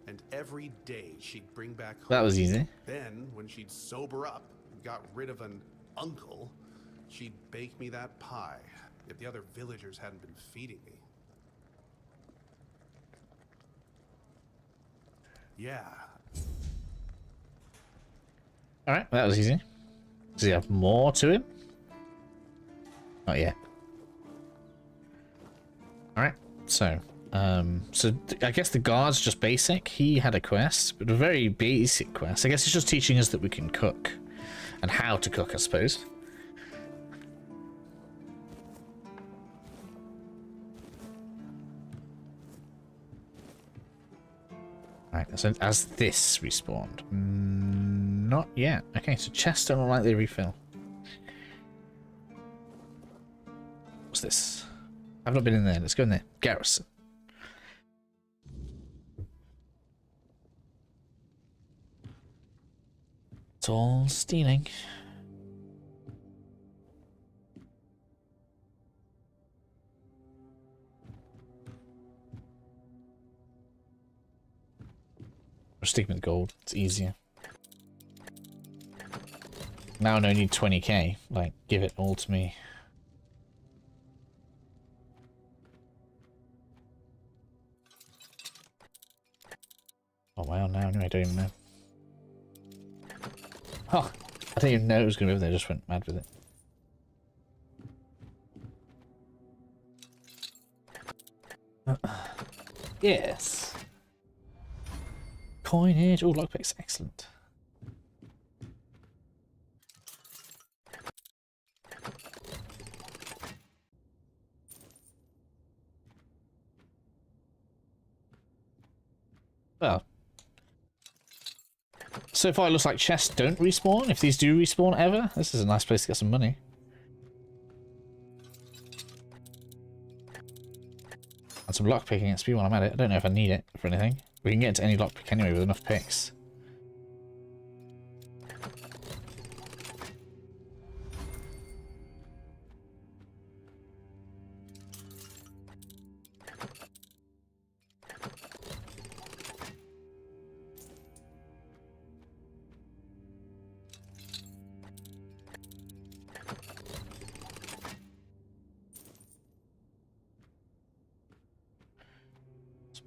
And every day she'd bring back home. That was easy. Then, when she'd sober up and got rid of an uncle, she'd bake me that pie if the other villagers hadn't been feeding me. Yeah. Alright, that was easy. Does he have more to him? Not yet. Alright, so I guess the guard's just basic. He had a quest, but a very basic quest. I guess it's just teaching us that we can cook. And how to cook, I suppose. Alright, so as this respawned. Not yet. Okay, so chest don't likely refill. What's this? I've not been in there. Let's go in there. Garrison. It's all stealing. Or stick with gold. It's easier. Now I only need 20k. Like, give it all to me. Oh wow, now anyway, I don't even know. Oh, I didn't even know it was going to be over there, I just went mad with it. Yes. Coinage. Oh, lockpicks. Excellent. So far it looks like chests don't respawn, if these do respawn ever. This is a nice place to get some money. And some lockpicking XP while I'm at it. I don't know if I need it for anything. We can get into any lockpick anyway with enough picks.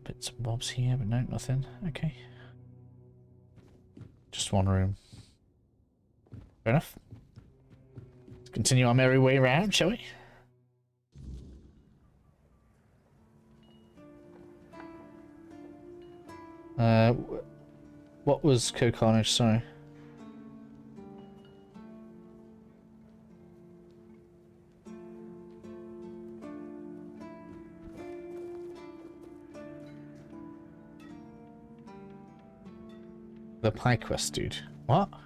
Bits and bobs here, but no, nothing. Okay. Just one room. Fair enough. Let's continue our merry way around, shall we? What was Co-Carnage? Sorry. The pie quest, dude. What? I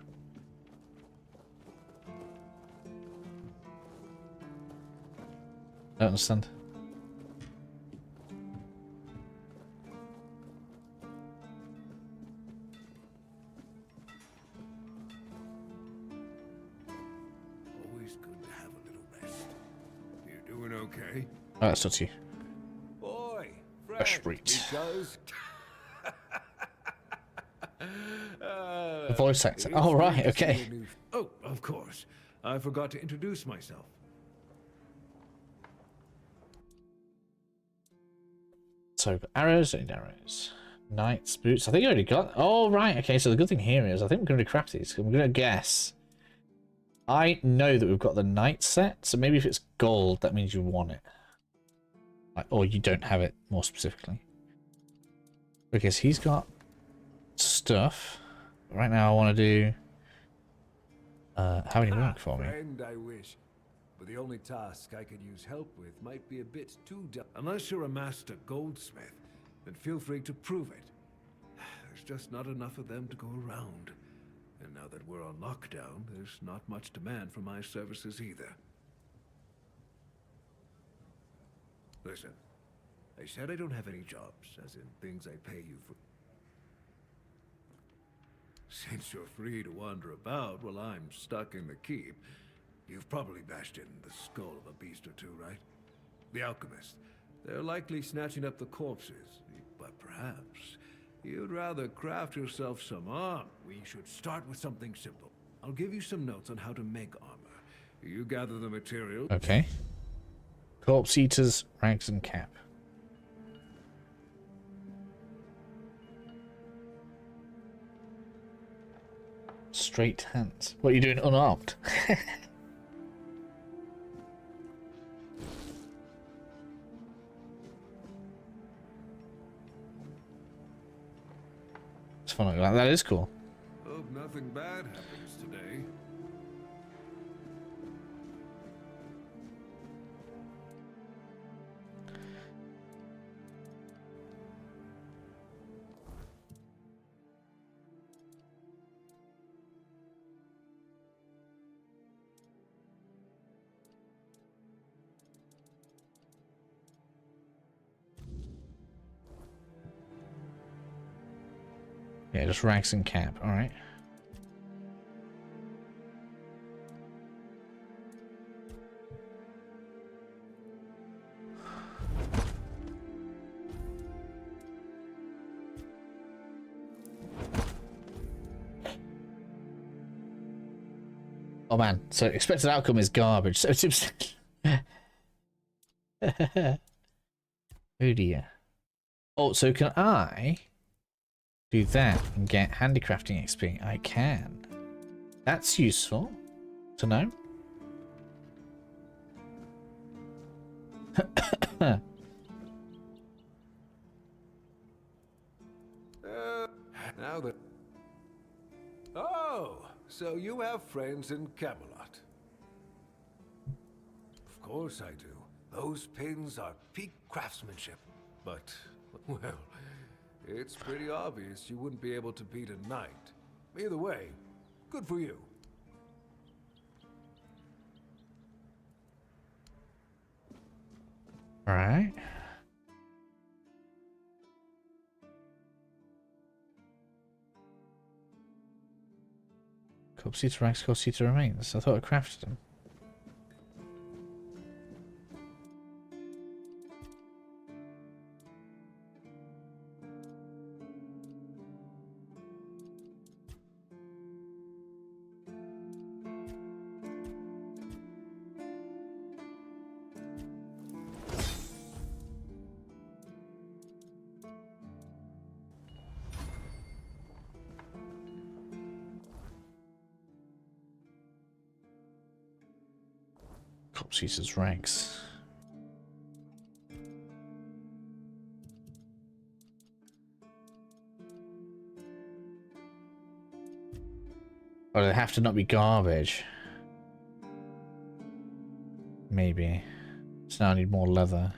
don't understand. Always good to have a little rest. You doing okay? Oh, that's not you. Boy, Fresh breed. goes. The voice actor. Oh, right, okay. Oh, of course. I forgot to introduce myself. So, arrows, and arrows. Knight's boots. I think I already got... Oh, right, okay. So the good thing here is I think we're going to craft these. I'm going to guess. I know that we've got the knight set, so maybe if it's gold, that means you want it. Like, or you don't have it, more specifically. Because he's got stuff. Right now I want to do... how many work for me? Friend, I wish. But the only task I could use help with might be a bit too unless you're a master goldsmith, then feel free to prove it. There's just not enough of them to go around. And now that we're on lockdown, there's not much demand for my services either. Listen, I said I don't have any jobs, as in things I pay you for. Since you're free to wander about while I'm stuck in the keep, you've probably bashed in the skull of a beast or two, right? The alchemist. They're likely snatching up the corpses, but perhaps you'd rather craft yourself some armor. We should start with something simple. I'll give you some notes on how to make armor. You gather the material. Okay. Corpse eaters, rags and cap. Straight hands. What are you doing unarmed? It's fun like that. That is cool. Hope nothing bad happens today. Yeah, just rags and cap. All right. Oh man, so expected outcome is garbage. So it's oh dear. Oh, so can I do that and get handicrafting XP? I can. That's useful to know. Now that... Oh, so you have friends in Camelot. Of course I do. Those pins are peak craftsmanship. But, well, it's pretty obvious you wouldn't be able to beat a knight. Either way, good for you. All right. Corpse eater ranks, corpse eater remains. I thought I crafted them. Corpse eater's ranks. Oh, they have to not be garbage. Maybe. So now I need more leather.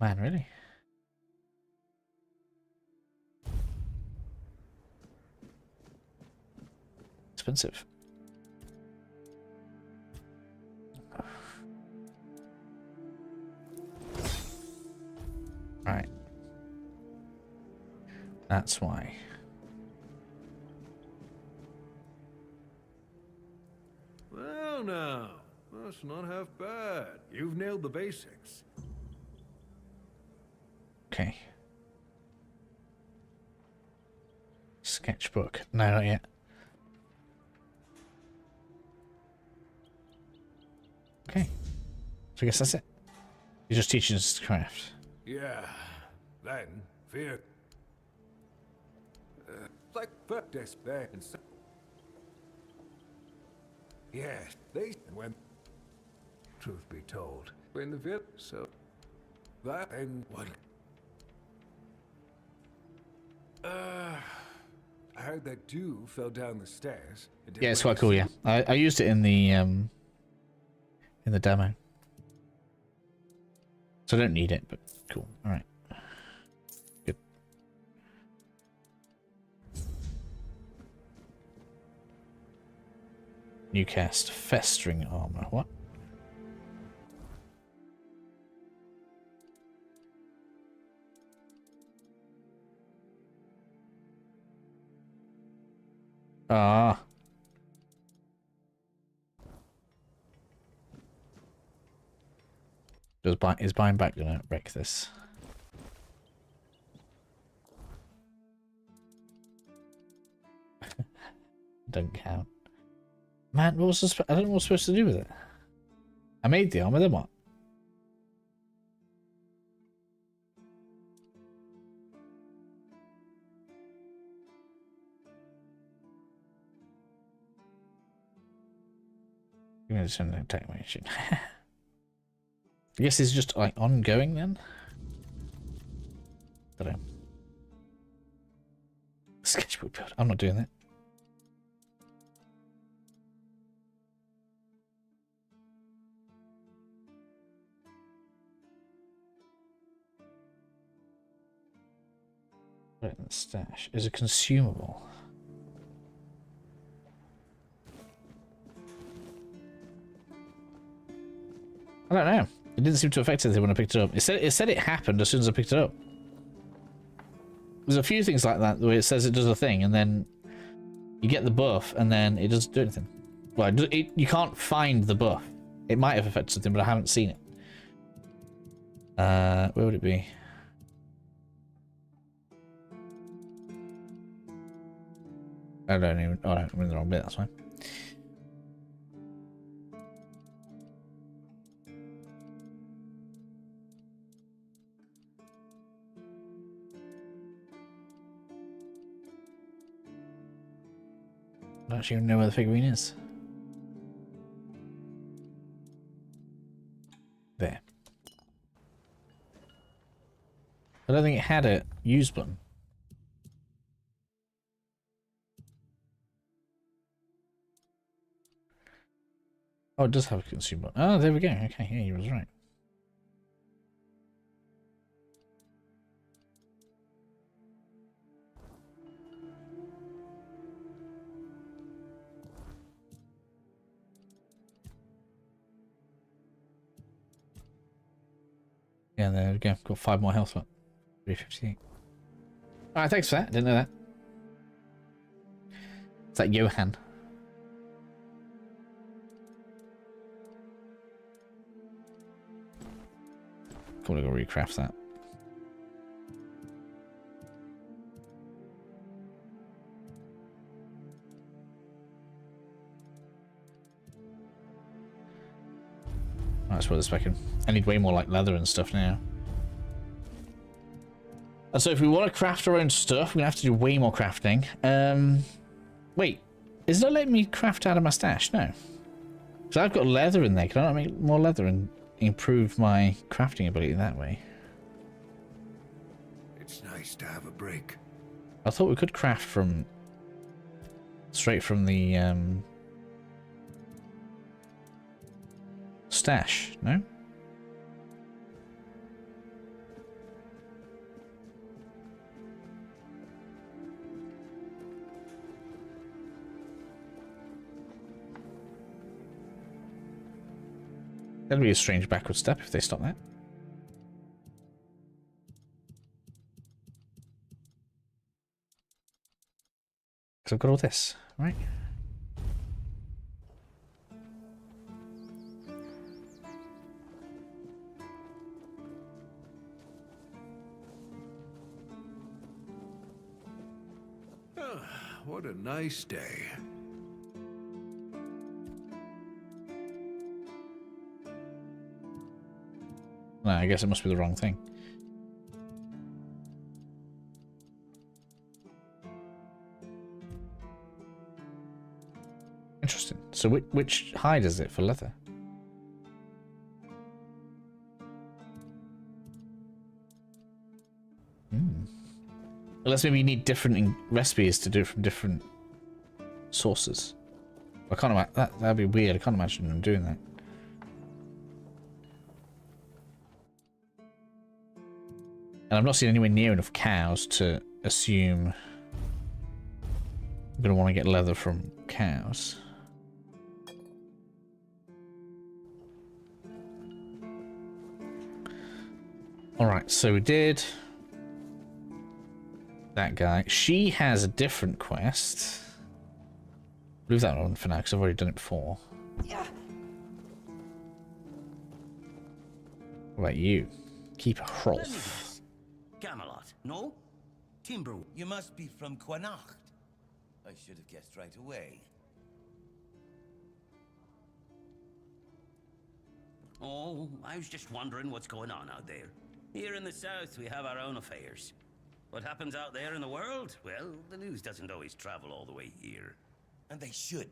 Man, really? Expensive. Right. That's why. Well, now, that's not half bad. You've nailed the basics. Okay. Sketchbook. No, not yet. Okay. So I guess that's it. You're just teaching us to craft. Yeah. Then, fear. Like fuck despair and so. Yeah, they went. Truth be told, in the VIP, so that and what? I heard that dew fell down the stairs. Yeah, it's quite cool. Yeah, I used it in the demo, so I don't need it, but cool. All right, good. New cast, festering armor. What? Ah. Is buying back gonna wreck this? Don't count. Man, what was I don't know what I was supposed to do with it. I made the armor, then what? I'm gonna send an attack mission. I guess it's just like ongoing then. Don't know. Sketchbook build. I'm not doing that. Put it in the stash. Is a consumable. I don't know. It didn't seem to affect anything when I picked it up. It said it happened as soon as I picked it up. There's a few things like that where it says it does a thing and then you get the buff and then it doesn't do anything. Well, you can't find the buff. It might have affected something, but I haven't seen it. Where would it be? I don't even. Oh, I'm in the wrong bit. That's fine. I don't actually even know where the figurine is. There. I don't think it had a use button. Oh, it does have a consume button. Oh, there we go. Okay, yeah, you was right. Yeah, there we go. Got 5 more health. 358. Alright, thanks for that. Didn't know that. Is that Johan? Probably gonna recraft that. That's what it's making. I need way more like leather and stuff now. And so if we want to craft our own stuff, we're gonna have to do way more crafting. Wait, is it not letting me craft out of my stash? No. So I've got leather in there. Can I not make more leather and improve my crafting ability that way? It's nice to have a break. I thought we could craft from straight from the stash, no? That'd be a strange backward step if they stop that. So I've got all this, right? What a nice day. No, I guess it must be the wrong thing. Interesting. So which hide is it for leather? Unless maybe you need different recipes to do it from different sources. I can't imagine that'd be weird. I can't imagine them doing that. And I've not seen anywhere near enough cows to assume I'm gonna want to get leather from cows. Alright, so we did that guy. She has a different quest. Leave that on for now because I've already done it before. What about you? Keep a Hrolf. Camelot, no? Timber. You must be from Quanacht. I should have guessed right away. Oh, I was just wondering what's going on out there. Here in the south, we have our own affairs. What happens out there in the world? Well, the news doesn't always travel all the way here. And they should.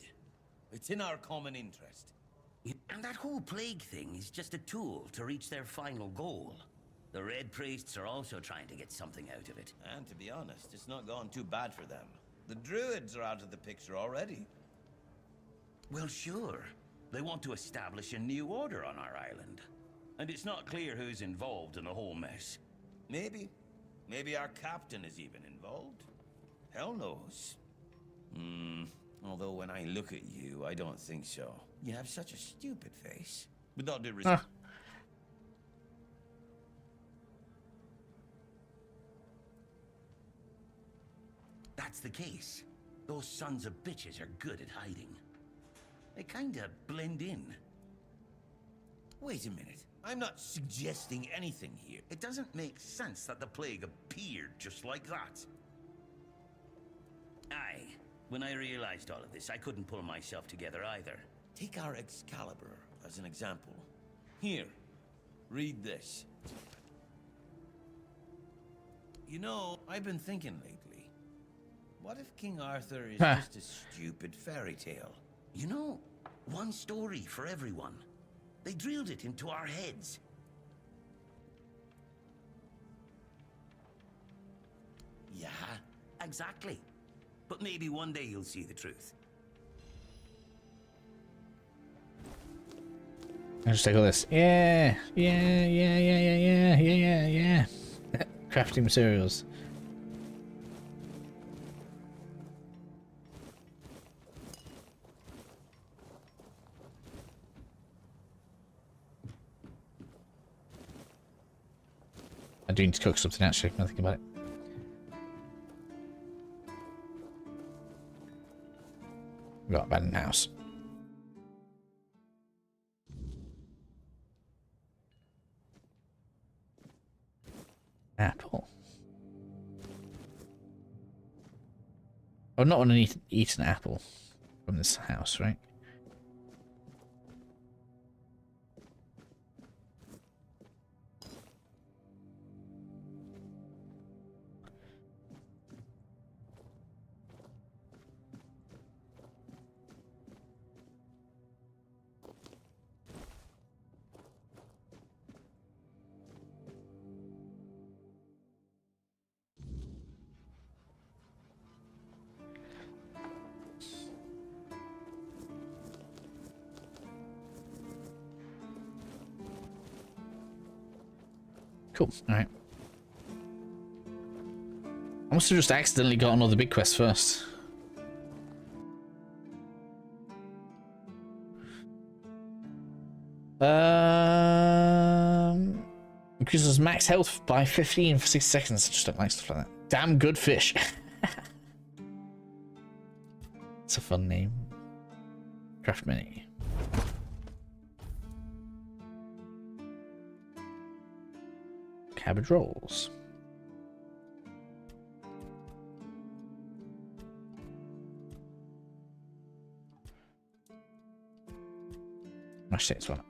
It's in our common interest. And that whole plague thing is just a tool to reach their final goal. The Red Priests are also trying to get something out of it. And to be honest, it's not gone too bad for them. The Druids are out of the picture already. Well, sure. They want to establish a new order on our island. And it's not clear who's involved in the whole mess. Maybe. Maybe our captain is even involved. Hell knows. Although when I look at you, I don't think so. You have such a stupid face. With all due respect. That's the case. Those sons of bitches are good at hiding. They kinda blend in. Wait a minute. I'm not suggesting anything here. It doesn't make sense that the plague appeared just like that. Aye. When I realized all of this, I couldn't pull myself together either. Take our Excalibur as an example. Here, read this. You know, I've been thinking lately. What if King Arthur is just a stupid fairy tale? You know, one story for everyone. They drilled it into our heads. Yeah, exactly. But maybe one day you'll see the truth. I'll just take all this. Yeah. Crafting materials. I do need to cook something actually, now thinking about it. We've got an abandoned house. Apple. Oh, not want to eat an apple from this house, right? Cool, alright. I must have just accidentally got another big quest first. Increases max health by 15 for 6 seconds. I just don't like stuff like that. Damn good fish. It's a fun name. Craft mini. Cabbage rolls. Mashed potatoes, one.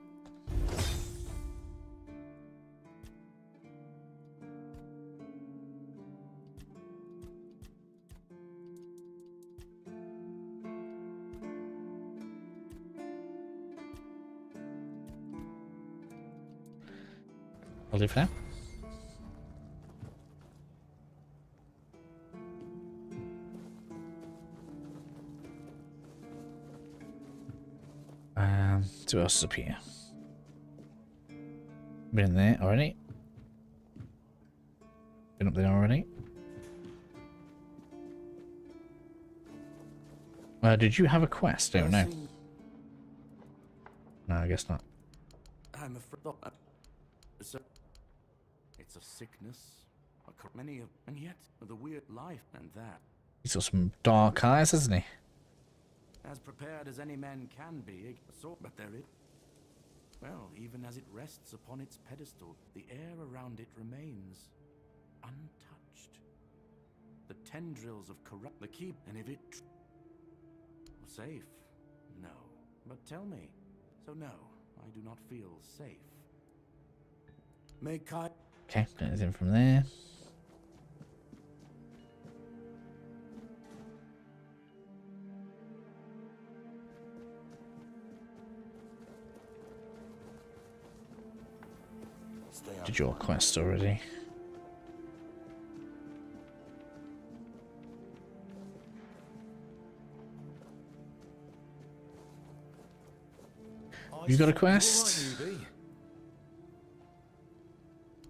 I'll do for now. So what else is up here? Been in there already. Been up there already. Did you have a quest? I don't know. No, I guess not. I'm afraid it's a sickness, many of, and yet the weird life and that. He's got some dark eyes, hasn't he? As prepared as any man can be, but there is. Well, even as it rests upon its pedestal, the air around it remains untouched. The tendrils of corrupt the keep, and if it safe, no. But tell me, so no, I do not feel safe. Make I. Okay, anything from there? Did your quest already? You got a quest?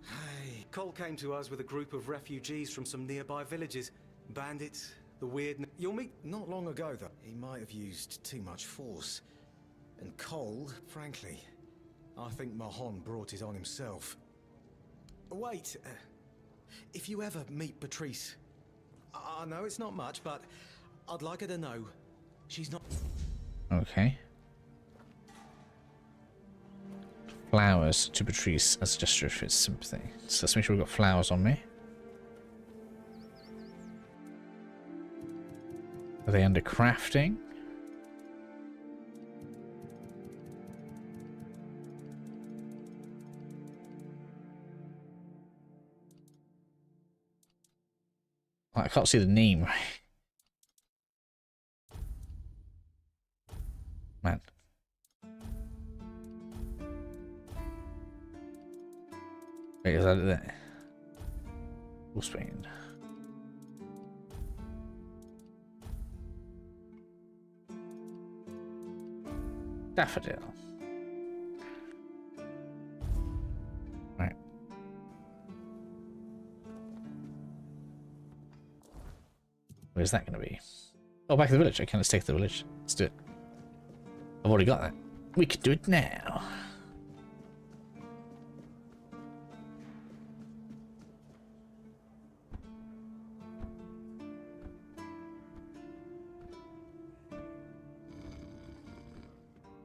Hey, Cole came to us with a group of refugees from some nearby villages. Bandits, the weird... You'll meet... Not long ago, though, he might have used too much force. And Cole, frankly, I think Mahon brought it on himself. Wait, if you ever meet Patrice, I know it's not much, but I'd like her to know she's not... Okay. Flowers to Patrice as a gesture of his sympathy. So let's make sure we've got flowers on me. Are they under crafting? I can't see the name, right? Man. Wait, is that it? Full Spain. Daffodil. Right. Where's that going to be? Oh, back to the village. Okay, let's take the village. Let's do it. I've already got that. We can do it now.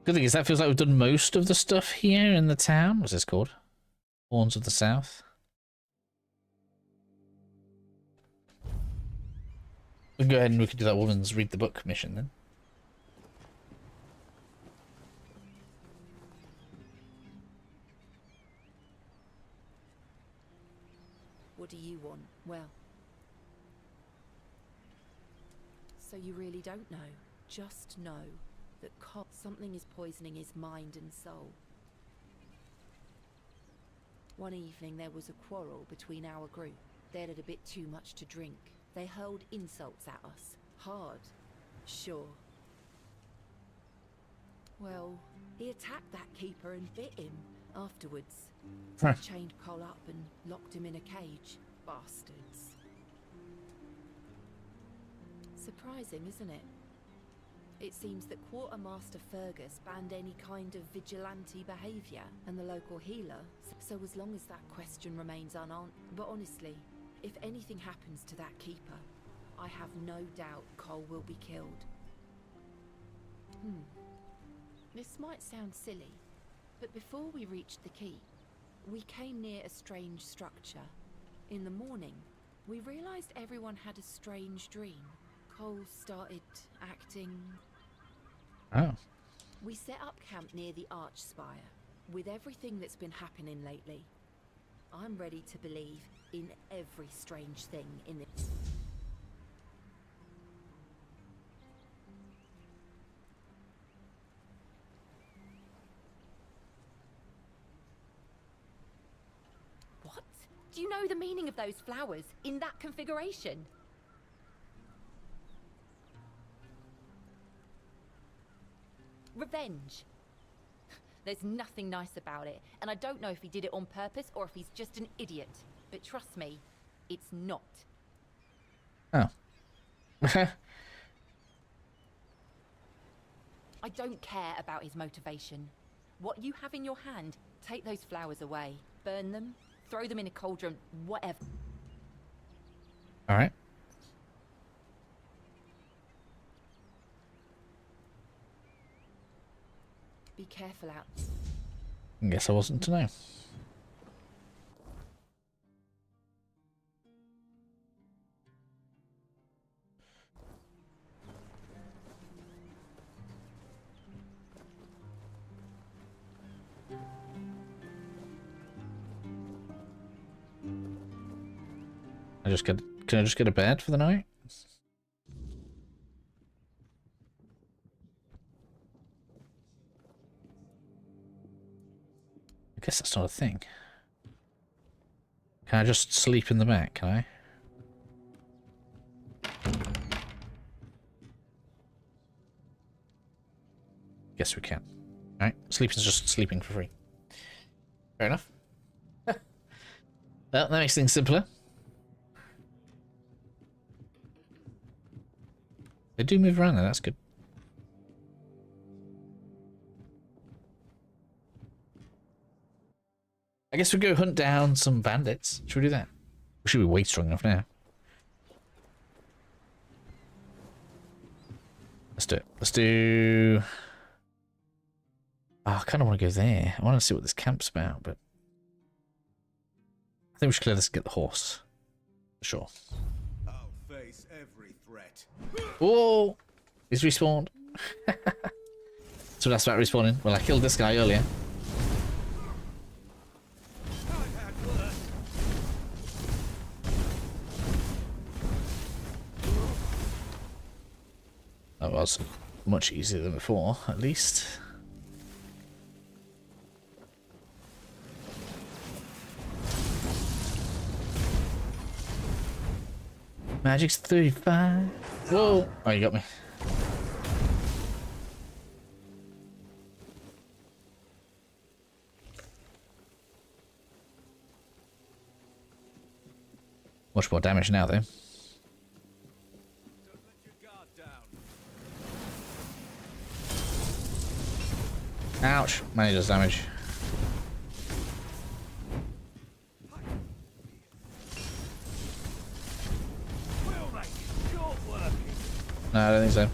Good thing is that feels like we've done most of the stuff here in the town. What's this called? Horns of the South. We can go ahead and we can do that woman's read the book mission then. What do you want? Well, so you really don't know. Just know that something is poisoning his mind and soul. One evening there was a quarrel between our group. They'd had a bit too much to drink. They hurled insults at us. Hard. Sure. Well, he attacked that keeper and bit him afterwards. Chained Cole up and locked him in a cage. Bastards. Surprising, isn't it? It seems that Quartermaster Fergus banned any kind of vigilante behaviour, and the local healer. So as long as that question remains unanswered. But honestly, if anything happens to that keeper, I have no doubt Cole will be killed. This might sound silly, but before we reached the keep, we came near a strange structure. In the morning, we realized everyone had a strange dream. Cole started acting... Oh. We set up camp near the arch spire. With everything that's been happening lately, I'm ready to believe in every strange thing in this. What? Do you know the meaning of those flowers in that configuration? Revenge. There's nothing nice about it, and I don't know if he did it on purpose or if he's just an idiot. But trust me, it's not. Oh. I don't care about his motivation. What you have in your hand, take those flowers away. Burn them, throw them in a cauldron, whatever. Alright. Be careful out. I guess I wasn't to know. Can I just get a bed for the night? I guess that's not a thing. Can I just sleep in the back, can I? Yes, we can. Alright, sleep is just sleeping for free. Fair enough. Well, that makes things simpler. They do move around there, that's good. I guess we'll go hunt down some bandits. Should we do that? We should be way strong enough now. Let's do it. Let's do... Oh, I kind of want to go there. I want to see what this camp's about, but... I think we should clear this and get the horse. For sure. I'll face every threat. Whoa! He's respawned. So that's about respawning. Well, I killed this guy earlier. That was much easier than before, at least. Magic's 35. Whoa! Oh, you got me. Much more damage now, though. Ouch! Money does damage. No, I don't think so.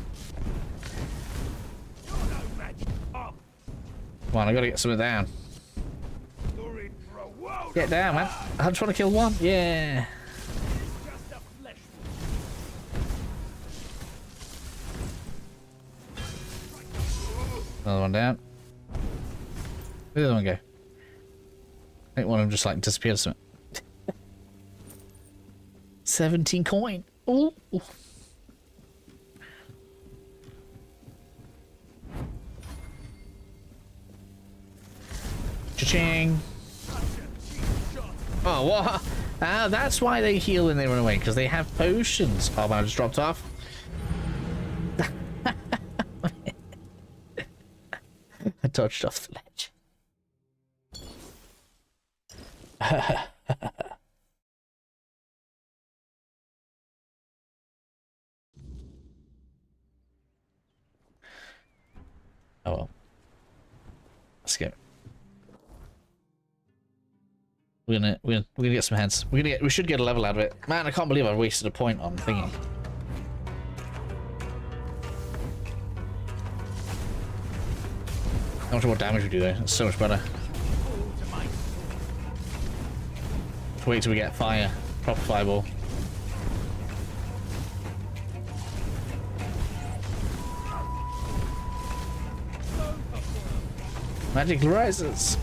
Come on, I gotta get something down. Get down, man. I just want to kill one. Yeah. Another one down. Where'd the other one go? I think one of them just like disappeared or something. 17 coin. Ooh. Cha-ching. Oh, what? Ah, that's why they heal when they run away, because they have potions. Oh, man, I just dropped off. I dodged off the ledge. Oh well. Let's go. We're gonna get some heads. We should get a level out of it. Man, I can't believe I wasted a point on thingy. How much more damage we do though? That's so much better. Wait till we get fire. Proper fireball. Magic rises.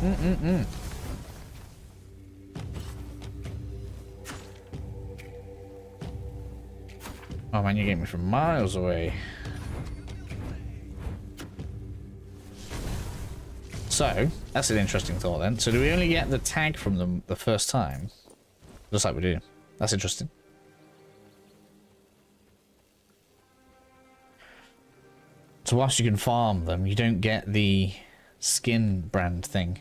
Oh man, you're getting me from miles away. So, that's an interesting thought then. So do we only get the tag from them the first time? Just like we do. That's interesting. So whilst you can farm them, you don't get the skin brand thing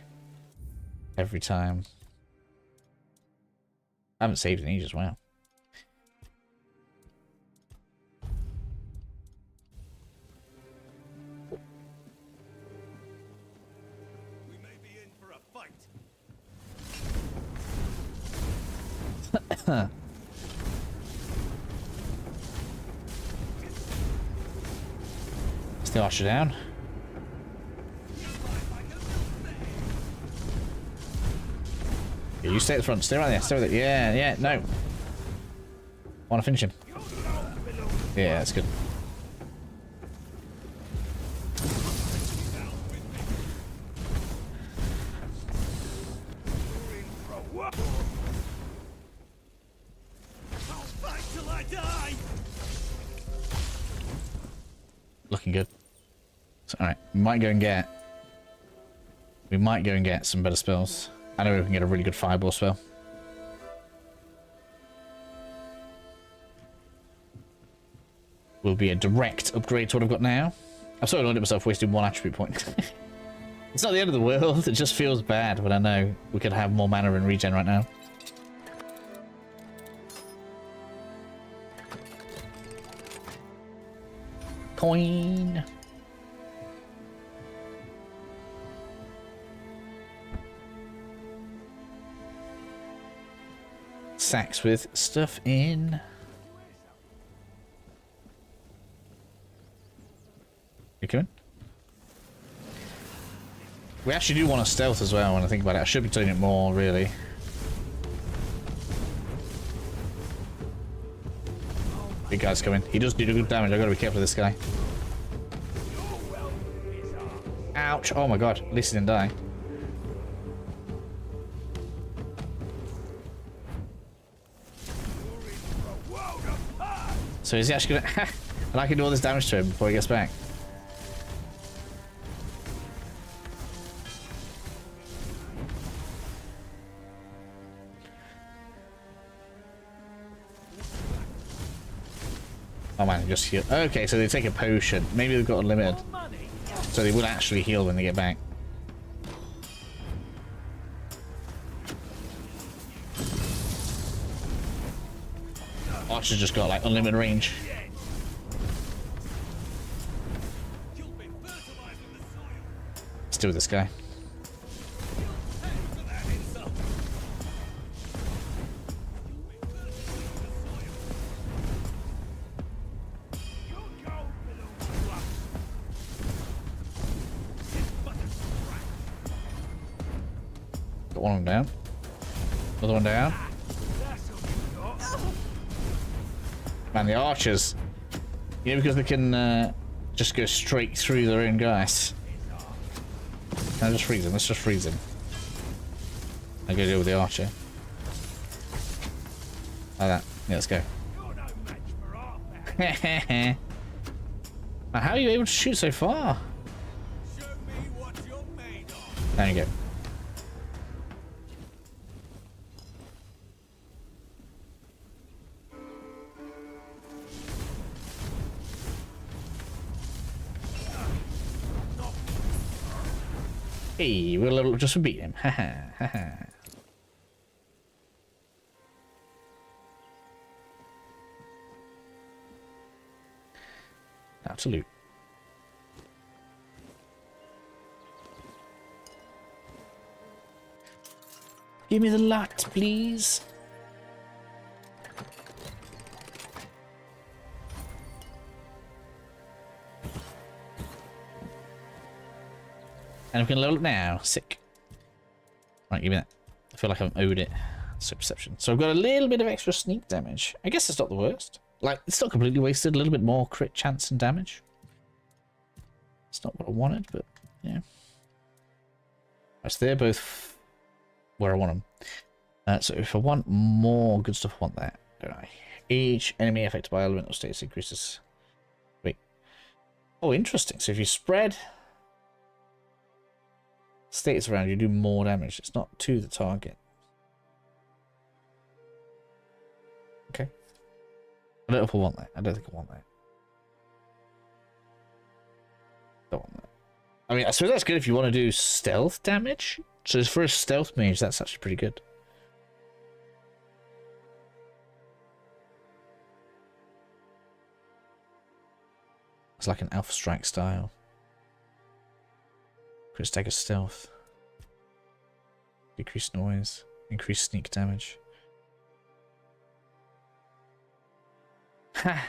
every time. I haven't saved in ages, wow. Still archer down. Yeah, you stay at the front. Stay right there. Stay right there. Yeah, yeah. No. Want to finish him? Yeah, that's good. Looking good. So, all right, we might go and get some better spells. I know we can get a really good fireball spell. Will be a direct upgrade to what I've got now. I've sort of annoyed at myself wasting one attribute point. It's not the end of the world. It just feels bad, but I know we could have more mana and regen right now. Coin. Sacks with stuff in. You coming? We actually do want to stealth as well when I think about it. I should be doing it more, really. Big guy's coming. He does do good damage. I gotta be careful of this guy. Ouch. Oh my god. At least he didn't die. So is he actually gonna... and I can do all this damage to him before he gets back. Oh man, just heal. Okay, so they take a potion. Maybe they've got a limit. So they will actually heal when they get back. Archer's just got like unlimited range. Let's do with this guy. one of them down. Another one down. Man, the archers. You know, because they can just go straight through their own guys. Can I just freeze him? Let's just freeze him. I go deal with the archer. Like that. Yeah, let's go. Man, how are you able to shoot so far? There you go. Hey, we're a little just for beating him. Haha, haha. Absolute. Give me the lot, please. And we can level up now. Sick. Right, give me that. I feel like I've owed it. So perception. So I've got a little bit of extra sneak damage. I guess it's not the worst. Like, it's not completely wasted. A little bit more crit chance and damage. It's not what I wanted, but yeah. So they're both where I want them. So if I want more good stuff, I want that, don't I? Each enemy affected by elemental status increases. Wait. Oh, interesting. So if you spread status around, you do more damage. It's not to the target. Okay. I don't know if I want that. I don't think I want that. Don't want that. I mean, I suppose that's good if you want to do stealth damage. So for a stealth mage, that's actually pretty good. It's like an Alpha Strike style. Crit stagger stealth. Decreased noise. Increased sneak damage. Ha!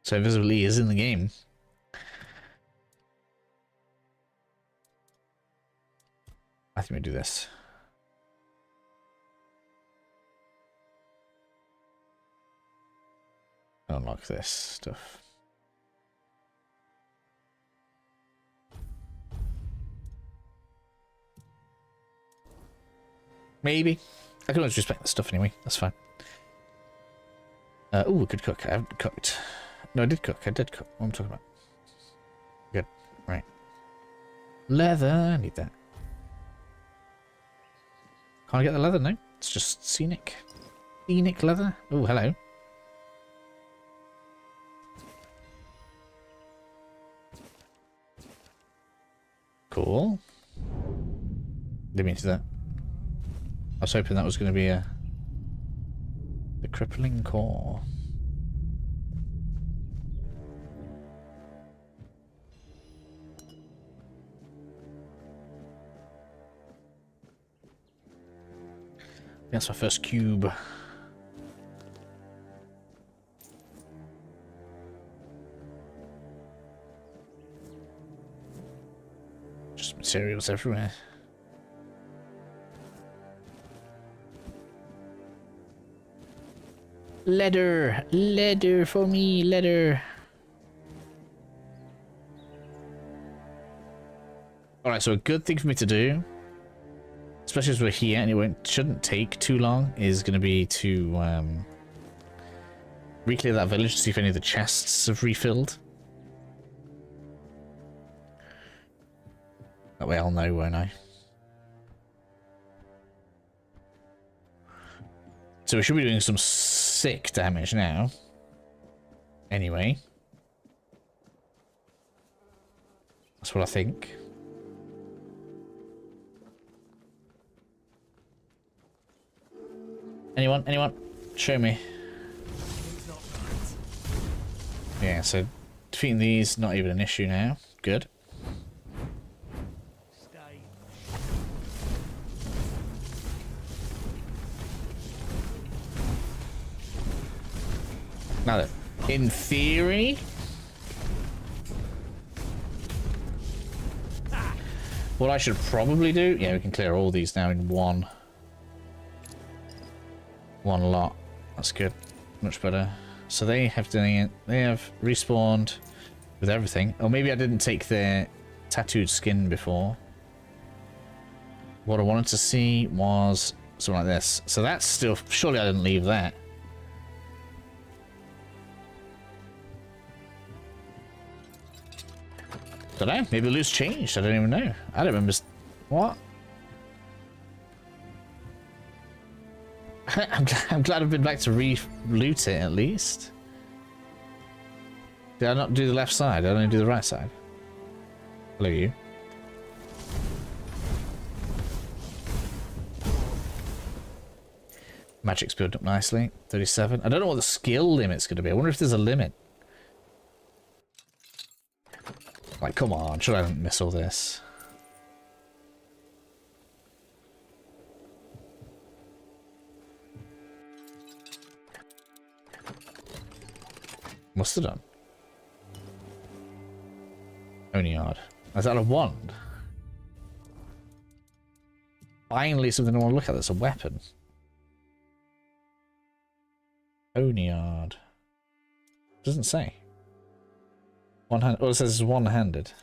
So Invisibility is in the game. I think we do this. Unlock this stuff. Maybe. I can always respect the stuff anyway. That's fine. Oh, we could cook. I haven't cooked. No, I did cook. I did cook. What am I talking about? Good. Right. Leather. I need that. Can't I get the leather? No. It's just scenic. Scenic leather. Oh, hello. Cool. Didn't mean to do that. I was hoping that was going to be the crippling core. That's my first cube. Just materials everywhere. Leather! Leather for me! Leather! Alright, so a good thing for me to do, especially as we're here and it shouldn't take too long, is going to be to re-clear that village to see if any of the chests have refilled. That way I'll know, won't I? So we should be doing some sick damage now. Anyway. That's what I think. Anyone? Anyone? Show me. Yeah, so defeating these, not even an issue now. Good. Now then, in theory, what I should probably do, yeah, we can clear all these now in one lot. That's good, much better. So they have done it. They have respawned with everything. Or maybe I didn't take their tattooed skin before. What I wanted to see was something like this. So that's still, surely I didn't leave that. Don't know. Maybe the loot's changed. I don't even know. I don't remember. What? I'm glad I've been back to re-loot it at least. Did I not do the left side? Did I only do the right side? Hello, you. Magic's built up nicely. 37. I don't know what the skill limit's going to be. I wonder if there's a limit. Like, come on, sure I didn't miss all this. Must have done. Only odd. Is that a wand? Finally something I want to look at that's a weapon. Onyard. Doesn't say. One hand. Oh, it says it's one-handed.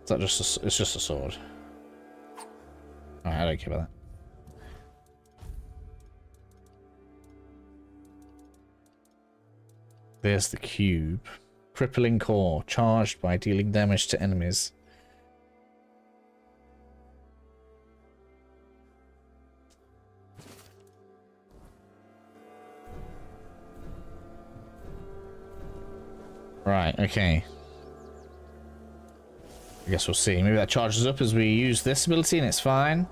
Is that just a, it's just a sword. Alright, I don't care about that. There's the cube. Crippling core, charged by dealing damage to enemies. Right, okay. I guess we'll see. Maybe that charges up as we use this ability and it's fine.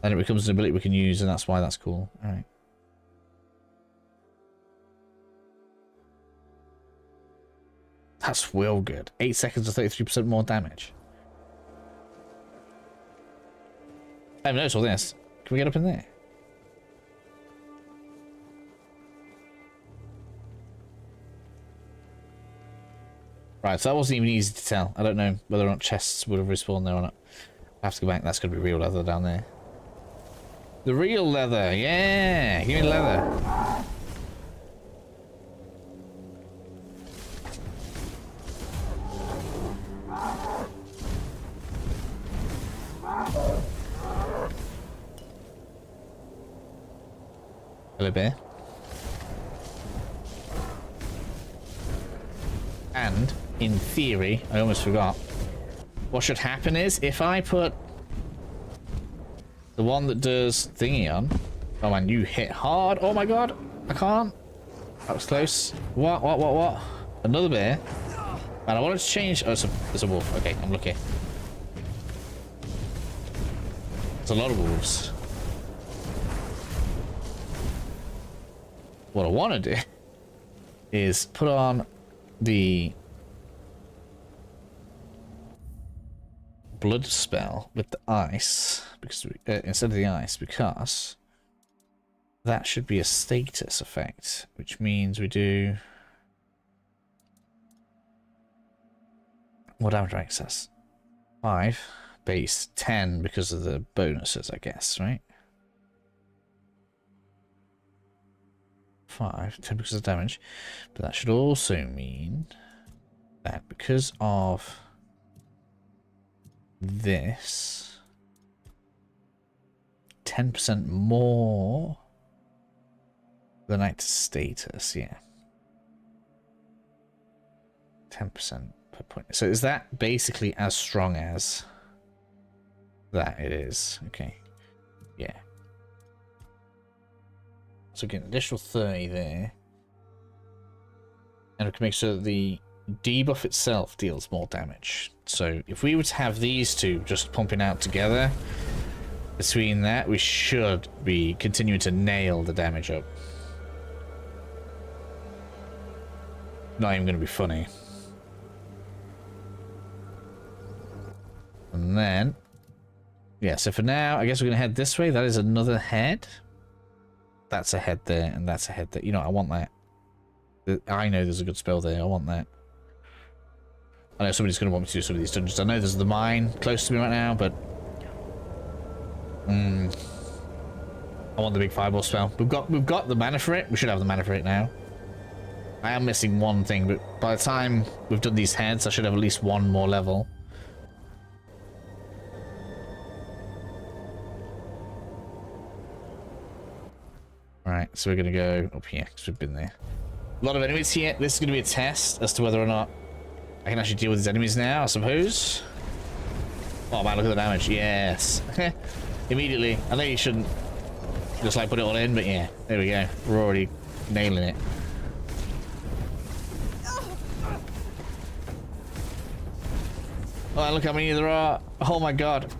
Then it becomes an ability we can use and that's why that's cool. Alright. That's real good. 8 seconds or 33% more damage. I haven't noticed all this. Can we get up in there? Right, so that wasn't even easy to tell. I don't know whether or not chests would have respawned there or not. I have to go back. That's going to be real leather down there. The real leather, yeah! Give me leather. Hello, bear. And, in theory, I almost forgot. What should happen is, if I put the one that does thingy on... Oh man, you hit hard. Oh my god. I can't. That was close. What? Another bear. And I wanted to change... Oh, it's a wolf. Okay, I'm lucky. There's a lot of wolves. What I want to do is put on the blood spell with the ice because instead of the ice, because that should be a status effect, which means we do more damage access. 5 base 10 because of the bonuses, I guess, right? 5, 10 because of damage, but that should also mean that because of this 10% more than night status, yeah, 10% per point. So is that basically as strong as that? It is. Okay, yeah. So get an additional 30 there. And we can make sure that the debuff itself deals more damage. So if we were to have these two just pumping out together, between that, we should be continuing to nail the damage up. Not even going to be funny. And then... yeah, so for now, I guess we're going to head this way. That is another head. That's a head there, and that's a head there. You know, I want that. I know there's a good spell there. I want that. I know somebody's going to want me to do some of these dungeons. I know there's the mine close to me right now, but... I want the big fireball spell. We've got the mana for it. We should have the mana for it now. I am missing one thing, but by the time we've done these heads, I should have at least one more level. Alright, so we're going to go up here, because we've been there. A lot of enemies here. This is going to be a test as to whether or not I can actually deal with these enemies now, I suppose. Oh man, look at the damage. Yes. Immediately. I know you shouldn't just like put it all in, but yeah. There we go. We're already nailing it. Oh, look how many there are. Oh my god.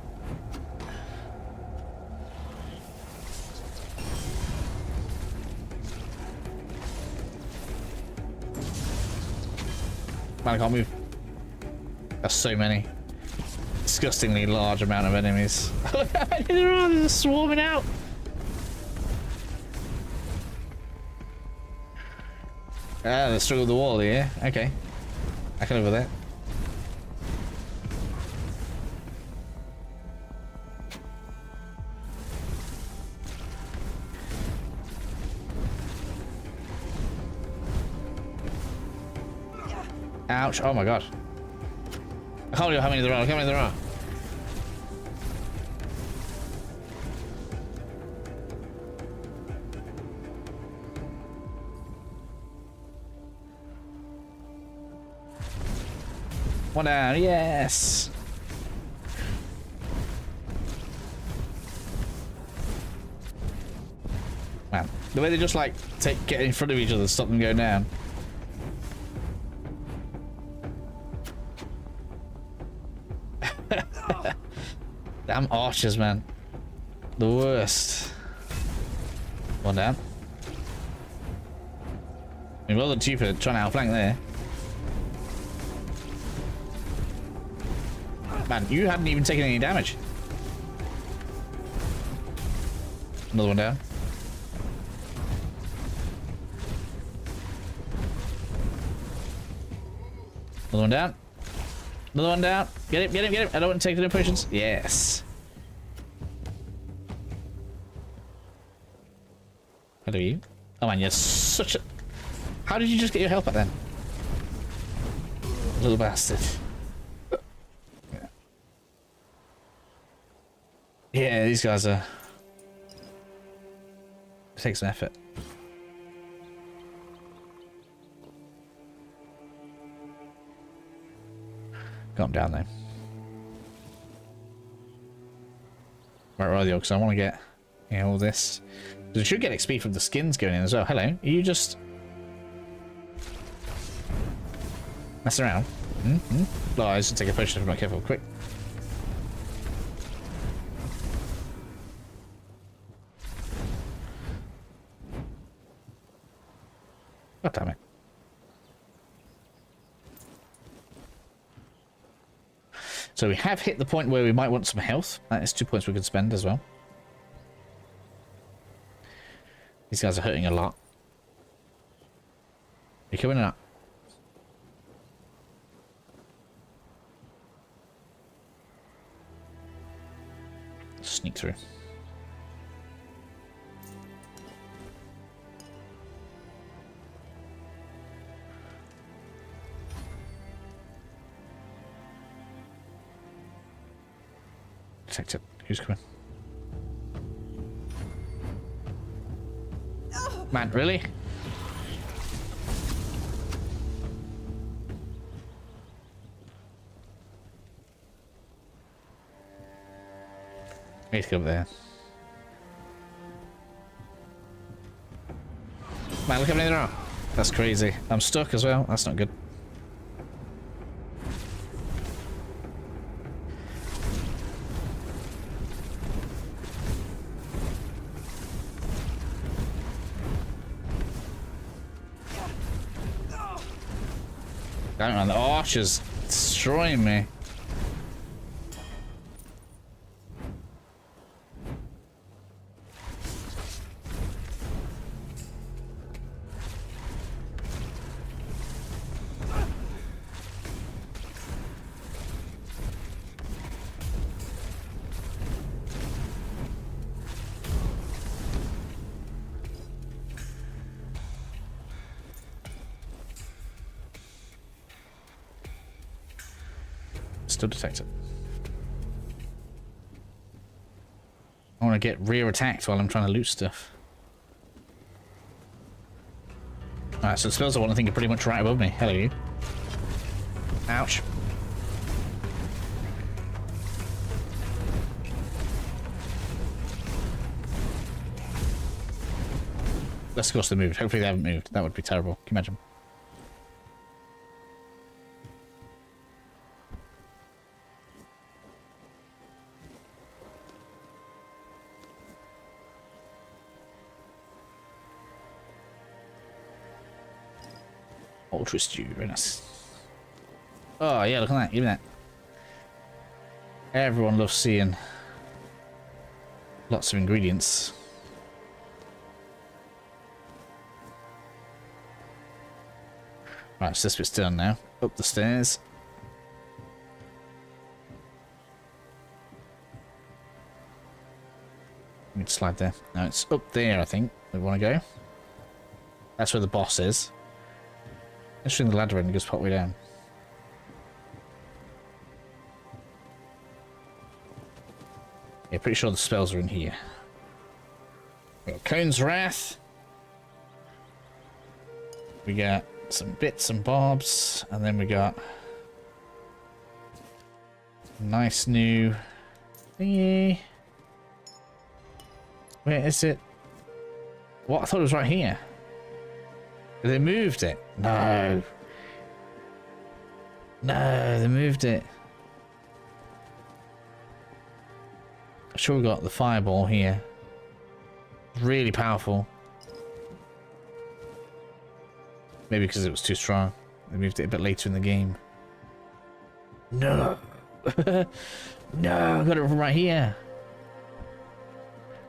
Man, I can't move. That's so many. Disgustingly large amount of enemies. Look how many there are. They're swarming out. Ah, they struggled the wall here. Okay. I can live with that. Ouch. Oh my god. I can't believe how many there are. Look how many there are. One down. Yes. Man, the way they just like get in front of each other and stop them going down. Damn archers, man. The worst. One down. I mean, well done to you for trying to outflank there. Man, you hadn't even taken any damage. Another one down. Another one down. Another one down. Get him, get him, get him. I don't want to take the potions. Yes. Hello, you. Oh man, you're such a... How did you just get your health back then? Little bastard. Yeah, these guys are... It takes some effort. Got him down there. Right, right, because I want to get all this. We should get XP from the skins going in as well. Hello, are you just messing around? No, I should take a potion if I'm not careful. Quick. God damn it. So we have hit the point where we might want some health. That is 2 points we could spend as well. These guys are hurting a lot. You're coming up. Sneak through. Detected. Who's coming? Man, really? Need to go up there. Man, look how many there are. That's crazy. I'm stuck as well. That's not good. Damn, man, the archer's destroying me. Still detected. I want to get rear attacked while I'm trying to loot stuff. Alright, so the spells I want to think are pretty much right above me. Hello, you. Ouch. Let's go they moved. Hopefully they haven't moved. That would be terrible. Can you imagine? Ultra stew, very nice. Oh yeah, look at that, even that. Everyone loves seeing lots of ingredients. Right, so this bit's done now. Up the stairs. We need to slide there. No, it's up there, I think. We want to go. That's where the boss is. Let's swing the ladder in and just pop way down. Yeah, pretty sure the spells are in here. We got Cone's Wrath. We got some bits and bobs. And then we got nice new thingy. Where is it? What? I thought it was right here. They moved it. No. No, they moved it. I'm sure we got the fireball here. Really powerful. Maybe because it was too strong. They moved it a bit later in the game. No. No, I got it from right here.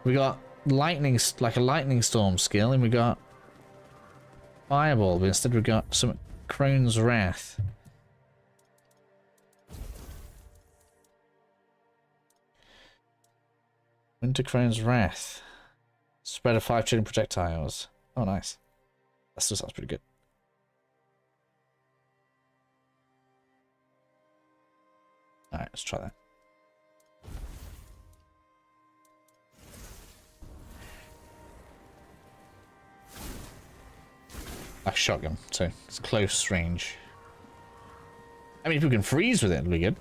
We got lightning, like a lightning storm skill, and we got fireball, but instead we've got some Crone's Wrath. Winter Crone's Wrath. Spread of 5 chilling projectiles. Oh, nice. That still sounds pretty good. Alright, let's try that. Like shotgun, so it's close range. I mean, if we can freeze with it, it'll be good.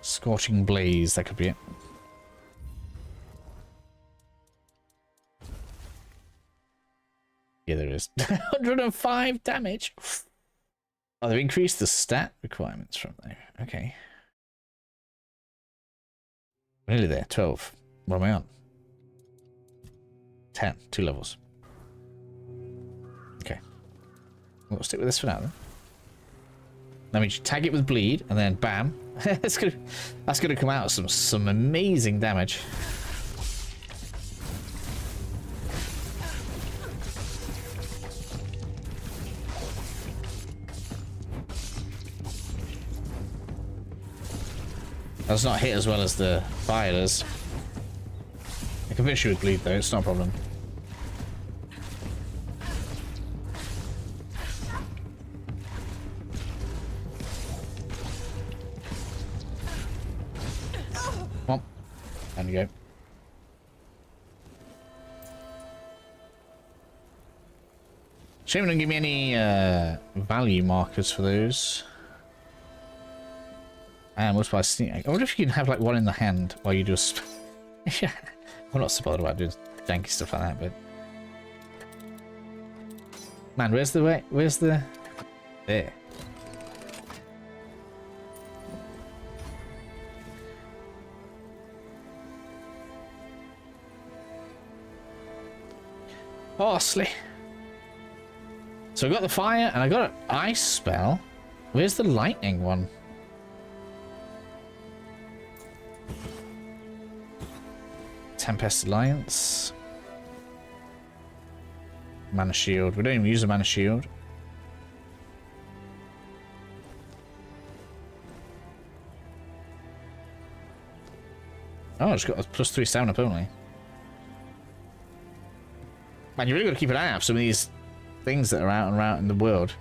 Scorching Blaze, that could be it. Yeah, there is. 105 damage. Oh, they've increased the stat requirements from there. Okay. We're nearly there. 12. What am I on? 10. 2 levels. Okay. We'll stick with this for now then. Let me tag it with bleed and then bam. that's gonna come out some amazing damage. That's not hit as well as the fire does. I can finish you with bleed though, it's not a problem. Come on. Down you go. Shame they don't give me any value markers for those. And what's by sneak? I wonder if you can have like one in the hand while you do a yeah. I'm not so bothered about doing janky stuff like that, but Man, where's the way? Where's the... There. Parsley. So I got the fire and I got an ice spell. Where's the lightning one? Tempest Alliance. Mana shield. We don't even use a mana shield. Oh, I just got a +3 stamina up only. Man, you really got to keep an eye out for some of these things that are out and around in the world.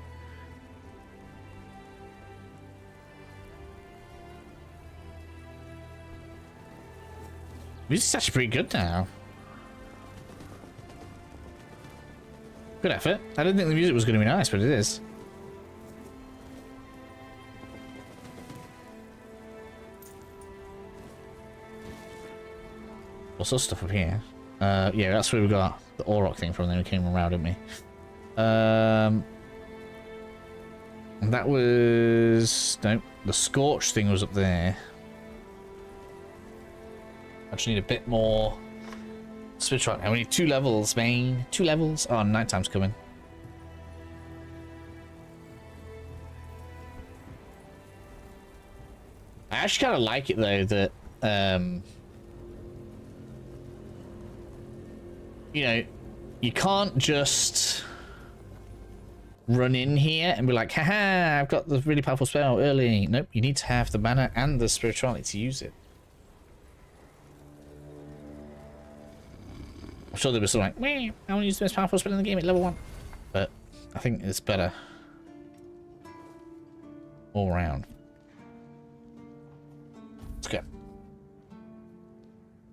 This is actually pretty good now. Good effort. I didn't think the music was going to be nice, but it is. What's this stuff up here? Yeah, that's where we got the Auroch thing from. Then we came around, didn't we? And that was... No, the Scorch thing was up there. I just need a bit more spirituality. Now we need 2 levels, man. 2 levels. Oh, nighttime's coming. I actually kind of like it though that you know, you can't just run in here and be like, haha, I've got the really powerful spell early. Nope, you need to have the mana and the spirituality to use it. I'm sure there was something like, meh, I want to use the most powerful spell in the game at level 1. But I think it's better all round. Let's go.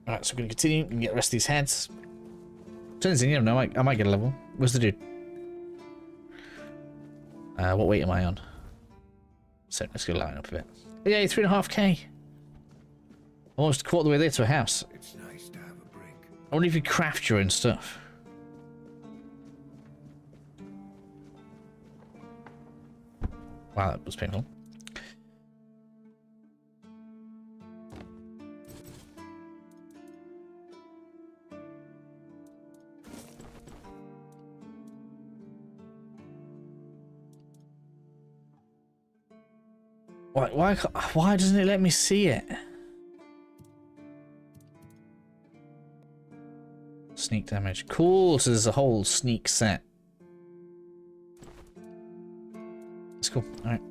Alright, so we're going to continue and get the rest of these heads. Turns in, you know, I might get a level. Where's the dude? What weight am I on? So let's go line up a bit. Yeah, 3.5k. Almost a quarter of the way there to a house. It's nice to have a break. I wonder if you craft your own stuff. Wow, that was painful. Why doesn't it let me see it? Sneak damage. Cool, so there's a whole sneak set. That's cool. Alright.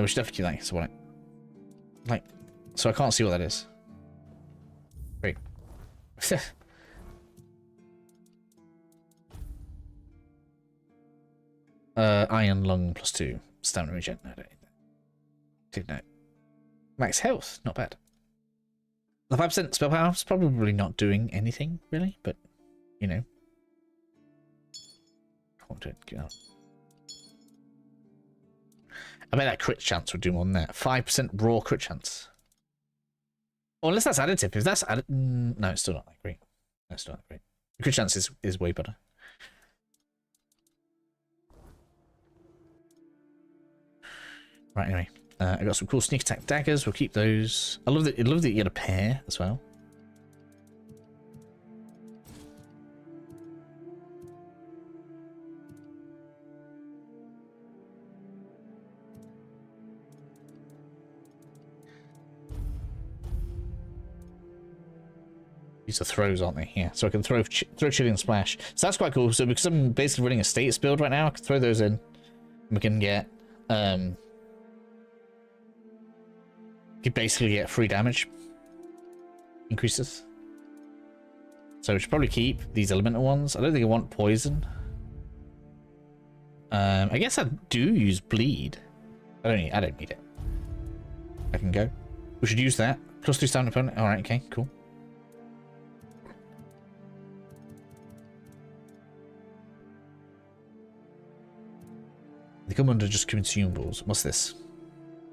We should definitely keep that. So what? Like, so I can't see what that is. Great. Iron lung +2 stamina regen. No, I don't need that. Did no. Max health, not bad. The 5% spell power is probably not doing anything really, but you know. Can't do it. Get out. I bet that crit chance would do more than that. 5% raw crit chance. Or unless that's additive. If that's added, no, it's still not that great. No, it's still not that great. The crit chance is way better. Right, anyway. I got some cool sneak attack daggers. We'll keep those. I love that you get a pair as well. These are throws, aren't they? Yeah, so I can throw Chilling Splash. So that's quite cool. So because I'm basically running a status build right now, I can throw those in. And we can get you basically get free damage increases. So we should probably keep these elemental ones. I don't think I want poison. I guess I do use bleed. I don't need it. I can go. We should use that. +2 stamina opponent. Alright, okay, cool. They come under just consumables. What's this?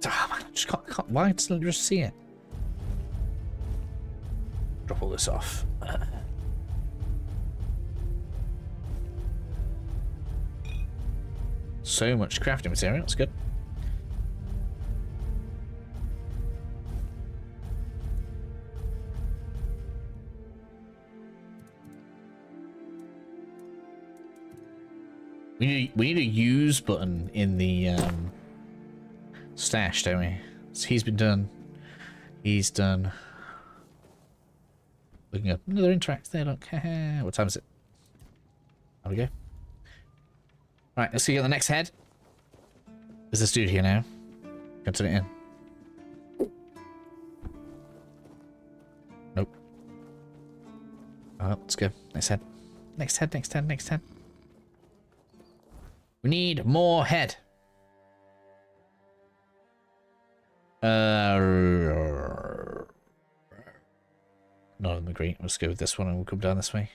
Oh, man, I just can't. Why doesn't it just see it? Drop all this off. So much crafting material, that's good. We need a use button in the stash, don't we? So he's been done. He's done. Looking up another interact there. Look, what time is it? There we go. Right, let's see on the next head. There's this dude here now. Can turn it in. Nope. Oh, let's go. Next head. Next head. Next head. Next head. We need more head. Not in the green. Let's go with this one and we'll come down this way.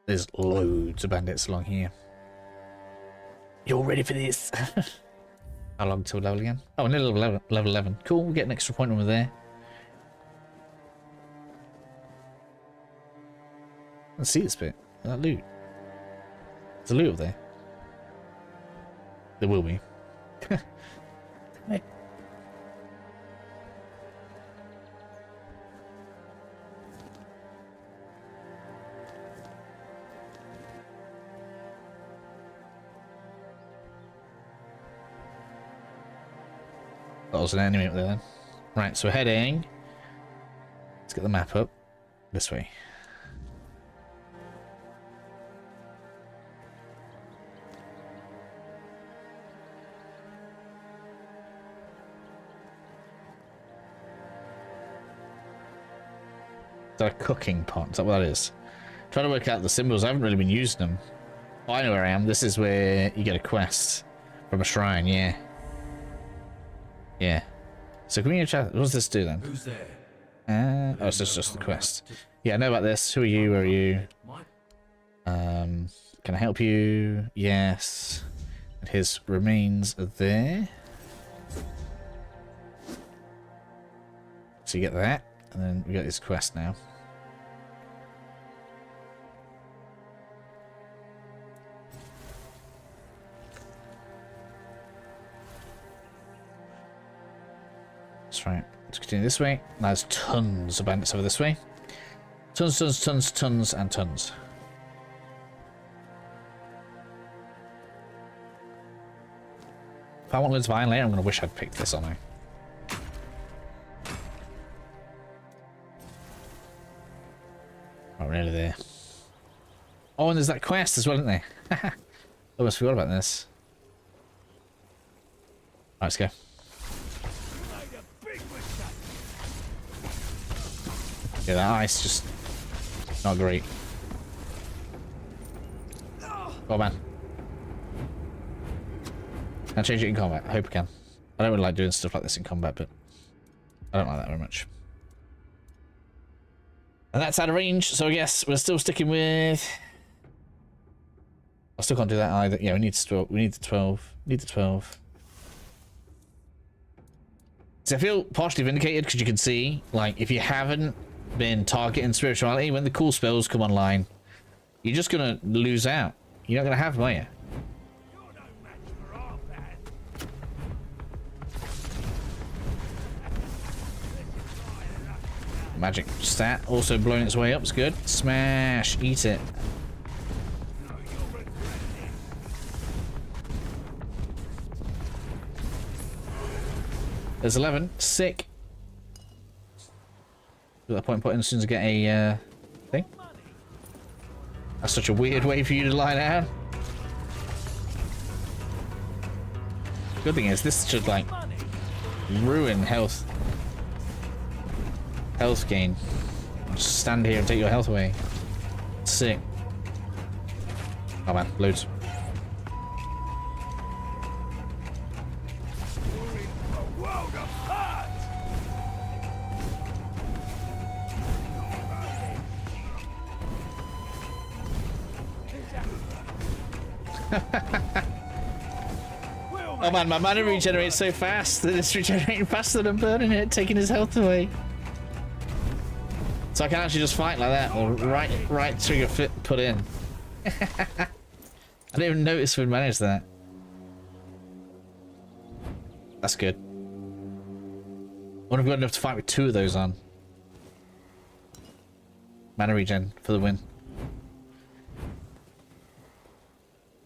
There's loads of bandits along here. You're ready for this? How long till level again? Oh, nearly level 11. Cool, we'll get an extra point when we're there. Let's see this bit. That loot. There's a loot up there. There will be. Hey. That was an enemy up there then. Right, so we're heading. Let's get the map up. This way. Is that a cooking pot? Is that what that is? Trying to work out the symbols. I haven't really been using them. Oh, I know where I am. This is where you get a quest from a shrine, yeah. Yeah. So can we chat? What does this do then? Who's there? Oh, it's just the quest. Yeah, I know about this. Who are you? Where are you? Can I help you? Yes. And his remains are there. So you get that, and then we got this quest now. That's right. Let's continue this way. There's tons of bandits over this way. Tons, tons, tons, tons, and tons. If I want loads of iron later, I'm going to wish I'd picked this on me. Not really there. Oh, and there's that quest as well, isn't there? I almost forgot about this. Right, let's go. Yeah, that ice just not great. Oh man. Can I change it in combat? I hope I can. I don't really like doing stuff like this in combat, but I don't like that very much. And that's out of range, so I guess we're still sticking with... I still can't do that either. Yeah, we need the 12. Need the 12. So I feel partially vindicated because you can see, like, if you haven't been targeting spirituality, when the cool spells come online, you're just gonna lose out. You're not gonna have them, are you? Magic stat also blowing its way up. It's good. Smash. Eat it. There's 11. Sick. At that point, put in as soon as I get a thing. That's such a weird way for you to lie down. Good thing is, this should like ruin health. Health gain. Just stand here and take your health away. Sick. Oh man, loads. Oh man, my mana regenerates so fast that it's regenerating faster than burning it, taking his health away. So I can actually just fight like that, or right trigger put in. I didn't even notice we'd managed that. That's good. I wonder if we've got enough to fight with 2 of those on. Mana regen for the win.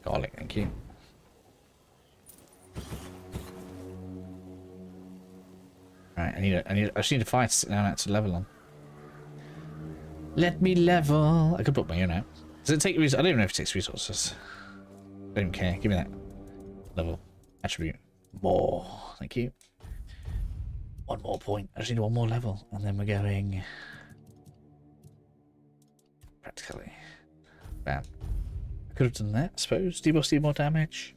Garlic, thank you. Alright, I just need to fight now to level on. Let me level. I could put my own out. Does it take resources? I don't even know if it takes resources. I don't even care. Give me that. Level. Attribute. More. Thank you. 1 more point. I just need 1 more level. And then we're going... practically. Bam. I could have done that, I suppose. Do more damage.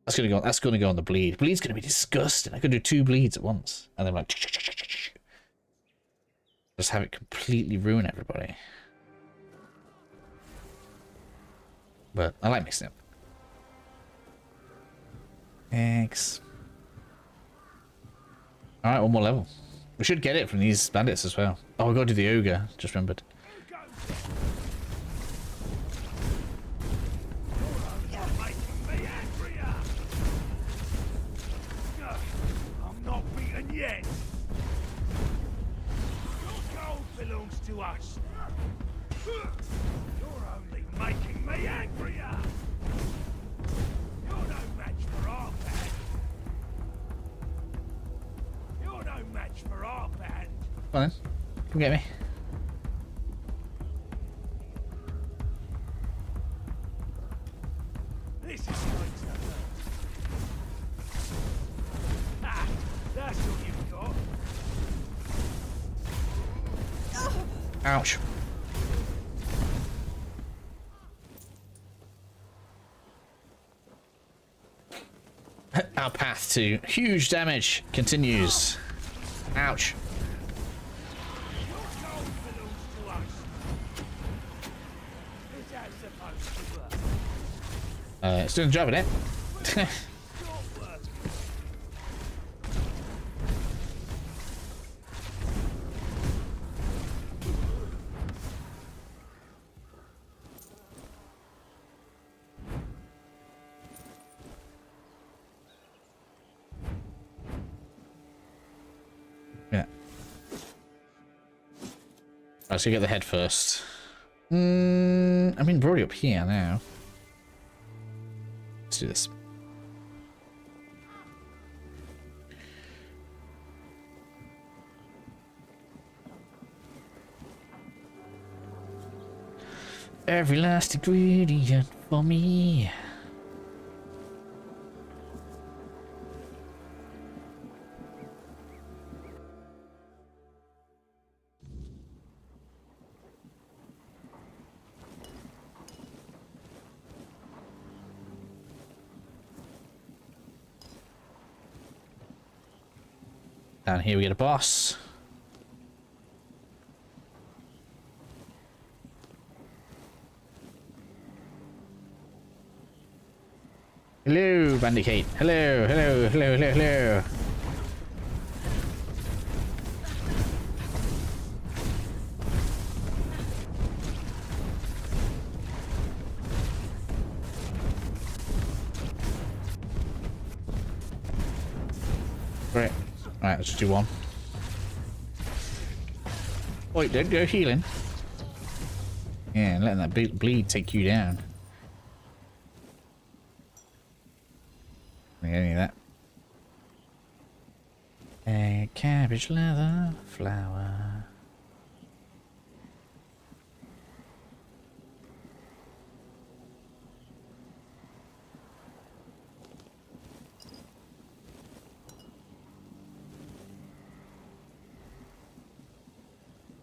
That's gonna go on the bleed. Bleed's gonna be disgusting. I could do 2 bleeds at once. And then like just have it completely ruin everybody. But I like mixing it up. Thanks. Alright, 1 more level. We should get it from these bandits as well. Oh, we gotta do the ogre, just remembered. I'm not beaten yet. Your gold belongs to us. You're only making me angrier. You're no match for our band. You're no match for our band. Come on then. Come get me. This is going to hurt. Ah, that's all you've got. Ouch. Our path to huge damage continues. Ouch. It's doing the job, isn't it? Yeah. Right, so you get the head first. I mean, we're already up here now. Let's do this. Every last ingredient for me. Down here we get a boss. Hello, Bandit. Hello, hello, hello, hello, hello. Great. Alright, let's just do 1. Wait, don't go healing. Yeah, letting that bleed take you down. I don't need any of that. A cabbage leather flower.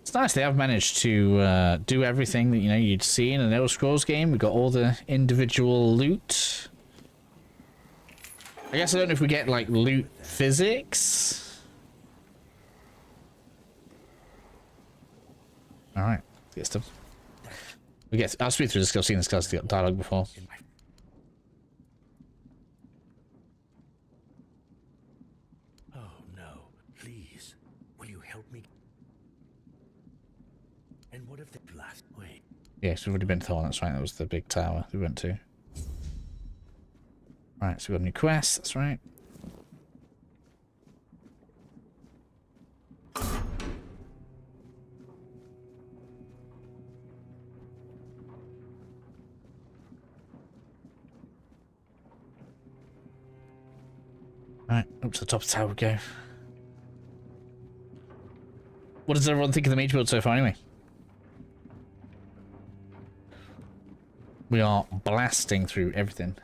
It's nice they have managed to do everything that you'd see in an Elder Scrolls game. We've got all the individual loot. I guess I don't know if we get like loot physics. All right, get stuff. I'll speak through this. I've seen this guy's dialogue before. Oh no, please. Will you help me? And what if the blast wait? Yes, we've already been to one. That's right. That was the big tower we went to. Right, so we've got a new quest. That's right. Up to the top of the tower we go. What does everyone think of the mage build so far anyway? We are blasting through everything.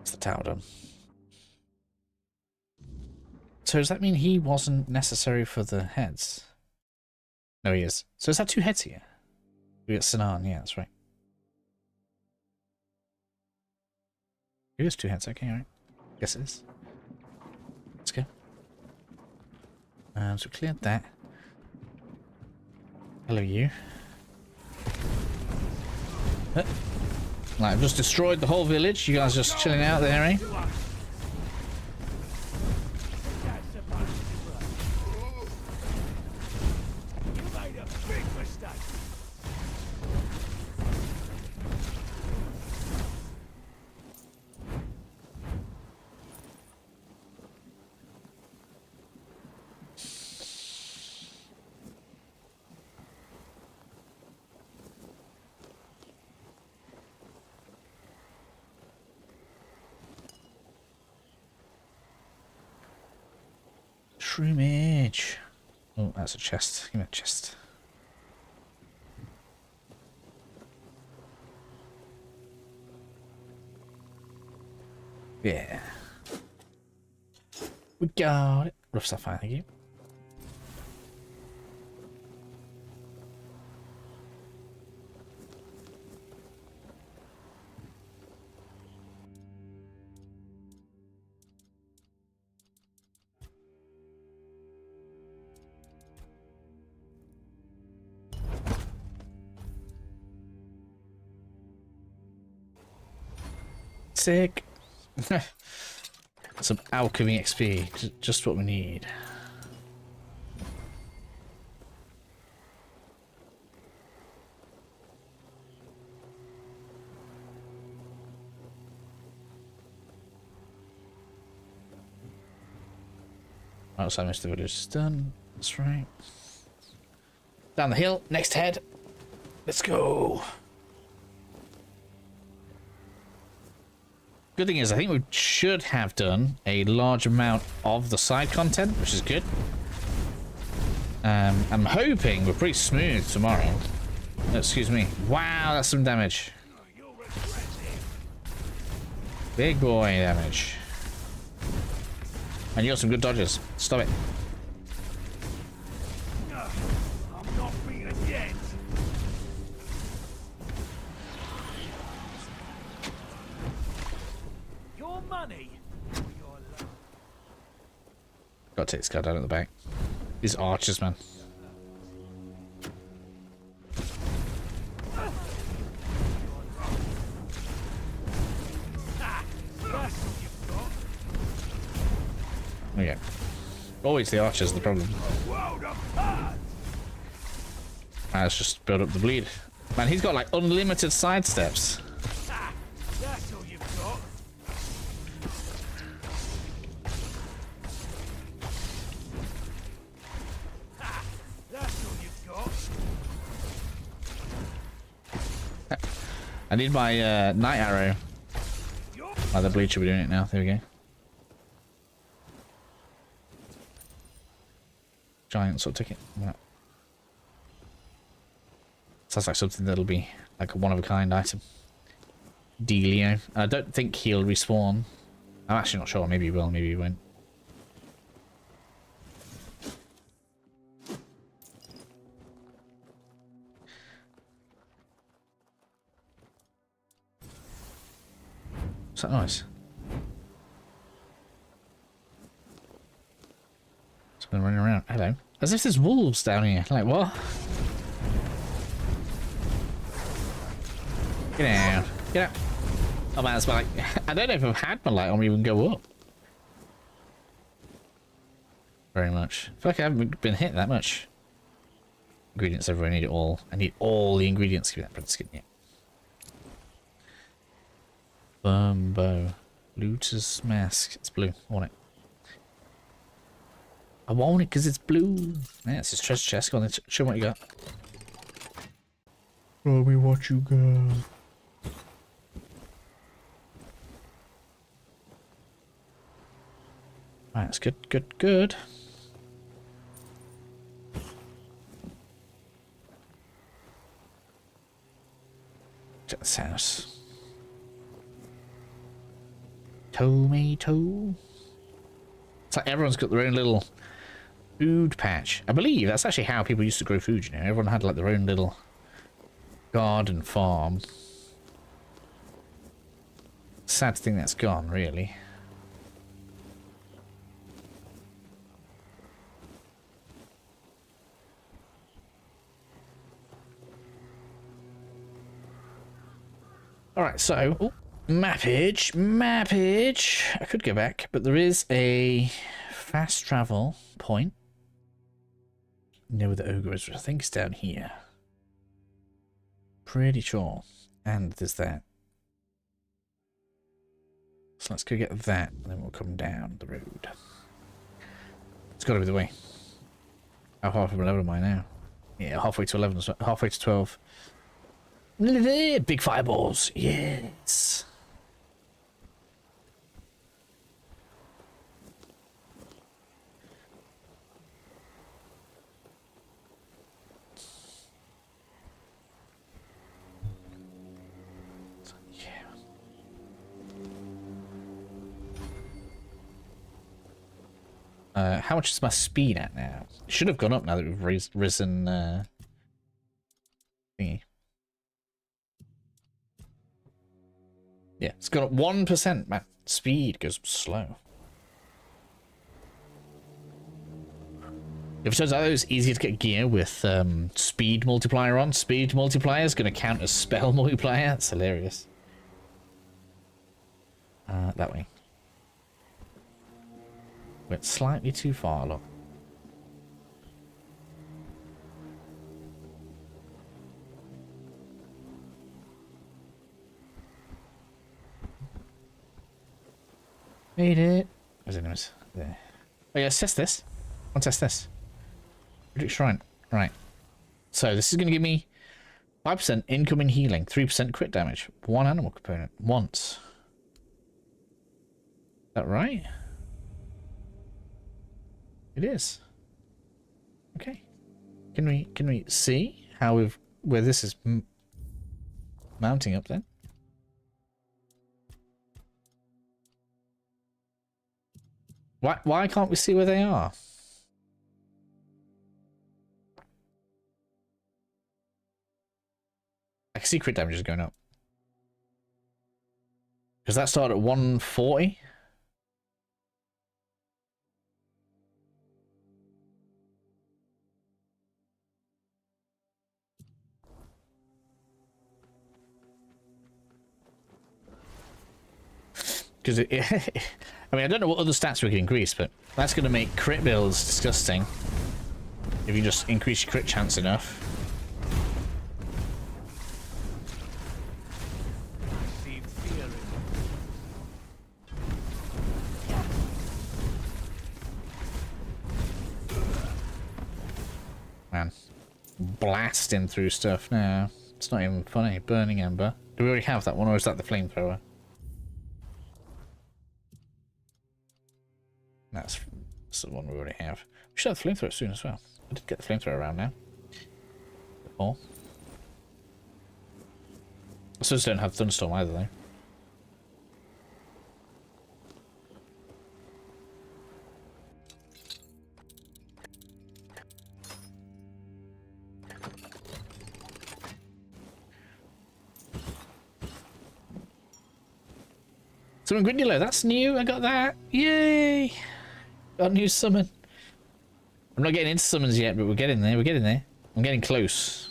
The tower done. So does that mean he wasn't necessary for the heads? No, he is. So is that 2 heads here? We got Sinan, yeah, that's right. It is 2 heads, okay, alright. Guess it is. Let's go. So cleared that. Hello, you. Like, I've just destroyed the whole village. You guys just chilling out there, eh? True Mage. Oh, that's a chest. Give me a chest. Yeah. We got it. Rough sapphire, thank you. Sick. Some alchemy XP, just what we need. Outside most of the village is done. That's right. Down the hill, next head. Let's go. Good thing is, I think we should have done a large amount of the side content, which is good. I'm hoping we're pretty smooth tomorrow. Excuse me. Wow, that's some damage. Big boy damage. And you got some good dodges. Stop it. I'm not beaten yet. Your money. Your love. Gotta take this guy down at the back. These archers, man. Okay. Always the archers the problem. Let's just build up the bleed. Man, he's got like unlimited sidesteps. That's all you've got. That's all you've got. I need my night arrow. Oh, the bleed should be doing it now. There we go. Giant sort of ticket. Yeah. Sounds like something that'll be like a one-of-a-kind item. Dealio. I don't think he'll respawn. I'm actually not sure. Maybe he will, maybe he won't. What's that noise? Someone running around. Hello. As if there's wolves down here. Like, what? Get out. Get out. Oh man, that's my light. I don't know if I've had my light on me even go up. Very much. I feel like I haven't been hit that much. Ingredients everywhere. I need it all. I need all the ingredients to give that skin. Yeah. Bumbo. Looter's mask. It's blue. I want it. I want it because it's blue. Yeah, it's his treasure chest. Go on then. Show me what you got. Show me what you got. Right, that's good, good, good. Check this house. Tomato. It's like everyone's got their own little food patch. I believe that's actually how people used to grow food, you know. Everyone had like their own little garden farm. Sad thing that's gone, really. Alright, so, mappage. I could go back, but there is a fast travel point. Know where the ogre is, which I think is down here. Pretty sure. And there's that. So let's go get that, and then we'll come down the road. It's got to be the way. How far from 11 am I now? Yeah, halfway to 11, halfway to 12. Big fireballs, yes. How much is my speed at now? It should have gone up now that we've risen thingy. Yeah, it's gone up 1%, man. Speed goes slow. If it turns out it was easier to get gear with speed multiplier on, speed multiplier is going to count as spell multiplier. That's hilarious. That way. Went slightly too far, look. Made it. Where's it? Anyways, there. Oh yeah, let's test this. I'll test this. Predict shrine. Right. So this is going to give me 5% incoming healing, 3% crit damage, 1 animal component once. Is that right? It is. Okay. Can we see how where this is mounting up then? Why can't we see where they are? I can see crit damage is going up. Because that started at 140. Because I mean, I don't know what other stats we can increase, but that's going to make crit builds disgusting. If you just increase your crit chance enough. Man, blasting through stuff now. It's not even funny. Burning Ember. Do we already have that one, or is that the flamethrower? That's the one we already have. We should have the flamethrower soon as well. I did get the flamethrower around now. Before. I suppose don't have Thunderstorm either though. Summon Grindylow, that's new, I got that. Yay! Got a new summon. I'm not getting into summons yet, but we're getting there, I'm getting close.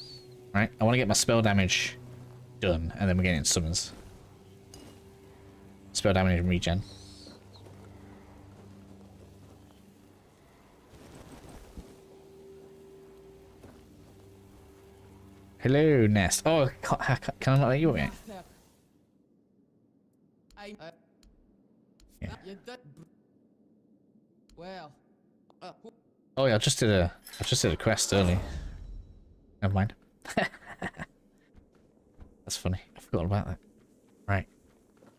Right, I want to get my spell damage done, and then we're getting into summons. Spell damage and regen. Hello, Nest. Oh, can I not let you in? Yeah. Well. Oh yeah, I just did a quest early. Never mind. That's funny. I forgot about that. Right.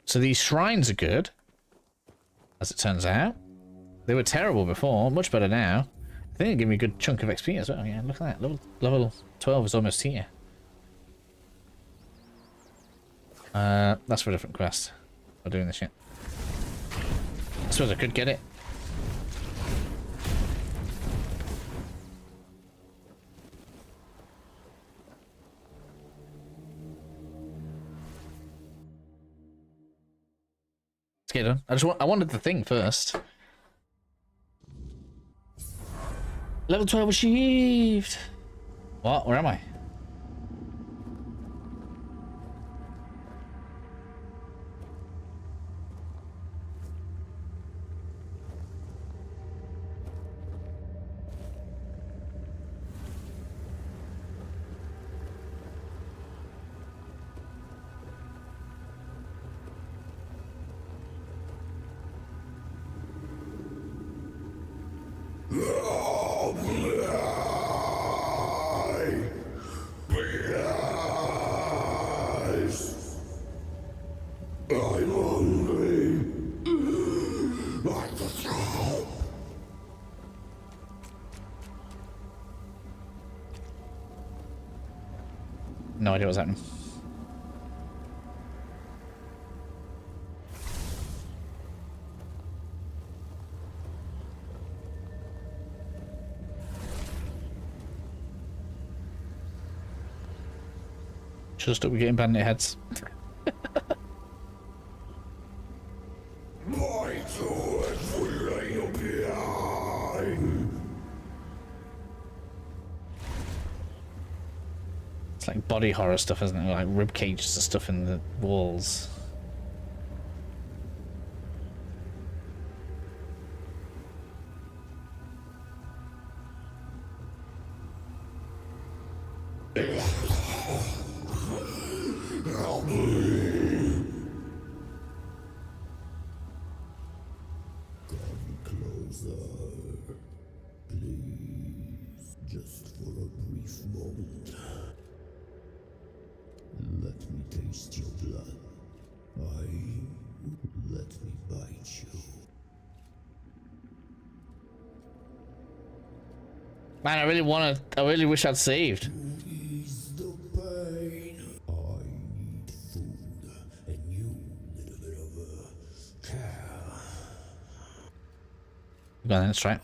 So these shrines are good, as it turns out. They were terrible before, much better now. I think they give me a good chunk of XP as well. Yeah, look at that. Level 12 is almost here. That's for a different quest. I'm doing this yet. I suppose I could get it. Let's get done. I wanted the thing first. Level 12 achieved. What? Where am I? No idea what's happening. Should stop getting bandit heads. It's like body horror stuff, isn't it? Like rib cages and stuff in the walls. Help me. Come closer. Please, just for a brief moment. Let me taste your blood. Let me bite you. Man, I really wish I'd saved. Ease the pain. I need food, and you need a bit of care. Go on, let's try it.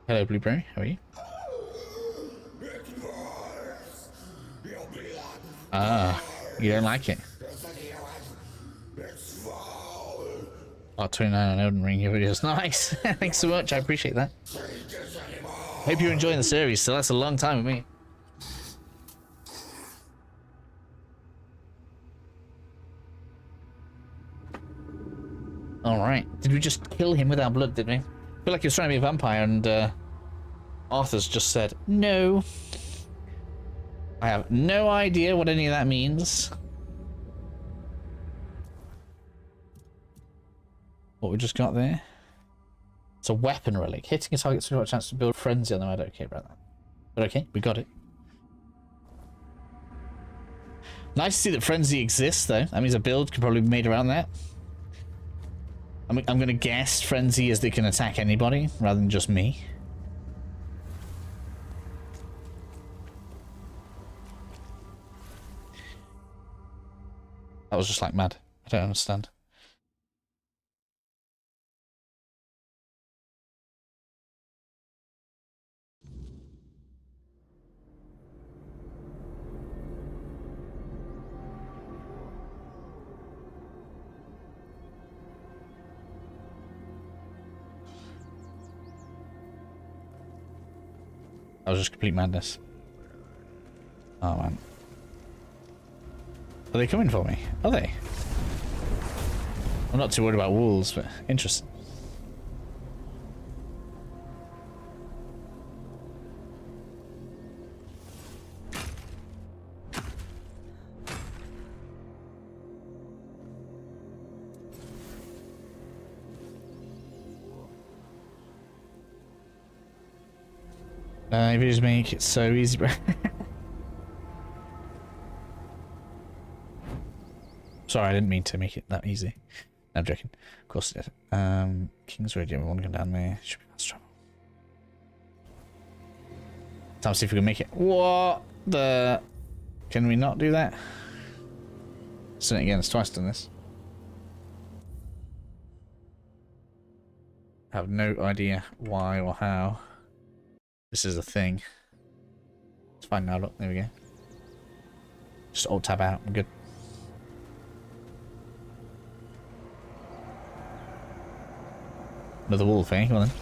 Hello, Blueberry. How are you? Ah, you don't like it. Oh, 29 on Elden Ring, your videos. Nice. Thanks so much. I appreciate that. Hope you're enjoying the series. So that's a long time with me. All right. Did we just kill him with our blood? Did we? I feel like he was trying to be a vampire, and Arthur's just said no. I have no idea what any of that means. What we just got there? It's a weapon relic. Hitting a target so you got a chance to build frenzy on them. I don't care about that. But okay, we got it. Nice to see that frenzy exists, though. That means a build could probably be made around that. I'm going to guess frenzy is they can attack anybody rather than just me. That was just like mad. I don't understand. That was just complete madness. Oh man. Are they coming for me? Are they? I'm not too worried about wolves, but interesting. If you just make it so easy, bro. Sorry, I didn't mean to make it that easy. No, I'm joking. Of course it did. King's Radio, we want to go down there. Should be fast travel. Time to see if we can make it. What the? Can we not do that? Let's do it again. It's twice done this. I have no idea why or how this is a thing. It's fine now. Look, there we go. Just alt tab out. I'm good. Another wolf, eh? Come on then.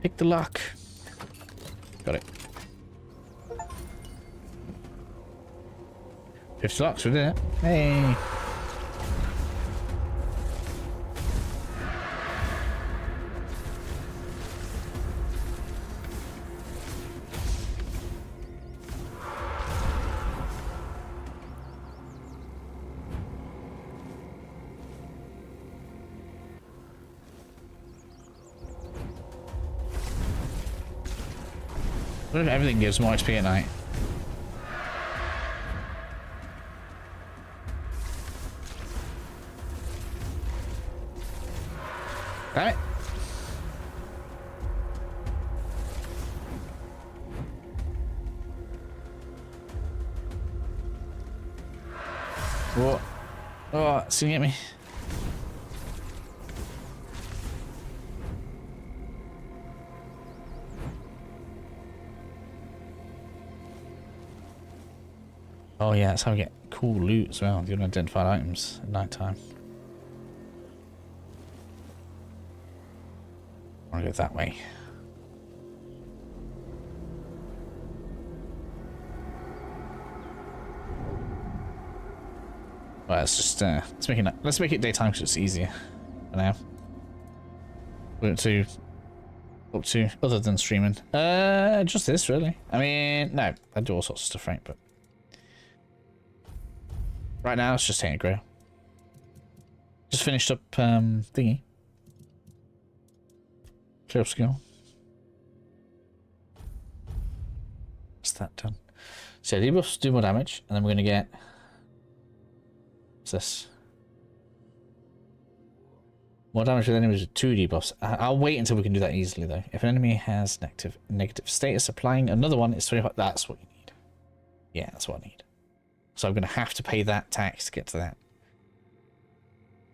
Pick the lock. Got it. 50 locks, we did it. Hey. What if everything gives more XP at night? Damn it! What? Oh, it's gonna get me. Oh yeah, that's how we get cool loot as well, the unidentified items at night time. I want to go that way. Well, let's just let's make it daytime because it's easier for now. We're up to other than streaming. Just this really. I mean, no, I do all sorts of stuff, right? But right now, it's just Tainted Grail. Just finished up thingy. Clear up skill. What's that done? So debuffs do more damage, and then we're gonna get. What's this? More damage with enemies with 2 debuffs. I'll wait until we can do that easily though. If an enemy has negative status, applying another one is 25. That's what you need. Yeah, that's what I need. So I'm going to have to pay that tax to get to that.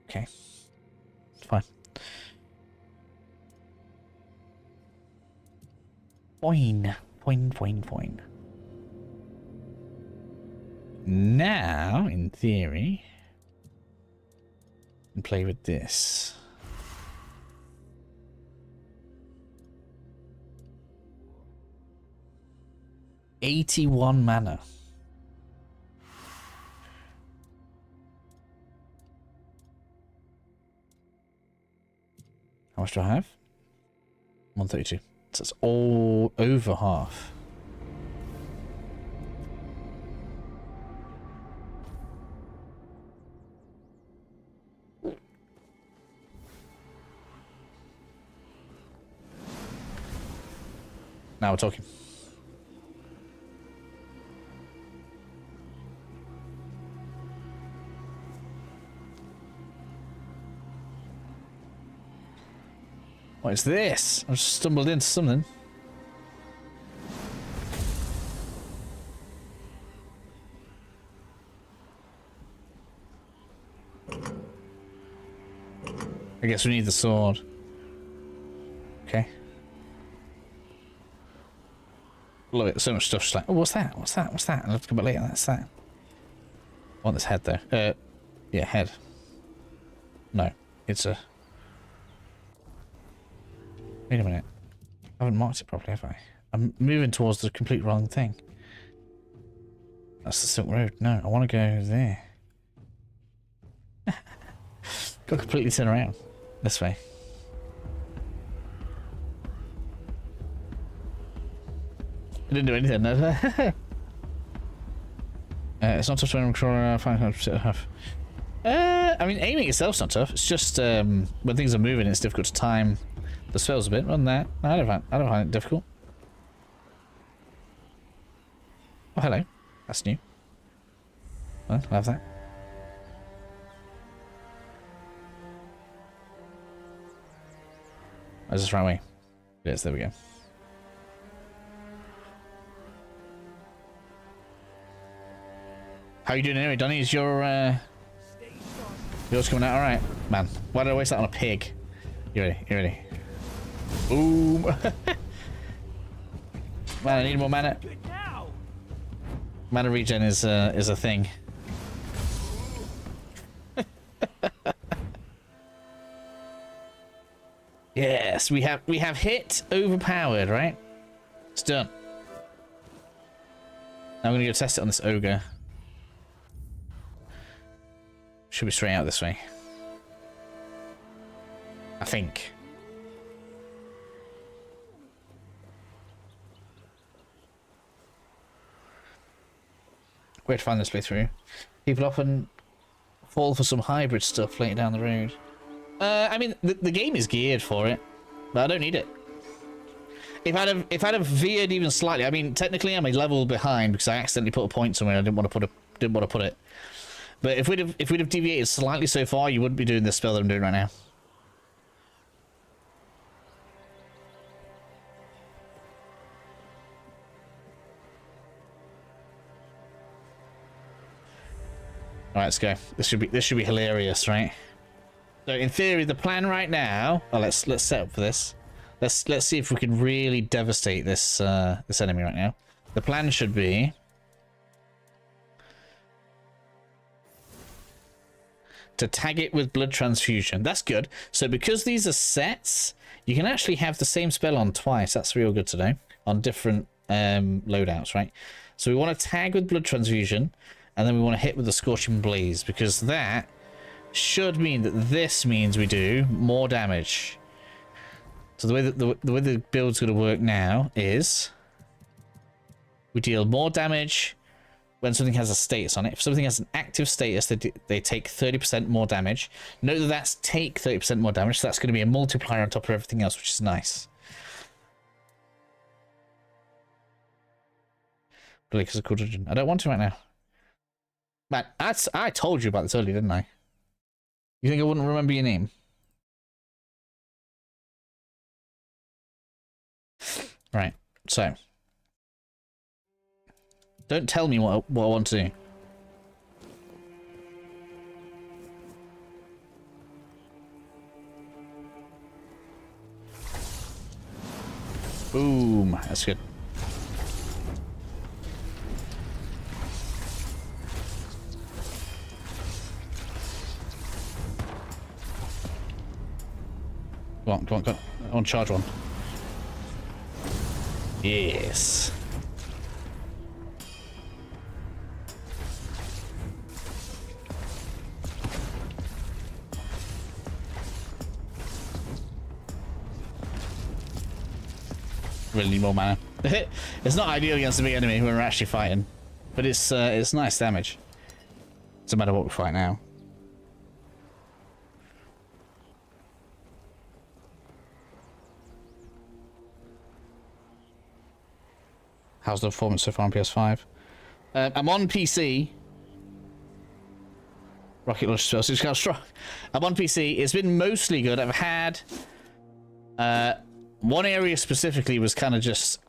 Okay. Fine. Fine. Fine. Now, in theory, I can play with this. $81 mana. How much do I have? 132. So it's all over half. Now we're talking. What is this? I just stumbled into something. I guess we need the sword. Okay. Love it. So much stuff. Just like, oh, what's that? What's that? What's that? I'll have to come back later. That's that. I want this head though. Yeah, head. No, it's a. Wait a minute. I haven't marked it properly, have I? I'm moving towards the complete wrong thing. That's the Silk Road. No, I want to go there. Got to completely turn around. This way. didn't do anything. It's not tough to control. I mean, aiming itself's not tough. It's just when things are moving, it's difficult to time the spells a bit. Other than that, I don't find it difficult. Oh, hello. That's new. Well, I'll have that. Oh, is this the right way? Yes, there we go. How you doing anyway, Donnie? Is yours coming out alright? Man, why did I waste that on a pig? You ready? You ready? Boom! Man, I need more mana. Mana regen is a thing. Yes, we have hit overpowered, right? It's done. Now I'm gonna go test it on this ogre. Should be straight out this way. I think. Where to find this playthrough? People often fall for some hybrid stuff later down the road. I mean, the game is geared for it, but I don't need it. If I'd have veered even slightly, I mean, technically I'm a level behind because I accidentally put a point somewhere. I didn't want to put it. But if we'd have deviated slightly so far, you wouldn't be doing this spell that I'm doing right now. All right, let's go. This should be hilarious, right? So in theory, the plan right now. Oh, let's set up for this. Let's see if we can really devastate this this enemy right now. The plan should be to tag it with blood transfusion. That's good. So because these are sets, you can actually have the same spell on twice. That's real good to know on different loadouts, right? So we want to tag with blood transfusion, and then we want to hit with the scorching blaze because that should mean that this means we do more damage. So the way the build's going to work now is we deal more damage when something has a status on it. If something has an active status, they take 30% more damage. Note that that's take 30% more damage, so that's going to be a multiplier on top of everything else, which is nice. Because of Quartermaster. I don't want to right now. Man, I told you about this earlier, didn't I? You think I wouldn't remember your name? Right, so. Don't tell me what I want to do. Boom, that's good. Come on, come on, come on. I want to charge one. Yes. Really need more mana. It's not ideal against a big enemy when we're actually fighting, but it's nice damage. Doesn't matter what we fight now. How's the performance so far on PS5? I'm on PC. Rocket launcher spell, so it's kind of strong. I'm on PC. It's been mostly good. I've had one area specifically was kind of just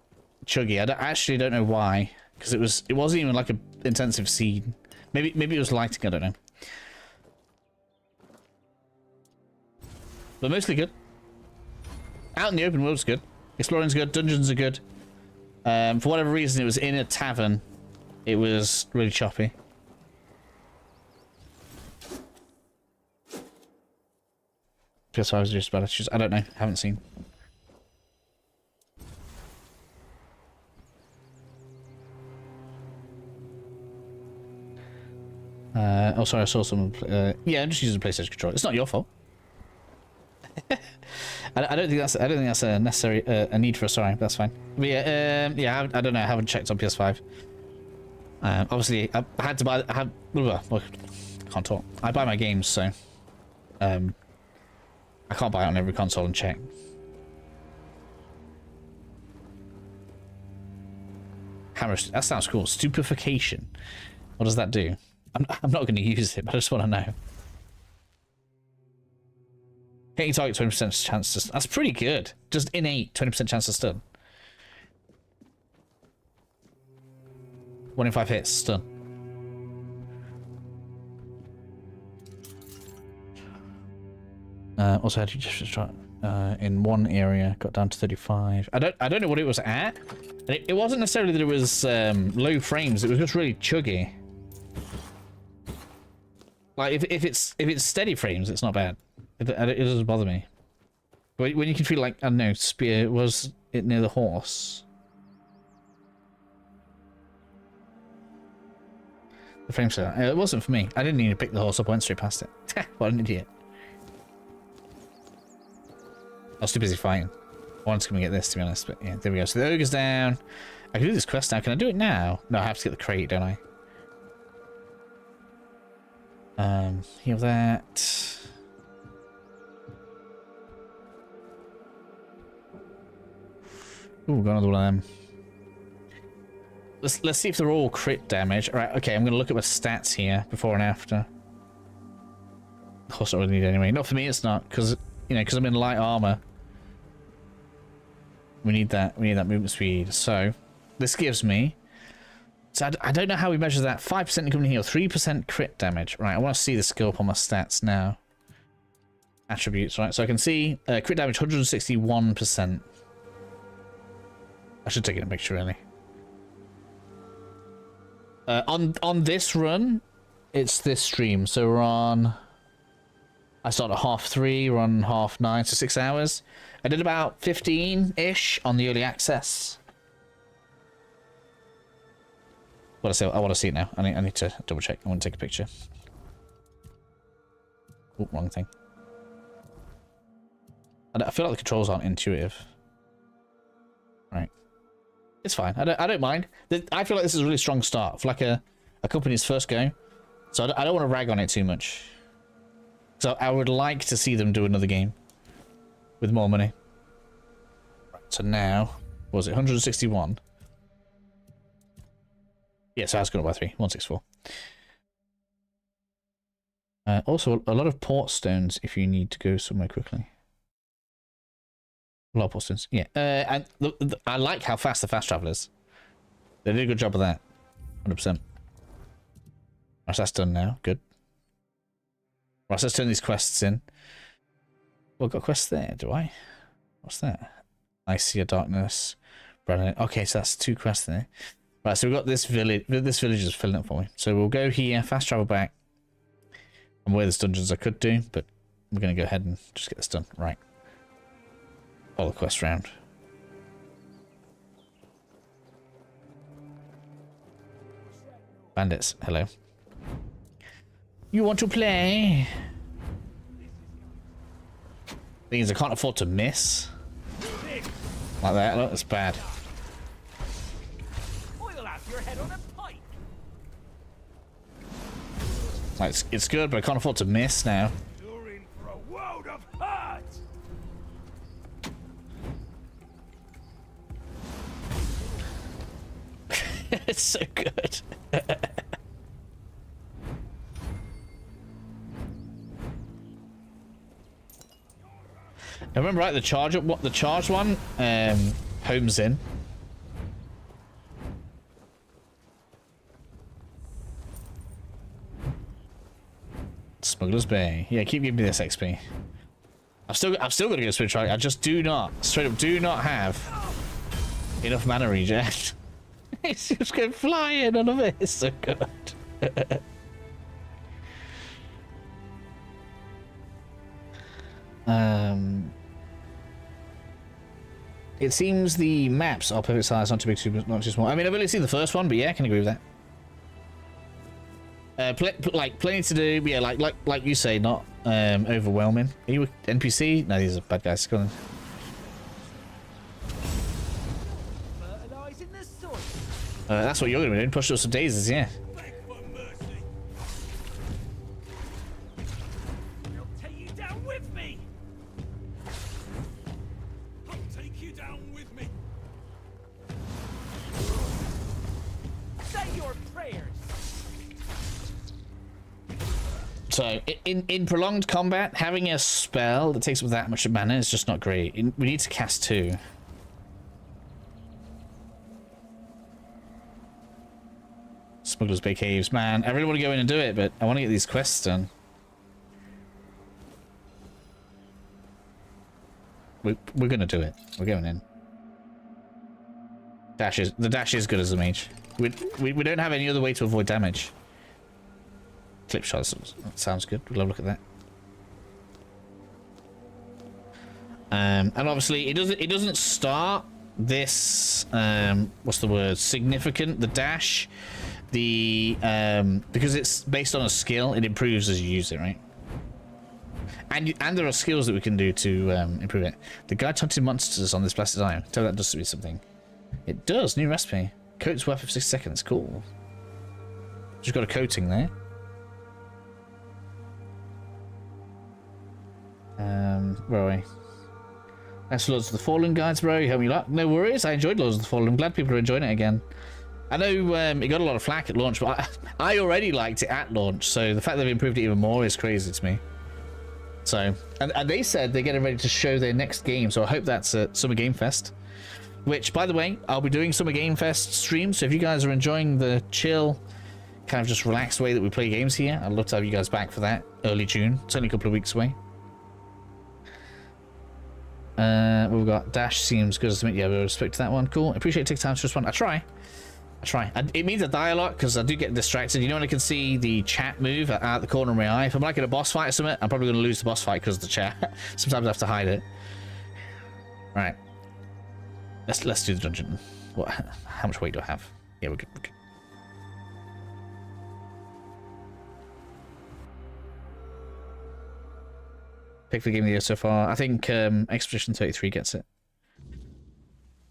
chuggy. I actually don't know why, because it wasn't even like an intensive scene. Maybe it was lighting. I don't know. But mostly good. Out in the open world's good. Exploring's good. Dungeons are good. For whatever reason, it was in a tavern. It was really choppy. PS5 is just bad issues. I don't know. Haven't seen. Oh, sorry. I saw someone. Yeah, I'm just using the PlayStation controller. It's not your fault. I don't think that's a necessary a need for a story. That's fine. But yeah, I don't know. I haven't checked on PS5. Obviously, I had to buy. Can't talk. I buy my games, so I can't buy it on every console and check. Hammer. That sounds cool. Stupefaction. What does that do? I'm not going to use it, but I just want to know. Hitting target 20% chance to... That's pretty good. Just innate 20% chance to stun. 1 in 5 hits, stun. Also, how do you just try in one area? Got down to 35. I don't know what it was at. It wasn't necessarily that it was low frames. It was just really chuggy. Like if it's steady frames, it's not bad. It doesn't bother me. But when you can feel like, I don't know, spear, was it near the horse? The frame set. It wasn't for me. I didn't need to pick the horse up. I went straight past it. What an idiot. I was too busy fighting. I wanted to come and get this, to be honest. But yeah, there we go. So the ogre's down. I can do this quest now. Can I do it now? No, I have to get the crate, don't I? Heal that. Ooh, got another one of them. Let's see if they're all crit damage. All right, okay, I'm gonna look at my stats here before and after. Of course, I don't really need it anyway. Not for me, it's not, because because I'm in light armor. We need that movement speed. So this gives me. So I don't know how we measure that. 5% incoming heal, 3% crit damage. Right, I want to see the skill up on my stats now. Attributes, right? So I can see crit damage 161%. I should take it in a picture, really. On this run, it's this stream. So we're on... I started at 3:30, we're on 9:30, so 6 hours. I did about 15-ish on the early access. I want to see it now. I need to double check. I want to take a picture. Oh, wrong thing. I feel like the controls aren't intuitive. Right. It's fine. I don't mind. I feel like this is a really strong start for like a company's first go. So I don't want to rag on it too much. So I would like to see them do another game with more money. Right, so now, what was it 161? Yeah, so I was going to buy 3, 164. Also, a lot of port stones if you need to go somewhere quickly. A lot of port stones, yeah. And I like how fast the fast travel is. They did a good job of that, 100%. Right, so that's done now. Good. Right, so let's turn these quests in. Well, I've got quests there, do I? What's that? I see a darkness. Okay, so that's 2 quests there. Right, so we've got this village. This village is filling up for me. So we'll go here, fast travel back. And where there's dungeons I could do, but we're going to go ahead and just get this done. Right. Follow the quest round. Bandits, hello. You want to play? Thing is, I can't afford to miss. Like that, look, that's bad. Like, it's good, but I can't afford to miss now. You're in for a world of hurt. It's so good. I remember, right? The charge one, homes in. Smuggler's Bay. Yeah, keep giving me this XP. I'm still gonna get a switch right. I just do not, straight up, do not have enough mana reject. It's just going flying. None of it. It's so good. It seems the maps are perfect size, not too big, not too small. I mean, I've only seen the first one, but yeah, I can agree with that. Like plenty to do. Yeah, like you say, not overwhelming. Are you a NPC? No, these are bad guys. Go on. That's what you're going to be doing. Push up some daisies, yeah. So, in prolonged combat, having a spell that takes up that much mana is just not great. We need to cast 2. Smuggler's Bay Caves. Man, I really want to go in and do it, but I want to get these quests done. We're going to do it. We're going in. The dash is good as a mage. We don't have any other way to avoid damage. Clip shots. That sounds good. We'll have a look at that. And obviously it doesn't start this what's the word? Significant. The dash. Because it's based on a skill, it improves as you use it, right? And there are skills that we can do to improve it. The guide to hunting monsters on this blasted island. Tell that does to be something. It does. New recipe. Coats worth of 6 seconds. Cool. Just got a coating there. Where are we? Thanks for Lords of the Fallen guides, bro. You helped me a lot. No worries. I enjoyed Lords of the Fallen. I'm glad people are enjoying it again. I know it got a lot of flack at launch, but I already liked it at launch, so the fact they've improved it even more is crazy to me. So, and they said they're getting ready to show their next game, so I hope that's at Summer Game Fest. Which, by the way, I'll be doing Summer Game Fest streams, so if you guys are enjoying the chill, kind of just relaxed way that we play games here, I'd love to have you guys back for that. Early June. It's only a couple of weeks away. We've got Dash seems good as to me. Yeah, we'll respect that one. Cool. I appreciate you taking time to respond. I try. It means I die a lot because I do get distracted. You know when I can see the chat move at the corner of my eye? If I'm like in a boss fight or something, I'm probably going to lose the boss fight because of the chat. Sometimes I have to hide it. Right. Let's do the dungeon. What? How much weight do I have? Yeah, we're good. We're good. Pick the game of the year so far. I think Expedition 33 gets it.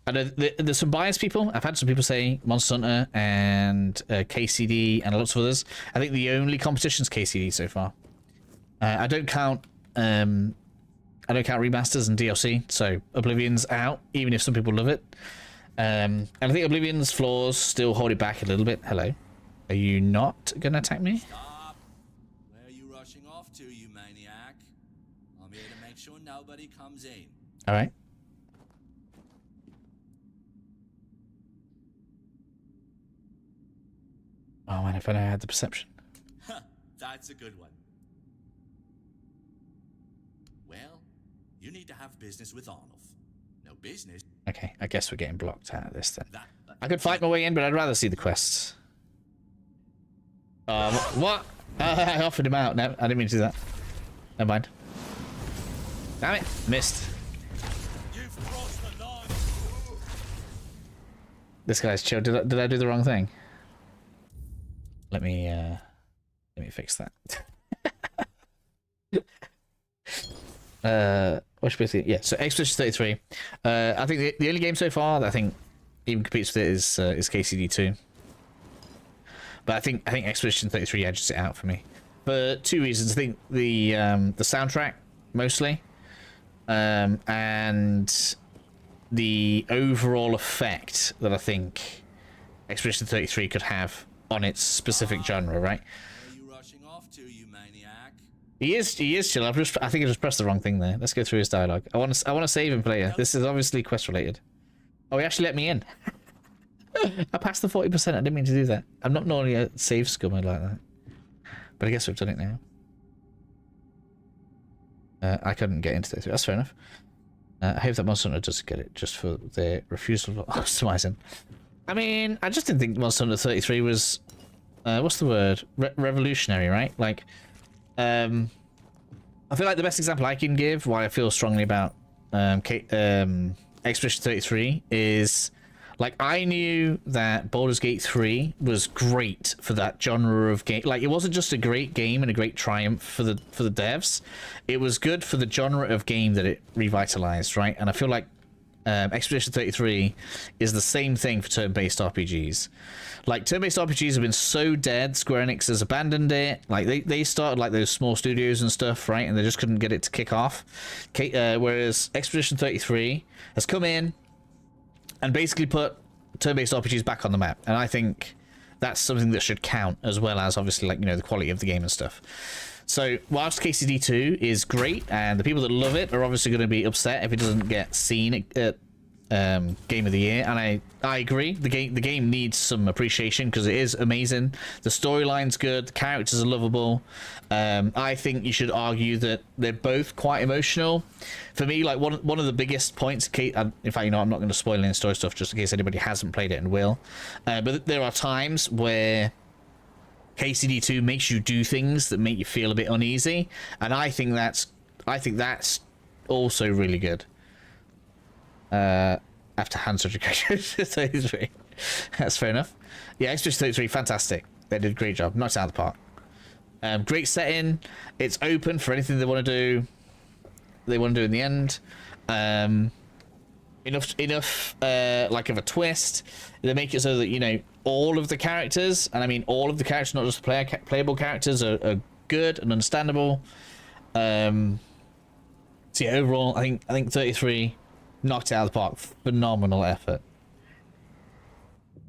I know there's some biased people. I've had some people say Monster Hunter and KCD and lots of others. I think the only competition's KCD so far. I don't count remasters and DLC, so Oblivion's out, even if some people love it. And I think Oblivion's flaws still hold it back a little bit. Hello. Are you not gonna attack me? Stop! Where are you rushing off to, you maniac? I'm here to make sure nobody comes in. Alright. Oh man, if I had the perception. That's a good one. Well, you need to have business with Arnulf. No business. Okay, I guess we're getting blocked out of this then. I could fight my way in, but I'd rather see the quests. What? I offered him out. No, I didn't mean to do that. Never mind. Damn it, missed. This guy's chill. Did I do the wrong thing? Let me fix that. What's basically, yeah, so Expedition 33. I think the only game so far that I think even competes with it is KCD 2. But I think Expedition 33 edges it out for me. For 2 reasons. I think the soundtrack mostly. And the overall effect that I think Expedition 33 could have on its specific genre, right? Where are you rushing off to, you maniac? He is chill. I think I just pressed the wrong thing there. Let's go through his dialogue. I want to save him, player. This is obviously quest related. Oh, he actually let me in. I passed the 40%. I didn't mean to do that. I'm not normally a save scummer like that. But I guess we've done it now. I couldn't get into this. That's fair enough. I hope that Monster Hunter does get it just for their refusal of optimizing. I mean, I just didn't think Monster Hunter 33 was, what's the word? Revolutionary, right? Like, I feel like the best example I can give why I feel strongly about Expedition 33 is Like, I knew that Baldur's Gate 3 was great for that genre of game. Like, it wasn't just a great game and a great triumph for the devs. It was good for the genre of game that it revitalized, right? And I feel like Expedition 33 is the same thing for turn-based RPGs. Like, turn-based RPGs have been so dead. Square Enix has abandoned it. Like, they started like those small studios and stuff, right? And they just couldn't get it to kick off. Whereas Expedition 33 has come in and basically put turn-based RPGs back on the map. And I think that's something that should count, as well as obviously, like, you know, the quality of the game and stuff. So whilst KCD2 is great, and the people that love it are obviously going to be upset if it doesn't get seen at Game of the Year, and I agree. The game needs some appreciation because it is amazing. The storyline's good, the characters are lovable. I think you should argue that they're both quite emotional. For me, like one of the biggest points, in fact, you know, I'm not going to spoil any story stuff just in case anybody hasn't played it and will. But there are times where KCD2 makes you do things that make you feel a bit uneasy, and I think that's also really good. After hand surgery, 33. That's fair enough. Yeah, Expedition 33, fantastic. They did a great job. Knocked it out of the park. Great setting. It's open for anything they want to do. They want to do in the end. Enough like of a twist. They make it so that, you know, all of the characters, and I mean all of the characters, not just the playable characters, are good and understandable. So yeah, overall, I think 33 knocked it out of the park. Phenomenal effort.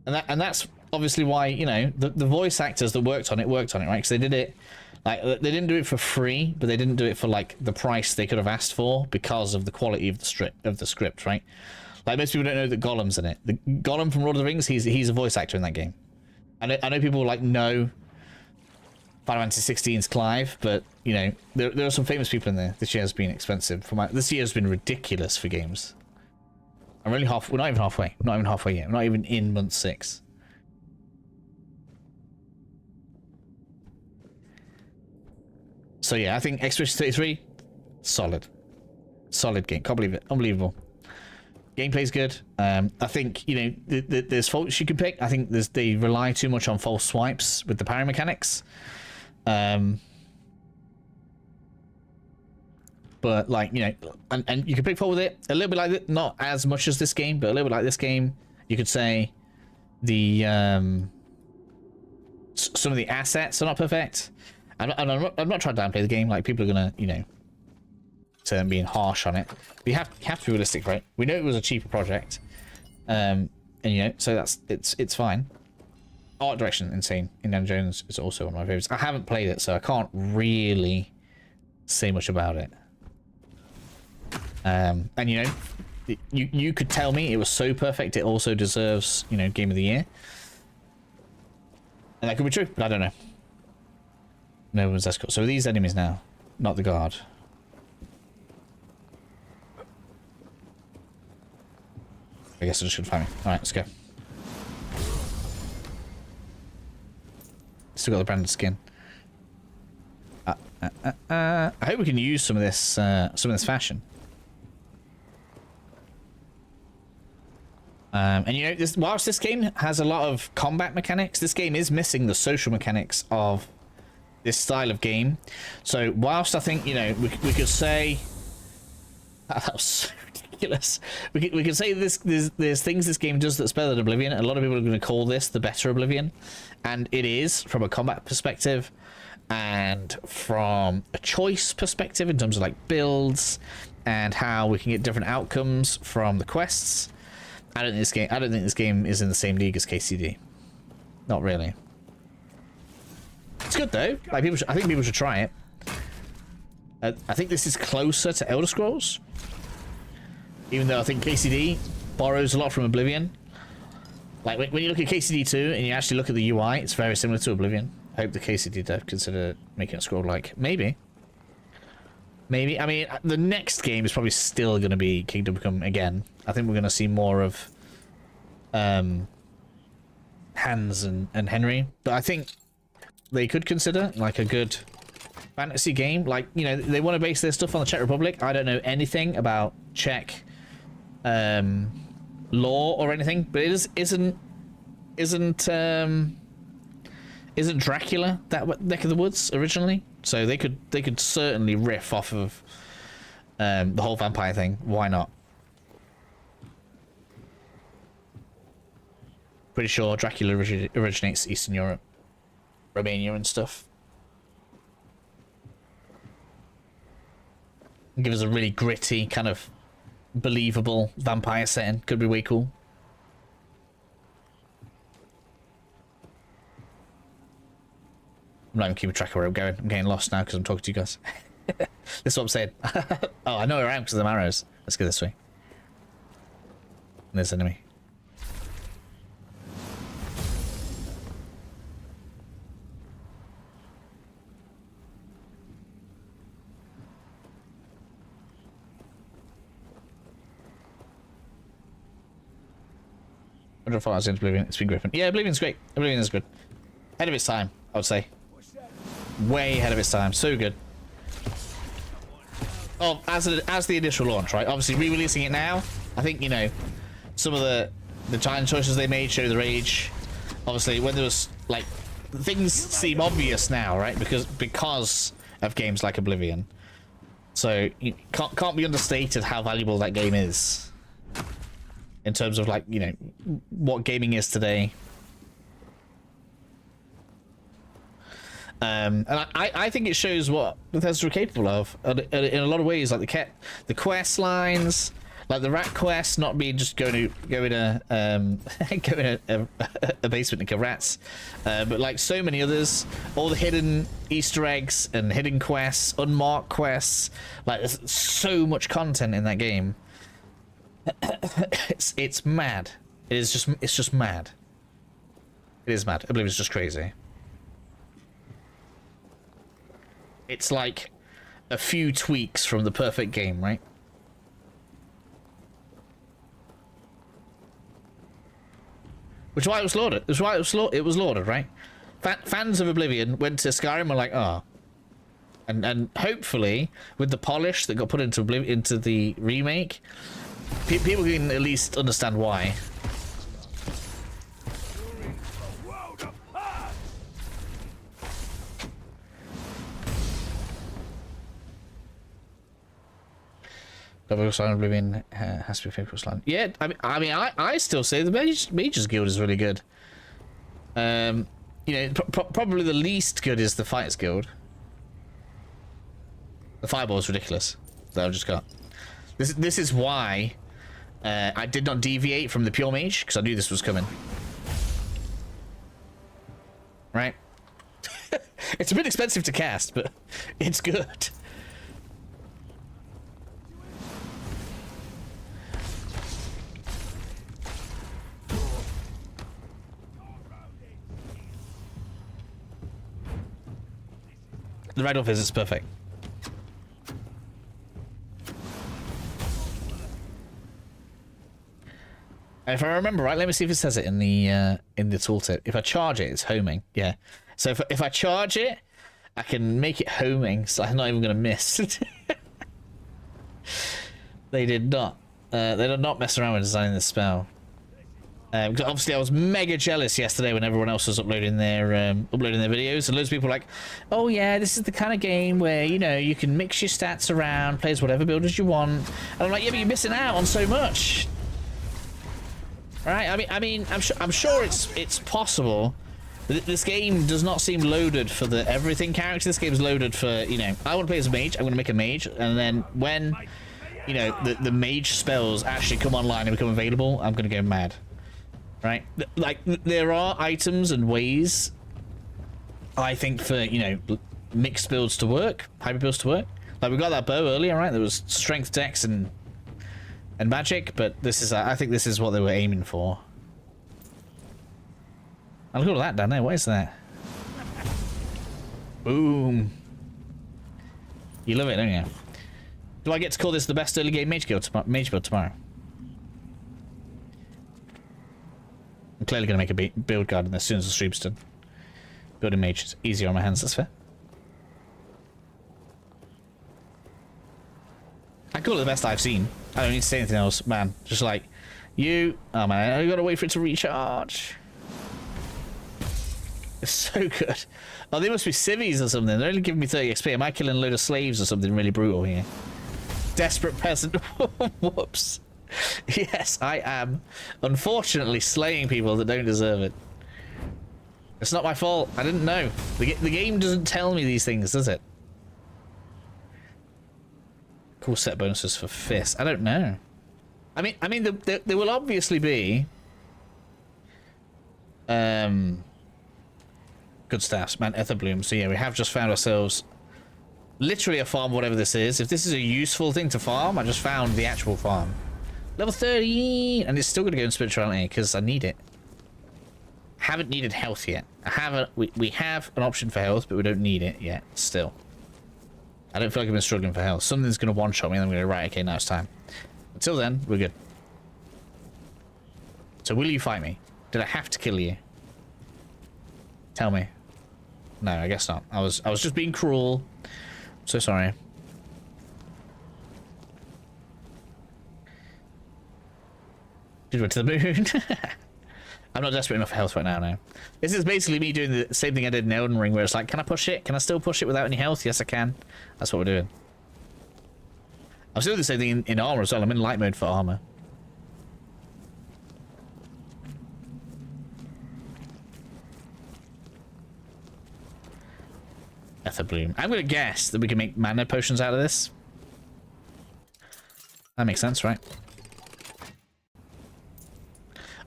And that's obviously why, you know, the voice actors that worked on it, right? Because they did it, like, they didn't do it for free, but they didn't do it for like the price they could have asked for because of the quality of the script, right? Like, most people don't know that Gollum's in it. The Gollum from Lord of the Rings, he's a voice actor in that game. I know people like know Final Fantasy 16's Clive, but you know, there are some famous people in there. This year has been expensive. This year has been ridiculous for games. We're not even halfway. Not even halfway yet. We're not even in month 6. So yeah, I think Expedition 33, solid game. Can't believe it. Unbelievable. Gameplay's good. I think, you know, there's faults you can pick. I think they rely too much on false swipes with the parry mechanics. But, like, you know, and you can pick fault with it a little bit like it, not as much as this game, but a little bit like this game. You could say the some of the assets are not perfect. I'm not trying to downplay the game. Like, people are gonna, you know, say I'm being harsh on it. But you have to be realistic, right? We know it was a cheaper project, and you know, so it's fine. Art direction, insane. Indiana Jones is also one of my favorites. I haven't played it, so I can't really say much about it. And you know, you could tell me it was so perfect it also deserves, you know, Game of the Year, and that could be true, but I don't know. No one's escort. So are these enemies now, not the guard? I guess I just should find me. All right, let's go. Still got the branded skin. I hope we can use some of this fashion. And you know, whilst this game has a lot of combat mechanics, this game is missing the social mechanics of this style of game. So whilst I think, you know, we could say that was so ridiculous. We could say there's things this game does that's better than Oblivion. A lot of people are going to call this the better Oblivion, and it is from a combat perspective and from a choice perspective in terms of like builds and how we can get different outcomes from the quests. I don't think this game is in the same league as KCD. Not really. It's good though. Like, I think people should try it. I think this is closer to Elder Scrolls, even though I think KCD borrows a lot from Oblivion. Like, when you look at KCD 2 and you actually look at the UI, it's very similar to Oblivion. I hope the KCD dev consider making it scroll-like. Maybe. I mean, the next game is probably still going to be Kingdom Come again. I think we're going to see more of Hans and Henry. But I think they could consider, like, a good fantasy game. Like, you know, they want to base their stuff on the Czech Republic. I don't know anything about Czech lore or anything, but it isn't Dracula that neck of the woods originally? So they could certainly riff off of the whole vampire thing. Why not? Pretty sure Dracula originates Eastern Europe, Romania and stuff. Give us a really gritty, kind of believable vampire setting. Could be way cool. I'm not even keeping track of where I'm going. I'm getting lost now because I'm talking to you guys. This is what I'm saying. Oh, I know where I am because of the arrows. Let's go this way. There's an enemy. I don't know if I was into Oblivion. It's been gripping. Yeah, Oblivion's great. Oblivion is good. Ahead of its time, I would say. Way ahead of its time. So good. Oh, as the initial launch, right? Obviously, re-releasing it now, I think, you know, some of the design choices they made show their age. Obviously, when there was, like, things seem obvious now, right? Because of games like Oblivion. So, you can't be understated how valuable that game is. In terms of, like, you know, what gaming is today. And I think it shows what Bethesda are capable of in a lot of ways, like the quest lines, like the rat quest not being just go in a basement and kill rats, but like so many others, all the hidden Easter eggs and hidden quests, unmarked quests, like there's so much content in that game. It's mad. It's just mad. It is mad. I believe it's just crazy. It's like a few tweaks from the perfect game, right? Which is why it was lauded. It was lauded, right? Fans of Oblivion went to Skyrim and were like, oh. And hopefully, with the polish that got put into the remake, people can at least understand why. Oblivion has to be a favorite line. Yeah, I still say the Mage's Guild is really good. You know, probably the least good is the Fighters Guild. The Fireball is ridiculous that I've just got. This is why I did not deviate from the Pure Mage, because I knew this was coming. Right? It's a bit expensive to cast, but it's good. The Ragdoll Fizz is perfect. And if I remember right, let me see if it says it in the tooltip. If I charge it, it's homing. Yeah. So if I charge it, I can make it homing, so I'm not even gonna miss. They did not. They did not mess around with designing this spell. Because obviously I was mega jealous yesterday when everyone else was uploading their videos, and loads of people were like, oh yeah, this is the kind of game where, you know, you can mix your stats around, play as whatever builders you want. And I'm like, yeah, but you're missing out on so much. Right? I mean, I'm sure it's possible. This game does not seem loaded for the everything character. This game's loaded for, you know, I want to play as a mage, I'm going to make a mage, and then when, you know, the mage spells actually come online and become available, I'm going to go mad. Right? Like, there are items and ways, I think, for, you know, mixed builds to work, hybrid builds to work. Like, we got that bow earlier, right? There was strength, dex, and magic, but this is, I think this is what they were aiming for. And look at all that down there. What is that? Boom. You love it, don't you? Do I get to call this the best early game mage build tomorrow? I'm clearly going to make a build garden as soon as the stream's done. Building mage is easier on my hands, that's fair. I call it the best I've seen. I don't need to say anything else, man. Just like, You. Oh man, I gotta wait for it to recharge. It's so good. Oh, they must be civvies or something. They're only giving me 30 XP. Am I killing a load of slaves or something really brutal here? Desperate peasant. Whoops. Yes, I am. Unfortunately, slaying people that don't deserve it. It's not my fault. I didn't know. The game doesn't tell me these things, does it? Cool set bonuses for fists. I don't know. I mean, there will obviously be good staffs, man. Etherbloom. So yeah, we have just found ourselves literally a farm, whatever this is. If this is a useful thing to farm, I just found the actual farm. Level 30, and it's still gonna go in spirituality because I need it. Haven't needed health yet. We have an option for health, but we don't need it yet. Still, I don't feel like I've been struggling for health. Something's gonna one-shot me, and I'm gonna right. Okay, now it's time. Until then, we're good. So will you fight me? Did I have to kill you? Tell me. No, I guess not. I was just being cruel. I'm so sorry. Did we to the moon? I'm not desperate enough for health right now, no. This is basically me doing the same thing I did in Elden Ring, where it's like, can I push it? Can I still push it without any health? Yes, I can. That's what we're doing. I'm still doing the same thing in armor as well. I'm in light mode for armor. Etherbloom. I'm going to guess that we can make mana potions out of this. That makes sense, right?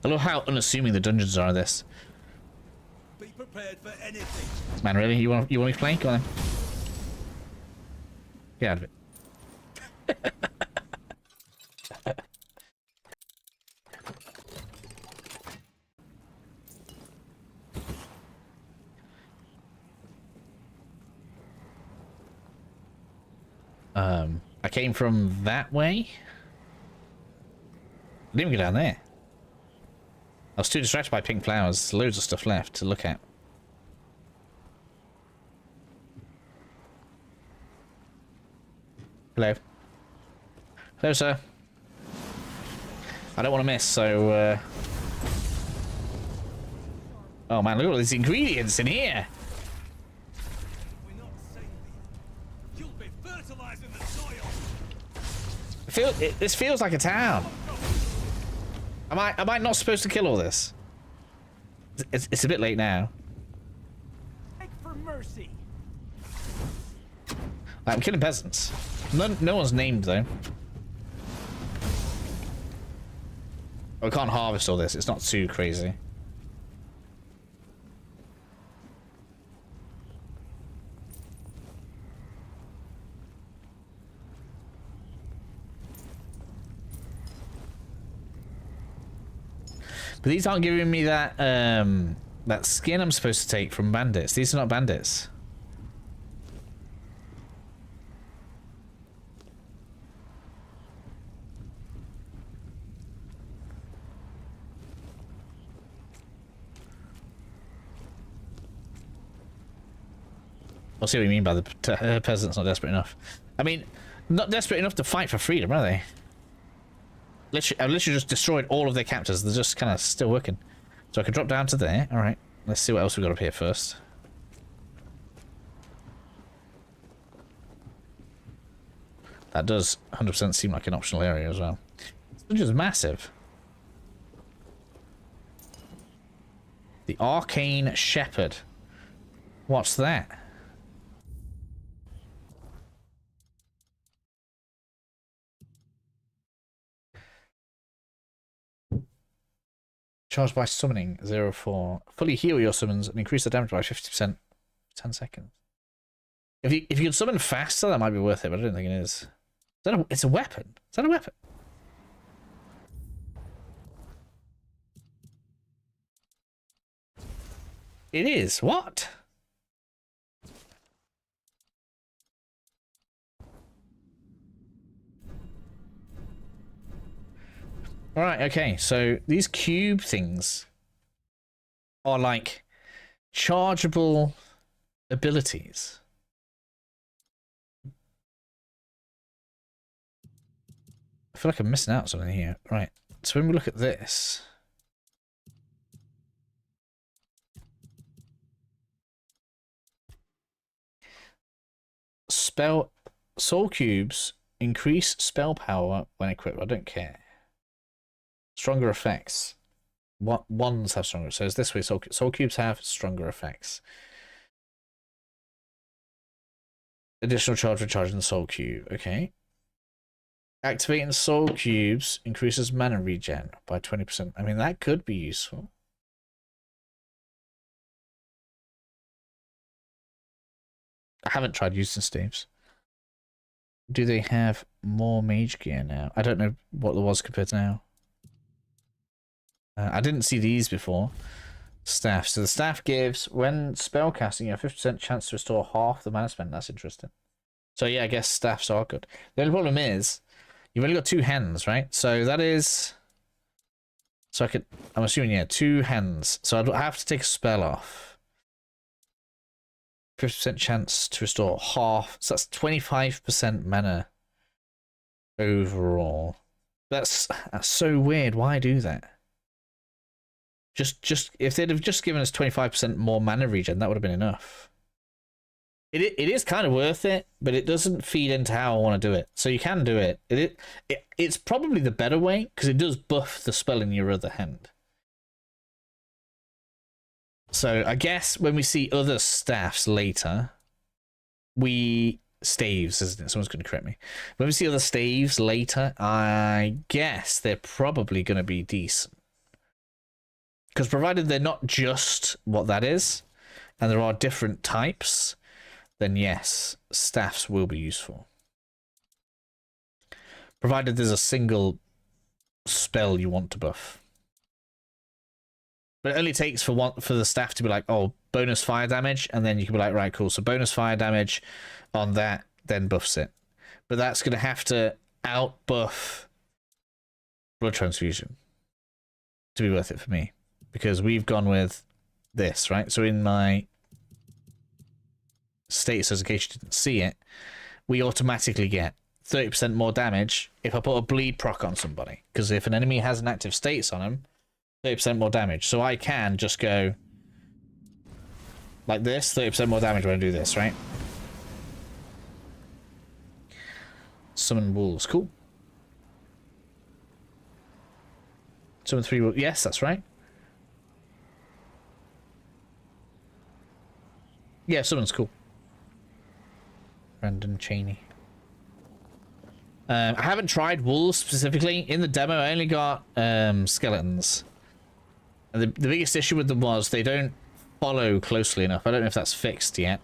I love how unassuming the dungeons are of this. Be prepared for anything. Man, really? You want me to play? Go on then. Get out of it. I came from that way. I didn't even go down there. I was too distracted by pink flowers. There's loads of stuff left to look at. Hello. Hello, sir. I don't want to miss, so... Oh man, look at all these ingredients in here. This feels like a town. Am I not supposed to kill all this? It's a bit late now. Beg for mercy. I'm killing peasants. No one's named though. I can't harvest all this. It's not too crazy. But these aren't giving me that that skin I'm supposed to take from bandits. These are not bandits. I'll see what you mean by the peasants not desperate enough. I mean, not desperate enough to fight for freedom, are they? I've literally just destroyed all of their captors. They're just kind of still working. So I can drop down to there. Alright. Let's see what else we've got up here first. That does 100% seem like an optional area as well. This dungeon's massive. The Arcane Shepherd. What's that? Charged by summoning 0-4. Fully heal your summons and increase the damage by 50% 10 seconds. If you can summon faster, that might be worth it, but I don't think it is. It's a weapon. Is that a weapon? It is. What? Alright, okay, so these cube things are like chargeable abilities. I feel like I'm missing out something here. Right, So when we look at this, soul cubes increase spell power when equipped. I don't care. Stronger effects. What ones have stronger? So it's this way. Soul cubes have stronger effects. Additional charge for charging the soul cube. Okay. Activating soul cubes increases mana regen by 20%. I mean, that could be useful. I haven't tried using staves. Do they have more mage gear now? I don't know what there was compared to now. I didn't see these before. Staff. So the staff gives, when spellcasting, you have 50% chance to restore half the mana spent. That's interesting. So yeah, I guess staffs are good. The only problem is, you've only got 2 hands, right? So that is... So I could... I'm assuming, yeah, 2 hands. So I'd have to take a spell off. 50% chance to restore half. So that's 25% mana overall. That's so weird. Why do that? Just if they'd have just given us 25% more mana regen, that would have been enough. It is kind of worth it, but it doesn't feed into how I want to do it. So you can do it. It's probably the better way, because it does buff the spell in your other hand. So I guess when we see other staffs later, staves, isn't it? Someone's going to correct me. When we see other staves later, I guess they're probably going to be decent. Because provided they're not just what that is, and there are different types, then yes, staffs will be useful. Provided there's a single spell you want to buff. But it only takes for the staff to be like, oh, bonus fire damage, and then you can be like, right, cool, so bonus fire damage on that, then buffs it. But that's going to have to out-buff blood transfusion to be worth it for me. Because we've gone with this, right? So in my status, as in case you didn't see it, we automatically get 30% more damage if I put a bleed proc on somebody. Because if an enemy has an active status on him, 30% more damage. So I can just go like this, 30% more damage when I do this, right? Summon wolves, cool. Summon 3 wolves, yes, that's right. Yeah, summon's cool. Brandon Cheney. I haven't tried wolves specifically. In the demo, I only got skeletons. And the biggest issue with them was they don't follow closely enough. I don't know if that's fixed yet.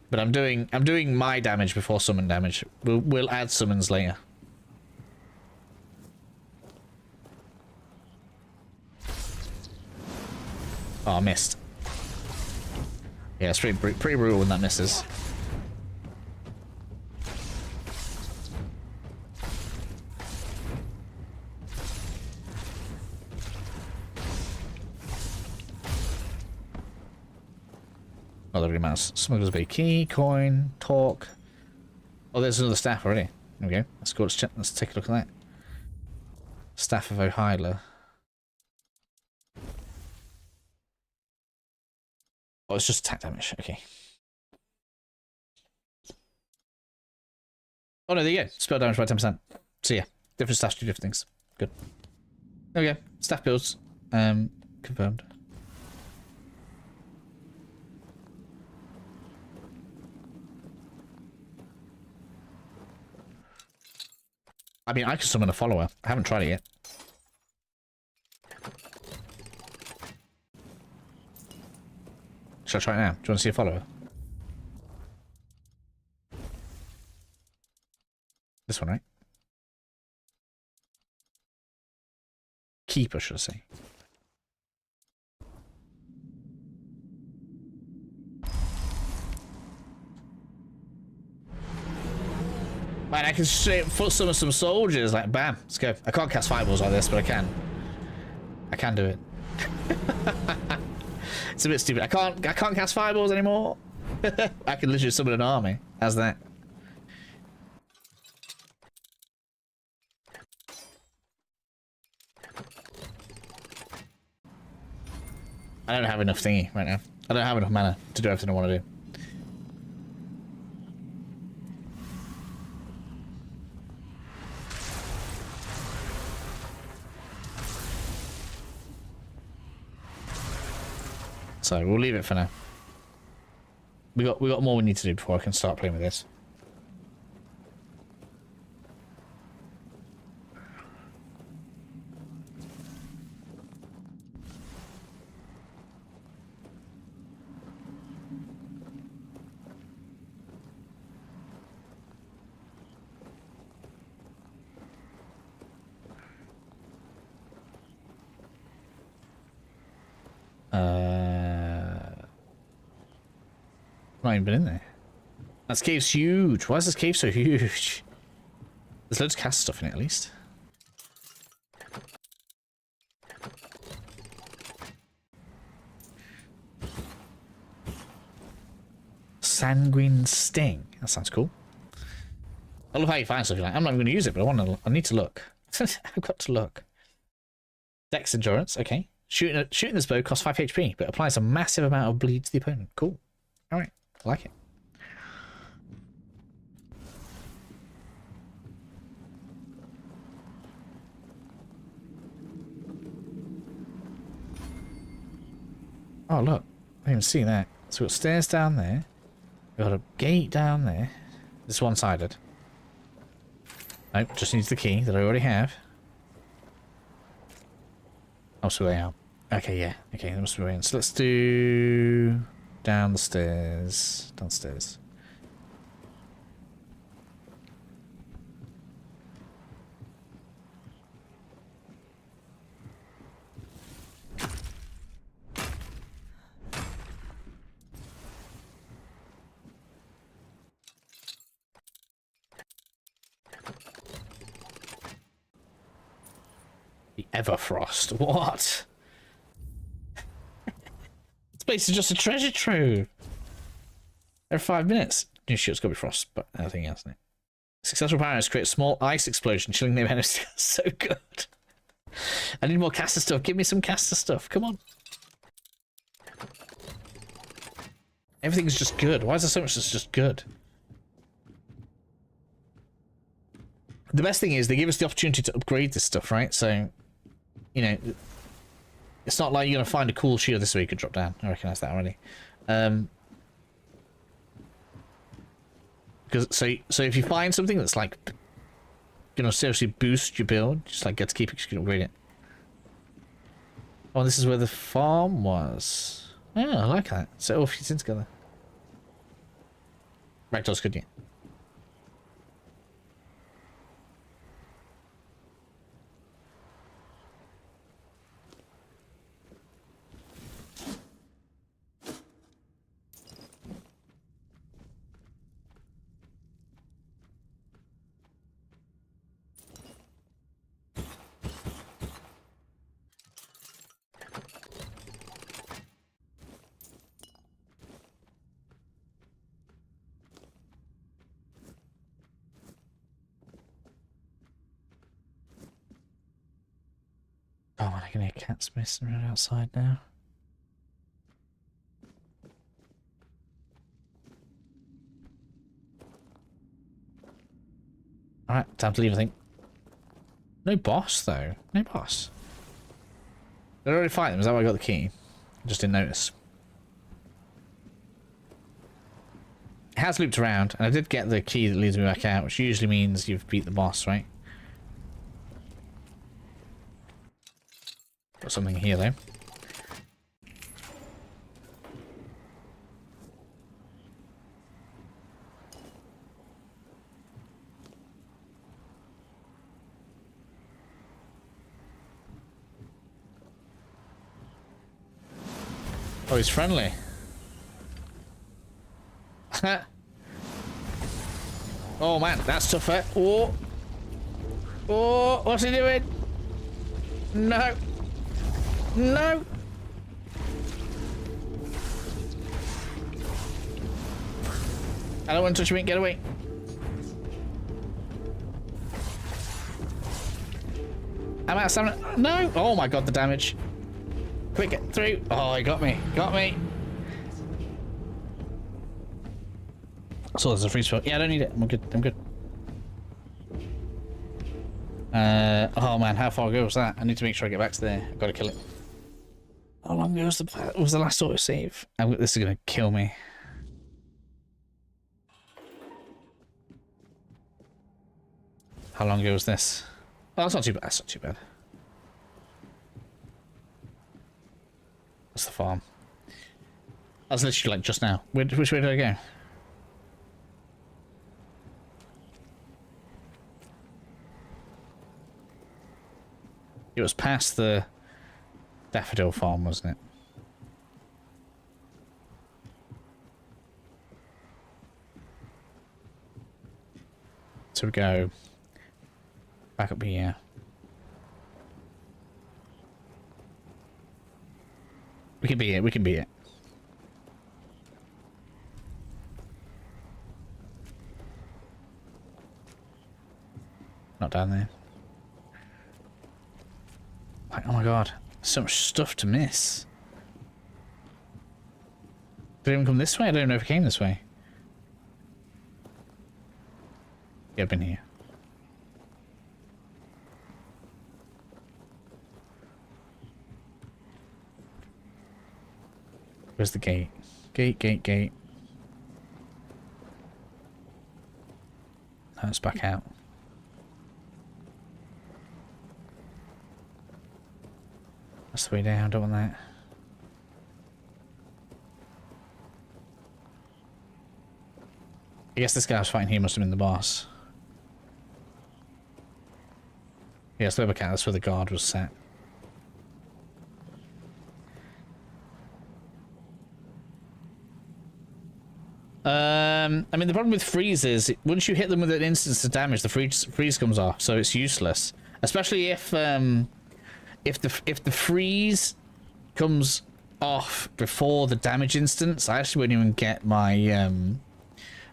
But I'm doing my damage before summon damage. We'll add summons later. Oh, I missed. Yeah, it's pretty brutal when that misses. Oh, there really matters. Smuggler's Bay key, coin, talk. Oh, there's another staff already. There we go. Let's go. Let's take a look at that. Staff of O'Hyla. Oh, it's just attack damage. Okay. Oh no, there you go. Spell damage by 10%. So yeah, different staffs do different things. Good. There we go. Staff builds. Confirmed. I mean, I could summon a follower. I haven't tried it yet. Should I try it now? Do you want to see a follower? This one, right? Keeper, should I say. Man, I can straight foot summon some soldiers, like bam, let's go. I can't cast fireballs like this, but I can. I can do it. It's a bit stupid. I can't cast fireballs anymore. I can literally summon an army as that. I don't have enough thingy right now. I don't have enough mana to do everything I want to do. So we'll leave it for now. We got more we need to do before I can start playing with this. Not even been in there. That cave's huge. Why is this cave so huge? There's loads of cast stuff in it, at least. Sanguine Sting. That sounds cool. I love how you find stuff. You're like, I'm not even going to use it, but I need to look. I've got to look. Dex Endurance. Okay. Shooting this bow costs 5 HP, but applies a massive amount of bleed to the opponent. Cool. All right. I like it. Oh, look. I didn't even see that. So we've got stairs down there. We've got a gate down there. It's one-sided. Nope, just needs the key that I already have. Oh, so they are. Okay, yeah. Okay, that must be in. So let's do... down the stairs. Downstairs. The Everfrost. What? This place is just a treasure trove. Every 5 minutes. New shit's got to be frost, but nothing else in it. Successful powers create a small ice explosion, chilling the enemies. So good. I need more caster stuff. Give me some caster stuff. Come on. Everything's just good. Why is there so much that's just good? The best thing is they give us the opportunity to upgrade this stuff, right? So, you know, it's not like you're going to find a cool shield this week and drop down. I recognise that already. Because so if you find something that's like, you know, seriously boost your build, just like get to keep it, you can upgrade it. Oh, this is where the farm was. Yeah, I like that. So it all fits in together. Ragdoll's good, yeah. Oh man, I can hear cats messing around outside now. Alright, time to leave, I think. No boss, though. No boss. Did I already fight them? Is that why I got the key? I just didn't notice. It has looped around, and I did get the key that leads me back out, which usually means you've beat the boss, right? Got something here, though. Oh, he's friendly. Oh man, that's tougher. Oh. Oh, what's he doing? No. No. I don't want to touch me. Get away. I'm out of stamina. No. Oh my god, the damage. Quick, get through. Oh, he got me. Got me. So there's a free spot. Yeah, I don't need it. I'm good. I'm good. Oh man, how far ago was that? I need to make sure I get back to there. I've got to kill it. How long ago was the last autosave? This is going to kill me. How long ago was this? Oh, that's not too bad. That's not too bad. That's the farm. That's literally like just now. Which way did I go? It was past the daffodil farm, wasn't it? So we go back up here. We can be it. We can be it. Not down there. Like, oh my god, so much stuff to miss. Did it even come this way? I don't know if it came this way. Yeah, I've been here. Where's the gate? Gate. No, it's back out. That's the way down, don't want that. I guess this guy I was fighting here must have been the boss. Yes, yeah, that's where the guard was set. I mean, the problem with freeze is, once you hit them with an instance of damage, the freeze comes off, so it's useless. Especially if the freeze comes off before the damage instance, I actually wouldn't even get my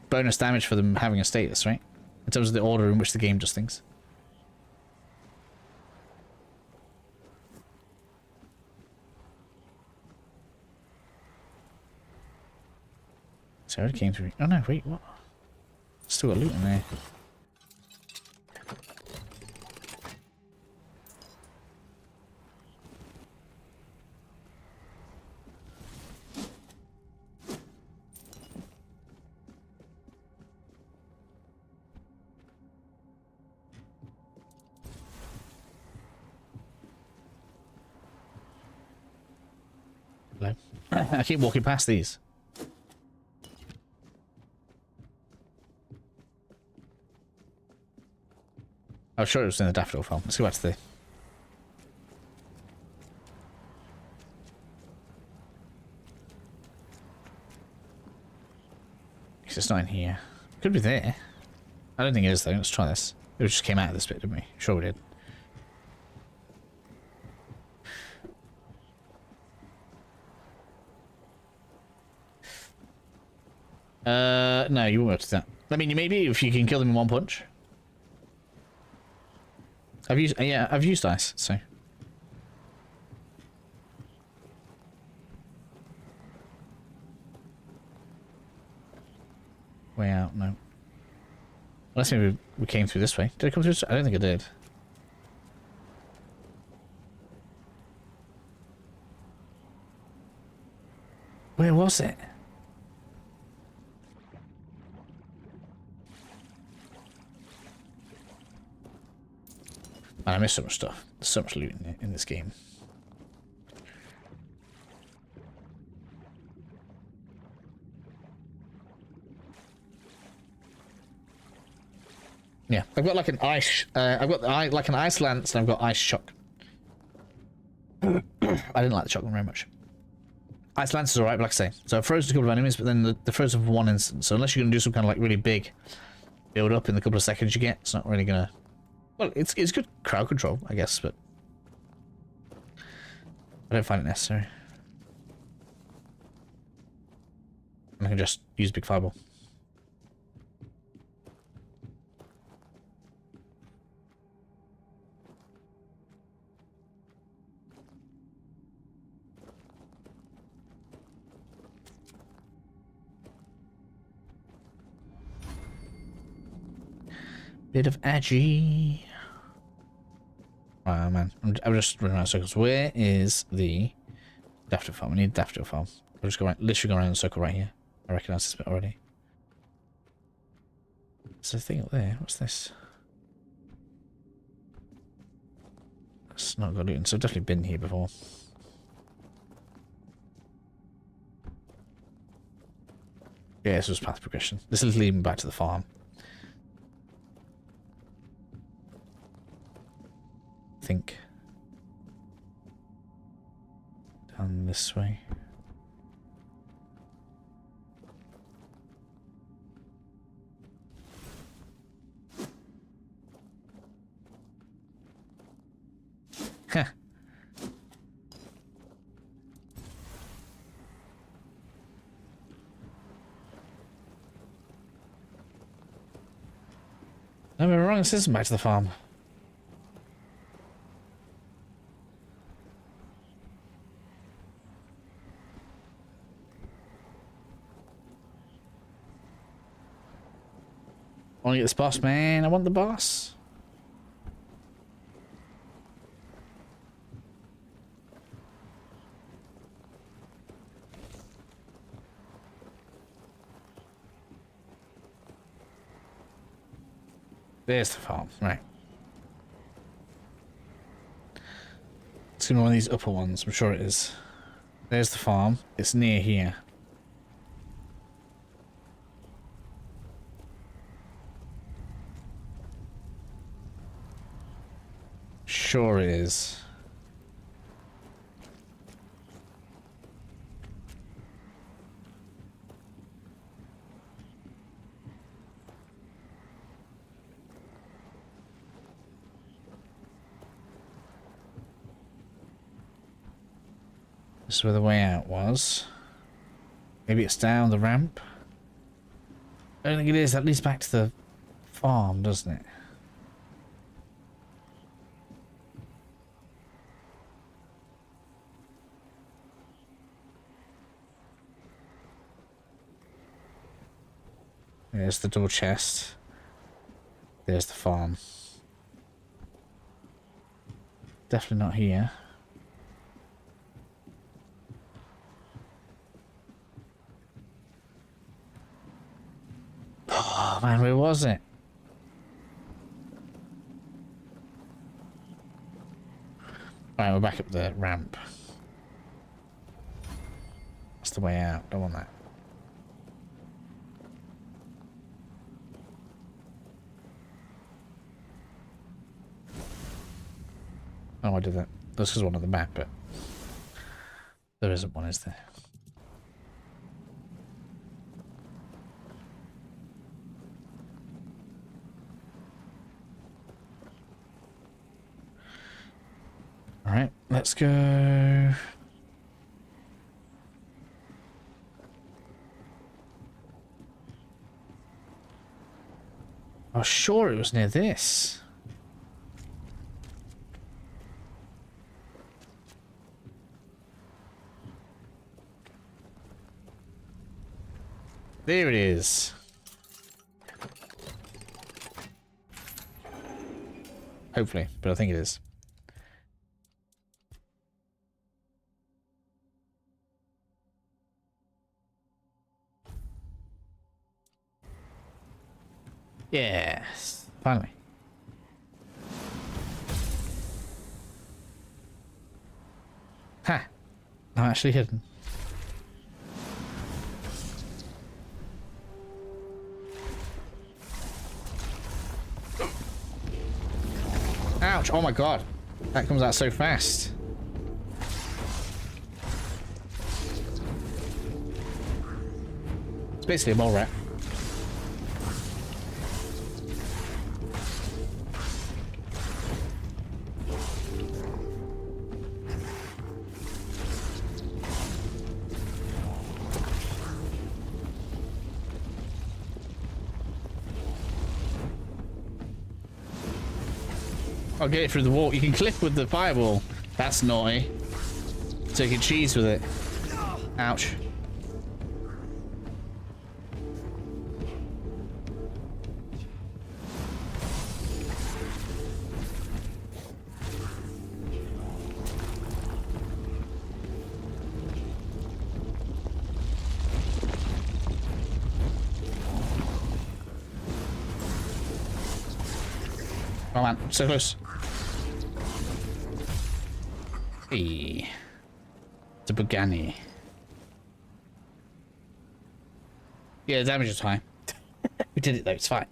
bonus damage for them having a status, right? In terms of the order in which the game does things. So I already came through. Oh no, wait, what? Still got loot in there. Hello. I keep walking past these. I'm sure it was in the daffodil farm. Let's go back to the... Because it's not in here. Could be there. I don't think it is though. Let's try this. It just came out of this bit, didn't we? Sure we did. No, you won't be able to do that. I mean, maybe if you can kill them in one punch. I've used ice, so. Way out, no. Unless maybe we came through this way. Did I come through? I don't think I did. Where was it? Man, I missed so much stuff. There's so much loot in this game. Yeah, I've got like an ice. I've got like an ice lance, and I've got ice shock. I didn't like the shotgun very much. Ice lance is alright, but like I say, so I've frozen a couple of enemies, but then the frozen for one instance. So unless you're gonna do some kind of like really big build up in the couple of seconds you get, it's not really gonna. Well, it's good crowd control, I guess, but I don't find it necessary. I can just use big fireball. Bit of edgy. Oh man, I'm just running around in circles. Where is the daffodil farm? We need daffodil farm. I'll just go right, literally go around in a circle right here. I recognise this bit already. There's a thing up there. What's this? That's not got looting, so I've definitely been here before. Yeah, this was path progression. This is leading back to the farm. I think. Down this way. Huh. No, we were wrong. This isn't back to the farm. I want to get this boss, man. I want the boss. There's the farm, right. It's gonna be one of these upper ones, I'm sure it is. There's the farm. It's near here. Sure it is. This is where the way out was. Maybe it's down the ramp. I don't think it is. That leads back to the farm, doesn't it? There's the door chest. There's the farm. Definitely not here. Oh man, where was it? Alright, we're back up the ramp. That's the way out. Don't want that. Oh, I did that. This is one on the map, but there isn't one, is there? Alright, let's go. I was sure it was near this. There it is. Hopefully, but I think it is. Yes, finally. Ha! I'm actually hidden. Ouch! Oh my god, that comes out so fast. It's basically a mole rat. I'll get it through the wall. You can clip with the fireball. That's naughty. Taking cheese with it. Ouch. man, so close. Hey. It's a Bugani. Yeah, the damage is high. We did it though, it's fine.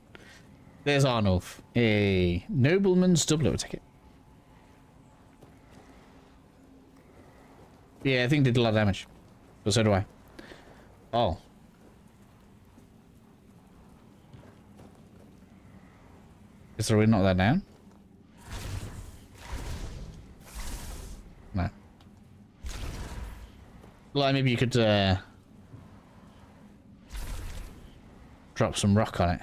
There's Arnulf. A nobleman's doubler ticket. Yeah, I think it did a lot of damage. But so do I. Oh. Is there a way to knock that down? No. Like maybe you could drop some rock on it.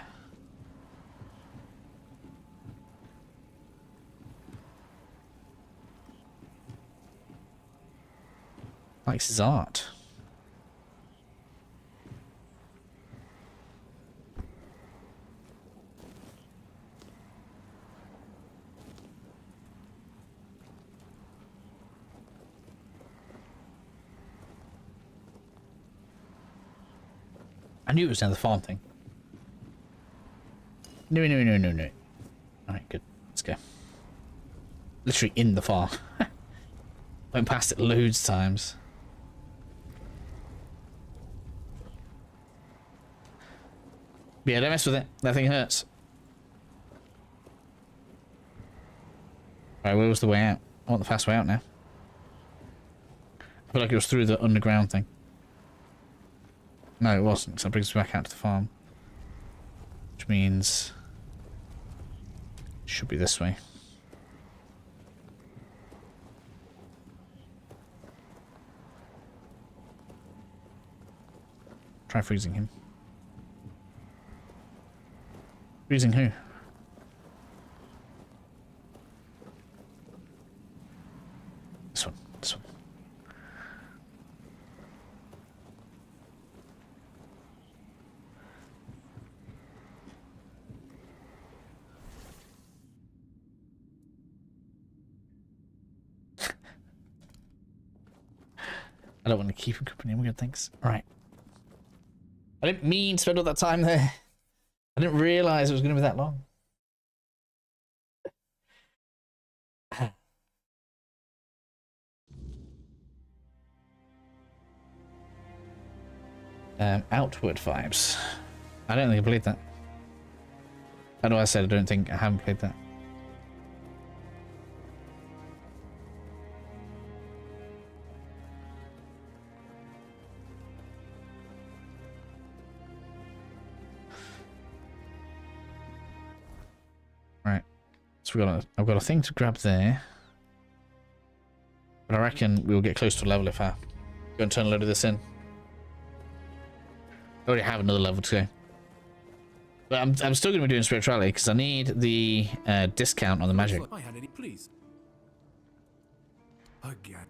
Likes his art. I knew it was another farm thing. No. Alright, good. Let's go. Literally in the farm. Went past it loads of times. But yeah, don't mess with it. That thing hurts. Alright, where was the way out? I want the fast way out now. I feel like it was through the underground thing. No, it wasn't, so it brings me back out to the farm. Which means... it should be this way. Try freezing him. Freezing who? This one. This one. I don't want to keep him company. We're good, thanks. Alright. I didn't mean to spend all that time there. I didn't realise it was going to be that long. Outward vibes. I don't think I played that. I know I said I don't think I haven't played that. Right. So I've got a thing to grab there. But I reckon we'll get close to a level if I go and turn a load of this in. I already have another level to go. But I'm still going to be doing spirituality because I need the discount on the magic. I had any, please. Again.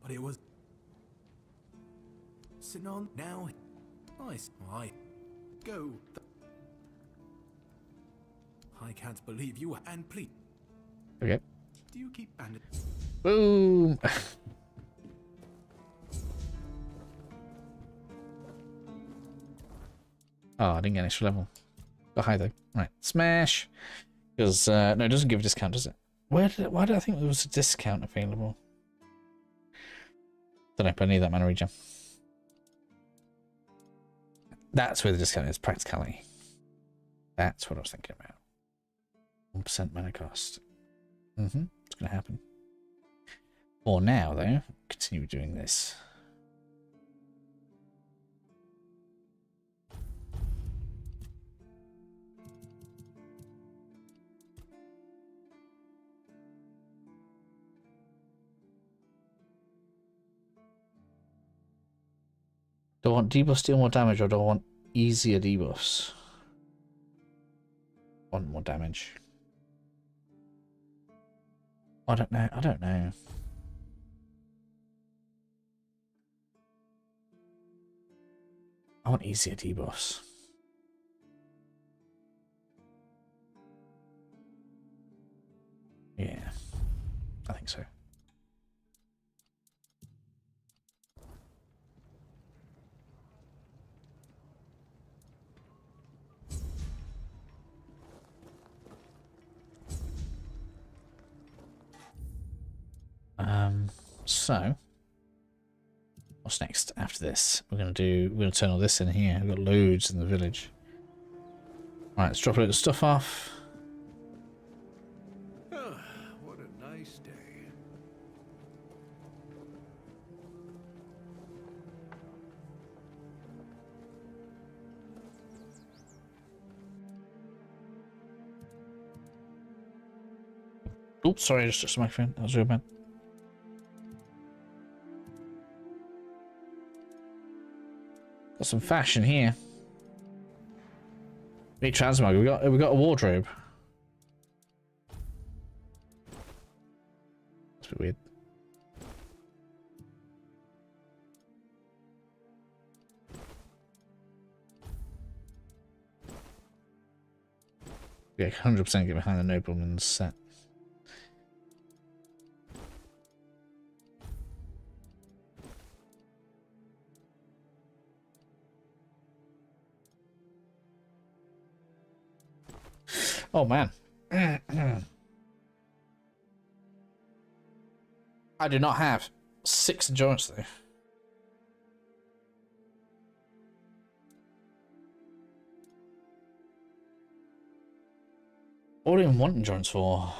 But it was sitting on now. Nice. I go. I can't believe you and please. Okay. Do you keep Bandit? Boom. Oh, I didn't get an extra level. Got high though. Right, smash. Because no, it doesn't give a discount, does it? Why did I think there was a discount available? Don't know, but I need that mana regen. That's where the discount is. Practicality. That's what I was thinking about. 1% mana cost. It's gonna happen. For now, though, continue doing this. Do I want debuffs deal more damage, or do I want easier debuffs? Want more damage. I don't know. I don't know. I want easier debuffs. Yeah, I think so. So, what's next after this? We're gonna turn all this in here. We've got loads in the village. Right, let's drop a little stuff off. What a nice day. Oops, sorry, I just touched the microphone. That was real bad. Got some fashion here. Need transmog. We got a wardrobe. That's a bit weird. Yeah, 100% get behind the nobleman's set. Oh man. I do not have 6 endurance though. What do I even want endurance for?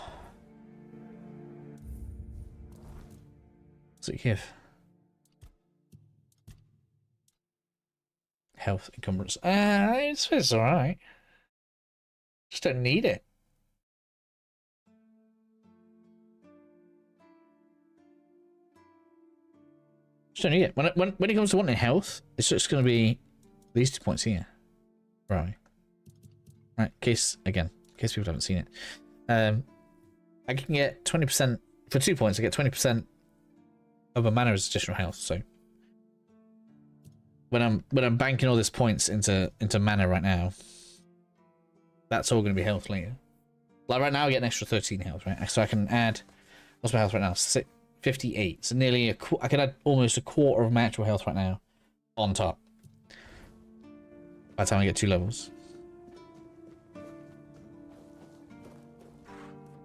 What's it give? Health encumbrance. It's alright. Just don't need it. Just don't need it. When it comes to wanting health, it's just going to be these 2 points here. Right. Right. In case people haven't seen it. I can get 20% for 2 points. I get 20% of my mana as additional health. So when I'm banking all these points into mana right now, that's all going to be health later. Like right now, I get an extra 13 health, right? So I can add, what's my health right now? 58. So nearly I can add almost a quarter of my actual health right now on top. By the time I get 2 levels.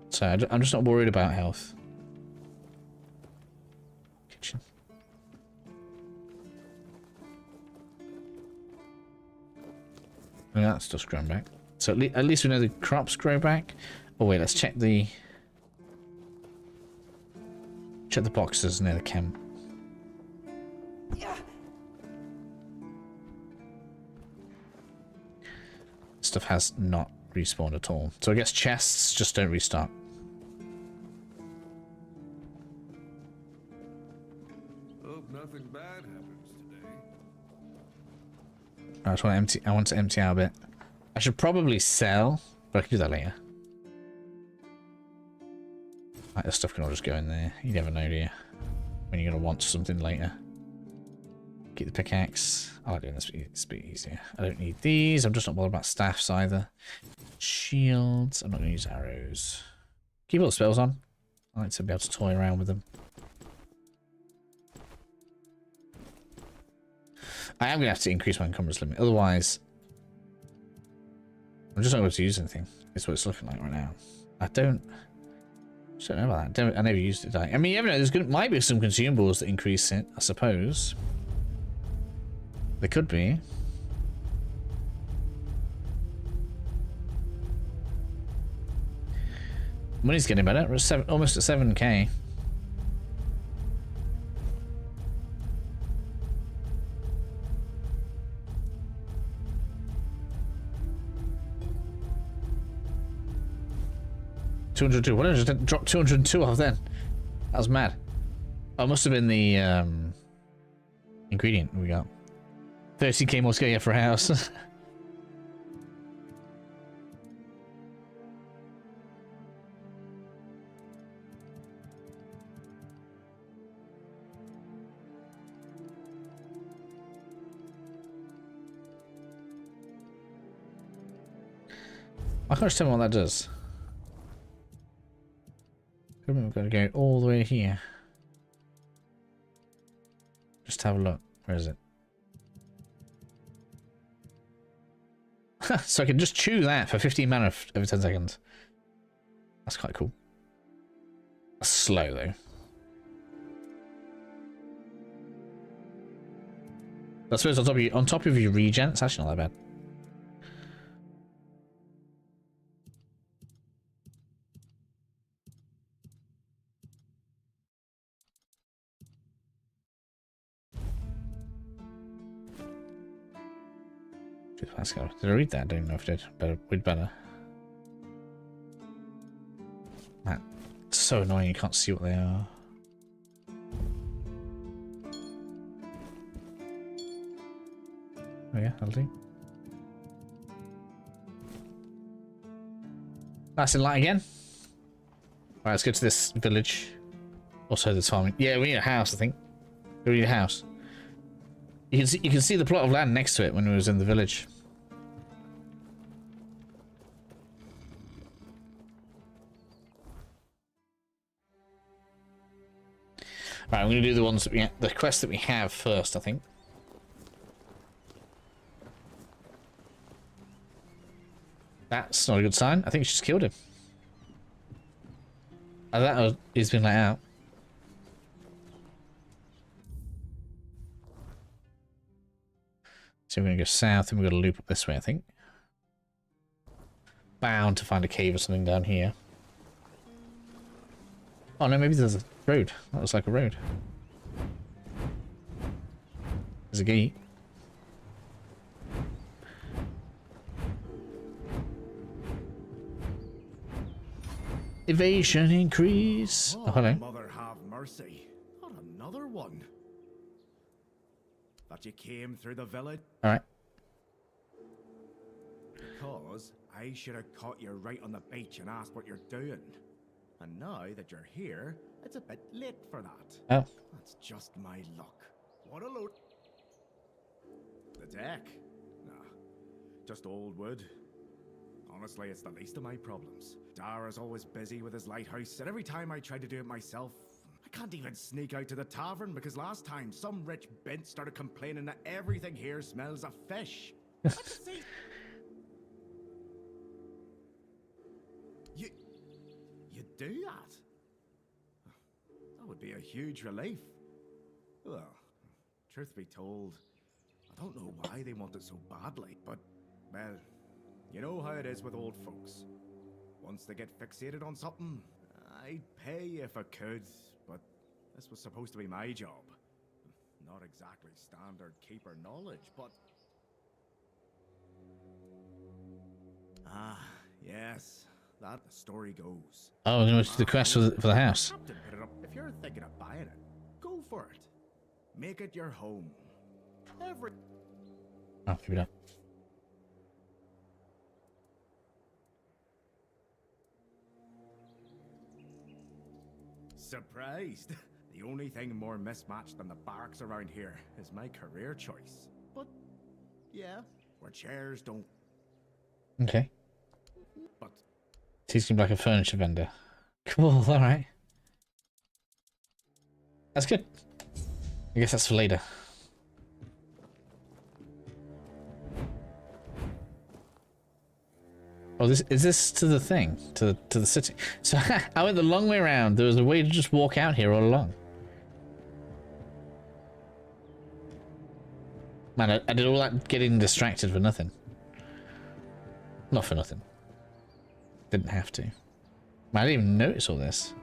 So I'm just not worried about health. Kitchen. And that stuff's grown back. So at least we know the crops grow back. Oh wait, let's check the boxes near the chem. Stuff has not respawned at all. So I guess chests just don't restart. Hope nothing bad happens today. I want to empty out a bit. I should probably sell, but I can do that later. Like, this stuff can all just go in there. You never know, do you? When you're going to want something later. Get the pickaxe. I like doing this, it's a bit easier. I don't need these. I'm just not bothered about staffs either. Shields. I'm not going to use arrows. Keep all the spells on. I like to be able to toy around with them. I am going to have to increase my encumbrance limit. Otherwise, I'm just not able to use anything. It's what it's looking like right now. I don't know about that. I never used it. I mean, you never know. Might be some consumables that increase it, I suppose. There could be. Money's getting better. We're almost at 7k. $202. What did I just drop 202 off then? That was mad. Oh, it must have been the ingredient we got. 30k more scale for a house. I can't just tell me what that does. We've got to go all the way here. Just have a look. Where is it? So I can just chew that for 15 mana every 10 seconds. That's quite cool. That's slow though. I suppose on top of your regen, it's actually not that bad. Did I read that? I don't know if I did. We'd better. Man, it's so annoying you can't see what they are. Oh yeah, that'll do. Nice and light again. Right, let's go to this village. Also, there's farming. Yeah, we need a house, I think. We need a house. You can see the plot of land next to it when we was in the village. Right, I'm going to do the ones that the quests that we have first, I think. That's not a good sign. I think she just killed him. That he's been let out. So we're going to go south and we're going to loop up this way, I think. Bound to find a cave or something down here. Oh no, maybe there's a road. That looks like a road. There's a gate. Evasion increase. Oh, hello. Mother have mercy. Not another one. That you came through the village? Alright. Because I should have caught you right on the beach and asked what you're doing. And now that you're here, it's a bit late for that. Oh. That's just my luck. What a load. The deck? Nah. Just old wood. Honestly, it's the least of my problems. Dara's always busy with his lighthouse, and every time I try to do it myself, I can't even sneak out to the tavern because last time some rich bint started complaining that everything here smells of fish. You do that? That would be a huge relief. Well, truth be told, I don't know why they want it so badly, but, well, you know how it is with old folks. Once they get fixated on something, I'd pay if I could, but this was supposed to be my job. Not exactly standard keeper knowledge, but... Ah, yes. That the story goes. Oh, we're going to do the quest for the house. If you're thinking of buying it, go for it. Make it your home. Oh, keep it up. Surprised? The only thing more mismatched than the barracks around here is my career choice. But, yeah, where chairs don't... Okay. But... He seems like a furniture vendor. Cool, alright. That's good. I guess that's for later. Oh, is this to the thing? To the city? So I went the long way around. There was a way to just walk out here all along. Man, I did all that getting distracted for nothing. Not for nothing. Didn't have to. Man, I didn't even notice all this.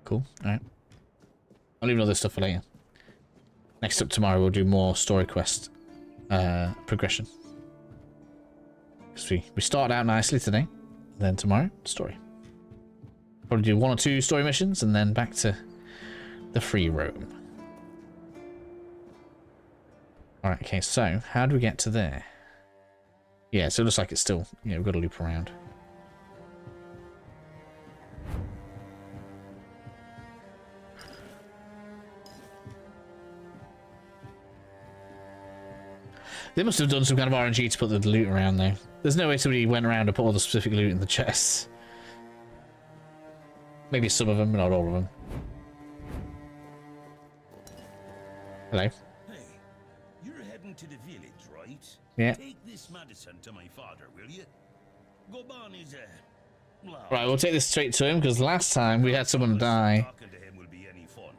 Cool. Alright. I'll leave all this stuff for later. Next up tomorrow we'll do more story quest progression. Because we started out nicely today. Then tomorrow, story. Probably do 1 or 2 story missions and then back to the free roam. Alright, okay, so how do we get to there? Yeah, so it looks like it's still, you know, we've got to loop around. They must have done some kind of RNG to put the loot around though. There's no way somebody went around and put all the specific loot in the chests. Maybe some of them, but not all of them. Hello. Hey, you're heading to the village, right? Yeah. Take this medicine to my father, will you? Goban is a... Right, we'll take this straight to him, because last time we had someone die. Talking to him will be any fun.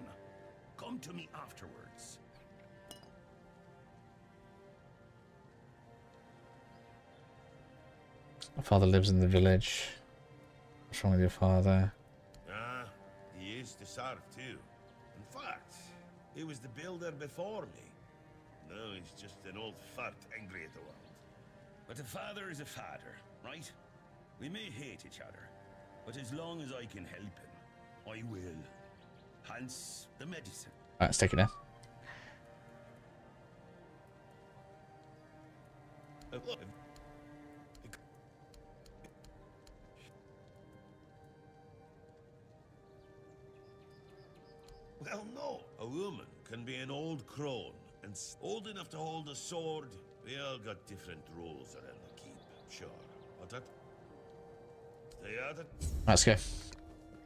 Come to me afterwards. My father lives in the village. What's wrong with your father? Ah, he used to serve too. In fact, he was the builder before me. Now he's just an old fart angry at the world. But a father is a father, right? We may hate each other, but as long as I can help him, I will. Hence the medicine. Alright, let's take it now. Well, no. A woman can be an old crone and old enough to hold a sword. We all got different rules around the keep, sure. But that... Stay out of... Let's go.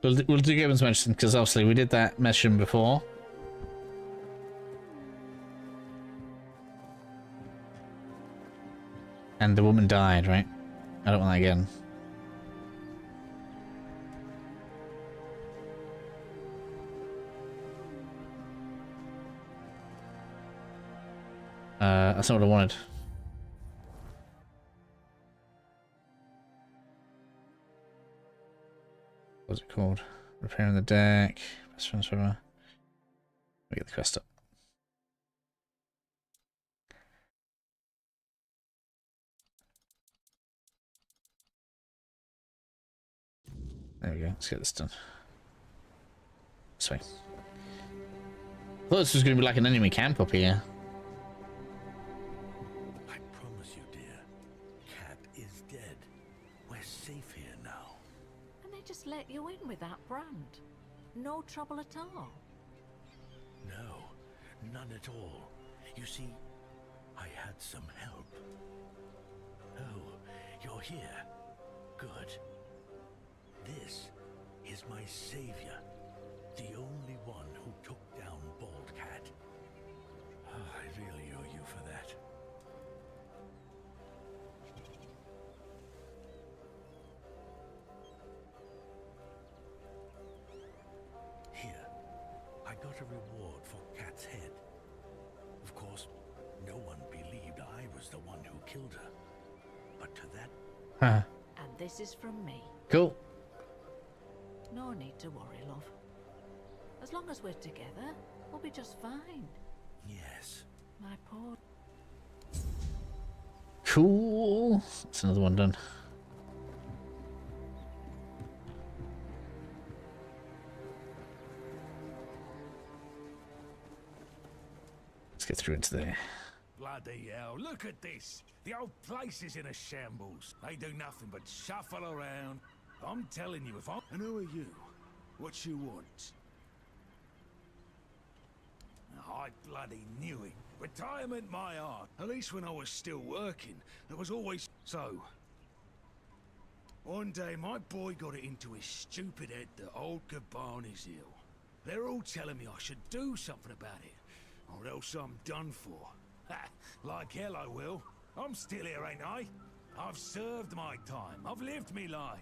We'll do Gibbons mention, because obviously we did that mission before. And the woman died, right? I don't want that again. That's not what I wanted. What's it called? Repairing the deck. Best friends forever. Let me get the quest up. There we go. Let's get this done. This way. I thought this was going to be like an enemy camp up here. I promise you, dear. Cat is dead. We're safe here now. And they just let you in with that brand. No trouble at all. No, none at all. You see, I had some help. Oh, you're here. Good. This is my savior, the only one who took down Bald Cat. Oh, I really owe you for that. Here, I got a reward for Cat's head. Of course, no one believed I was the one who killed her. But to that... Huh. And this is from me. Cool. No need to worry, love. As long as we're together, we'll be just fine. Yes. My poor... Cool. That's another one done. Let's get through into there. Bloody hell, look at this. The old place is in a shambles. They do nothing but shuffle around. I'm telling you, if I... And who are you? What you want? I bloody knew it. Retirement my art. At least when I was still working, there was always... So... One day, my boy got it into his stupid head that old Gaban is ill. They're all telling me I should do something about it, or else I'm done for. Ha! Like hell I will. I'm still here, ain't I? I've served my time. I've lived me life.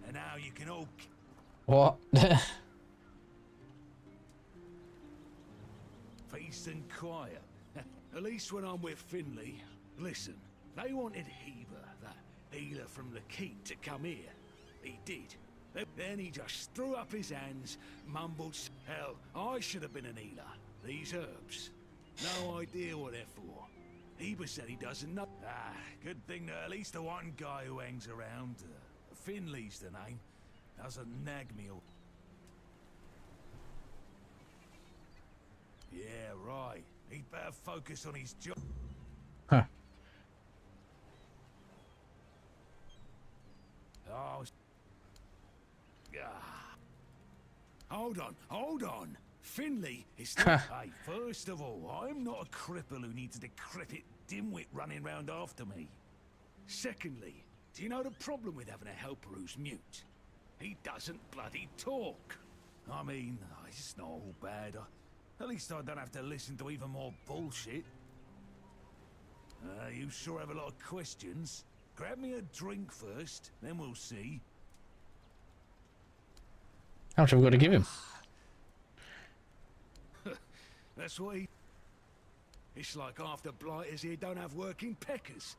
And now you can all... What? Peace and quiet. At least when I'm with Finley. Listen, they wanted Heber, that healer from the keep, to come here. He did. Then he just threw up his hands, mumbled, hell, I should have been an healer. These herbs. No idea what they're for. Heber said he doesn't know. Ah, good thing that at least the one guy who hangs around, Finley's the name, doesn't nag me all. Yeah, right. He'd better focus on his job. Huh. Oh, hold on. Finley is not... Hey, first of all, I'm not a cripple who needs a decrepit dimwit running round after me. Secondly, do you know the problem with having a helper who's mute? He doesn't bloody talk. I mean, it's not all bad. At least I don't have to listen to even more bullshit. You sure have a lot of questions. Grab me a drink first, then we'll see. How much have we got to give him? That's what he... It's like half the blighters here don't have working peckers.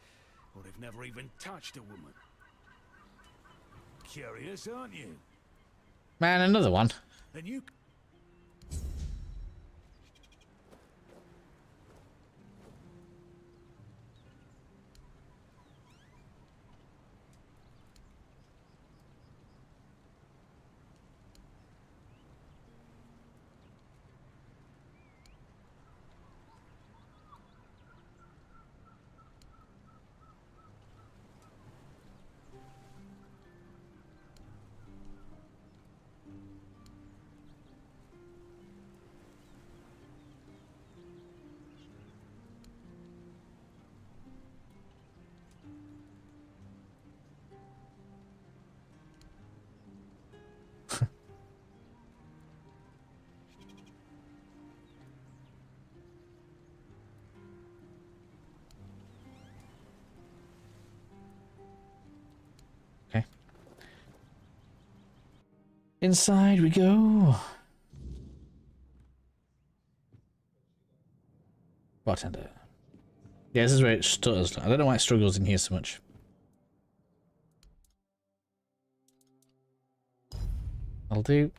Or they've never even touched a woman. Curious, aren't you? Man, another one. Then you... Inside we go. Bartender. Yeah, this is where it stutters. I don't know why it struggles in here so much. I'll do.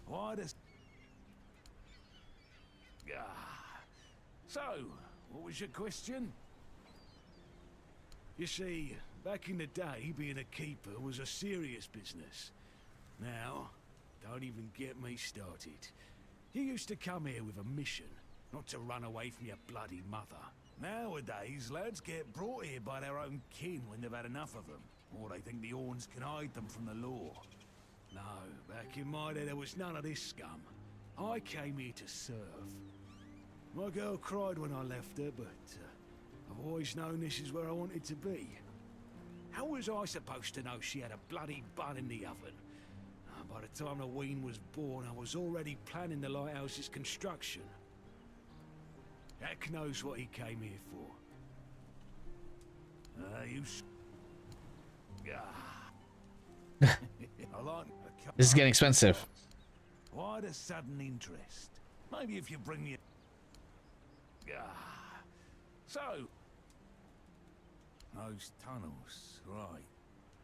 Why does... So, what was your question? You see, back in the day, being a keeper was a serious business. Now, don't even get me started. You used to come here with a mission, not to run away from your bloody mother. Nowadays, lads get brought here by their own kin when they've had enough of them, or they think the Orns can hide them from the law. No, back in my day, there was none of this scum. I came here to serve. My girl cried when I left her, but I've always known this is where I wanted to be. How was I supposed to know she had a bloody bun in the oven? By the time the wean was born, I was already planning the lighthouse's construction. Heck knows what he came here for. I like... This is getting expensive. Why the sudden interest? Maybe if you bring me... So... Those tunnels, right.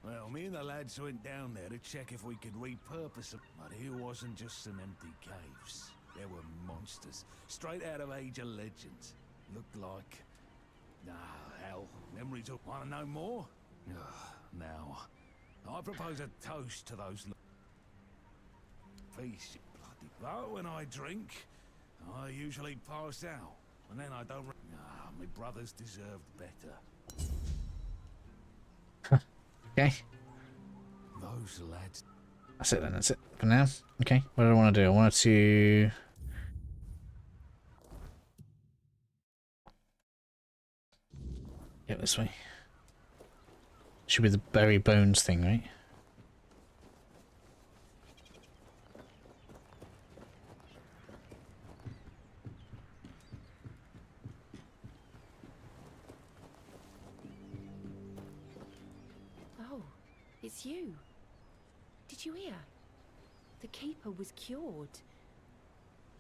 Well, me and the lads went down there to check if we could repurpose them. But here wasn't just some empty caves. There were monsters, straight out of Age of Legends. Looked like... hell, memories of... Want to know more? Now, I propose a toast to those... Feast, bloody... But when I drink, I usually pass out. And then I don't... my brothers deserved better. Okay. Those lads... That's it then, that's it for now. Okay, what do I want to do? I wanted to... Get this way. Should be the berry bones thing, right? It's you. Did you hear? The keeper was cured.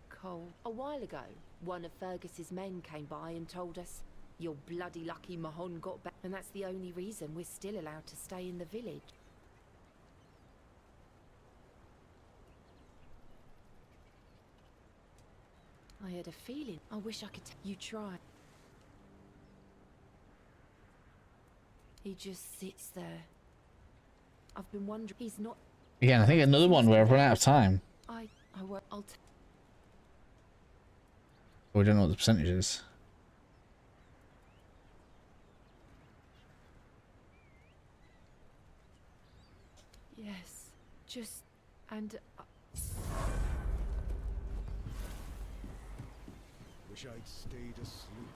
Cole, a while ago, one of Fergus's men came by and told us, "You're bloody lucky Mahon got back," and that's the only reason we're still allowed to stay in the village. I had a feeling. I wish I could you try. He just sits there. I've been wondering. He's not. Again, I think another one where I've run out of time. I'll We don't know what the percentage is. Yes, just and. Wish I'd stayed asleep.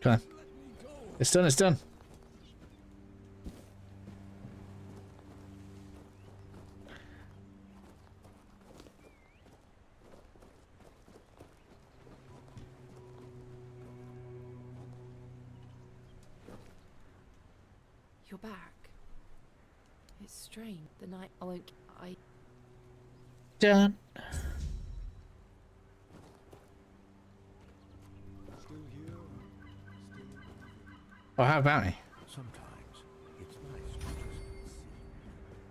Come on. It's done, it's done. You're back. It's strange. The night I Done. Oh, how about me?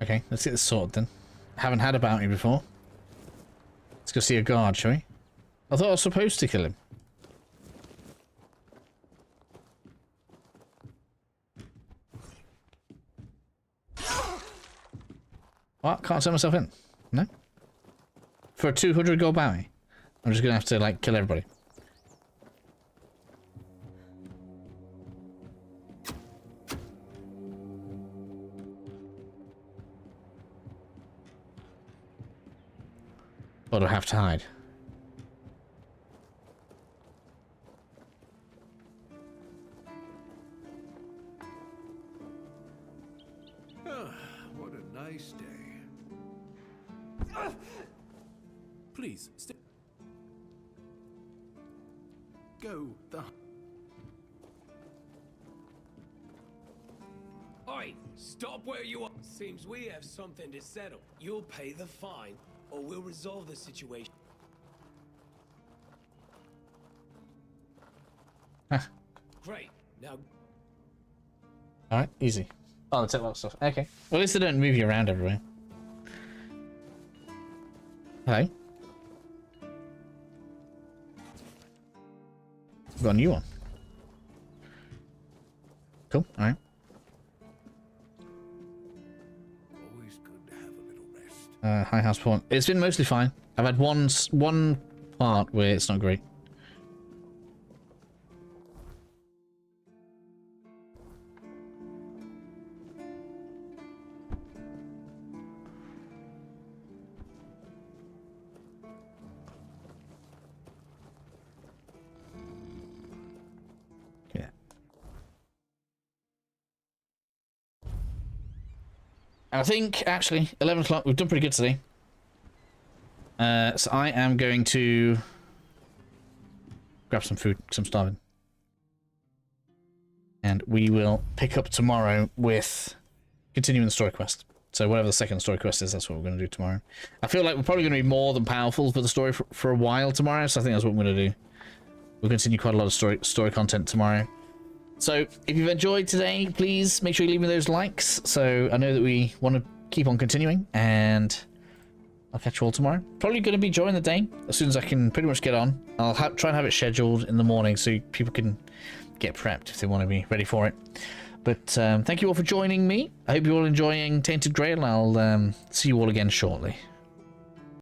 Okay, let's get this sorted then. Haven't had a bounty before. Let's go see a guard, shall we? I thought I was supposed to kill him. What? Can't send myself in? No? For a 200 gold bounty? I'm just gonna have to, like, kill everybody. Or do I have to hide? Ah, what a nice day. Please, go the. Oi, stop where you are. Seems we have something to settle. You'll pay the fine, or we'll resolve the situation. Great. Now. Alright, easy. Oh, that's it, lot of stuff. Okay. Well, at least they don't move you around everywhere. Hello. Got a new one. Cool, alright. Always good to have a little rest. High house point. It's been mostly fine. I've had one part where it's not great. I think, actually, 11 o'clock, we've done pretty good today. So I am going to grab some food, because I'm starving. And we will pick up tomorrow with continuing the story quest. So whatever the second story quest is, that's what we're going to do tomorrow. I feel like we're probably going to be more than powerful for the story for a while tomorrow, so I think that's what we're going to do. We'll continue quite a lot of story content tomorrow. So, if you've enjoyed today, please make sure you leave me those likes, so I know that we want to keep on continuing, and I'll catch you all tomorrow. Probably going to be during the day, as soon as I can pretty much get on. I'll try and have it scheduled in the morning, so people can get prepped if they want to be ready for it. But thank you all for joining me. I hope you're all enjoying Tainted Grail, and I'll see you all again shortly.